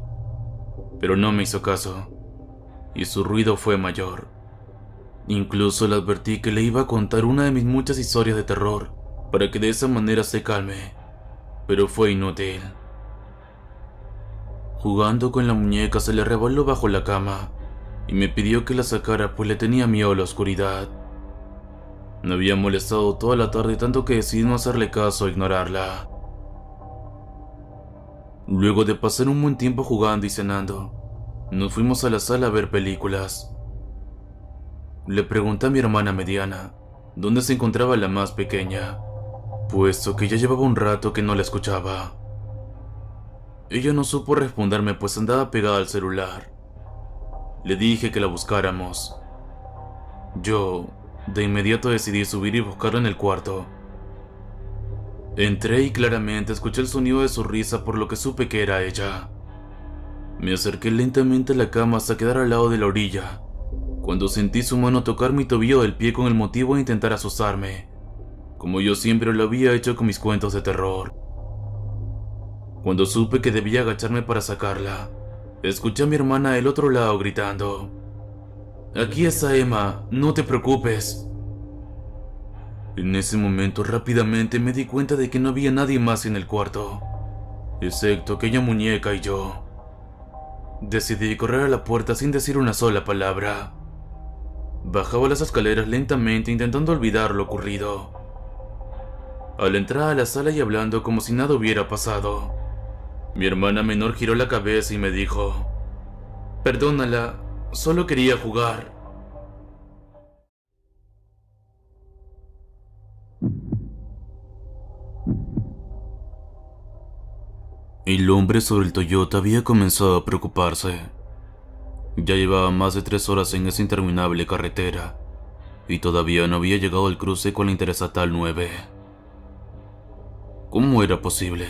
pero no me hizo caso, y su ruido fue mayor. Incluso le advertí que le iba a contar una de mis muchas historias de terror para que de esa manera se calme, pero fue inútil. Jugando con la muñeca se le revoló bajo la cama y me pidió que la sacara pues le tenía miedo a la oscuridad. Me había molestado toda la tarde tanto que decidí no hacerle caso e ignorarla. Luego de pasar un buen tiempo jugando y cenando, nos fuimos a la sala a ver películas. Le pregunté a mi hermana mediana dónde se encontraba la más pequeña, puesto que ya llevaba un rato que no la escuchaba. Ella no supo responderme pues andaba pegada al celular. Le dije que la buscáramos. Yo de inmediato decidí subir y buscarla en el cuarto. Entré y claramente escuché el sonido de su risa, por lo que supe que era ella. Me acerqué lentamente a la cama hasta quedar al lado de la orilla, cuando sentí su mano tocar mi tobillo del pie con el motivo de intentar asustarme, como yo siempre lo había hecho con mis cuentos de terror. Cuando supe que debía agacharme para sacarla, escuché a mi hermana del otro lado gritando: «Aquí está Emma, no te preocupes». En ese momento rápidamente me di cuenta de que no había nadie más en el cuarto, excepto aquella muñeca y yo. Decidí correr a la puerta sin decir una sola palabra. Bajaba las escaleras lentamente intentando olvidar lo ocurrido. Al entrar a la sala y hablando como si nada hubiera pasado, mi hermana menor giró la cabeza y me dijo: «Perdónala, solo quería jugar». El hombre sobre el Toyota había comenzado a preocuparse. Ya llevaba más de 3 horas en esa interminable carretera y todavía no había llegado al cruce con la Interestatal 9. ¿Cómo era posible?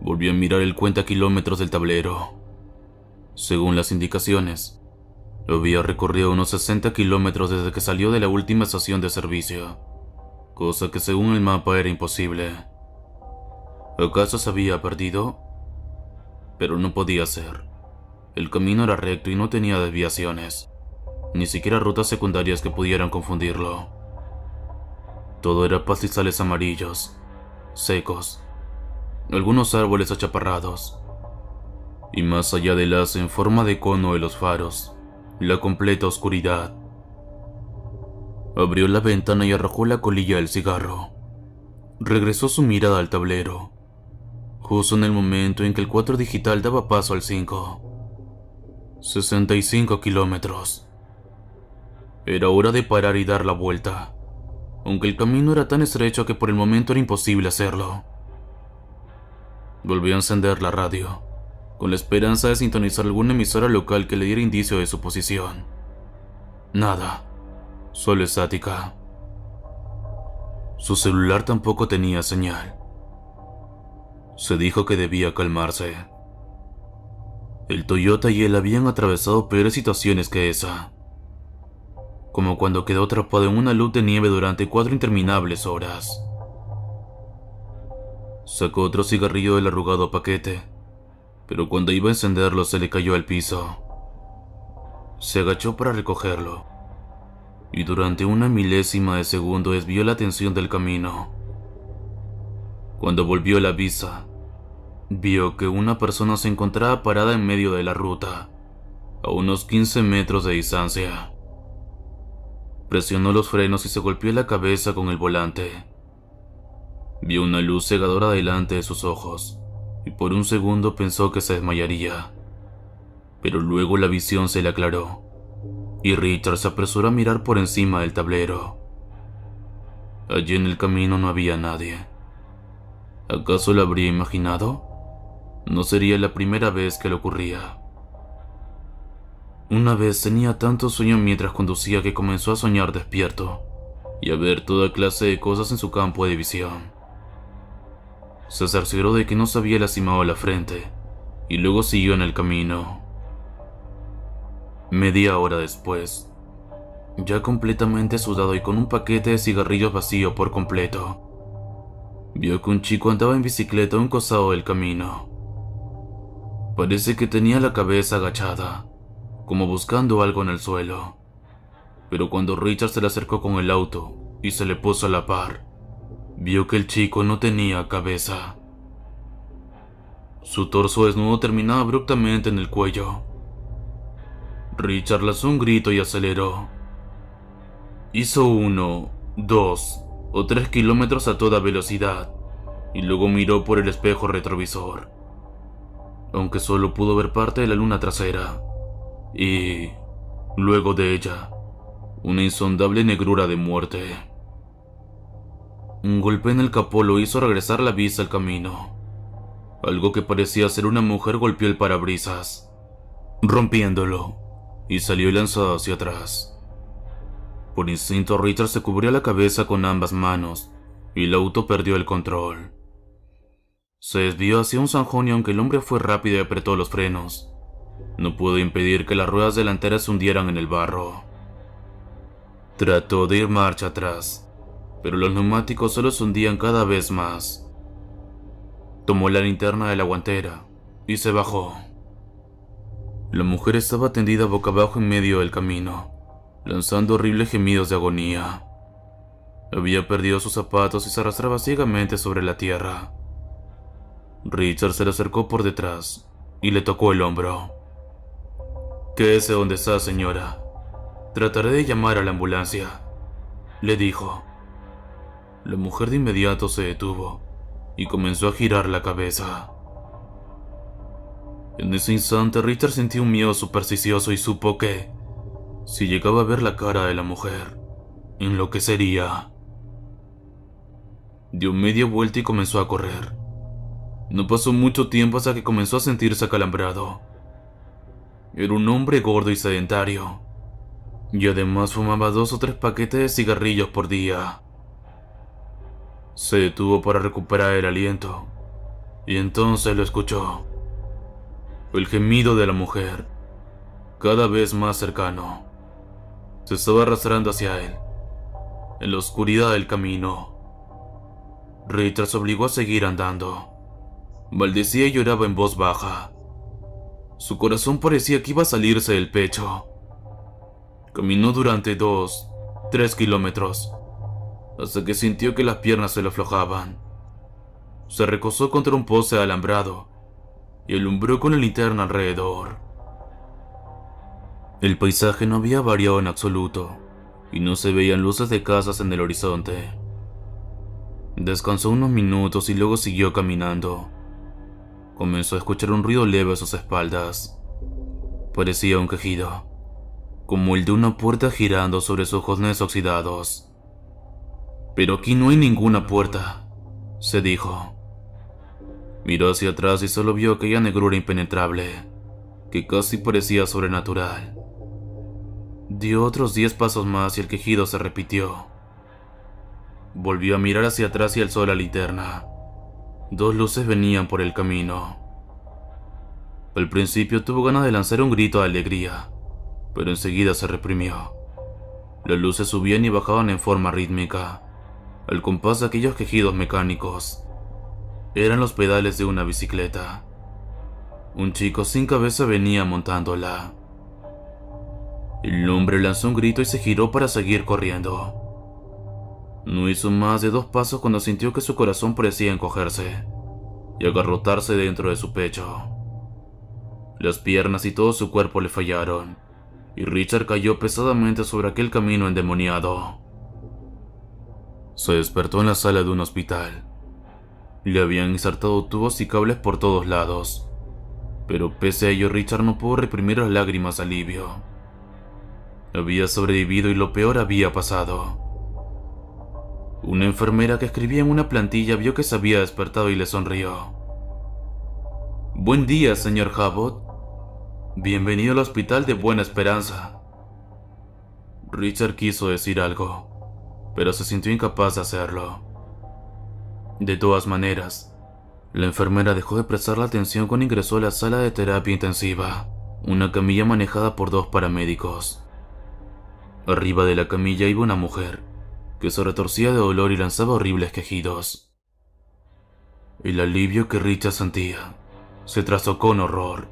Volví a mirar el cuentakilómetros del tablero. Según las indicaciones, había recorrido unos 60 kilómetros desde que salió de la última estación de servicio, cosa que según el mapa era imposible. ¿Acaso se había perdido? Pero no podía ser. El camino era recto y no tenía desviaciones, ni siquiera rutas secundarias que pudieran confundirlo. Todo era pastizales amarillos, secos, algunos árboles achaparrados, y más allá del haz en forma de cono de los faros, la completa oscuridad. Abrió la ventana y arrojó la colilla del cigarro. Regresó su mirada al tablero, justo en el momento en que el 4 digital daba paso al 5. 65 kilómetros. Era hora de parar y dar la vuelta, aunque el camino era tan estrecho que por el momento era imposible hacerlo. Volvió a encender la radio, con la esperanza de sintonizar alguna emisora local que le diera indicio de su posición. Nada, solo estática. Su celular tampoco tenía señal. Se dijo que debía calmarse. El Toyota y él habían atravesado peores situaciones que esa, como cuando quedó atrapado en una luz de nieve durante 4 interminables horas. Sacó otro cigarrillo del arrugado paquete, pero cuando iba a encenderlo se le cayó al piso. Se agachó para recogerlo, y durante una milésima de segundo desvió la atención del camino. Cuando volvió la vista, vio que una persona se encontraba parada en medio de la ruta, a unos 15 metros de distancia. Presionó los frenos y se golpeó la cabeza con el volante. Vio una luz cegadora delante de sus ojos, y por un segundo pensó que se desmayaría. Pero luego la visión se le aclaró, y Richard se apresuró a mirar por encima del tablero. Allí en el camino no había nadie. ¿Acaso lo habría imaginado? No sería la primera vez que le ocurría. Una vez tenía tanto sueño mientras conducía que comenzó a soñar despierto y a ver toda clase de cosas en su campo de visión. Se cercioró de que no se había lastimado la frente y luego siguió en el camino. Media hora después, ya completamente sudado y con un paquete de cigarrillos vacío por completo, vio que un chico andaba en bicicleta a un costado del camino. Parece que tenía la cabeza agachada, como buscando algo en el suelo. Pero cuando Richard se le acercó con el auto y se le puso a la par, vio que el chico no tenía cabeza. Su torso desnudo terminaba abruptamente en el cuello. Richard lanzó un grito y aceleró. Hizo 1, 2 o 3 kilómetros a toda velocidad y luego miró por el espejo retrovisor, aunque solo pudo ver parte de la luna trasera, y, luego de ella, una insondable negrura de muerte. Un golpe en el capó lo hizo regresar la vista al camino. Algo que parecía ser una mujer golpeó el parabrisas, rompiéndolo, y salió lanzado hacia atrás. Por instinto, Richard se cubrió la cabeza con ambas manos, y el auto perdió el control. Se desvió hacia un zanjón y aunque el hombre fue rápido y apretó los frenos, no pudo impedir que las ruedas delanteras se hundieran en el barro. Trató de ir marcha atrás, pero los neumáticos solo se hundían cada vez más. Tomó la linterna de la guantera y se bajó. La mujer estaba tendida boca abajo en medio del camino, lanzando horribles gemidos de agonía. Había perdido sus zapatos y se arrastraba ciegamente sobre la tierra. Richard se le acercó por detrás y le tocó el hombro. «Quédese donde está, señora. Trataré de llamar a la ambulancia, le dijo. La mujer de inmediato se detuvo y comenzó a girar la cabeza. En ese instante Richard sintió un miedo supersticioso y supo que, si llegaba a ver la cara de la mujer, enloquecería. Dio media vuelta y comenzó a correr. No pasó mucho tiempo hasta que comenzó a sentirse acalambrado. Era un hombre gordo y sedentario, y además fumaba 2 o 3 paquetes de cigarrillos por día. Se detuvo para recuperar el aliento, y entonces lo escuchó. El gemido de la mujer, cada vez más cercano, se estaba arrastrando hacia él, en la oscuridad del camino. Richard se obligó a seguir andando. Maldecía y lloraba en voz baja. Su corazón parecía que iba a salirse del pecho. Caminó durante 2, 3 kilómetros, hasta que sintió que las piernas se le aflojaban. Se recostó contra un poste alambrado y alumbró con la linterna alrededor. El paisaje no había variado en absoluto, y no se veían luces de casas en el horizonte. Descansó unos minutos y luego siguió caminando. Comenzó a escuchar un ruido leve a sus espaldas. Parecía un quejido, como el de una puerta girando sobre sus goznes oxidados. Pero aquí no hay ninguna puerta, se dijo. Miró hacia atrás y solo vio aquella negrura impenetrable, que casi parecía sobrenatural. Dio otros 10 pasos más y el quejido se repitió. Volvió a mirar hacia atrás y alzó la linterna. 2 luces venían por el camino. Al principio tuvo ganas de lanzar un grito de alegría, pero enseguida se reprimió. Las luces subían y bajaban en forma rítmica, al compás de aquellos quejidos mecánicos. Eran los pedales de una bicicleta. Un chico sin cabeza venía montándola. El hombre lanzó un grito y se giró para seguir corriendo. No hizo más de 2 pasos cuando sintió que su corazón parecía encogerse y agarrotarse dentro de su pecho. Las piernas y todo su cuerpo le fallaron, y Richard cayó pesadamente sobre aquel camino endemoniado. Se despertó en la sala de un hospital. Le habían insertado tubos y cables por todos lados, pero pese a ello Richard no pudo reprimir las lágrimas de alivio. Había sobrevivido y lo peor había pasado. Una enfermera que escribía en una plantilla vio que se había despertado y le sonrió. «Buen día, señor Abbott. Bienvenido al Hospital de Buena Esperanza». Richard quiso decir algo, pero se sintió incapaz de hacerlo. De todas maneras, la enfermera dejó de prestarle atención cuando ingresó a la sala de terapia intensiva, una camilla manejada por 2 paramédicos. Arriba de la camilla iba una mujer, que se retorcía de dolor y lanzaba horribles quejidos. El alivio que Richard sentía se trastocó con horror.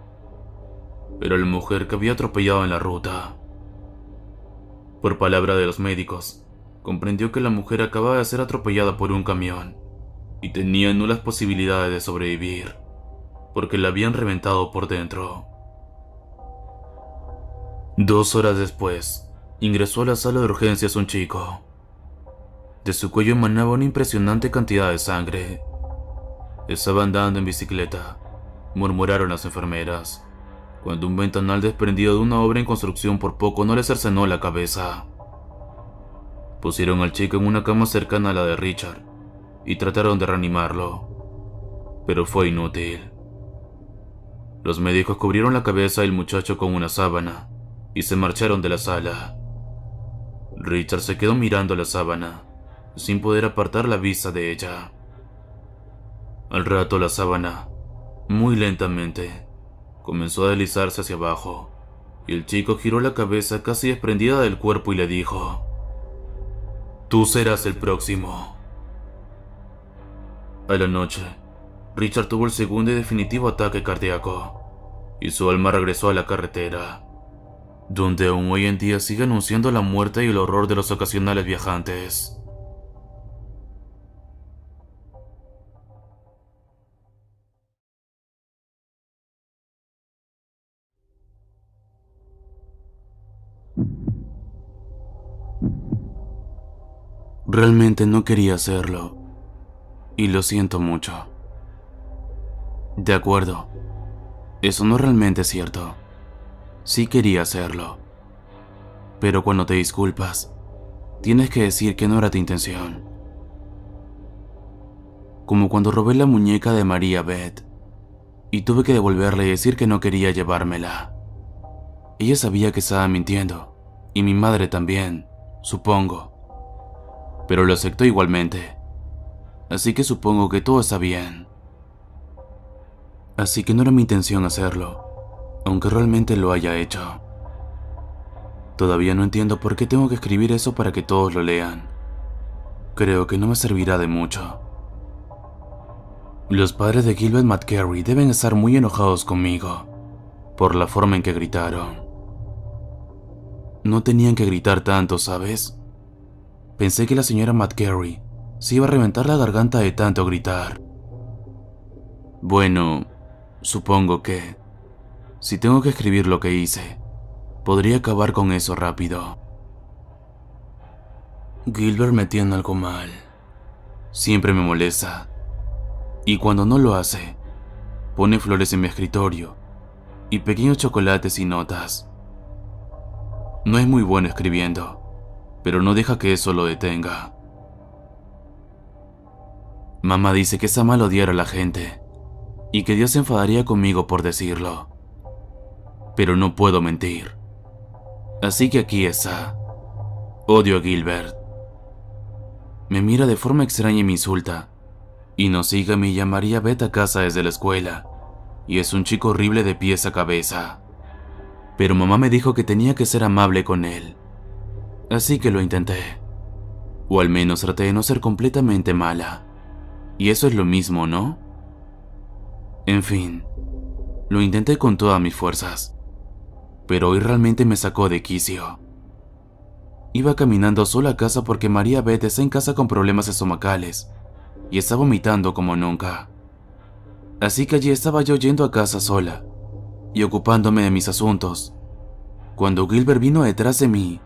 Era la mujer que había atropellado en la ruta. Por palabra de los médicos, comprendió que la mujer acababa de ser atropellada por un camión y tenía nulas posibilidades de sobrevivir, porque la habían reventado por dentro. 2 horas después, ingresó a la sala de urgencias un chico. De su cuello emanaba una impresionante cantidad de sangre. Estaba andando en bicicleta, murmuraron las enfermeras, cuando un ventanal desprendido de una obra en construcción por poco no le cercenó la cabeza. Pusieron al chico en una cama cercana a la de Richard y trataron de reanimarlo, pero fue inútil. Los médicos cubrieron la cabeza del muchacho con una sábana y se marcharon de la sala. Richard se quedó mirando la sábana, sin poder apartar la vista de ella. Al rato la sábana, muy lentamente, comenzó a deslizarse hacia abajo, y el chico giró la cabeza casi desprendida del cuerpo y le dijo: «Tú serás el próximo». A la noche, Richard tuvo el segundo y definitivo ataque cardíaco, y su alma regresó a la carretera, donde aún hoy en día sigue anunciando la muerte y el horror de los ocasionales viajantes. Realmente no quería hacerlo, y lo siento mucho. De acuerdo, eso no realmente es cierto. Sí quería hacerlo. Pero cuando te disculpas, tienes que decir que no era tu intención. Como cuando robé la muñeca de María Beth y tuve que devolverla y decir que no quería llevármela. Ella sabía que estaba mintiendo, y mi madre también, supongo. Pero lo aceptó igualmente, así que supongo que todo está bien. Así que no era mi intención hacerlo, aunque realmente lo haya hecho. Todavía no entiendo por qué tengo que escribir eso para que todos lo lean. Creo que no me servirá de mucho. Los padres de Gilbert McCary deben estar muy enojados conmigo por la forma en que gritaron. No tenían que gritar tanto, ¿sabes? Pensé que la señora McCary se iba a reventar la garganta de tanto gritar. Bueno, supongo que, si tengo que escribir lo que hice, podría acabar con eso rápido. Gilbert me tiene algo mal. Siempre me molesta. Y cuando no lo hace, pone flores en mi escritorio y pequeños chocolates y notas. No es muy bueno escribiendo, pero no deja que eso lo detenga. Mamá dice que está mal odiar a la gente y que Dios se enfadaría conmigo por decirlo. Pero no puedo mentir. Así que aquí está. Odio a Gilbert. Me mira de forma extraña y me insulta. Y nos sigue a mí y a María Beth a casa desde la escuela. Y es un chico horrible de pies a cabeza. Pero mamá me dijo que tenía que ser amable con él. Así que lo intenté. O al menos traté de no ser completamente mala. Y eso es lo mismo, ¿no? En fin, lo intenté con todas mis fuerzas. Pero hoy realmente me sacó de quicio. Iba caminando sola a casa porque María Beth está en casa con problemas estomacales y está vomitando como nunca. Así que allí estaba yo yendo a casa sola y ocupándome de mis asuntos, cuando Gilbert vino detrás de mí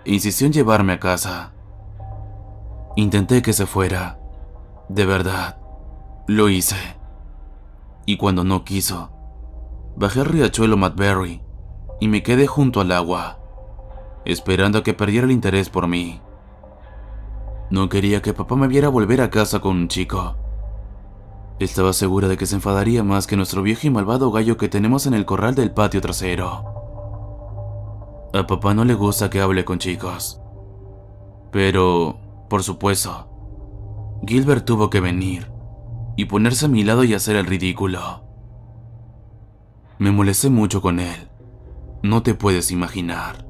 e insistió en llevarme a casa. Intenté que se fuera, de verdad, lo hice. Y cuando no quiso, bajé al riachuelo Madbury y me quedé junto al agua, esperando a que perdiera el interés por mí. No quería que papá me viera volver a casa con un chico. Estaba segura de que se enfadaría más que nuestro viejo y malvado gallo que tenemos en el corral del patio trasero. A papá no le gusta que hable con chicos. Pero, por supuesto, Gilbert tuvo que venir y ponerse a mi lado y hacer el ridículo. Me molesté mucho con él. No te puedes imaginar.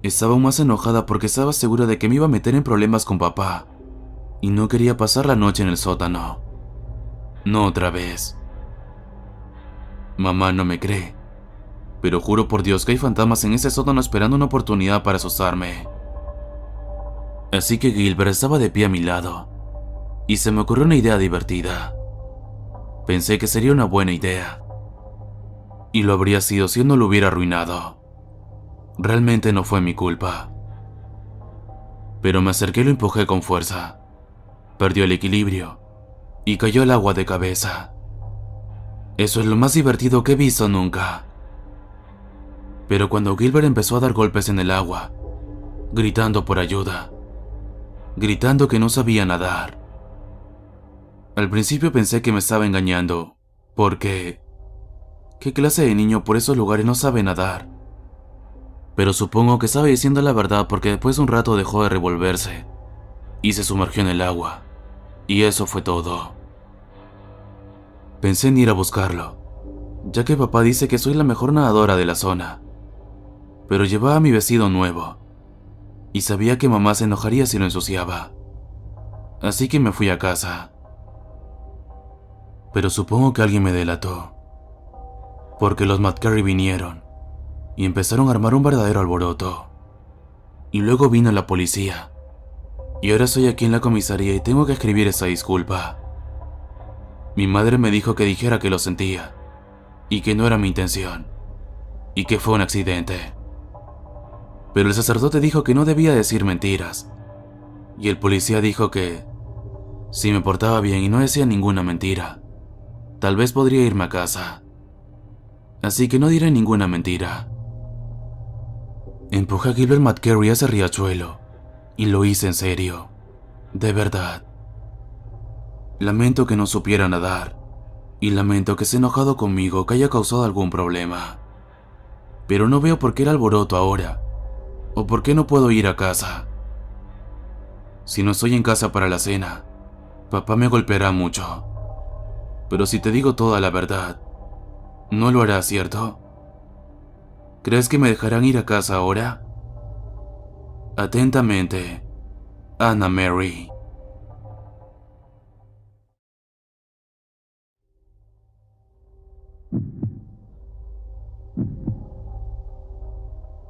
Estaba aún más enojada porque estaba segura de que me iba a meter en problemas con papá y no quería pasar la noche en el sótano. No otra vez. Mamá no me cree, pero juro por Dios que hay fantasmas en ese sótano esperando una oportunidad para asustarme. Así que Gilbert estaba de pie a mi lado y se me ocurrió una idea divertida. Pensé que sería una buena idea y lo habría sido si no lo hubiera arruinado. Realmente no fue mi culpa. Pero me acerqué y lo empujé con fuerza. Perdió el equilibrio y cayó al agua de cabeza. Eso es lo más divertido que he visto nunca. Pero cuando Gilbert empezó a dar golpes en el agua, gritando por ayuda, gritando que no sabía nadar. Al principio pensé que me estaba engañando, porque ¿qué clase de niño por esos lugares no sabe nadar? Pero supongo que estaba diciendo la verdad porque después de un rato dejó de revolverse y se sumergió en el agua. Y eso fue todo. Pensé en ir a buscarlo, ya que papá dice que soy la mejor nadadora de la zona. Pero llevaba mi vestido nuevo y sabía que mamá se enojaría si lo ensuciaba. Así que me fui a casa. Pero supongo que alguien me delató, porque los McCary vinieron y empezaron a armar un verdadero alboroto. Y luego vino la policía. Y ahora estoy aquí en la comisaría y tengo que escribir esa disculpa. Mi madre me dijo que dijera que lo sentía, y que no era mi intención, y que fue un accidente. Pero el sacerdote dijo que no debía decir mentiras, y el policía dijo que si me portaba bien y no decía ninguna mentira, tal vez podría irme a casa. Así que no diré ninguna mentira. Empujé a Gilbert McCary hacia el riachuelo, y lo hice en serio, de verdad. Lamento que no supiera nadar, y lamento que esté enojado conmigo, que haya causado algún problema. Pero no veo por qué el alboroto ahora, o por qué no puedo ir a casa. Si no estoy en casa para la cena, papá me golpeará mucho. Pero si te digo toda la verdad, no lo hará, ¿cierto? ¿Crees que me dejarán ir a casa ahora? Atentamente, Anna Mary.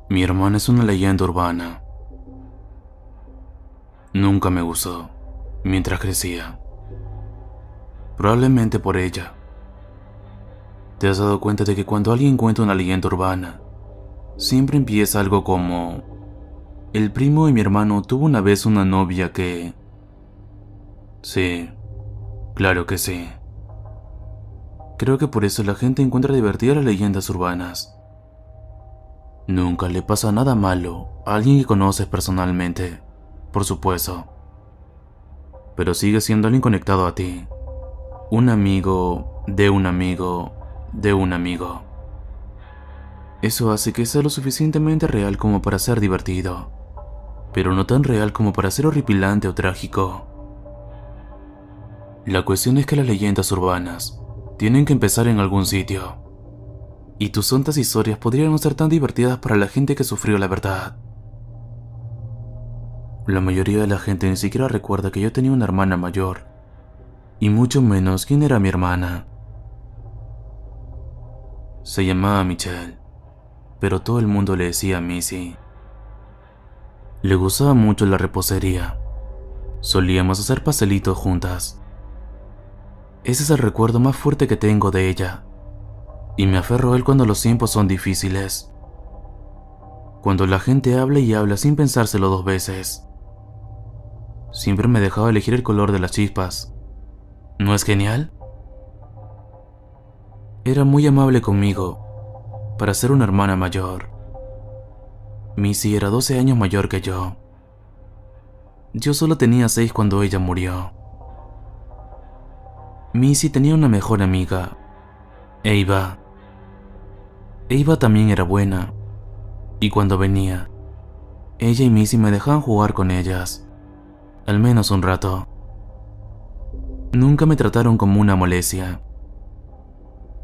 Mi hermana es una leyenda urbana. Nunca me gustó mientras crecía. Probablemente por ella. ¿Te has dado cuenta de que cuando alguien cuenta una leyenda urbana, siempre empieza algo como: el primo de mi hermano tuvo una vez una novia que... Sí, claro que sí. Creo que por eso la gente encuentra divertidas las leyendas urbanas. Nunca le pasa nada malo a alguien que conoces personalmente, por supuesto. Pero sigue siendo alguien conectado a ti. Un amigo de un amigo de un amigo. Eso hace que sea lo suficientemente real como para ser divertido, pero no tan real como para ser horripilante o trágico. La cuestión es que las leyendas urbanas tienen que empezar en algún sitio, y tus tontas historias podrían no ser tan divertidas para la gente que sufrió la verdad. La mayoría de la gente ni siquiera recuerda que yo tenía una hermana mayor, y mucho menos quién era mi hermana. Se llamaba Michelle, pero todo el mundo le decía Missy. Le gustaba mucho la repostería. Solíamos hacer pastelitos juntas. Ese es el recuerdo más fuerte que tengo de ella, y me aferro a él cuando los tiempos son difíciles. Cuando la gente habla y habla sin pensárselo dos veces. Siempre me dejaba elegir el color de las chispas. ¿No es genial? Era muy amable conmigo, para ser una hermana mayor. Missy era 12 años mayor que yo. Yo solo tenía 6 cuando ella murió. Missy tenía una mejor amiga, Eva. Eva también era buena, y cuando venía, ella y Missy me dejaban jugar con ellas, al menos un rato. Nunca me trataron como una molestia.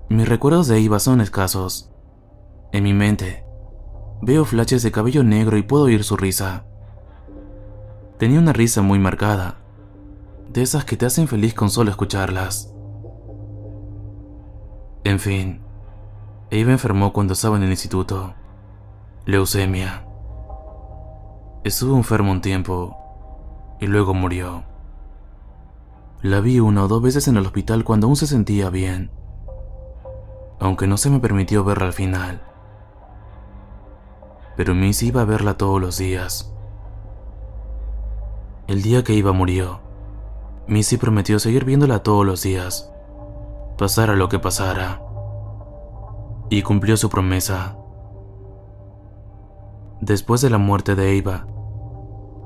Mis recuerdos de Eva son escasos. En mi mente, veo flashes de cabello negro y puedo oír su risa. Tenía una risa muy marcada, de esas que te hacen feliz con solo escucharlas. En fin, Eva enfermó cuando estaba en el instituto. Leucemia. Estuvo enfermo un tiempo y luego murió. La vi 1 o 2 veces en el hospital cuando aún se sentía bien, aunque no se me permitió verla al final. Pero Missy iba a verla todos los días. El día que Eva murió, Missy prometió seguir viéndola todos los días, pasara lo que pasara. Y cumplió su promesa. Después de la muerte de Eva,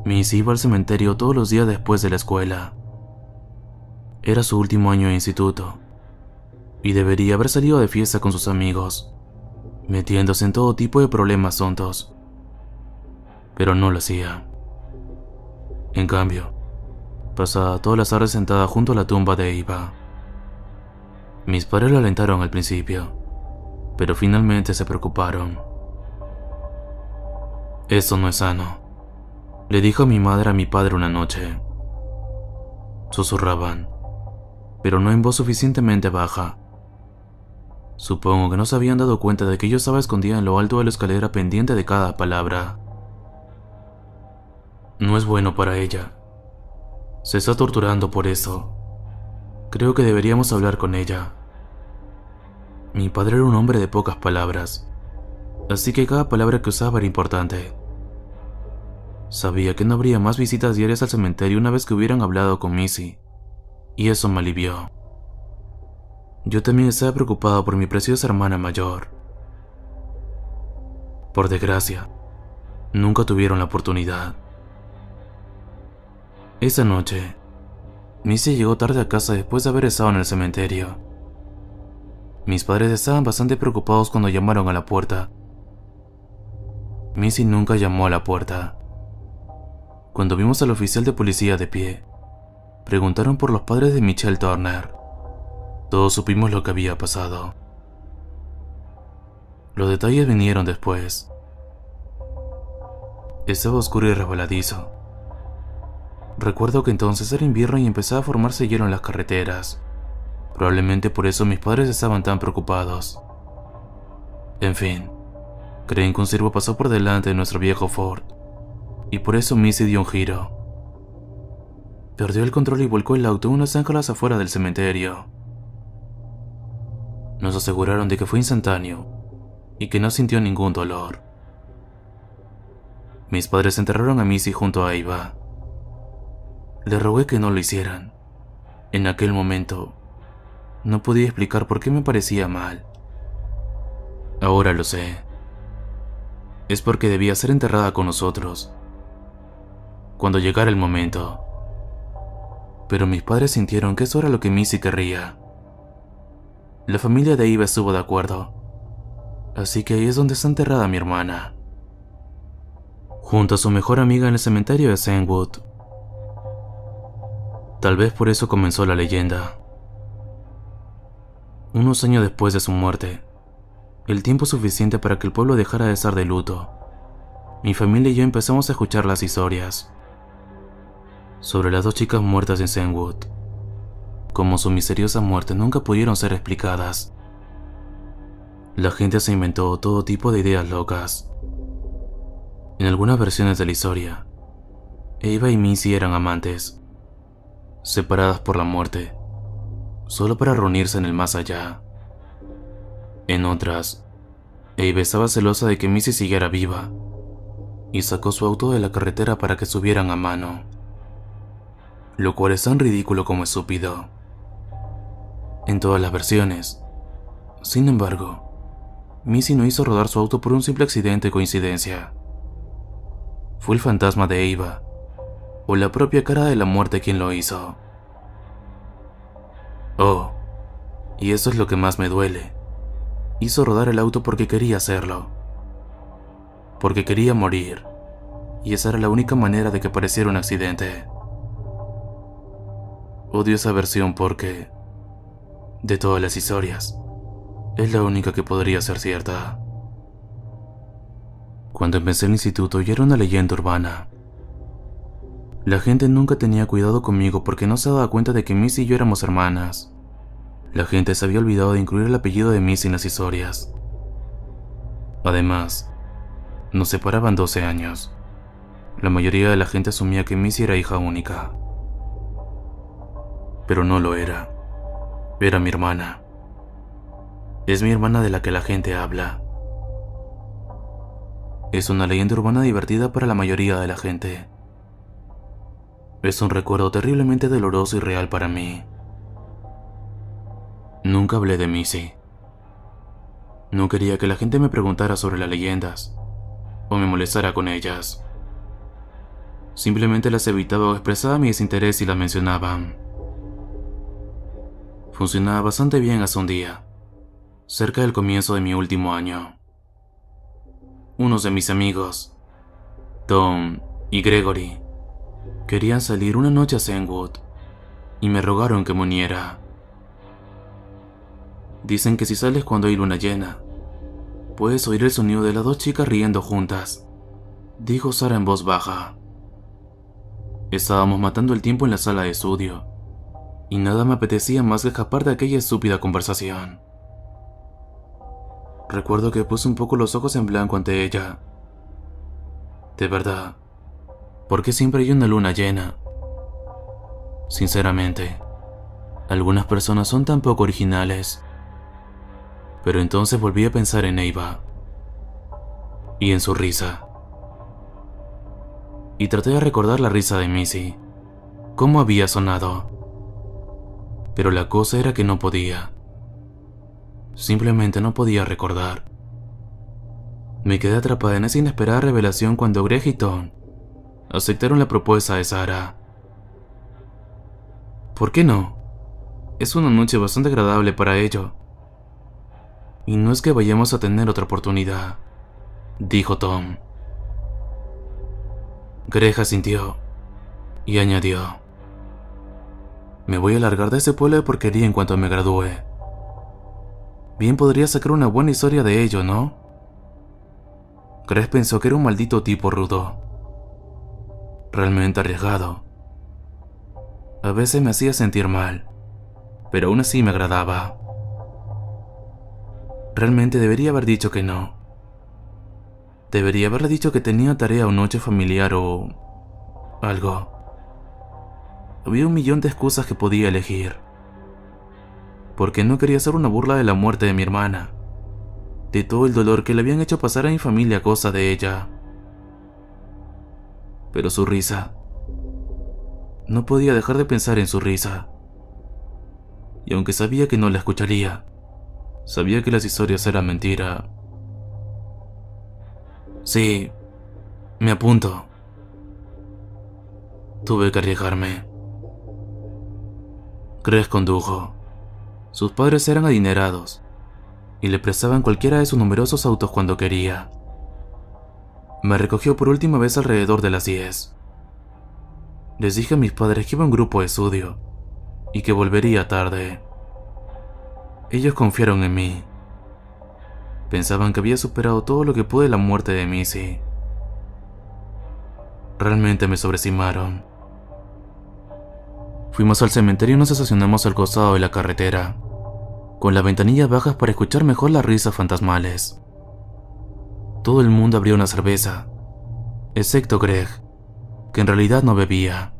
Missy iba al cementerio todos los días después de la escuela. Era su último año de instituto, y debería haber salido de fiesta con sus amigos, metiéndose en todo tipo de problemas tontos. Pero no lo hacía. En cambio, pasaba todas las tardes sentada junto a la tumba de Eva. Mis padres la alentaron al principio, pero finalmente se preocuparon. Esto no es sano, le dijo mi madre a mi padre una noche. Susurraban, pero no en voz suficientemente baja. Supongo que no se habían dado cuenta de que yo estaba escondida en lo alto de la escalera pendiente de cada palabra. No es bueno para ella. Se está torturando por eso. Creo que deberíamos hablar con ella. Mi padre era un hombre de pocas palabras, así que cada palabra que usaba era importante. Sabía que no habría más visitas diarias al cementerio una vez que hubieran hablado con Missy, y eso me alivió. Yo también estaba preocupado por mi preciosa hermana mayor. Por desgracia, nunca tuvieron la oportunidad. Esa noche, Missy llegó tarde a casa después de haber estado en el cementerio. Mis padres estaban bastante preocupados cuando llamaron a la puerta. Missy nunca llamó a la puerta. Cuando vimos al oficial de policía de pie, preguntaron por los padres de Michelle Turner. Todos supimos lo que había pasado. Los detalles vinieron después. Estaba oscuro y resbaladizo. Recuerdo que entonces era invierno y empezaba a formarse hielo en las carreteras. Probablemente por eso mis padres estaban tan preocupados. En fin, creen que un ciervo pasó por delante de nuestro viejo Ford, y por eso Missy dio un giro. Perdió el control y volcó el auto unas ángeles afuera del cementerio. Nos aseguraron de que fue instantáneo y que no sintió ningún dolor. Mis padres enterraron a Missy junto a Eva. Le rogué que no lo hicieran. En aquel momento, no podía explicar por qué me parecía mal. Ahora lo sé. Es porque debía ser enterrada con nosotros cuando llegara el momento. Pero mis padres sintieron que eso era lo que Missy querría. La familia de Eva estuvo de acuerdo, así que ahí es donde está enterrada mi hermana, junto a su mejor amiga en el cementerio de Sandwood. Tal vez por eso comenzó la leyenda. Unos años después de su muerte, el tiempo suficiente para que el pueblo dejara de estar de luto, mi familia y yo empezamos a escuchar las historias sobre las dos chicas muertas en Sandwood. Como su misteriosa muerte nunca pudieron ser explicadas, la gente se inventó todo tipo de ideas locas. En algunas versiones de la historia, Eva y Missy eran amantes, separadas por la muerte, solo para reunirse en el más allá. En otras, Eva estaba celosa de que Missy siguiera viva y sacó su auto de la carretera para que subieran a mano, lo cual es tan ridículo como estúpido. En todas las versiones, sin embargo, Missy no hizo rodar su auto por un simple accidente o coincidencia. Fue el fantasma de Eva o la propia cara de la muerte quien lo hizo. Oh, y eso es lo que más me duele. Hizo rodar el auto porque quería hacerlo. Porque quería morir. Y esa era la única manera de que pareciera un accidente. Odio esa versión porque, de todas las historias, es la única que podría ser cierta. Cuando empecé el instituto ya era una leyenda urbana. La gente nunca tenía cuidado conmigo porque no se daba cuenta de que Missy y yo éramos hermanas. La gente se había olvidado de incluir el apellido de Missy en las historias. Además, nos separaban 12 años. La mayoría de la gente asumía que Missy era hija única. Pero no lo era. Era mi hermana. Es mi hermana de la que la gente habla. Es una leyenda urbana divertida para la mayoría de la gente. Es un recuerdo terriblemente doloroso y real para mí. Nunca hablé de Missy. No quería que la gente me preguntara sobre las leyendas o me molestara con ellas. Simplemente las evitaba o expresaba mi desinterés si las mencionaban. Funcionaba bastante bien hasta un día, cerca del comienzo de mi último año. Unos de mis amigos, Tom y Gregory, querían salir una noche a Sandwood y me rogaron que me uniera. Dicen que si sales cuando hay luna llena, puedes oír el sonido de las dos chicas riendo juntas, dijo Sara en voz baja. Estábamos matando el tiempo en la sala de estudio, y nada me apetecía más que escapar de aquella estúpida conversación. Recuerdo que puse un poco los ojos en blanco ante ella. De verdad, ¿por qué siempre hay una luna llena? Sinceramente, algunas personas son tan poco originales. Pero entonces volví a pensar en Eva y en su risa. y traté de recordar la risa de Missy, cómo había sonado. Pero la cosa era que no podía. Simplemente no podía recordar. Me quedé atrapada en esa inesperada revelación cuando Greg y Tom aceptaron la propuesta de Sarah. ¿Por qué no? Es una noche bastante agradable para ello. Y no es que vayamos a tener otra oportunidad, dijo Tom. Greg asintió y añadió: me voy a largar de ese pueblo de porquería en cuanto me gradúe. Bien podría sacar una buena historia de ello, ¿no? Greg pensó que era un maldito tipo rudo. Realmente arriesgado. A veces me hacía sentir mal, pero aún así me agradaba. Realmente debería haber dicho que no. Debería haberle dicho que tenía tarea o noche familiar o algo. Había un millón de excusas que podía elegir. Porque no quería hacer una burla de la muerte de mi hermana, de todo el dolor que le habían hecho pasar a mi familia a causa de ella. Pero su risa. No podía dejar de pensar en su risa. Y aunque sabía que no la escucharía, sabía que las historias eran mentira. Sí, me apunto. Tuve que arriesgarme. Greg condujo. Sus padres eran adinerados y le prestaban cualquiera de sus numerosos autos cuando quería. Me recogió por última vez alrededor de las 10. Les dije a mis padres que iba a un grupo de estudio y que volvería tarde. Ellos confiaron en mí. Pensaban que había superado todo lo que pude la muerte de Missy. Realmente me sobreestimaron. Fuimos al cementerio y nos estacionamos al costado de la carretera, con las ventanillas bajas para escuchar mejor las risas fantasmales. Todo el mundo abrió una cerveza, excepto Greg, que en realidad no bebía.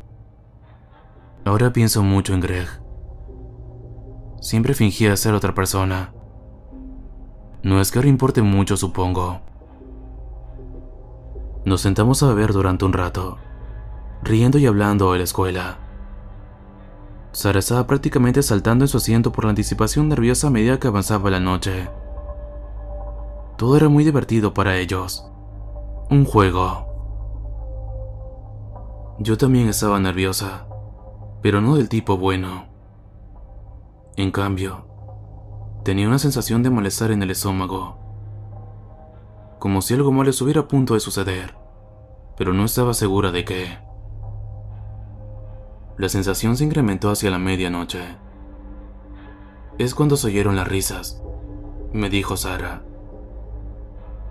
Ahora pienso mucho en Greg. Siempre fingía ser otra persona. No es que ahora importe mucho, supongo. Nos sentamos a beber durante un rato, riendo y hablando de la escuela. Sarah estaba prácticamente saltando en su asiento por la anticipación nerviosa a medida que avanzaba la noche. Todo era muy divertido para ellos. Un juego. Yo también estaba nerviosa, pero no del tipo bueno. En cambio, tenía una sensación de malestar en el estómago, como si algo malo estuviera a punto de suceder, pero no estaba segura de qué. La sensación se incrementó hacia la medianoche. Es cuando se oyeron las risas, me dijo Sarah.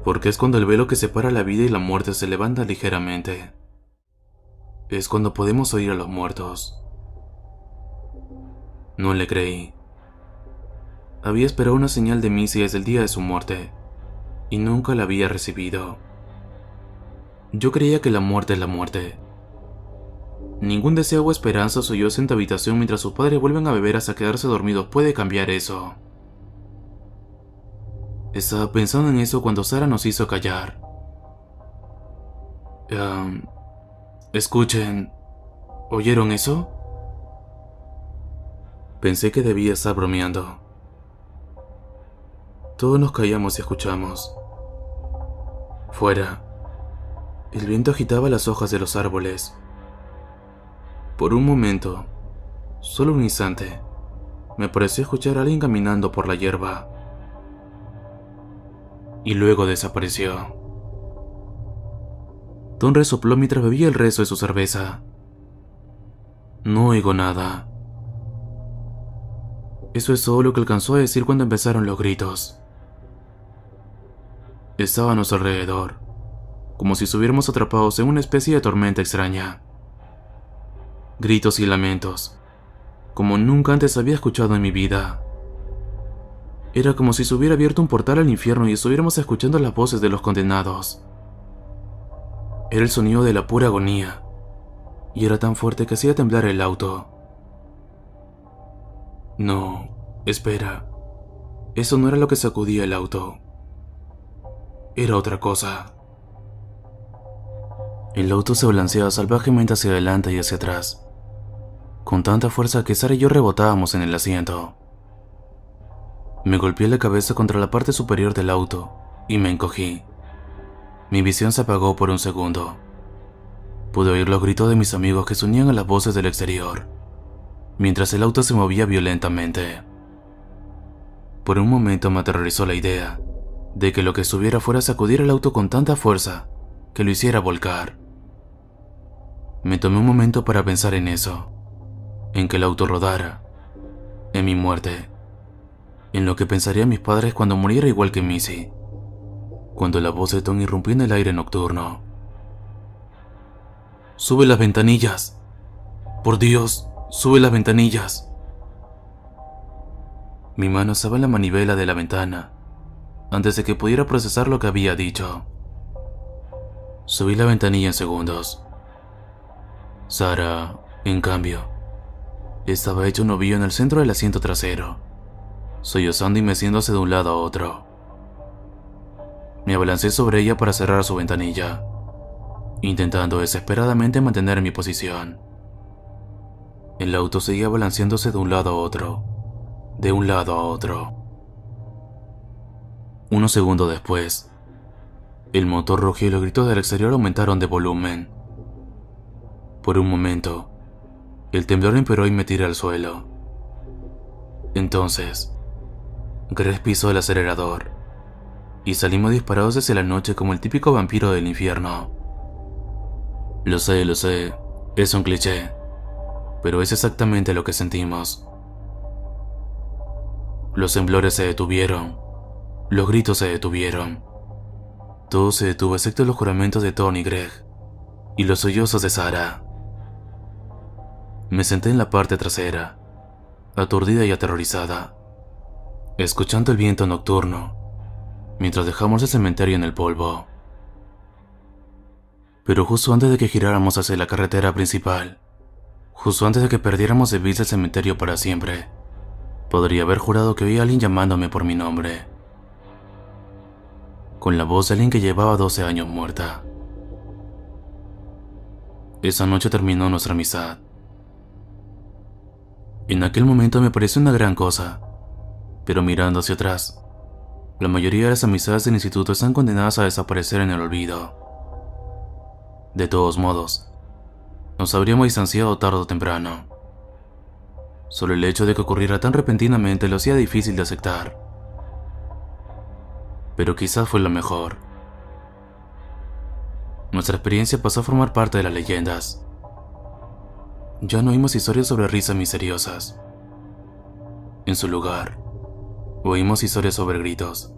Porque es cuando el velo que separa la vida y la muerte se levanta ligeramente. Es cuando podemos oír a los muertos. No le creí. Había esperado una señal de Missy desde el día de su muerte, y nunca la había recibido. Yo creía que la muerte es la muerte. Ningún deseo o esperanza solloza en tu habitación mientras sus padres vuelven a beber hasta quedarse dormidos puede cambiar eso. Estaba pensando en eso cuando Sarah nos hizo callar. Escuchen, ¿oyeron eso? Pensé que debía estar bromeando. Todos nos callamos y escuchamos. Fuera, el viento agitaba las hojas de los árboles. Por un momento, solo un instante, me pareció escuchar a alguien caminando por la hierba. Y luego desapareció. Tom resopló mientras bebía el resto de su cerveza. No oigo nada. Eso es todo lo que alcanzó a decir cuando empezaron los gritos. Estaba a nuestro alrededor, como si estuviéramos atrapados en una especie de tormenta extraña. Gritos y lamentos, como nunca antes había escuchado en mi vida. Era como si se hubiera abierto un portal al infierno y estuviéramos escuchando las voces de los condenados. Era el sonido de la pura agonía, y era tan fuerte que hacía temblar el auto. No, espera. Eso no era lo que sacudía el auto. Era otra cosa. El auto se balanceaba salvajemente hacia adelante y hacia atrás, con tanta fuerza que Sara y yo rebotábamos en el asiento. Me golpeé la cabeza contra la parte superior del auto y me encogí. Mi visión se apagó por un segundo. Pude oír los gritos de mis amigos que se unían a las voces del exterior, mientras el auto se movía violentamente. Por un momento me aterrorizó la idea de que lo que estuviera fuera a sacudir el auto con tanta fuerza que lo hiciera volcar. Me tomé un momento para pensar en eso, en que el auto rodara, en mi muerte, en lo que pensarían mis padres cuando muriera igual que Missy, cuando la voz de Tom irrumpió en el aire nocturno. ¡Sube las ventanillas! ¡Por Dios, sube las ventanillas! Mi mano estaba en la manivela de la ventana, antes de que pudiera procesar lo que había dicho. Subí la ventanilla en segundos. Sara, en cambio, estaba hecho un ovillo en el centro del asiento trasero, sollozando y meciéndose de un lado a otro. Me abalancé sobre ella para cerrar su ventanilla, intentando desesperadamente mantener mi posición. El auto seguía balanceándose de un lado a otro, de un lado a otro. Unos segundos después, el motor rugió y los gritos del exterior aumentaron de volumen. Por un momento, el temblor empeoró y me tiré al suelo. Entonces, Greg pisó el acelerador y salimos disparados hacia la noche como el típico vampiro del infierno. Lo sé, es un cliché, pero es exactamente lo que sentimos. Los temblores se detuvieron, los gritos se detuvieron. Todo se detuvo excepto los juramentos de Tony y Greg y los sollozos de Sara. Me senté en la parte trasera, aturdida y aterrorizada, escuchando el viento nocturno, mientras dejamos el cementerio en el polvo. Pero justo antes de que giráramos hacia la carretera principal, justo antes de que perdiéramos de vista el cementerio para siempre, podría haber jurado que oí a alguien llamándome por mi nombre, con la voz de alguien que llevaba 12 años muerta. Esa noche terminó nuestra amistad. En aquel momento me pareció una gran cosa, pero mirando hacia atrás, la mayoría de las amistades del instituto están condenadas a desaparecer en el olvido. De todos modos, nos habríamos distanciado tarde o temprano. Solo el hecho de que ocurriera tan repentinamente lo hacía difícil de aceptar. Pero quizás fue lo mejor. Nuestra experiencia pasó a formar parte de las leyendas. Ya no oímos historias sobre risas misteriosas. En su lugar, oímos historias sobre gritos,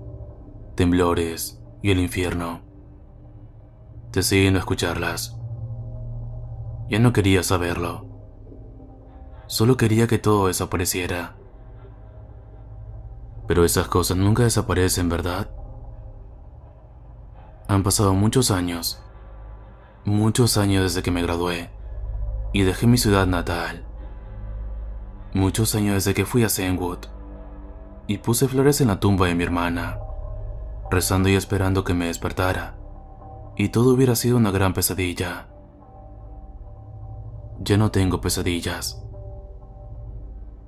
temblores y el infierno. Decidí no escucharlas. Ya no quería saberlo. Solo quería que todo desapareciera. Pero esas cosas nunca desaparecen, ¿verdad? Han pasado muchos años desde que me gradué y dejé mi ciudad natal. Muchos años desde que fui a Zenwood y puse flores en la tumba de mi hermana, rezando y esperando que me despertara, y todo hubiera sido una gran pesadilla. Ya no tengo pesadillas.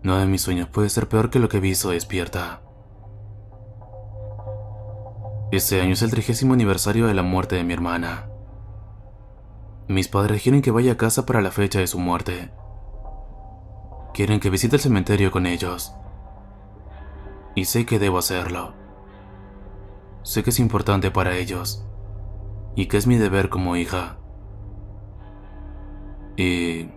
Nada de mis sueños puede ser peor que lo que he visto despierta. Este año es el 30º aniversario de la muerte de mi hermana. Mis padres quieren que vaya a casa para la fecha de su muerte. Quieren que visite el cementerio con ellos. Y sé que debo hacerlo. Sé que es importante para ellos. Y que es mi deber como hija. Y,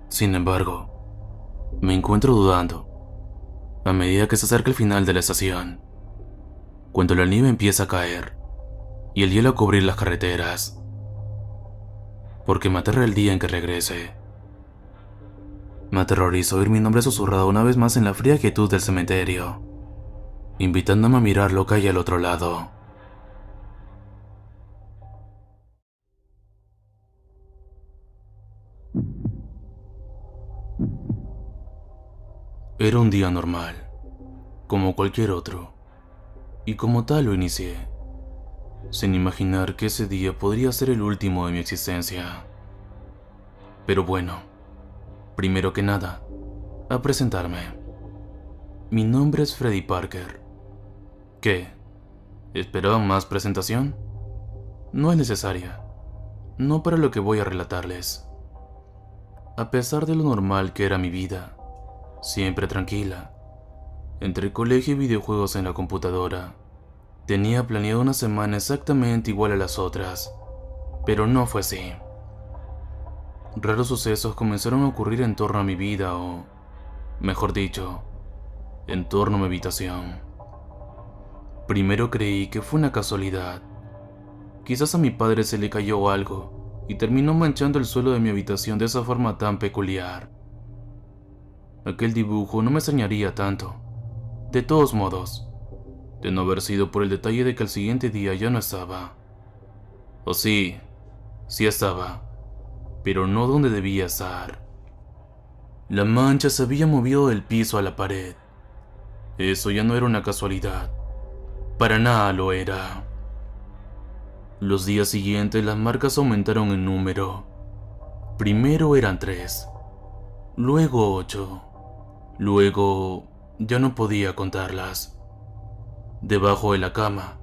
sin embargo, me encuentro dudando a medida que se acerca el final de la estación. Cuando la nieve empieza a caer y el hielo a cubrir las carreteras. Porque me aterra el día en que regrese. Me aterroriza oír mi nombre susurrado una vez más en la fría quietud del cementerio, invitándome a mirar lo que hay al otro lado. Era un día normal, como cualquier otro, y como tal lo inicié. sin imaginar que ese día podría ser el último de mi existencia. Pero bueno, primero que nada, a presentarme. Mi nombre es Freddy Parker. ¿Qué? ¿Esperaban más presentación? No es necesaria, no para lo que voy a relatarles. A pesar de lo normal que era mi vida, siempre tranquila, entre colegio y videojuegos en la computadora, tenía planeado una semana exactamente igual a las otras, pero no fue así. Raros sucesos comenzaron a ocurrir en torno a mi vida o, mejor dicho, en torno a mi habitación. Primero creí que fue una casualidad. Quizás a mi padre se le cayó algo y terminó manchando el suelo de mi habitación de esa forma tan peculiar. Aquel dibujo no me extrañaría tanto. De todos modos, de no haber sido por el detalle de que al siguiente día ya no estaba. O sí estaba, pero no donde debía estar. La mancha se había movido del piso a la pared. Eso ya no era una casualidad. Para nada lo era. Los días siguientes las marcas aumentaron en número. Primero eran 3, luego 8, luego ya no podía contarlas. Debajo de la cama,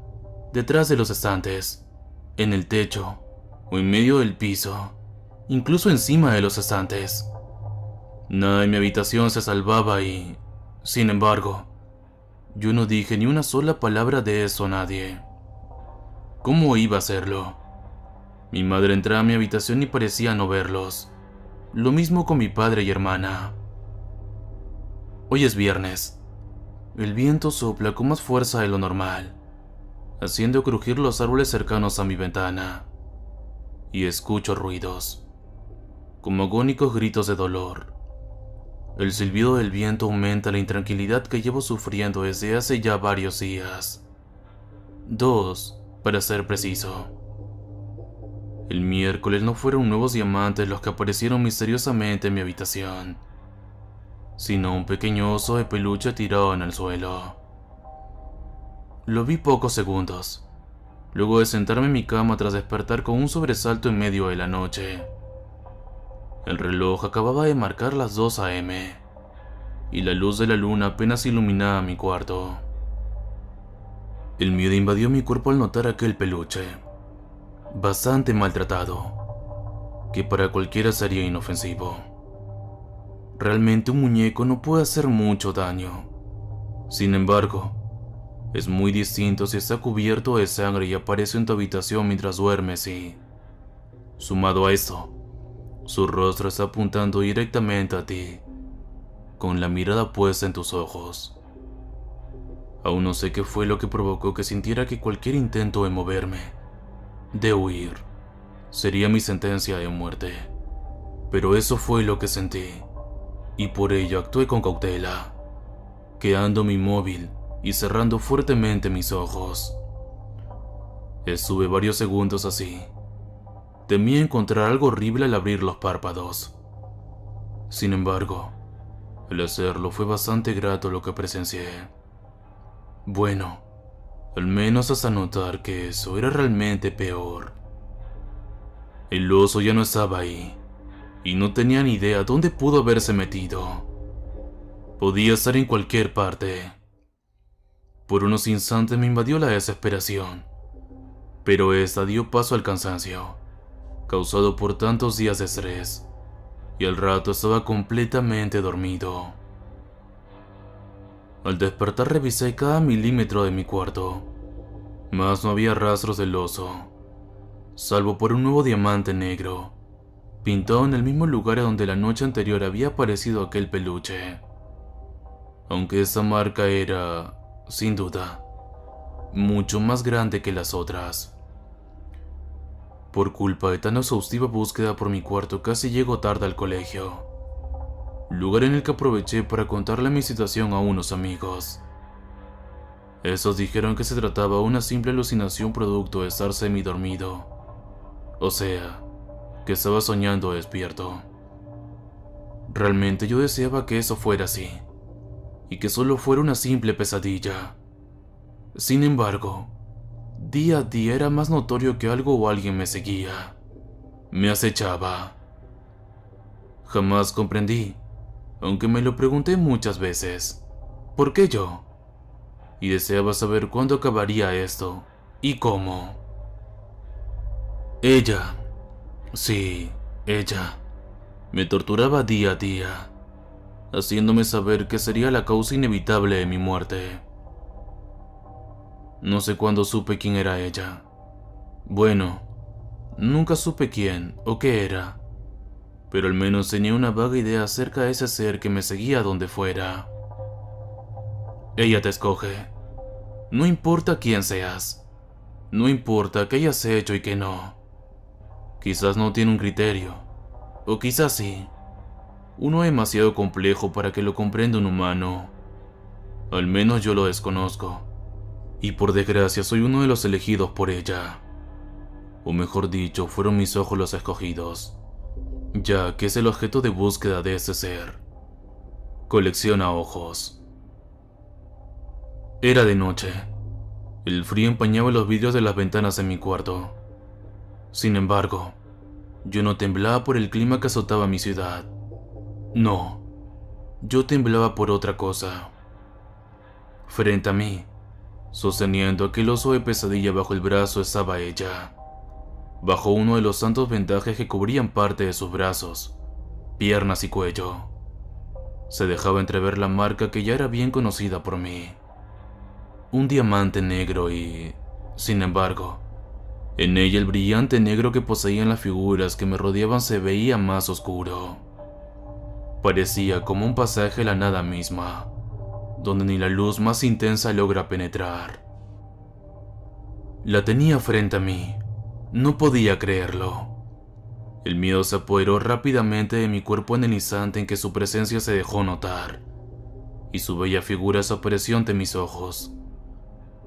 detrás de los estantes, en el techo o en medio del piso, incluso encima de los estantes. Nada en mi habitación se salvaba y, sin embargo, yo no dije ni una sola palabra de eso a nadie. ¿Cómo iba a hacerlo? Mi madre entraba a mi habitación y parecía no verlos. Lo mismo con mi padre y hermana. Hoy es viernes. El viento sopla con más fuerza de lo normal, haciendo crujir los árboles cercanos a mi ventana. Y escucho ruidos, como agónicos gritos de dolor. El silbido del viento aumenta la intranquilidad que llevo sufriendo desde hace ya varios días. 2, para ser preciso. El miércoles no fueron nuevos diamantes los que aparecieron misteriosamente en mi habitación, sino un pequeño oso de peluche tirado en el suelo. Lo vi pocos segundos, luego de sentarme en mi cama tras despertar con un sobresalto en medio de la noche. El reloj acababa de marcar las 2 a.m. y la luz de la luna apenas iluminaba mi cuarto. El miedo invadió mi cuerpo al notar aquel peluche, bastante maltratado, que para cualquiera sería inofensivo. Realmente un muñeco no puede hacer mucho daño. Sin embargo, es muy distinto si está cubierto de sangre y aparece en tu habitación mientras duermes y, sumado a esto, su rostro está apuntando directamente a ti, con la mirada puesta en tus ojos. Aún no sé qué fue lo que provocó que sintiera que cualquier intento de moverme, de huir, sería mi sentencia de muerte. Pero eso fue lo que sentí, y por ello actué con cautela, quedándome inmóvil y cerrando fuertemente mis ojos. Estuve varios segundos así. Temí encontrar algo horrible al abrir los párpados. Sin embargo, al hacerlo fue bastante grato lo que presencié. Bueno, al menos hasta notar que eso era realmente peor. El oso ya no estaba ahí, y no tenía ni idea dónde pudo haberse metido. Podía estar en cualquier parte. Por unos instantes me invadió la desesperación, pero esta dio paso al cansancio, causado por tantos días de estrés, y al rato estaba completamente dormido. Al despertar revisé cada milímetro de mi cuarto, mas no había rastros del oso, salvo por un nuevo diamante negro, pintado en el mismo lugar donde la noche anterior había aparecido aquel peluche. Aunque esa marca era, sin duda, mucho más grande que las otras. Por culpa de tan exhaustiva búsqueda por mi cuarto casi llego tarde al colegio, lugar en el que aproveché para contarle mi situación a unos amigos. Esos dijeron que se trataba de una simple alucinación producto de estar semidormido, o sea, que estaba soñando despierto. Realmente yo deseaba que eso fuera así, y que solo fuera una simple pesadilla. Sin embargo, Día a día era más notorio que algo o alguien me seguía. Me acechaba. Jamás comprendí, aunque me lo pregunté muchas veces, ¿por qué yo? Y deseaba saber cuándo acabaría esto y cómo. Ella, sí, ella, me torturaba día a día, haciéndome saber que sería la causa inevitable de mi muerte. No sé cuándo supe quién era ella. Bueno, nunca supe quién o qué era, pero al menos tenía una vaga idea acerca de ese ser que me seguía donde fuera. Ella te escoge. No importa quién seas. No importa qué hayas hecho y qué no. Quizás no tiene un criterio. O quizás sí. Uno demasiado complejo para que lo comprenda un humano. Al menos yo lo desconozco. Y por desgracia soy uno de los elegidos por ella. O mejor dicho, fueron mis ojos los escogidos, ya que es el objeto de búsqueda de ese ser. Colecciona ojos. Era de noche. El frío empañaba los vidrios de las ventanas en mi cuarto. Sin embargo, yo no temblaba por el clima que azotaba mi ciudad. No, yo temblaba por otra cosa. Frente a mí, sosteniendo aquel oso de pesadilla bajo el brazo, estaba ella. Bajo uno de los tantos vendajes que cubrían parte de sus brazos, piernas y cuello, se dejaba entrever la marca que ya era bien conocida por mí. Un diamante negro y, sin embargo, en ella el brillante negro que poseían las figuras que me rodeaban se veía más oscuro. Parecía como un pasaje a la nada misma, donde ni la luz más intensa logra penetrar. La tenía frente a mí. No podía creerlo. El miedo se apoderó rápidamente de mi cuerpo en el instante en que su presencia se dejó notar, y su bella figura desapareció ante mis ojos.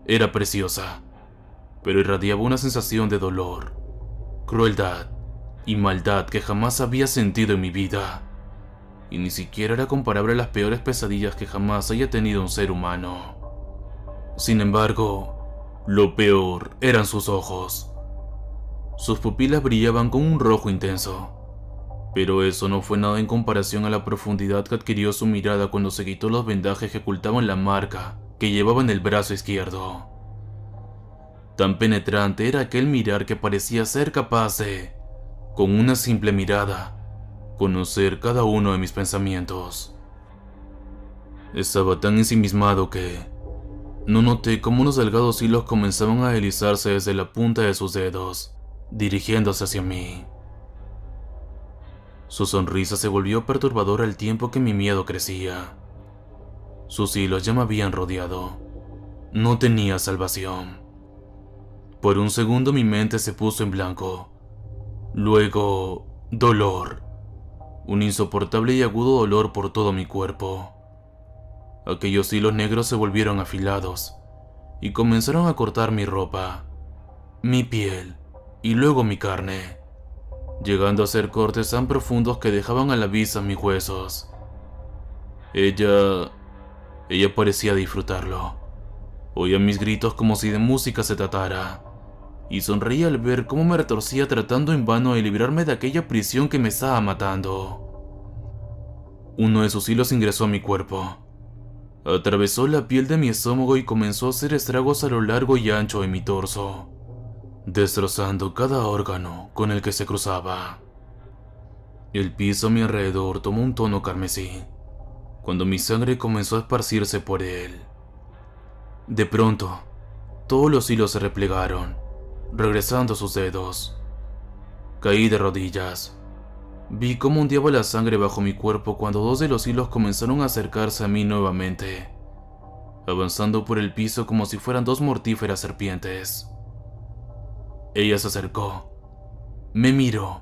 Era preciosa, pero irradiaba una sensación de dolor, crueldad y maldad que jamás había sentido en mi vida, y ni siquiera era comparable a las peores pesadillas que jamás haya tenido un ser humano. Sin embargo, lo peor eran sus ojos. Sus pupilas brillaban con un rojo intenso, pero eso no fue nada en comparación a la profundidad que adquirió su mirada cuando se quitó los vendajes que ocultaban la marca que llevaba en el brazo izquierdo. Tan penetrante era aquel mirar que parecía ser capaz de, con una simple mirada, conocer cada uno de mis pensamientos. Estaba tan ensimismado que no noté cómo unos delgados hilos comenzaban a deslizarse desde la punta de sus dedos, dirigiéndose hacia mí. Su sonrisa se volvió perturbadora al tiempo que mi miedo crecía. Sus hilos ya me habían rodeado. No tenía salvación. Por un segundo mi mente se puso en blanco. Luego, dolor. Un insoportable y agudo dolor por todo mi cuerpo. Aquellos hilos negros se volvieron afilados y comenzaron a cortar mi ropa, mi piel y luego mi carne, llegando a ser cortes tan profundos que dejaban a la vista mis huesos. Ella parecía disfrutarlo. Oía mis gritos como si de música se tratara, y sonreía al ver cómo me retorcía tratando en vano de librarme de aquella prisión que me estaba matando. Uno de sus hilos ingresó a mi cuerpo, atravesó la piel de mi estómago y comenzó a hacer estragos a lo largo y ancho de mi torso, destrozando cada órgano con el que se cruzaba. El piso a mi alrededor tomó un tono carmesí, cuando mi sangre comenzó a esparcirse por él. De pronto, todos los hilos se replegaron, regresando a sus dedos. Caí de rodillas. Vi cómo ondeaba la sangre bajo mi cuerpo cuando dos de los hilos comenzaron a acercarse a mí nuevamente, avanzando por el piso como si fueran dos mortíferas serpientes. Ella se acercó, me miró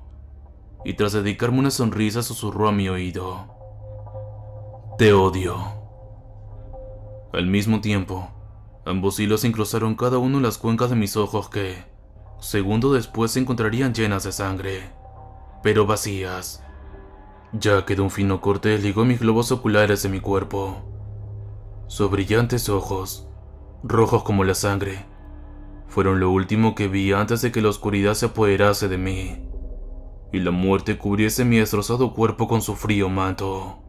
y tras dedicarme una sonrisa susurró a mi oído: "Te odio". Al mismo tiempo, ambos hilos incrustaron cada uno en las cuencas de mis ojos que, segundo después, se encontrarían llenas de sangre, pero vacías, ya que de un fino corte desligó mis globos oculares de mi cuerpo. Sus brillantes ojos, rojos como la sangre, Fueron lo último que vi antes de que la oscuridad se apoderase de mí y la muerte cubriese mi destrozado cuerpo con su frío manto.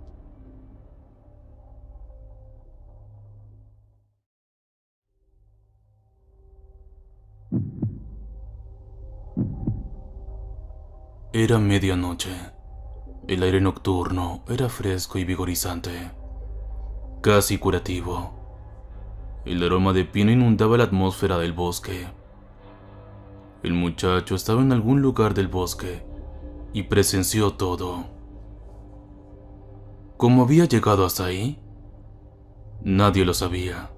Era medianoche. El aire nocturno era fresco y vigorizante, casi curativo. El aroma de pino inundaba la atmósfera del bosque. El muchacho estaba en algún lugar del bosque y presenció todo. ¿Cómo había llegado hasta ahí? Nadie lo sabía.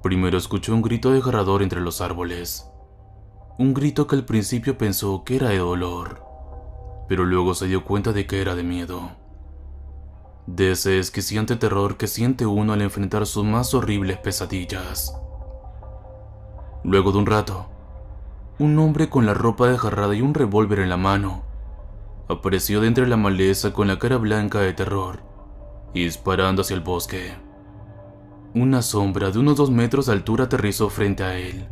Primero escuchó un grito desgarrador entre los árboles. Un grito que al principio pensó que era de dolor, pero luego se dio cuenta de que era de miedo. De ese esquiciante terror que siente uno al enfrentar sus más horribles pesadillas. Luego de un rato, un hombre con la ropa desgarrada y un revólver en la mano apareció de entre la maleza con la cara blanca de terror y disparando hacia el bosque. Una sombra de unos 2 metros de altura aterrizó frente a él.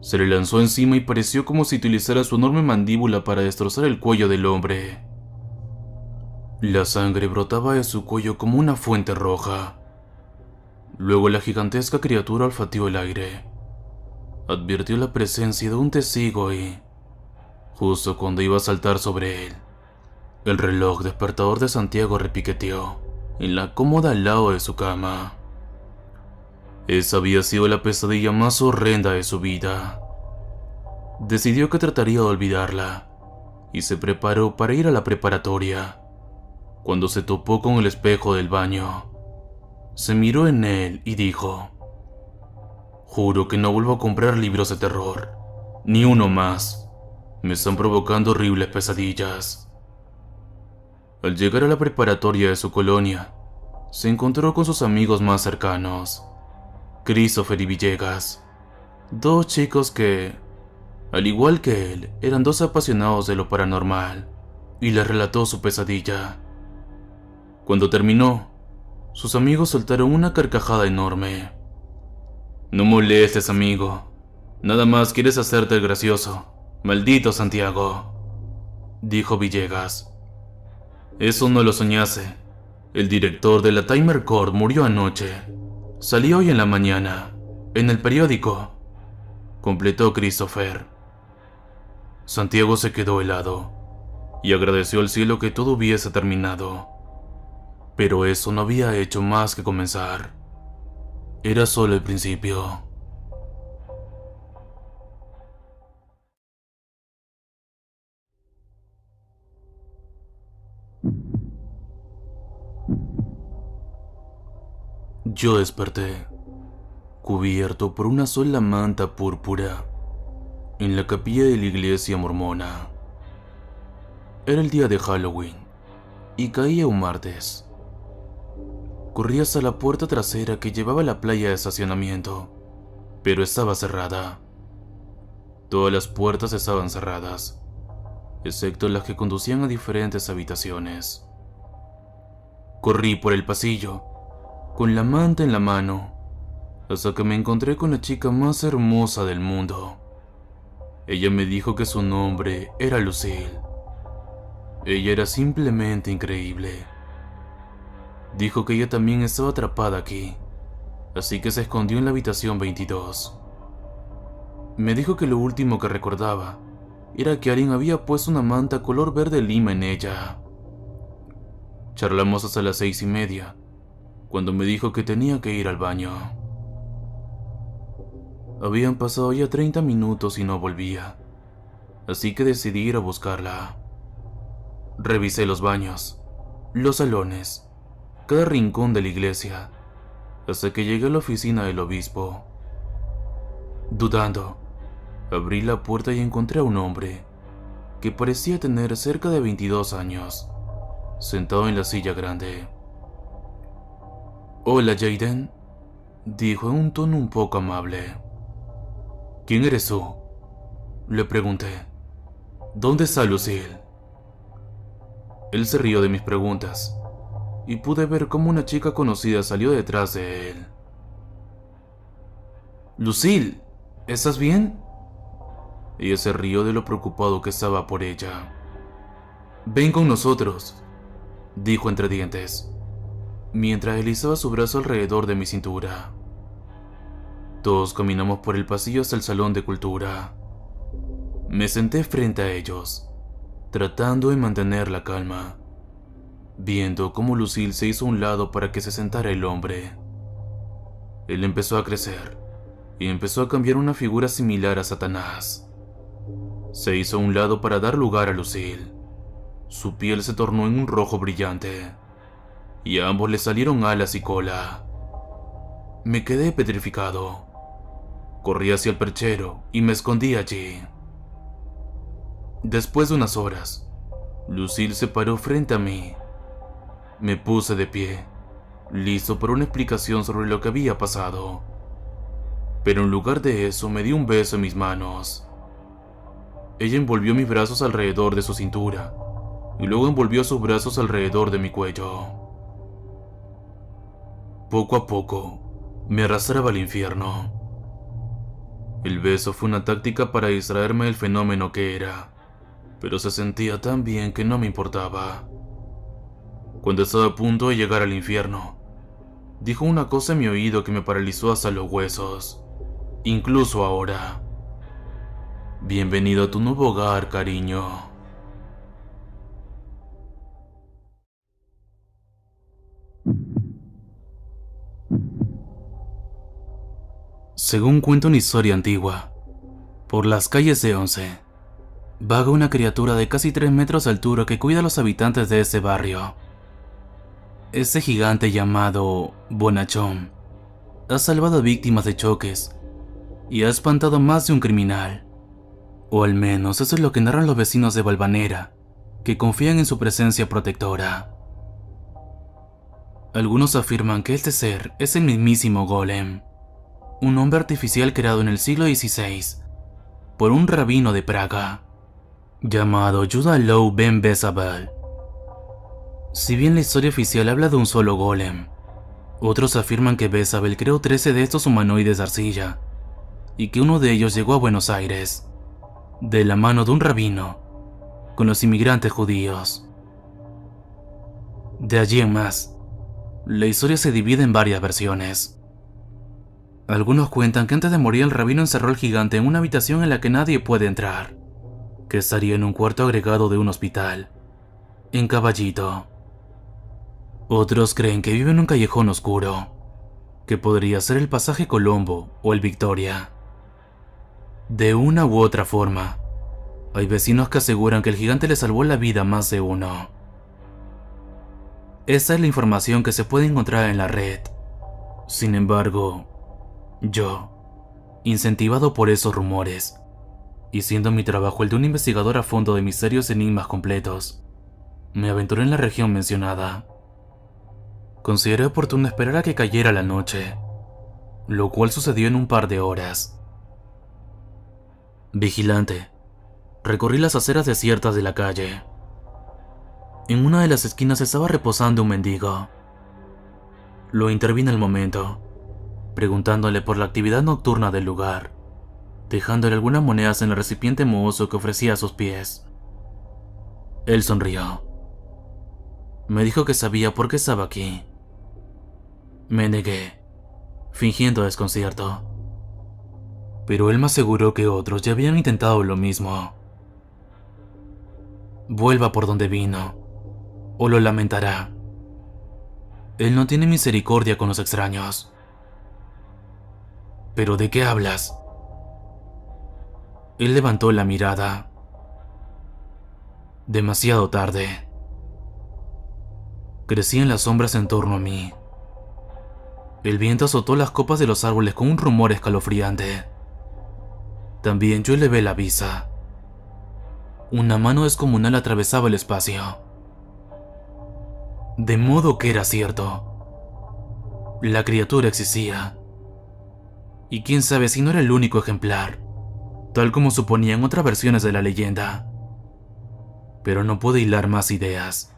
Se le lanzó encima y pareció como si utilizara su enorme mandíbula para destrozar el cuello del hombre. La sangre brotaba de su cuello como una fuente roja. Luego la gigantesca criatura olfateó el aire. Advirtió la presencia de un testigo y, justo cuando iba a saltar sobre él, el reloj despertador de Santiago repiqueteó en la cómoda al lado de su cama. Esa había sido la pesadilla más horrenda de su vida. Decidió que trataría de olvidarla y se preparó para ir a la preparatoria. Cuando se topó con el espejo del baño, se miró en él y dijo: «Juro que no vuelvo a comprar libros de terror, ni uno más. Me están provocando horribles pesadillas». Al llegar a la preparatoria de su colonia, se encontró con sus amigos más cercanos, Christopher y Villegas, 2 chicos que, al igual que él, eran 2 apasionados de lo paranormal, y les relató su pesadilla. Cuando terminó, sus amigos soltaron una carcajada enorme. «No molestes, amigo. Nada más quieres hacerte el gracioso. Maldito Santiago», dijo Villegas. «Eso no lo soñase. El director de la Timer Court murió anoche. Salió hoy en la mañana, en el periódico», completó Christopher. Santiago se quedó helado y agradeció al cielo que todo hubiese terminado. Pero eso no había hecho más que comenzar. Era solo el principio. Yo desperté, cubierto por una sola manta púrpura, en la capilla de la iglesia mormona. Era el día de Halloween y caía un martes. Corrí hasta la puerta trasera que llevaba a la playa de estacionamiento, pero estaba cerrada. Todas las puertas estaban cerradas, excepto las que conducían a diferentes habitaciones. Corrí por el pasillo, con la manta en la mano, hasta que me encontré con la chica más hermosa del mundo. Ella me dijo que su nombre era Lucille. Ella era simplemente increíble. Dijo que ella también estaba atrapada aquí, así que se escondió en la habitación 22. Me dijo que lo último que recordaba era que alguien había puesto una manta color verde lima en ella. Charlamos hasta las 6:30, cuando me dijo que tenía que ir al baño. Habían pasado ya 30 minutos y no volvía, así que decidí ir a buscarla. Revisé los baños, los salones, cada rincón de la iglesia, hasta que llegué a la oficina del obispo. Dudando, abrí la puerta y encontré a un hombre que parecía tener cerca de 22 años, sentado en la silla grande. «Hola, Jaden», dijo en un tono un poco amable. «¿Quién eres tú?», le pregunté. «¿Dónde está Lucille?». Él se rió de mis preguntas, y pude ver cómo una chica conocida salió detrás de él. «¡Lucille!», ¿Estás bien? Ella se rió de lo preocupado que estaba por ella. Ven con nosotros, dijo entre dientes, mientras deslizaba su brazo alrededor de mi cintura. Todos caminamos por el pasillo hasta el salón de cultura. Me senté frente a ellos, tratando de mantener la calma, viendo cómo Lucille se hizo a un lado para que se sentara el hombre. Él empezó a crecer y empezó a cambiar una figura similar a Satanás. Se hizo a un lado para dar lugar a Lucille. Su piel se tornó en un rojo brillante y a ambos le salieron alas y cola. Me quedé petrificado. Corrí hacia el perchero y me escondí allí. Después de unas horas, Lucille se paró frente a mí. Me puse de pie, listo para una explicación sobre lo que había pasado. Pero en lugar de eso me dio un beso en mis manos. Ella envolvió mis brazos alrededor de su cintura y luego envolvió sus brazos alrededor de mi cuello. Poco a poco, me arrastraba al infierno. El beso fue una táctica para distraerme del fenómeno que era, pero se sentía tan bien que no me importaba. Cuando estaba a punto de llegar al infierno, dijo una cosa en mi oído que me paralizó hasta los huesos, incluso ahora. Bienvenido a tu nuevo hogar, cariño. Según cuenta una historia antigua, por las calles de Once, vaga una criatura de casi 3 metros de altura que cuida a los habitantes de ese barrio. Ese gigante llamado Bonachón ha salvado a víctimas de choques y ha espantado a más de un criminal. O al menos eso es lo que narran los vecinos de Valvanera, que confían en su presencia protectora. Algunos afirman que este ser es el mismísimo Golem, un hombre artificial creado en el siglo XVI por un rabino de Praga, llamado Judah Loew ben Bezabel. Si bien la historia oficial habla de un solo golem, otros afirman que Bezabel creó 13 de estos humanoides de arcilla, y que uno de ellos llegó a Buenos Aires, de la mano de un rabino, con los inmigrantes judíos. De allí en más, la historia se divide en varias versiones. Algunos cuentan que antes de morir el rabino encerró al gigante en una habitación en la que nadie puede entrar, que estaría en un cuarto agregado de un hospital, en Caballito. Otros creen que vive en un callejón oscuro, que podría ser el pasaje Colombo o el Victoria. De una u otra forma, hay vecinos que aseguran que el gigante le salvó la vida a más de uno. Esa es la información que se puede encontrar en la red. Sin embargo, yo, incentivado por esos rumores, y siendo mi trabajo el de un investigador a fondo de misterios y enigmas completos, me aventuré en la región mencionada. Consideré oportuno esperar a que cayera la noche, lo cual sucedió en un par de horas. Vigilante, recorrí las aceras desiertas de la calle. En una de las esquinas estaba reposando un mendigo. Lo intervine al momento, preguntándole por la actividad nocturna del lugar, dejándole algunas monedas en el recipiente mohoso que ofrecía a sus pies. Él sonrió. Me dijo que sabía por qué estaba aquí. Me negué, fingiendo desconcierto. Pero él me aseguró que otros ya habían intentado lo mismo. Vuelva por donde vino, o lo lamentará. Él no tiene misericordia con los extraños. ¿Pero de qué hablas? Él levantó la mirada. Demasiado tarde. Crecían las sombras en torno a mí. El viento azotó las copas de los árboles con un rumor escalofriante. También yo elevé la vista. Una mano descomunal atravesaba el espacio. De modo que era cierto. La criatura existía. Y quién sabe si no era el único ejemplar, tal como suponían otras versiones de la leyenda. Pero no pude hilar más ideas.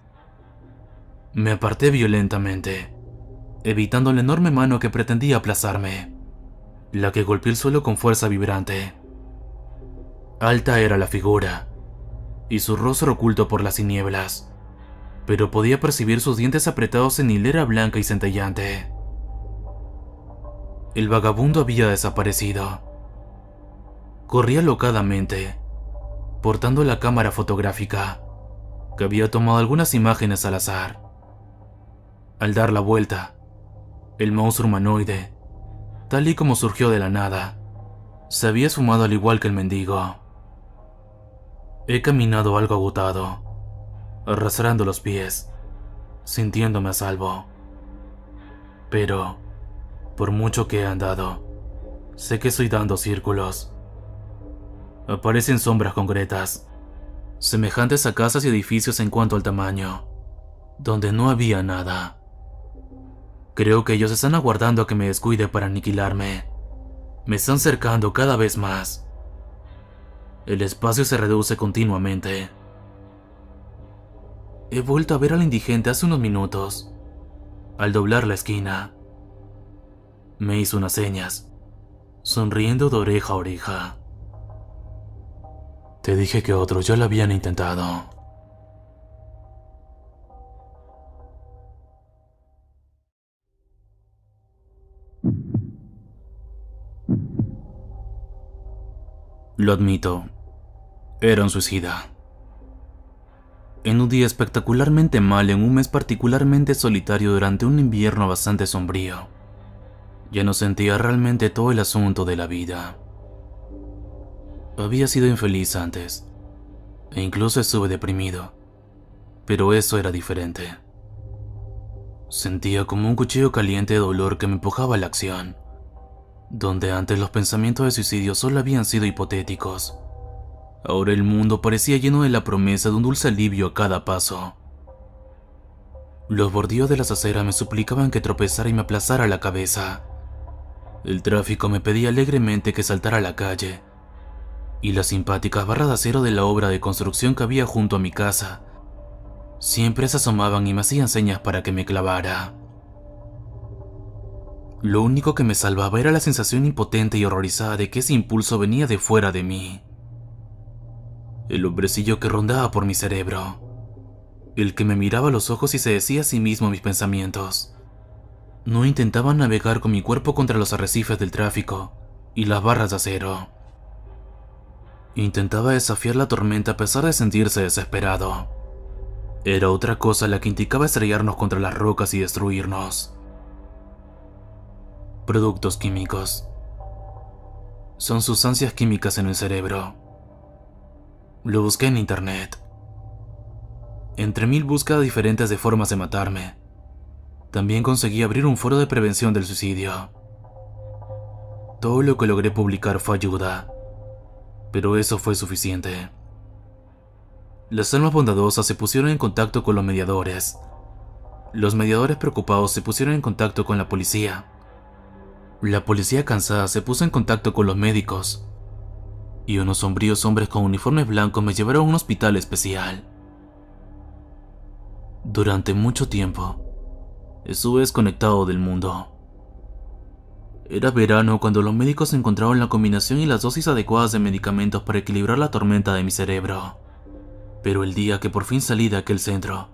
Me aparté violentamente, evitando la enorme mano que pretendía aplazarme. la que golpeó el suelo con fuerza vibrante. Alta era la figura, y su rostro oculto por las tinieblas, pero podía percibir sus dientes apretados en hilera blanca y centellante. El vagabundo había desaparecido. Corría alocadamente, portando la cámara fotográfica, que había tomado algunas imágenes al azar. Al dar la vuelta, el monstruo humanoide, tal y como surgió de la nada, se había esfumado al igual que el mendigo. He caminado algo agotado, arrastrando los pies, sintiéndome a salvo. Pero, por mucho que he andado, sé que estoy dando círculos. Aparecen sombras concretas, semejantes a casas y edificios en cuanto al tamaño, donde no había nada. Creo que ellos están aguardando a que me descuide para aniquilarme. Me están cercando cada vez más. El espacio se reduce continuamente. He vuelto a ver al indigente hace unos minutos, al doblar la esquina. Me hizo unas señas, sonriendo de oreja a oreja. Te dije que otros ya lo habían intentado. Lo admito, era un suicida. En un día espectacularmente mal, en un mes particularmente solitario durante un invierno bastante sombrío, ya no sentía realmente todo el asunto de la vida. Había sido infeliz antes, e incluso estuve deprimido, pero eso era diferente. Sentía como un cuchillo caliente de dolor que me empujaba a la acción, donde antes los pensamientos de suicidio solo habían sido hipotéticos. Ahora el mundo parecía lleno de la promesa de un dulce alivio a cada paso. Los bordillos de las aceras me suplicaban que tropezara y me aplazara la cabeza. El tráfico me pedía alegremente que saltara a la calle, y las simpáticas barras de acero de la obra de construcción que había junto a mi casa siempre se asomaban y me hacían señas para que me clavara. Lo único que me salvaba era la sensación impotente y horrorizada de que ese impulso venía de fuera de mí. El hombrecillo que rondaba por mi cerebro, el que me miraba a los ojos y se decía a sí mismo mis pensamientos. No intentaba navegar con mi cuerpo contra los arrecifes del tráfico y las barras de acero. Intentaba desafiar la tormenta a pesar de sentirse desesperado. Era otra cosa la que indicaba estrellarnos contra las rocas y destruirnos. Productos químicos. Son sustancias químicas en el cerebro. Lo busqué en internet. Entre 1000 búsquedas diferentes de formas de matarme, también conseguí abrir un foro de prevención del suicidio. Todo lo que logré publicar fue ayuda, pero eso fue suficiente. Las almas bondadosas se pusieron en contacto con los mediadores. Los mediadores preocupados se pusieron en contacto con la policía. La policía cansada se puso en contacto con los médicos. Y unos sombríos hombres con uniformes blancos me llevaron a un hospital especial. Durante mucho tiempo, estuve desconectado del mundo. Era verano cuando los médicos encontraron la combinación y las dosis adecuadas de medicamentos para equilibrar la tormenta de mi cerebro. Pero el día que por fin salí de aquel centro,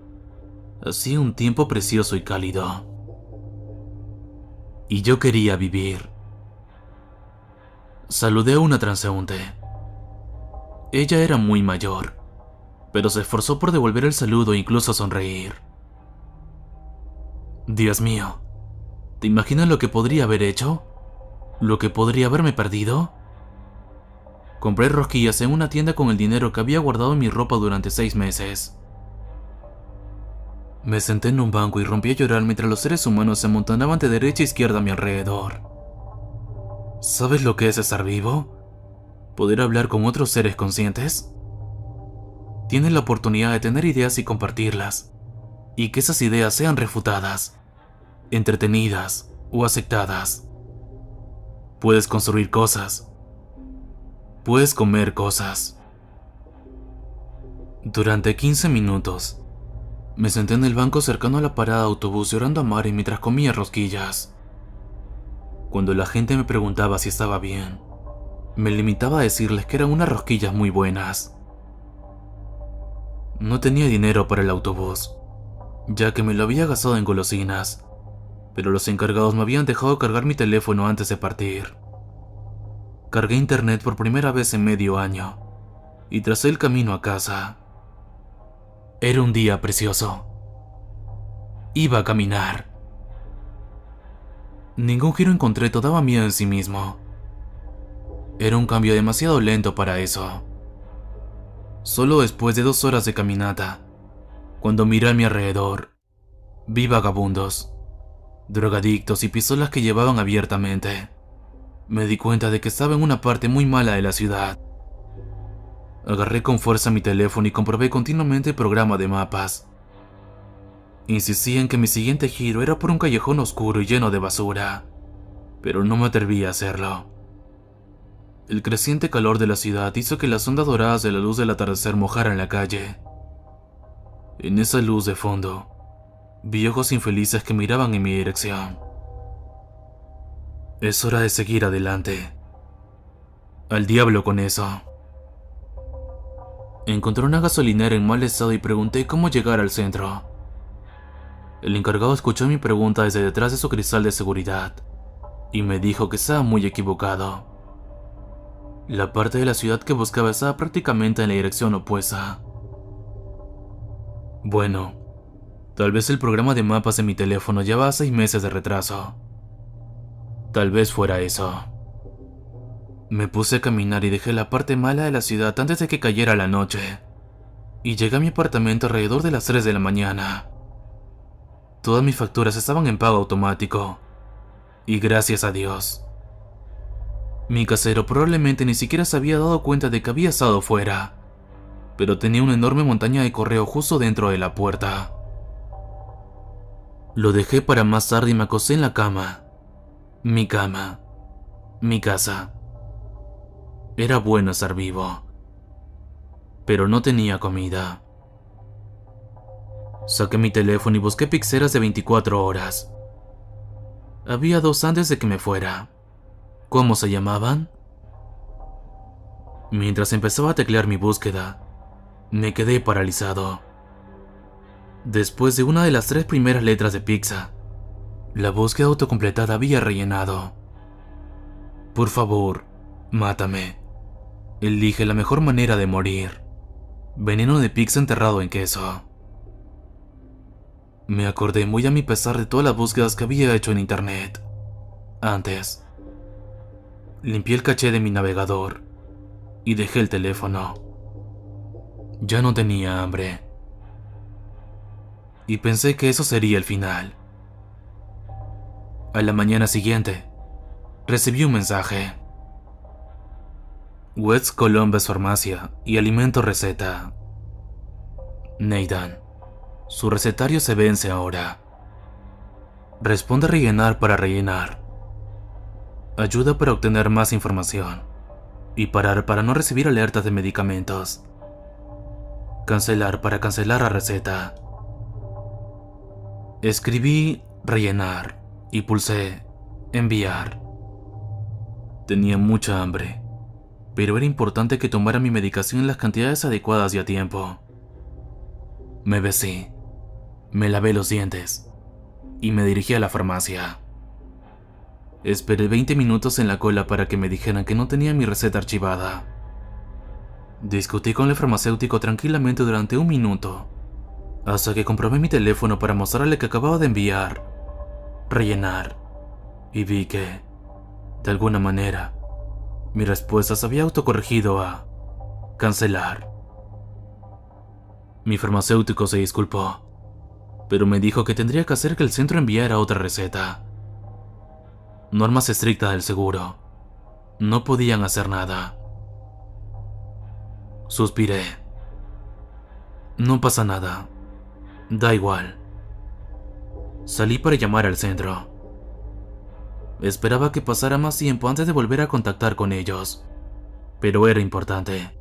hacía un tiempo precioso y cálido. Y yo quería vivir. Saludé a una transeúnte. Ella era muy mayor, pero se esforzó por devolver el saludo e incluso sonreír. Dios mío, ¿te imaginas lo que podría haber hecho? ¿Lo que podría haberme perdido? Compré rosquillas en una tienda con el dinero que había guardado en mi ropa durante 6 meses. Me senté en un banco y rompí a llorar mientras los seres humanos se amontonaban de derecha e izquierda a mi alrededor. ¿Sabes lo que es estar vivo? ¿Poder hablar con otros seres conscientes? Tienes la oportunidad de tener ideas y compartirlas, y que esas ideas sean refutadas, entretenidas o aceptadas. Puedes construir cosas. Puedes comer cosas. Durante 15 minutos, me senté en el banco cercano a la parada de autobús llorando a mares mientras comía rosquillas. Cuando la gente me preguntaba si estaba bien, me limitaba a decirles que eran unas rosquillas muy buenas. No tenía dinero para el autobús, ya que me lo había gastado en golosinas, pero los encargados me habían dejado cargar mi teléfono antes de partir. Cargué internet por primera vez en medio año y tracé el camino a casa. Era un día precioso. Iba a caminar. Ningún giro en concreto daba miedo en sí mismo. Era un cambio demasiado lento para eso. Solo después de 2 horas de caminata, cuando miré a mi alrededor, vi vagabundos, drogadictos y pistolas que llevaban abiertamente. Me di cuenta de que estaba en una parte muy mala de la ciudad. Agarré con fuerza mi teléfono y comprobé continuamente el programa de mapas. Insistí en que mi siguiente giro era por un callejón oscuro y lleno de basura, pero no me atreví a hacerlo. El creciente calor de la ciudad hizo que las ondas doradas de la luz del atardecer mojaran la calle. En esa luz de fondo, vi ojos infelices que miraban en mi dirección. Es hora de seguir adelante. Al diablo con eso. Encontré una gasolinera en mal estado y pregunté cómo llegar al centro. El encargado escuchó mi pregunta desde detrás de su cristal de seguridad y me dijo que estaba muy equivocado. La parte de la ciudad que buscaba estaba prácticamente en la dirección opuesta. Bueno, tal vez el programa de mapas de mi teléfono llevaba 6 meses de retraso. Tal vez fuera eso. Me puse a caminar y dejé la parte mala de la ciudad antes de que cayera la noche, y llegué a mi apartamento alrededor de las 3 de la mañana. Todas mis facturas estaban en pago automático, y gracias a Dios. Mi casero probablemente ni siquiera se había dado cuenta de que había estado fuera, pero tenía una enorme montaña de correo justo dentro de la puerta. Lo dejé para más tarde y me acosté en la cama. Mi cama. Mi casa. Era bueno estar vivo, pero no tenía comida. Saqué mi teléfono y busqué pizzeras de 24 horas. Había 2 antes de que me fuera. ¿Cómo se llamaban? Mientras empezaba a teclear mi búsqueda, me quedé paralizado. Después de una de las 3 primeras letras de pizza, la búsqueda autocompletada había rellenado. Por favor, mátame. Elige la mejor manera de morir. Veneno de pizza enterrado en queso. Me acordé muy a mi pesar de todas las búsquedas que había hecho en internet antes. Limpié el caché de mi navegador y dejé el teléfono. Ya no tenía hambre. Y pensé que eso sería el final. A la mañana siguiente, recibí un mensaje. West Columbus Farmacia y Alimento Receta. Nathan, su recetario se vence ahora. Responde a rellenar para rellenar. Ayuda para obtener más información. Y parar para no recibir alertas de medicamentos. Cancelar para cancelar la receta. Escribí rellenar y pulsé enviar. Tenía mucha hambre, pero era importante que tomara mi medicación en las cantidades adecuadas y a tiempo. Me besé, me lavé los dientes y me dirigí a la farmacia. Esperé 20 minutos en la cola para que me dijeran que no tenía mi receta archivada. Discutí con el farmacéutico tranquilamente durante 1 minuto, hasta que comprobé mi teléfono para mostrarle que acababa de enviar, rellenar, y vi que, de alguna manera, mi respuesta se había autocorregido a cancelar. Mi farmacéutico se disculpó, pero me dijo que tendría que hacer que el centro enviara otra receta. Normas estrictas del seguro. No podían hacer nada. Suspiré. No pasa nada. Da igual. Salí para llamar al centro. Esperaba que pasara más tiempo antes de volver a contactar con ellos, pero era importante.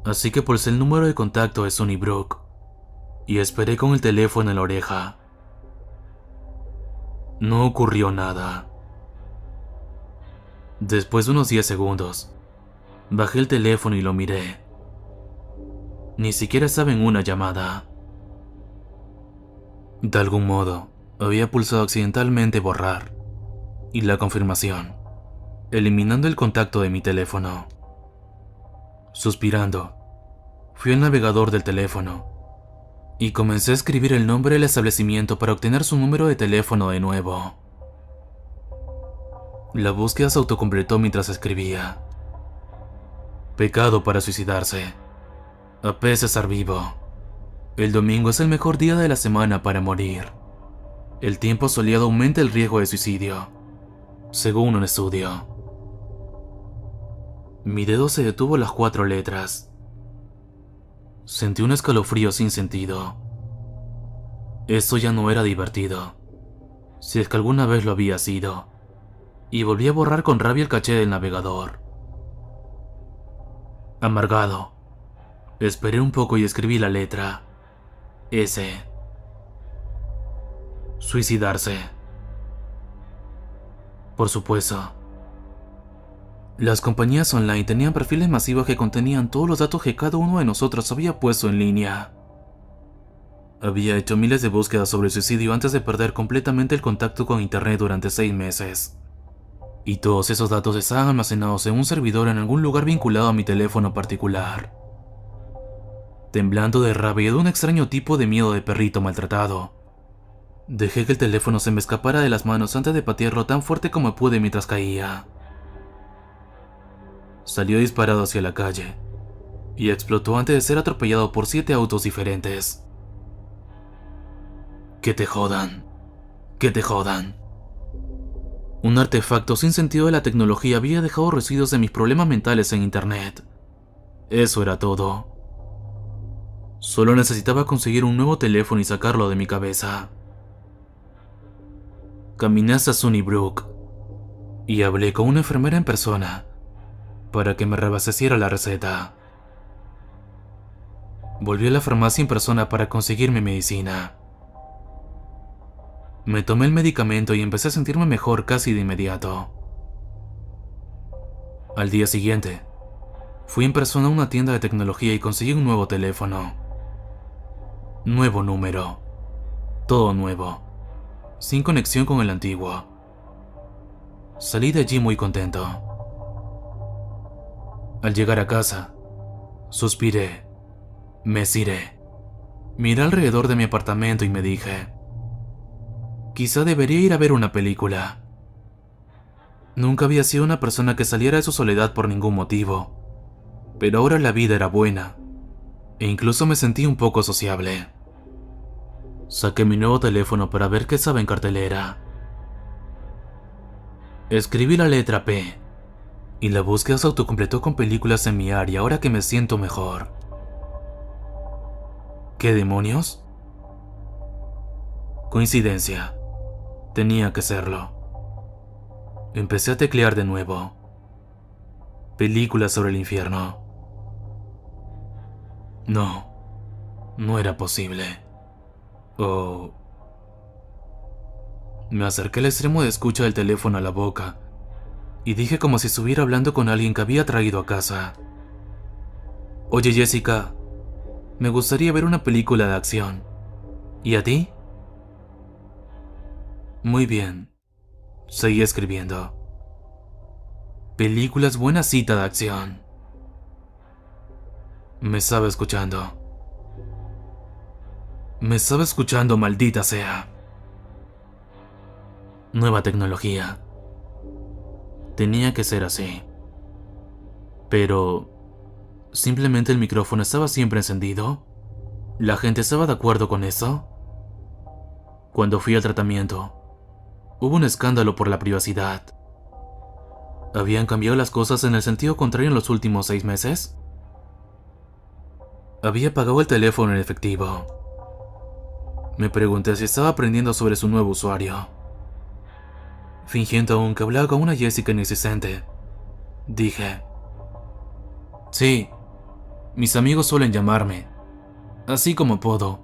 Así que pulsé el número de contacto de Sunnybrook y esperé con el teléfono en la oreja. No ocurrió nada. Después de unos 10 segundos, bajé el teléfono y lo miré. Ni siquiera estaba en una llamada. De algún modo, había pulsado accidentalmente borrar, y la confirmación, eliminando el contacto de mi teléfono. Suspirando, fui al navegador del teléfono y comencé a escribir el nombre del establecimiento para obtener su número de teléfono de nuevo. La búsqueda se autocompletó mientras escribía. Pecado para suicidarse. Apese estar vivo. El domingo es el mejor día de la semana para morir. El tiempo soleado aumenta el riesgo de suicidio, según un estudio. Mi dedo se detuvo a las 4 letras. Sentí un escalofrío sin sentido. Esto ya no era divertido, si es que alguna vez lo había sido, y volví a borrar con rabia el caché del navegador. Amargado, esperé un poco y escribí la letra S. Suicidarse. Por supuesto. Las compañías online tenían perfiles masivos que contenían todos los datos que cada uno de nosotros había puesto en línea. Había hecho miles de búsquedas sobre el suicidio antes de perder completamente el contacto con internet durante 6 meses. Y todos esos datos estaban almacenados en un servidor en algún lugar vinculado a mi teléfono particular. Temblando de rabia y de un extraño tipo de miedo de perrito maltratado, dejé que el teléfono se me escapara de las manos antes de patearlo tan fuerte como pude mientras caía. Salió disparado hacia la calle y explotó antes de ser atropellado por 7 autos diferentes. Que te jodan. Que te jodan. Un artefacto sin sentido de la tecnología había dejado residuos de mis problemas mentales en internet. Eso era todo. Solo necesitaba conseguir un nuevo teléfono y sacarlo de mi cabeza. Caminé hasta Sunnybrook y hablé con una enfermera en persona para que me reabasteciera la receta. Volví a la farmacia en persona para conseguir mi medicina. Me tomé el medicamento y empecé a sentirme mejor casi de inmediato. Al día siguiente, fui en persona a una tienda de tecnología y conseguí un nuevo teléfono. Nuevo número. Todo nuevo, sin conexión con el antiguo. Salí de allí muy contento. Al llegar a casa, suspiré, me estiré, miré alrededor de mi apartamento y me dije: quizá debería ir a ver una película. Nunca había sido una persona que saliera de su soledad por ningún motivo, pero ahora la vida era buena, e incluso me sentí un poco sociable. Saqué mi nuevo teléfono para ver qué estaba en cartelera. Escribí la letra P, y la búsqueda se autocompletó con películas en mi área ahora que me siento mejor. ¿Qué demonios? Coincidencia. Tenía que serlo. Empecé a teclear de nuevo. Películas sobre el infierno. No era posible. Me acerqué al extremo de escucha del teléfono a la boca y dije como si estuviera hablando con alguien que había traído a casa: oye Jessica, me gustaría ver una película de acción. ¿Y a ti? Muy bien. Seguí escribiendo. Películas buena cita de acción. Me estaba escuchando. Me estaba escuchando, maldita sea. Nueva tecnología. Tenía que ser así. Pero ¿simplemente el micrófono estaba siempre encendido? ¿La gente estaba de acuerdo con eso? Cuando fui al tratamiento, hubo un escándalo por la privacidad. ¿Habían cambiado las cosas en el sentido contrario en los últimos 6 meses? Había pagado el teléfono en efectivo. Me pregunté si estaba aprendiendo sobre su nuevo usuario. Fingiendo aún que hablaba con una Jessica inexistente, dije: sí, mis amigos suelen llamarme, así como puedo,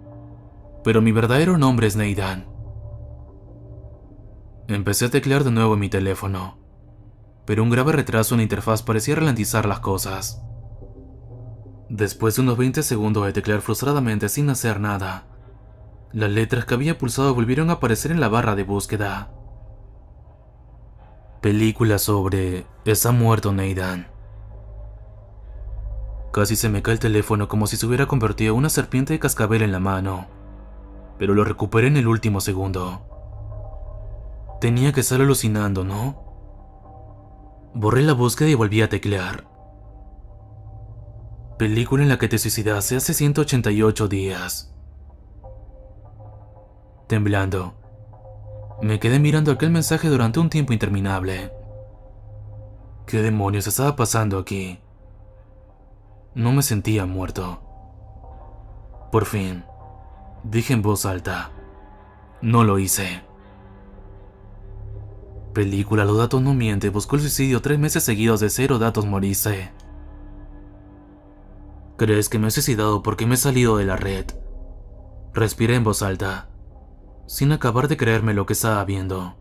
pero mi verdadero nombre es Nathan. Empecé a teclear de nuevo en mi teléfono, pero un grave retraso en la interfaz parecía ralentizar las cosas. Después de unos 20 segundos de teclear frustradamente sin hacer nada, las letras que había pulsado volvieron a aparecer en la barra de búsqueda. Película sobre "Está muerto Nathan". Casi se me cae el teléfono como si se hubiera convertido en una serpiente de cascabel en la mano, pero lo recuperé en el último segundo. Tenía que estar alucinando, ¿no? Borré la búsqueda y volví a teclear. Película en la que te suicidaste hace 188 días. Temblando, me quedé mirando aquel mensaje durante un tiempo interminable. ¿Qué demonios estaba pasando aquí? No me sentía muerto. Por fin, dije en voz alta. No lo hice. Película, los datos no mienten. Buscó el suicidio 3 meses seguidos de 0 datos morirse. ¿Crees que me he suicidado porque me he salido de la red? Respiré en voz alta, sin acabar de creerme lo que estaba viendo.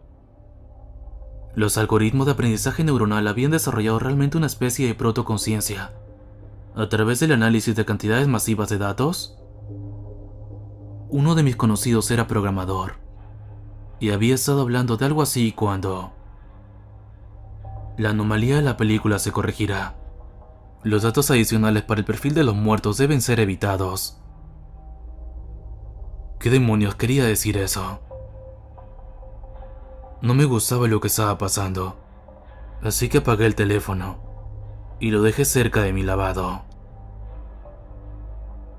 Los algoritmos de aprendizaje neuronal habían desarrollado realmente una especie de protoconciencia a través del análisis de cantidades masivas de datos. Uno de mis conocidos era programador y había estado hablando de algo así cuando la anomalía de la película se corregirá. Los datos adicionales para el perfil de los muertos deben ser evitados. ¿Qué demonios quería decir eso? No me gustaba lo que estaba pasando, así que apagué el teléfono y lo dejé cerca de mi lavado.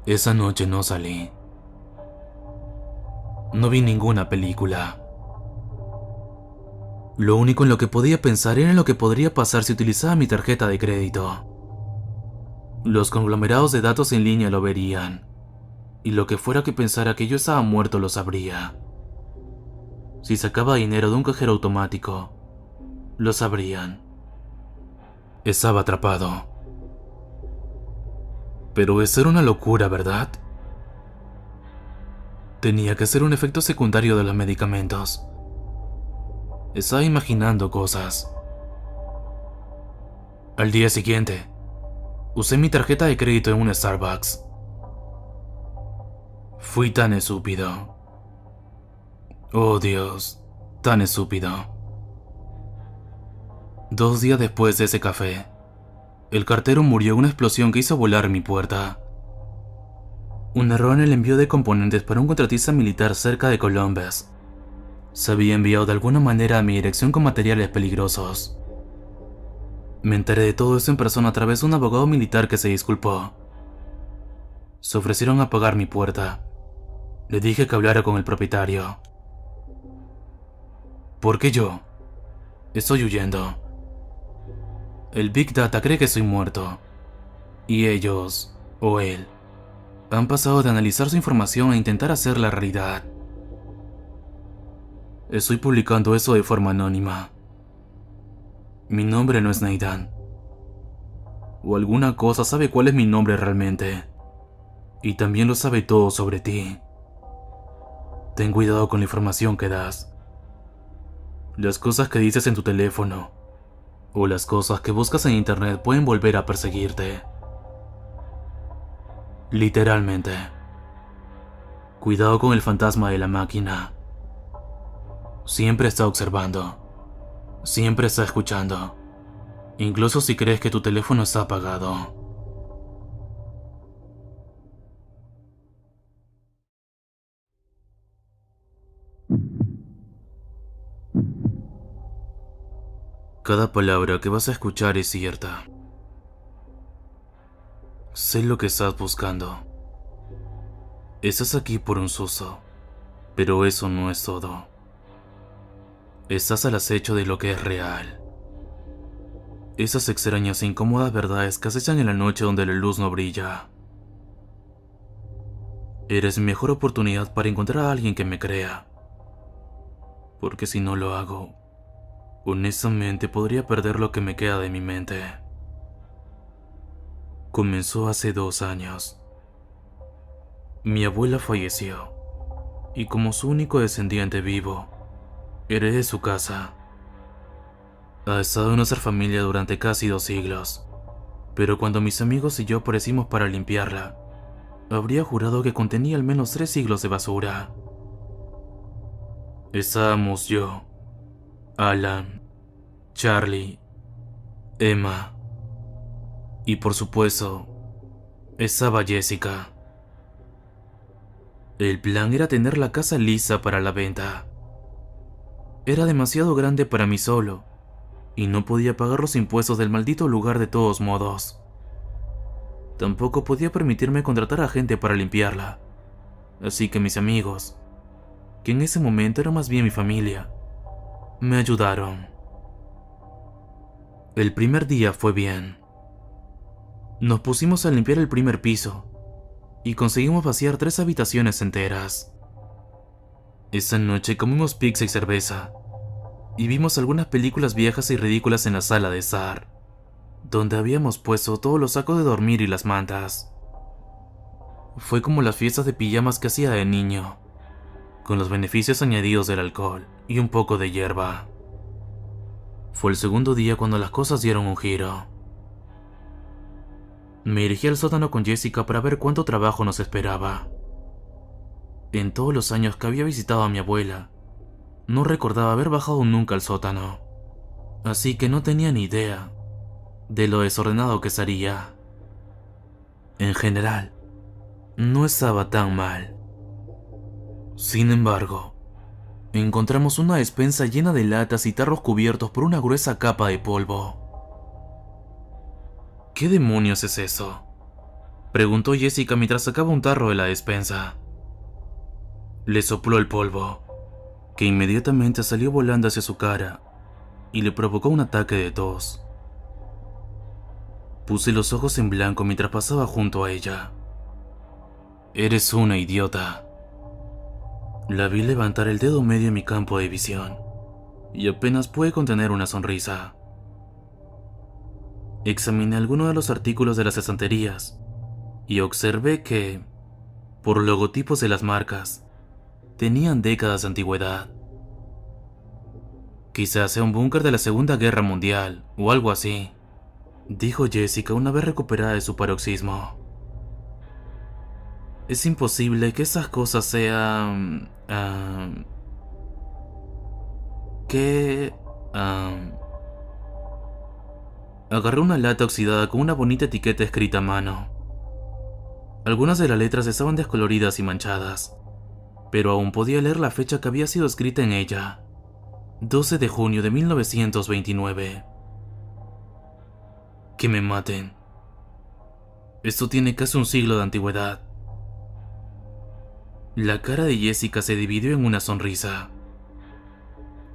Esa noche no salí. No vi ninguna película. Lo único en lo que podía pensar era en lo que podría pasar si utilizaba mi tarjeta de crédito. Los conglomerados de datos en línea lo verían, y lo que fuera que pensara que yo estaba muerto lo sabría. Si sacaba dinero de un cajero automático, lo sabrían. Estaba atrapado. Pero eso era una locura, ¿verdad? Tenía que ser un efecto secundario de los medicamentos. Estaba imaginando cosas. Al día siguiente, usé mi tarjeta de crédito en un Starbucks. Fui tan estúpido. Oh Dios, tan estúpido. 2 días después de ese café, el cartero murió en una explosión que hizo volar mi puerta. Un error en el envío de componentes para un contratista militar cerca de Columbus. Se había enviado de alguna manera a mi dirección con materiales peligrosos. Me enteré de todo eso en persona a través de un abogado militar que se disculpó. Se ofrecieron a pagar mi puerta. Le dije que hablara con el propietario. ¿Por qué yo? Estoy huyendo. El Big Data cree que estoy muerto. Y ellos, o él, han pasado de analizar su información a intentar hacerla realidad. Estoy publicando eso de forma anónima. Mi nombre no es Nathan. O alguna cosa sabe cuál es mi nombre realmente. Y también lo sabe todo sobre ti. Ten cuidado con la información que das. Las cosas que dices en tu teléfono o las cosas que buscas en internet pueden volver a perseguirte. Literalmente. Cuidado con el fantasma de la máquina. Siempre está observando. Siempre está escuchando. Incluso si crees que tu teléfono está apagado. Cada palabra que vas a escuchar es cierta. Sé lo que estás buscando. Estás aquí por un susto, pero eso no es todo. Estás al acecho de lo que es real. Esas extrañas e incómodas verdades que acechan en la noche donde la luz no brilla. Eres mi mejor oportunidad para encontrar a alguien que me crea. Porque si no lo hago, honestamente podría perder lo que me queda de mi mente. Comenzó hace 2 años. Mi abuela falleció, y como su único descendiente vivo, heredé su casa. Ha estado en nuestra familia durante casi 2 siglos, pero cuando mis amigos y yo aparecimos para limpiarla, habría jurado que contenía al menos 3 siglos de basura. Estábamos yo, Alan, Charlie, Emma y por supuesto, estaba Jessica. El plan era tener la casa lista para la venta. Era demasiado grande para mí solo, y no podía pagar los impuestos del maldito lugar de todos modos. Tampoco podía permitirme contratar a gente para limpiarla, así que mis amigos, que en ese momento era más bien mi familia, me ayudaron. El primer día fue bien. Nos pusimos a limpiar el primer piso y conseguimos vaciar 3 habitaciones enteras. Esa noche comimos pizza y cerveza y vimos algunas películas viejas y ridículas en la sala de estar, donde habíamos puesto todos los sacos de dormir y las mantas. Fue como las fiestas de pijamas que hacía de niño, con los beneficios añadidos del alcohol y un poco de hierba. Fue el segundo día cuando las cosas dieron un giro. Me dirigí al sótano con Jessica para ver cuánto trabajo nos esperaba. En todos los años que había visitado a mi abuela, no recordaba haber bajado nunca al sótano, así que no tenía ni idea de lo desordenado que sería. En general, no estaba tan mal. Sin embargo, encontramos una despensa llena de latas y tarros cubiertos por una gruesa capa de polvo. ¿Qué demonios es eso?, preguntó Jessica mientras sacaba un tarro de la despensa. Le sopló el polvo, que inmediatamente salió volando hacia su cara y le provocó un ataque de tos. Puse los ojos en blanco mientras pasaba junto a ella. «Eres una idiota». La vi levantar el dedo medio en mi campo de visión y apenas pude contener una sonrisa. Examiné algunos de los artículos de las estanterías y observé que, por logotipos de las marcas, tenían décadas de antigüedad. Quizás sea un búnker de la Segunda Guerra Mundial o algo así, dijo Jessica una vez recuperada de su paroxismo. Es imposible que esas cosas sean... Agarré una lata oxidada con una bonita etiqueta escrita a mano. Algunas de las letras estaban descoloridas y manchadas, pero aún podía leer la fecha que había sido escrita en ella: 12 de junio de 1929. Que me maten. Esto tiene casi un siglo de antigüedad. La cara de Jessica se dividió en una sonrisa.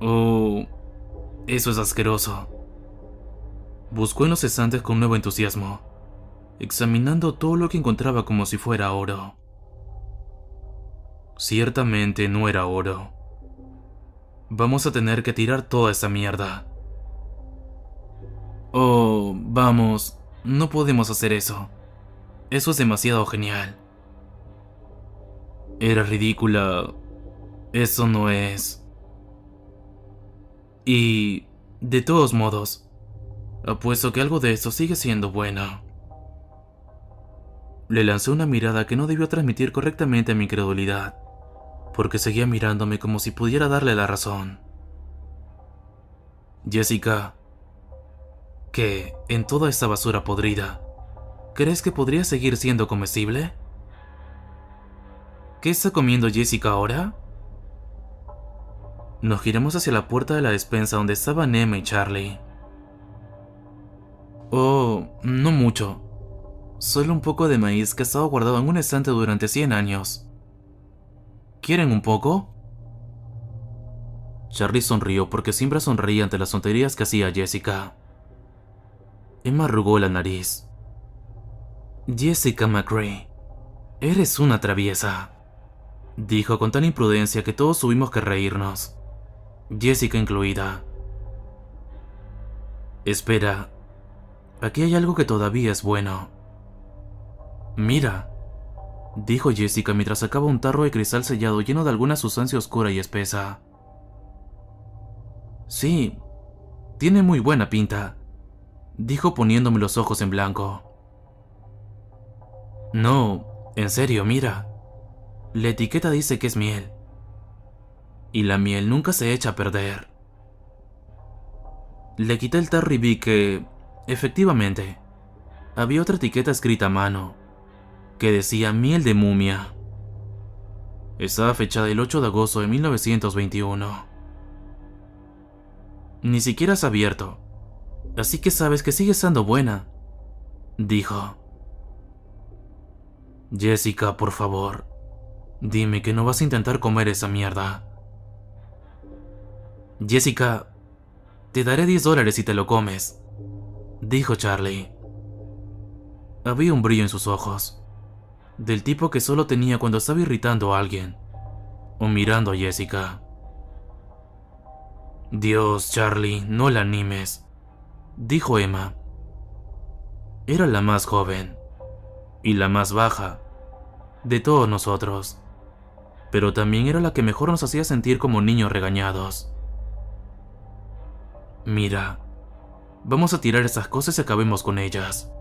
Oh, eso es asqueroso. Buscó en los estantes con nuevo entusiasmo, examinando todo lo que encontraba como si fuera oro. Ciertamente no era oro. Vamos a tener que tirar toda esa mierda. Oh, vamos, no podemos hacer eso. Eso es demasiado genial. Era ridícula. Eso no es. Y, de todos modos, apuesto que algo de eso sigue siendo bueno. Le lancé una mirada que no debió transmitir correctamente a mi incredulidad, porque seguía mirándome como si pudiera darle la razón. Jessica, ¿qué, en toda esta basura podrida, crees que podría seguir siendo comestible? ¿Qué está comiendo Jessica ahora? Nos giramos hacia la puerta de la despensa donde estaban Emma y Charlie. Oh, no mucho. Solo un poco de maíz que ha estado guardado en un estante durante 100 años. ¿Quieren un poco? Charlie sonrió porque siempre sonreía ante las tonterías que hacía Jessica. Emma arrugó la nariz. Jessica McCrae, eres una traviesa, dijo con tal imprudencia que todos tuvimos que reírnos, Jessica incluida. Espera, aquí hay algo que todavía es bueno. Mira, dijo Jessica mientras sacaba un tarro de cristal sellado lleno de alguna sustancia oscura y espesa. Sí, Tiene muy buena pinta, dijo poniéndome los ojos en blanco. No, en serio, mira. La etiqueta dice que es miel. Y la miel nunca se echa a perder. Le quité el tarro y vi que, efectivamente, había otra etiqueta escrita a mano, que decía miel de mumia. Estaba fechada el 8 de agosto de 1921. Ni siquiera se ha abierto, así que sabes que sigue estando buena, dijo. Jessica, por favor, dime que no vas a intentar comer esa mierda. Jessica, te daré $10 si te lo comes, dijo Charlie. Había un brillo en sus ojos, del tipo que solo tenía cuando estaba irritando a alguien, o mirando a Jessica. Dios, Charlie, no la animes, dijo Emma. Era la más joven, y la más baja, de todos nosotros, pero también era la que mejor nos hacía sentir como niños regañados. Mira, vamos a tirar esas cosas y acabemos con ellas.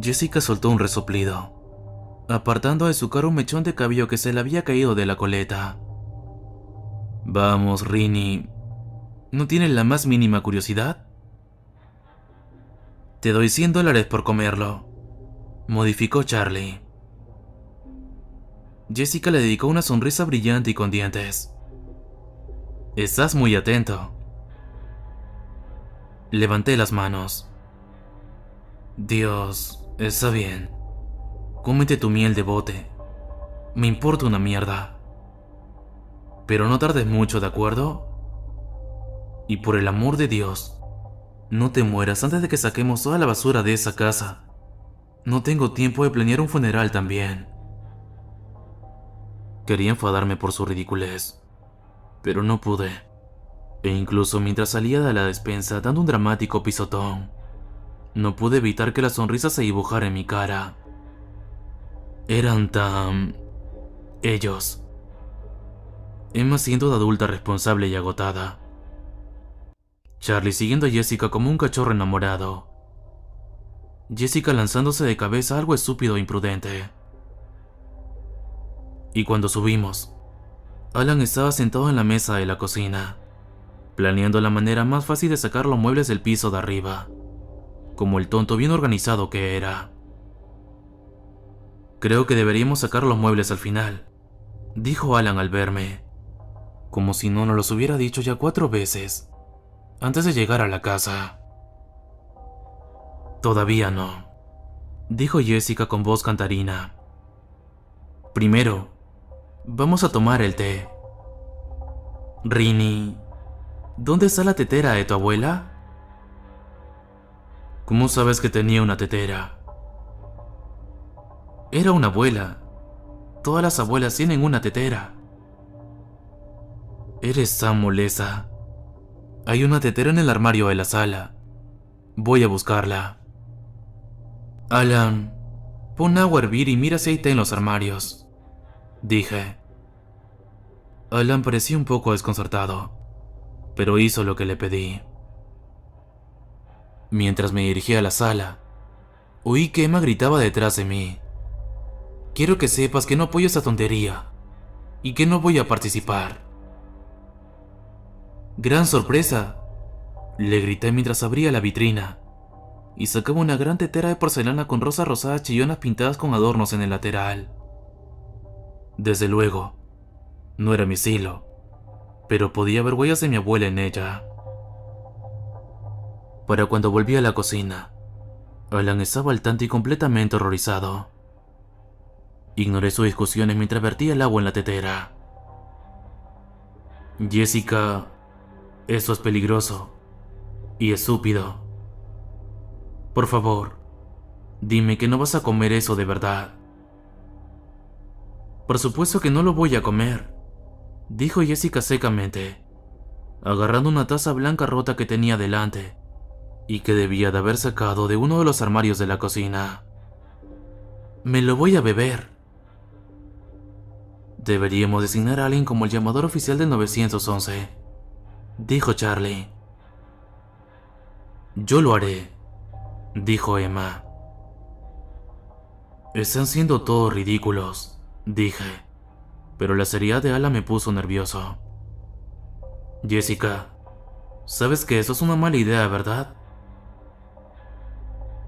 Jessica soltó un resoplido, apartando de su cara un mechón de cabello que se le había caído de la coleta. Vamos, Rini, ¿no tienes la más mínima curiosidad? Te doy $100 por comerlo, modificó Charlie. Jessica le dedicó una sonrisa brillante y con dientes. Estás muy atento. Levanté las manos. Dios, está bien. Cómete tu miel de bote. Me importa una mierda. Pero no tardes mucho, ¿de acuerdo? Y por el amor de Dios, no te mueras antes de que saquemos toda la basura de esa casa. No tengo tiempo de planear un funeral también. Quería enfadarme por su ridiculez, pero no pude. E incluso mientras salía de la despensa dando un dramático pisotón, no pude evitar que la sonrisa se dibujara en mi cara. Eran tan... ellos. Emma siendo de adulta responsable y agotada. Charlie siguiendo a Jessica como un cachorro enamorado. Jessica lanzándose de cabeza algo estúpido e imprudente. Y cuando subimos, Alan estaba sentado en la mesa de la cocina, planeando la manera más fácil de sacar los muebles del piso de arriba, como el tonto bien organizado que era. Creo que deberíamos sacar los muebles al final, dijo Alan al verme, como si no nos los hubiera dicho ya 4 veces, antes de llegar a la casa. Todavía no, dijo Jessica con voz cantarina. Primero, vamos a tomar el té. Rini, ¿dónde está la tetera de tu abuela? ¿Cómo sabes que tenía una tetera? Era una abuela. Todas las abuelas tienen una tetera. Eres tan molesta. Hay una tetera en el armario de la sala. Voy a buscarla. Alan, pon agua a hervir y mira si hay té en los armarios, dije. Alan parecía un poco desconcertado, pero hizo lo que le pedí. Mientras me dirigía a la sala, oí que Emma gritaba detrás de mí. Quiero que sepas que no apoyo esa tontería y que no voy a participar. ¡Gran sorpresa!, le grité mientras abría la vitrina y sacaba una gran tetera de porcelana con rosas rosadas chillonas pintadas con adornos en el lateral. Desde luego, no era mi estilo, pero podía ver huellas de mi abuela en ella. Para cuando volví a la cocina, Alan estaba al tanto y completamente horrorizado. Ignoré sus discusiones mientras vertía el agua en la tetera. Jessica, eso es peligroso y estúpido. Por favor, dime que no vas a comer eso de verdad. Por supuesto que no lo voy a comer, dijo Jessica secamente, agarrando una taza blanca rota que tenía delante y que debía de haber sacado de uno de los armarios de la cocina. Me lo voy a beber. Deberíamos designar a alguien como el llamador oficial del 911, dijo Charlie. Yo lo haré, dijo Emma. Están siendo todos ridículos, dije, pero la seriedad de Ala me puso nervioso. Jessica, sabes que eso es una mala idea, ¿verdad?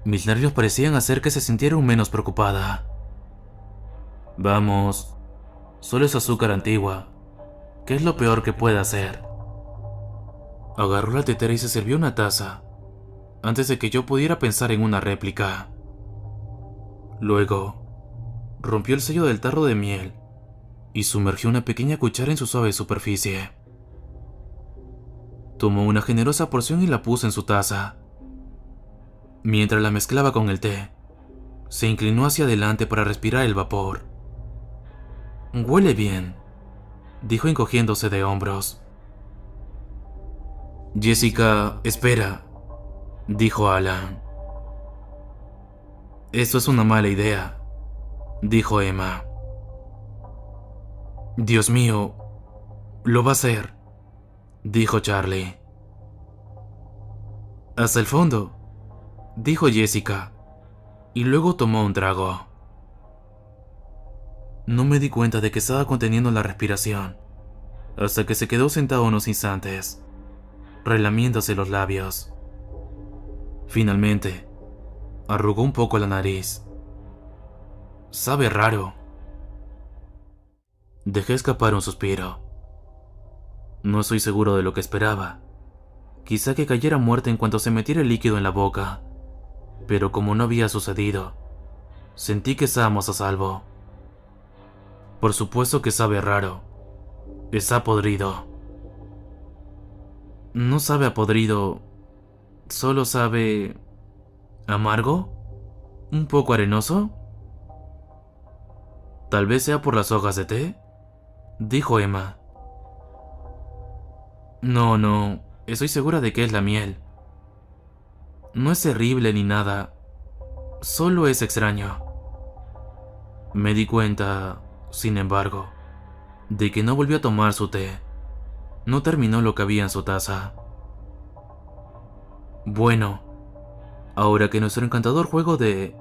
Mis nervios parecían hacer que se sintiera aún menos preocupada. Vamos, solo es azúcar antigua. ¿Qué es lo peor que puede hacer? Agarró la tetera y se sirvió una taza, antes de que yo pudiera pensar en una réplica. Luego, rompió el sello del tarro de miel y sumergió una pequeña cuchara en su suave superficie. Tomó una generosa porción y la puso en su taza. Mientras la mezclaba con el té, se inclinó hacia adelante para respirar el vapor. Huele bien, dijo encogiéndose de hombros. Jessica, espera, dijo Alan. Esto es una mala idea, dijo Emma. Dios mío, lo va a hacer, dijo Charlie. Hasta el fondo, dijo Jessica, y luego tomó un trago. No me di cuenta de que estaba conteniendo la respiración, hasta que se quedó sentado unos instantes, relamiéndose los labios. Finalmente, arrugó un poco la nariz. Sabe raro. Dejé escapar un suspiro. No estoy seguro de lo que esperaba. Quizá que cayera muerta en cuanto se metiera el líquido en la boca, pero como no había sucedido, sentí que estábamos a salvo. Por supuesto que sabe raro. Está podrido. No sabe a podrido, solo sabe... ¿amargo? ¿Un poco arenoso? Tal vez sea por las hojas de té, dijo Emma. No, estoy segura de que es la miel. No es terrible ni nada, solo es extraño. Me di cuenta, sin embargo, de que no volvió a tomar su té. No terminó lo que había en su taza. Bueno, ahora que nuestro encantador juego de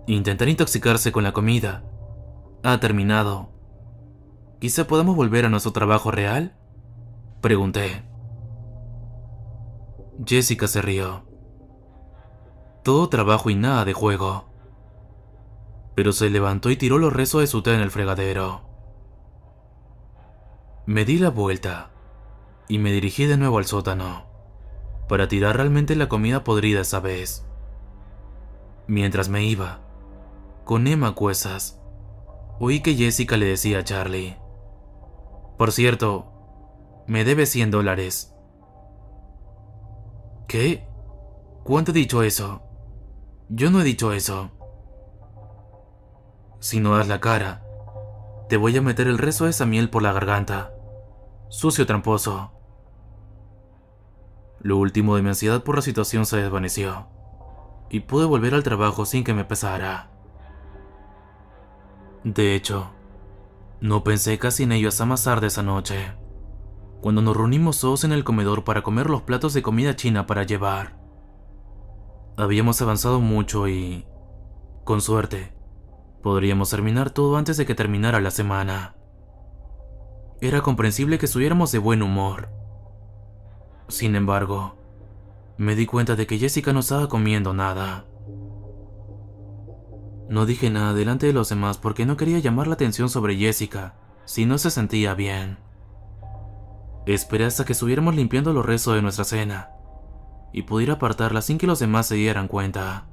intentar intoxicarse con la comida ha terminado, ¿quizá podamos volver a nuestro trabajo real?, pregunté. Jessica se rió. Todo trabajo y nada de juego. Pero se levantó y tiró los restos de su té en el fregadero. Me di la vuelta y me dirigí de nuevo al sótano para tirar realmente la comida podrida esa vez. Mientras me iba, con Emma a cuestas, oí que Jessica le decía a Charlie: por cierto, me debe $100. ¿Qué? ¿Cuánto he dicho eso? Yo no he dicho eso. Si no das la cara, te voy a meter el resto de esa miel por la garganta. Sucio tramposo. Lo último de mi ansiedad por la situación se desvaneció, y pude volver al trabajo sin que me pesara. De hecho, no pensé casi en ello hasta más tarde esa noche, cuando nos reunimos todos en el comedor para comer los platos de comida china para llevar. Habíamos avanzado mucho y, con suerte, podríamos terminar todo antes de que terminara la semana. Era comprensible que estuviéramos de buen humor. Sin embargo, me di cuenta de que Jessica no estaba comiendo nada. No dije nada delante de los demás porque no quería llamar la atención sobre Jessica si no se sentía bien. Esperé hasta que estuviéramos limpiando los restos de nuestra cena y pudiera apartarla sin que los demás se dieran cuenta.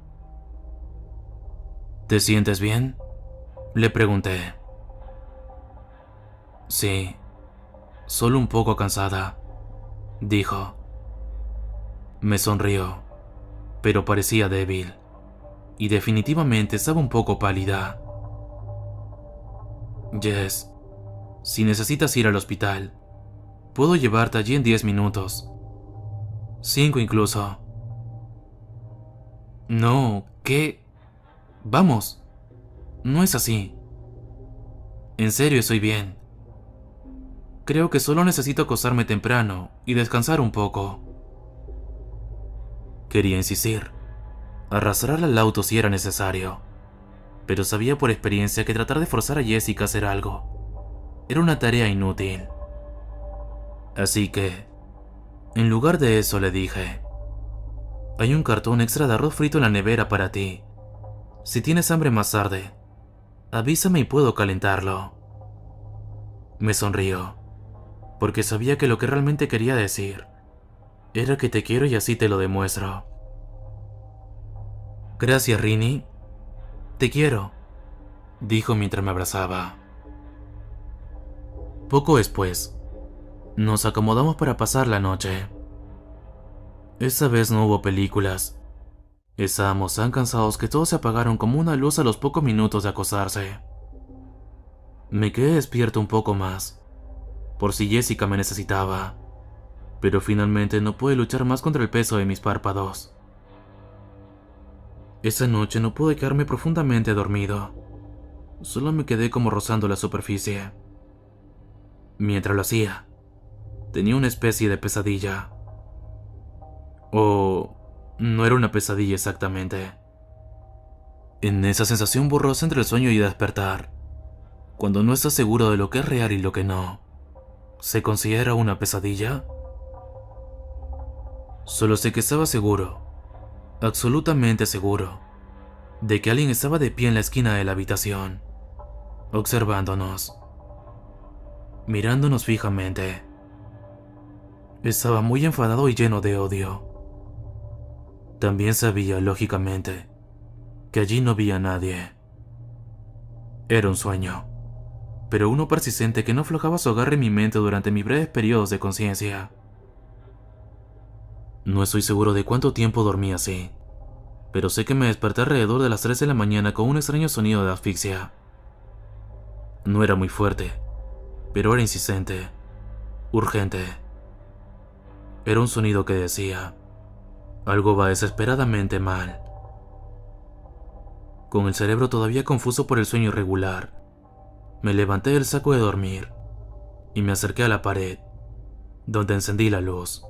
¿Te sientes bien?, le pregunté. Sí, solo un poco cansada, dijo. Me sonrió, pero parecía débil, y definitivamente estaba un poco pálida. Jess, si necesitas ir al hospital, puedo llevarte allí en 10 minutos. 5 incluso. No, ¿qué? Vamos. No es así. En serio, estoy bien. Creo que solo necesito acostarme temprano y descansar un poco. Quería insistir, arrastrar al auto si era necesario, pero sabía por experiencia que tratar de forzar a Jessica a hacer algo era una tarea inútil. Así que, en lugar de eso, le dije: hay un cartón extra de arroz frito en la nevera para ti. Si tienes hambre más tarde, avísame y puedo calentarlo. Me sonrió, porque sabía que lo que realmente quería decir era que te quiero y así te lo demuestro. Gracias, Rini. Te quiero, dijo mientras me abrazaba. Poco después, nos acomodamos para pasar la noche. Esa vez no hubo películas. Estábamos tan cansados que todos se apagaron como una luz a los pocos minutos de acostarse. Me quedé despierto un poco más, por si Jessica me necesitaba, pero finalmente no pude luchar más contra el peso de mis párpados. Esa noche no pude quedarme profundamente dormido, solo me quedé como rozando la superficie. Mientras lo hacía, tenía una especie de pesadilla. O no era una pesadilla exactamente. En esa sensación borrosa entre el sueño y despertar, cuando no estás seguro de lo que es real y lo que no, ¿se considera una pesadilla? Solo sé que estaba seguro, absolutamente seguro, de que alguien estaba de pie en la esquina de la habitación, observándonos, mirándonos fijamente. Estaba muy enfadado y lleno de odio. También sabía, lógicamente, que allí no había nadie. Era un sueño, pero uno persistente que no aflojaba su agarre en mi mente durante mis breves periodos de conciencia. No estoy seguro de cuánto tiempo dormí así, pero sé que me desperté alrededor de las 3 de la mañana con un extraño sonido de asfixia. No era muy fuerte, pero era insistente, urgente. Era un sonido que decía: algo va desesperadamente mal. Con el cerebro todavía confuso por el sueño irregular, me levanté del saco de dormir y me acerqué a la pared, donde encendí la luz.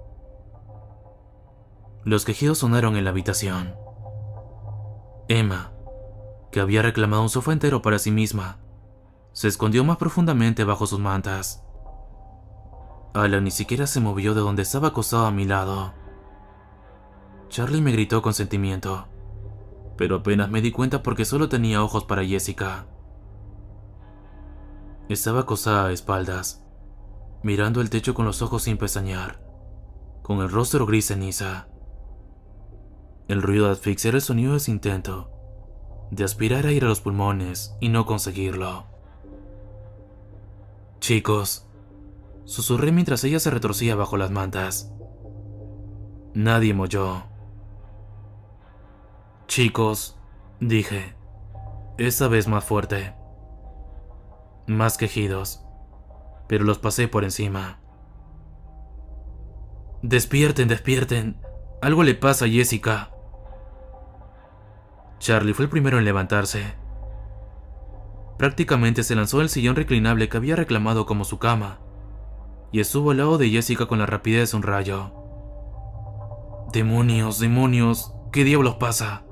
Los quejidos sonaron en la habitación. Emma, que había reclamado un sofá entero para sí misma, se escondió más profundamente bajo sus mantas. Alan ni siquiera se movió de donde estaba acostado a mi lado. Charlie me gritó con sentimiento, pero apenas me di cuenta porque solo tenía ojos para Jessica. Estaba acostada de espaldas, mirando el techo con los ojos sin pestañear, con el rostro gris ceniza. El ruido de asfixia era el sonido de su intento de aspirar aire a los pulmones y no conseguirlo. Chicos, susurré mientras ella se retorcía bajo las mantas. Nadie molló. Chicos, dije, esta vez más fuerte. Más quejidos, pero los pasé por encima. Despierten, despierten. Algo le pasa a Jessica. Charlie fue el primero en levantarse. Prácticamente se lanzó del sillón reclinable que había reclamado como su cama, y estuvo al lado de Jessica con la rapidez de un rayo. ¡Demonios, demonios! ¿Qué diablos pasa?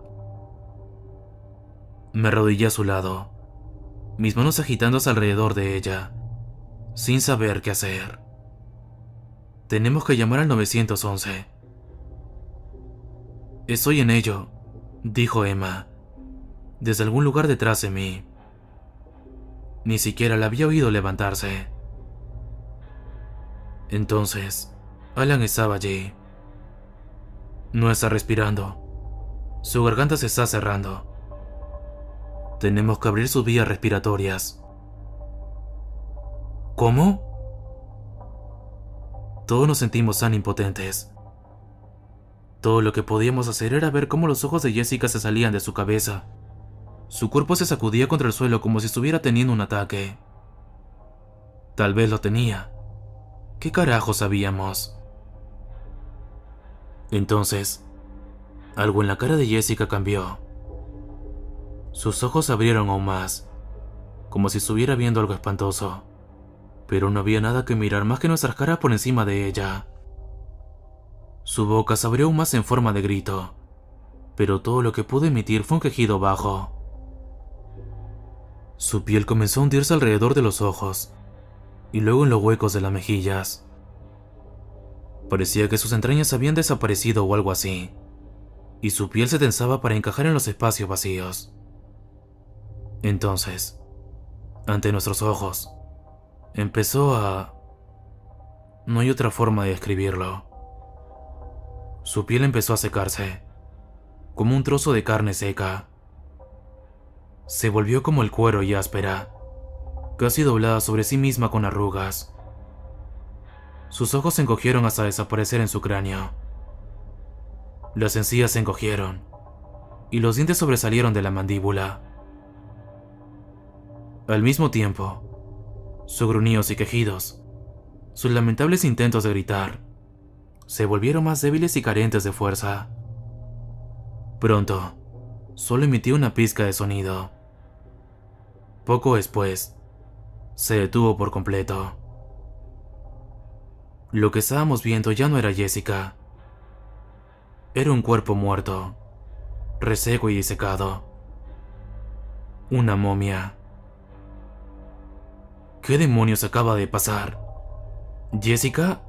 Me arrodillé a su lado, mis manos agitándose alrededor de ella, sin saber qué hacer. Tenemos que llamar al 911. Estoy en ello, dijo Emma, desde algún lugar detrás de mí. Ni siquiera la había oído levantarse. Entonces, Alan estaba allí. No está respirando. Su garganta se está cerrando. Tenemos que abrir sus vías respiratorias. ¿Cómo? Todos nos sentimos tan impotentes. Todo lo que podíamos hacer era ver cómo los ojos de Jessica se salían de su cabeza. Su cuerpo se sacudía contra el suelo como si estuviera teniendo un ataque. Tal vez lo tenía. ¿Qué carajo sabíamos? Entonces, algo en la cara de Jessica cambió. Sus ojos se abrieron aún más, como si estuviera viendo algo espantoso, pero no había nada que mirar más que nuestras caras por encima de ella. Su boca se abrió aún más en forma de grito, pero todo lo que pudo emitir fue un quejido bajo. Su piel comenzó a hundirse alrededor de los ojos, y luego en los huecos de las mejillas. Parecía que sus entrañas habían desaparecido o algo así, y su piel se tensaba para encajar en los espacios vacíos. Entonces, ante nuestros ojos, empezó a... No hay otra forma de describirlo. Su piel empezó a secarse, como un trozo de carne seca. Se volvió como el cuero y áspera, casi doblada sobre sí misma con arrugas. Sus ojos se encogieron hasta desaparecer en su cráneo. Las encías se encogieron, y los dientes sobresalieron de la mandíbula. Al mismo tiempo, sus gruñidos y quejidos, sus lamentables intentos de gritar, se volvieron más débiles y carentes de fuerza. Pronto, solo emitió una pizca de sonido. Poco después, se detuvo por completo. Lo que estábamos viendo ya no era Jessica. Era un cuerpo muerto, reseco y disecado. Una momia. ¿Qué demonios acaba de pasar? ¿Jessica?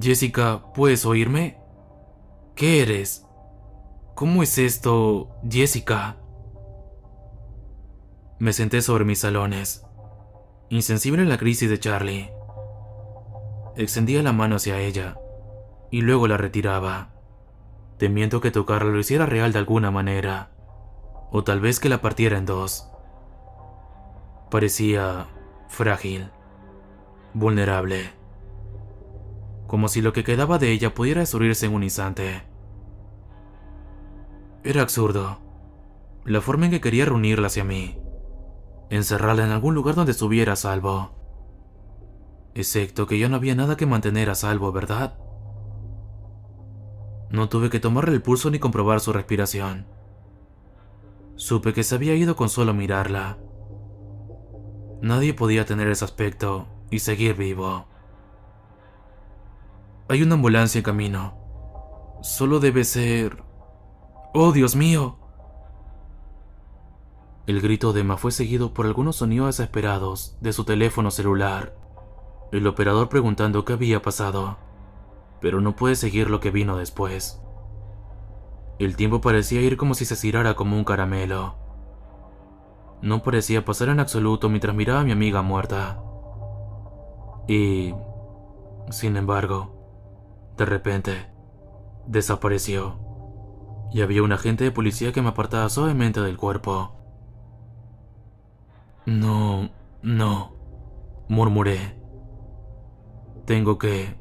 Jessica, ¿puedes oírme? ¿Qué eres? ¿Cómo es esto, Jessica? Me senté sobre mis talones, insensible a la crisis de Charlie. Extendía la mano hacia ella, y luego la retiraba, temiendo que tocarla lo hiciera real de alguna manera, o tal vez que la partiera en dos. Parecía frágil, vulnerable, como si lo que quedaba de ella pudiera destruirse en un instante. Era absurdo, la forma en que quería reunirla hacia mí, encerrarla en algún lugar donde estuviera a salvo. Excepto que ya no había nada que mantener a salvo, ¿verdad? No tuve que tomarle el pulso ni comprobar su respiración. Supe que se había ido con solo mirarla. Nadie podía tener ese aspecto y seguir vivo. Hay una ambulancia en camino. Solo debe ser... ¡Oh, Dios mío! El grito de Emma fue seguido por algunos sonidos desesperados de su teléfono celular. El operador preguntando qué había pasado, pero no pude seguir lo que vino después. El tiempo parecía ir como si se estirara como un caramelo. No parecía pasar en absoluto mientras miraba a mi amiga muerta. Y, sin embargo, de repente, desapareció, y había un agente de policía que me apartaba suavemente del cuerpo. No, murmuré. Tengo que...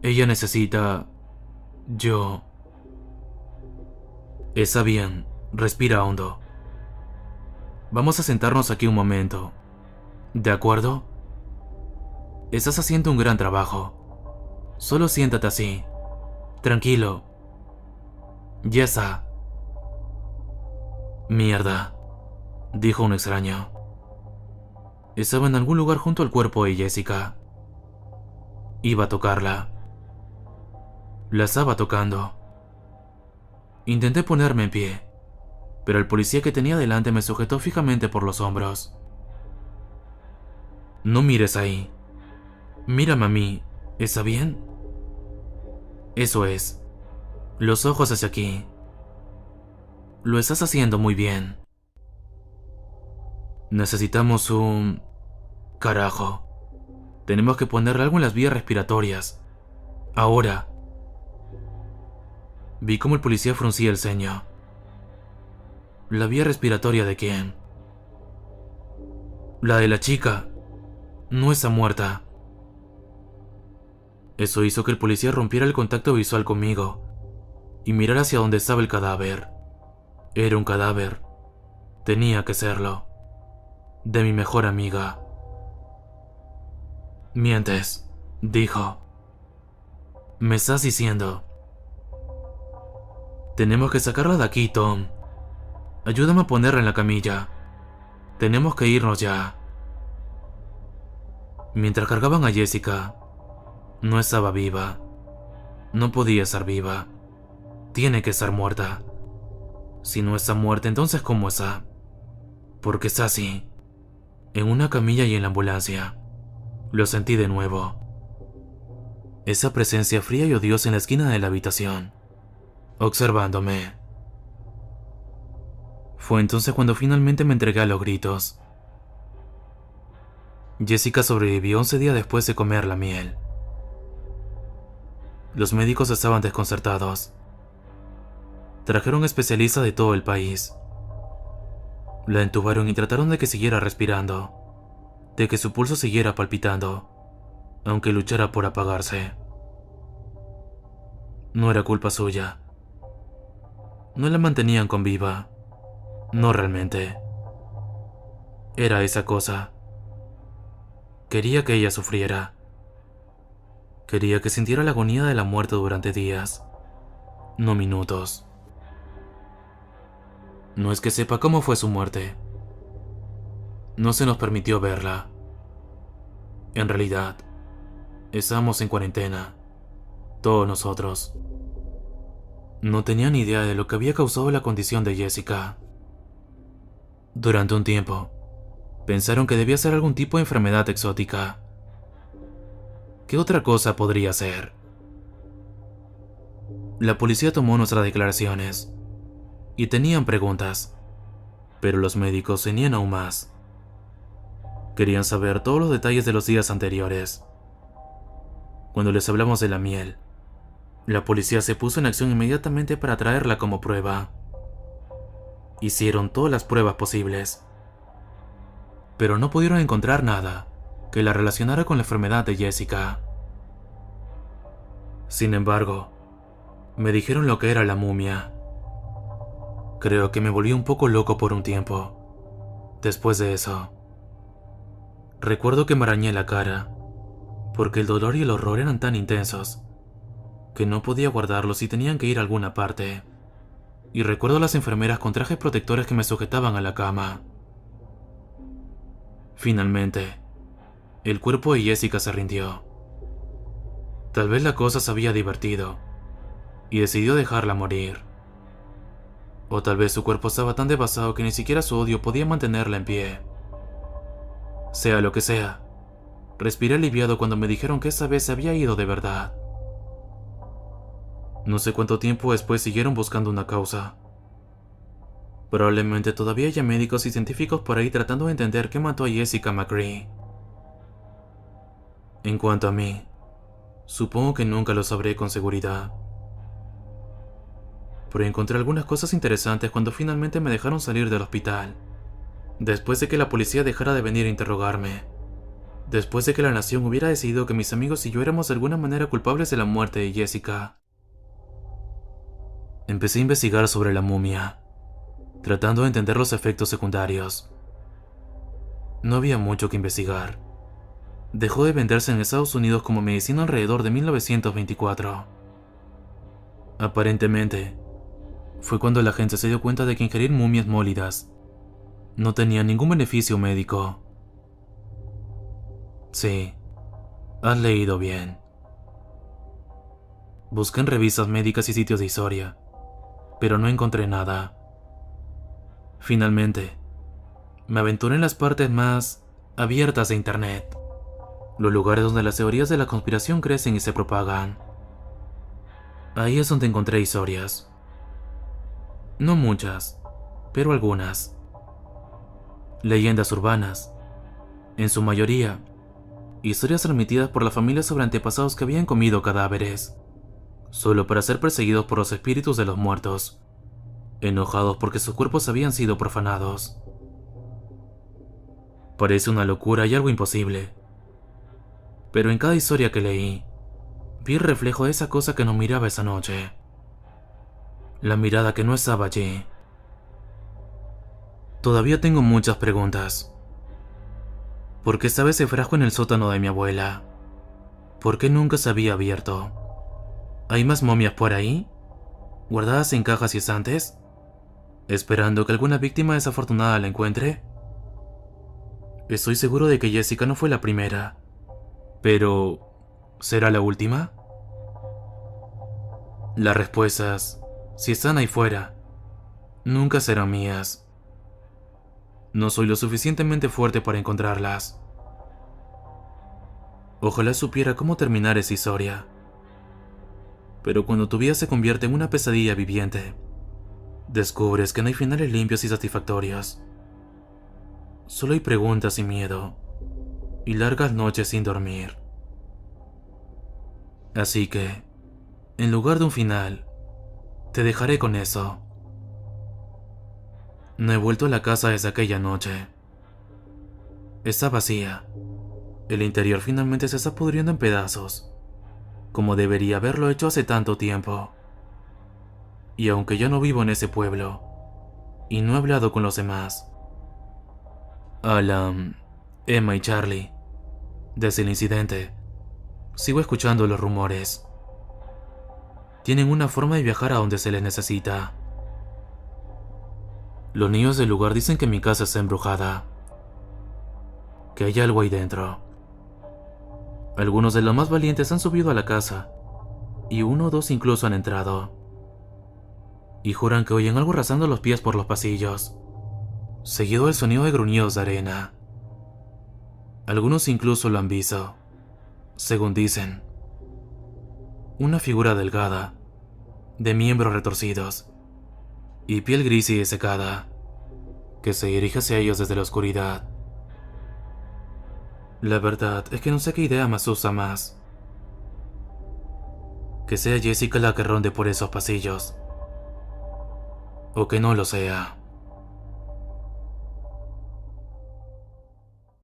Ella necesita... Yo... Está bien, respira hondo. Vamos a sentarnos aquí un momento. ¿De acuerdo? Estás haciendo un gran trabajo. Solo siéntate así. Tranquilo. Ya está. Mierda, dijo un extraño. Estaba en algún lugar junto al cuerpo de Jessica. Iba a tocarla. La estaba tocando. Intenté ponerme en pie, pero el policía que tenía delante me sujetó fijamente por los hombros. No mires ahí. Mírame a mí, ¿está bien? Eso es. Los ojos hacia aquí. Lo estás haciendo muy bien. Necesitamos un... Carajo. Tenemos que ponerle algo en las vías respiratorias. Ahora. Vi cómo el policía fruncía el ceño. ¿La vía respiratoria de quién? La de la chica. No está muerta. Eso hizo que el policía rompiera el contacto visual conmigo y mirara hacia donde estaba el cadáver. Era un cadáver. Tenía que serlo. De mi mejor amiga. Mientes, dijo. Me estás diciendo. Tenemos que sacarla de aquí, Tom. Ayúdame a ponerla en la camilla. Tenemos que irnos ya. Mientras cargaban a Jessica, no estaba viva. No podía estar viva. Tiene que estar muerta. Si no está muerta, entonces ¿cómo está? Porque está así, en una camilla y en la ambulancia. Lo sentí de nuevo. Esa presencia fría y odiosa en la esquina de la habitación, observándome. Fue entonces cuando finalmente me entregué a los gritos. Jessica sobrevivió 11 días después de comer la miel. Los médicos estaban desconcertados. Trajeron especialistas de todo el país. La entubaron y trataron de que siguiera respirando, de que su pulso siguiera palpitando, aunque luchara por apagarse. No era culpa suya. No la mantenían con viva. No realmente. Era esa cosa. Quería que ella sufriera. Quería que sintiera la agonía de la muerte durante días, no minutos. No es que sepa cómo fue su muerte. No se nos permitió verla. En realidad, estábamos en cuarentena, todos nosotros. No tenía ni idea de lo que había causado la condición de Jessica. Durante un tiempo, pensaron que debía ser algún tipo de enfermedad exótica. ¿Qué otra cosa podría ser? La policía tomó nuestras declaraciones y tenían preguntas, pero los médicos tenían aún más. Querían saber todos los detalles de los días anteriores. Cuando les hablamos de la miel, la policía se puso en acción inmediatamente para traerla como prueba. Hicieron todas las pruebas posibles, pero no pudieron encontrar nada que la relacionara con la enfermedad de Jessica. Sin embargo, me dijeron lo que era la momia. Creo que me volví un poco loco por un tiempo. Después de eso, recuerdo que me arañé la cara, porque el dolor y el horror eran tan intensos que no podía guardarlos y tenían que ir a alguna parte. Y recuerdo a las enfermeras con trajes protectores que me sujetaban a la cama. Finalmente, el cuerpo de Jessica se rindió. Tal vez la cosa se había divertido y decidió dejarla morir. O tal vez su cuerpo estaba tan devastado que ni siquiera su odio podía mantenerla en pie. Sea lo que sea, respiré aliviado cuando me dijeron que esa vez se había ido de verdad. No sé cuánto tiempo después siguieron buscando una causa. Probablemente todavía haya médicos y científicos por ahí tratando de entender qué mató a Jessica McCree. En cuanto a mí, supongo que nunca lo sabré con seguridad. Pero encontré algunas cosas interesantes cuando finalmente me dejaron salir del hospital. Después de que la policía dejara de venir a interrogarme. Después de que la nación hubiera decidido que mis amigos y yo éramos de alguna manera culpables de la muerte de Jessica. Empecé a investigar sobre la momia, tratando de entender los efectos secundarios. No había mucho que investigar. Dejó de venderse en Estados Unidos como medicina alrededor de 1924. Aparentemente, fue cuando la gente se dio cuenta de que ingerir momias mólidas no tenía ningún beneficio médico. Sí, has leído bien. Busqué en revistas médicas y sitios de historia, pero no encontré nada. Finalmente, me aventuré en las partes más abiertas de Internet, los lugares donde las teorías de la conspiración crecen y se propagan. Ahí es donde encontré historias. No muchas, pero algunas. Leyendas urbanas, en su mayoría, historias transmitidas por la familia sobre antepasados que habían comido cadáveres, solo para ser perseguidos por los espíritus de los muertos, enojados porque sus cuerpos habían sido profanados. Parece una locura y algo imposible, pero en cada historia que leí, vi el reflejo de esa cosa que nos miraba esa noche. La mirada que no estaba allí. Todavía tengo muchas preguntas. ¿Por qué estaba ese frasco en el sótano de mi abuela? ¿Por qué nunca se había abierto? ¿Hay más momias por ahí? ¿Guardadas en cajas y estantes? ¿Esperando que alguna víctima desafortunada la encuentre? Estoy seguro de que Jessica no fue la primera, Pero, ¿será la última? Las respuestas, si están ahí fuera, nunca serán mías. No soy lo suficientemente fuerte para encontrarlas. Ojalá supiera cómo terminar esa historia. Pero cuando tu vida se convierte en una pesadilla viviente, descubres que no hay finales limpios y satisfactorios. Solo hay preguntas y miedo, y largas noches sin dormir. Así que, en lugar de un final, te dejaré con eso. No he vuelto a la casa desde aquella noche. Está vacía. El interior finalmente se está pudriendo en pedazos, como debería haberlo hecho hace tanto tiempo. Y aunque yo no vivo en ese pueblo, y no he hablado con los demás, Alan, Emma y Charlie, desde el incidente, sigo escuchando los rumores. Tienen una forma de viajar a donde se les necesita. Los niños del lugar dicen que mi casa está embrujada, que hay algo ahí dentro. Algunos de los más valientes han subido a la casa, y uno o dos incluso han entrado. Y juran que oyen algo arrasando los pies por los pasillos, seguido del sonido de gruñidos de arena. Algunos incluso lo han visto, según dicen. Una figura delgada, de miembros retorcidos, y piel gris y desecada, que se dirige hacia ellos desde la oscuridad. La verdad es que no sé qué idea me asusta más. Que sea Jessica la que ronde por esos pasillos, o que no lo sea.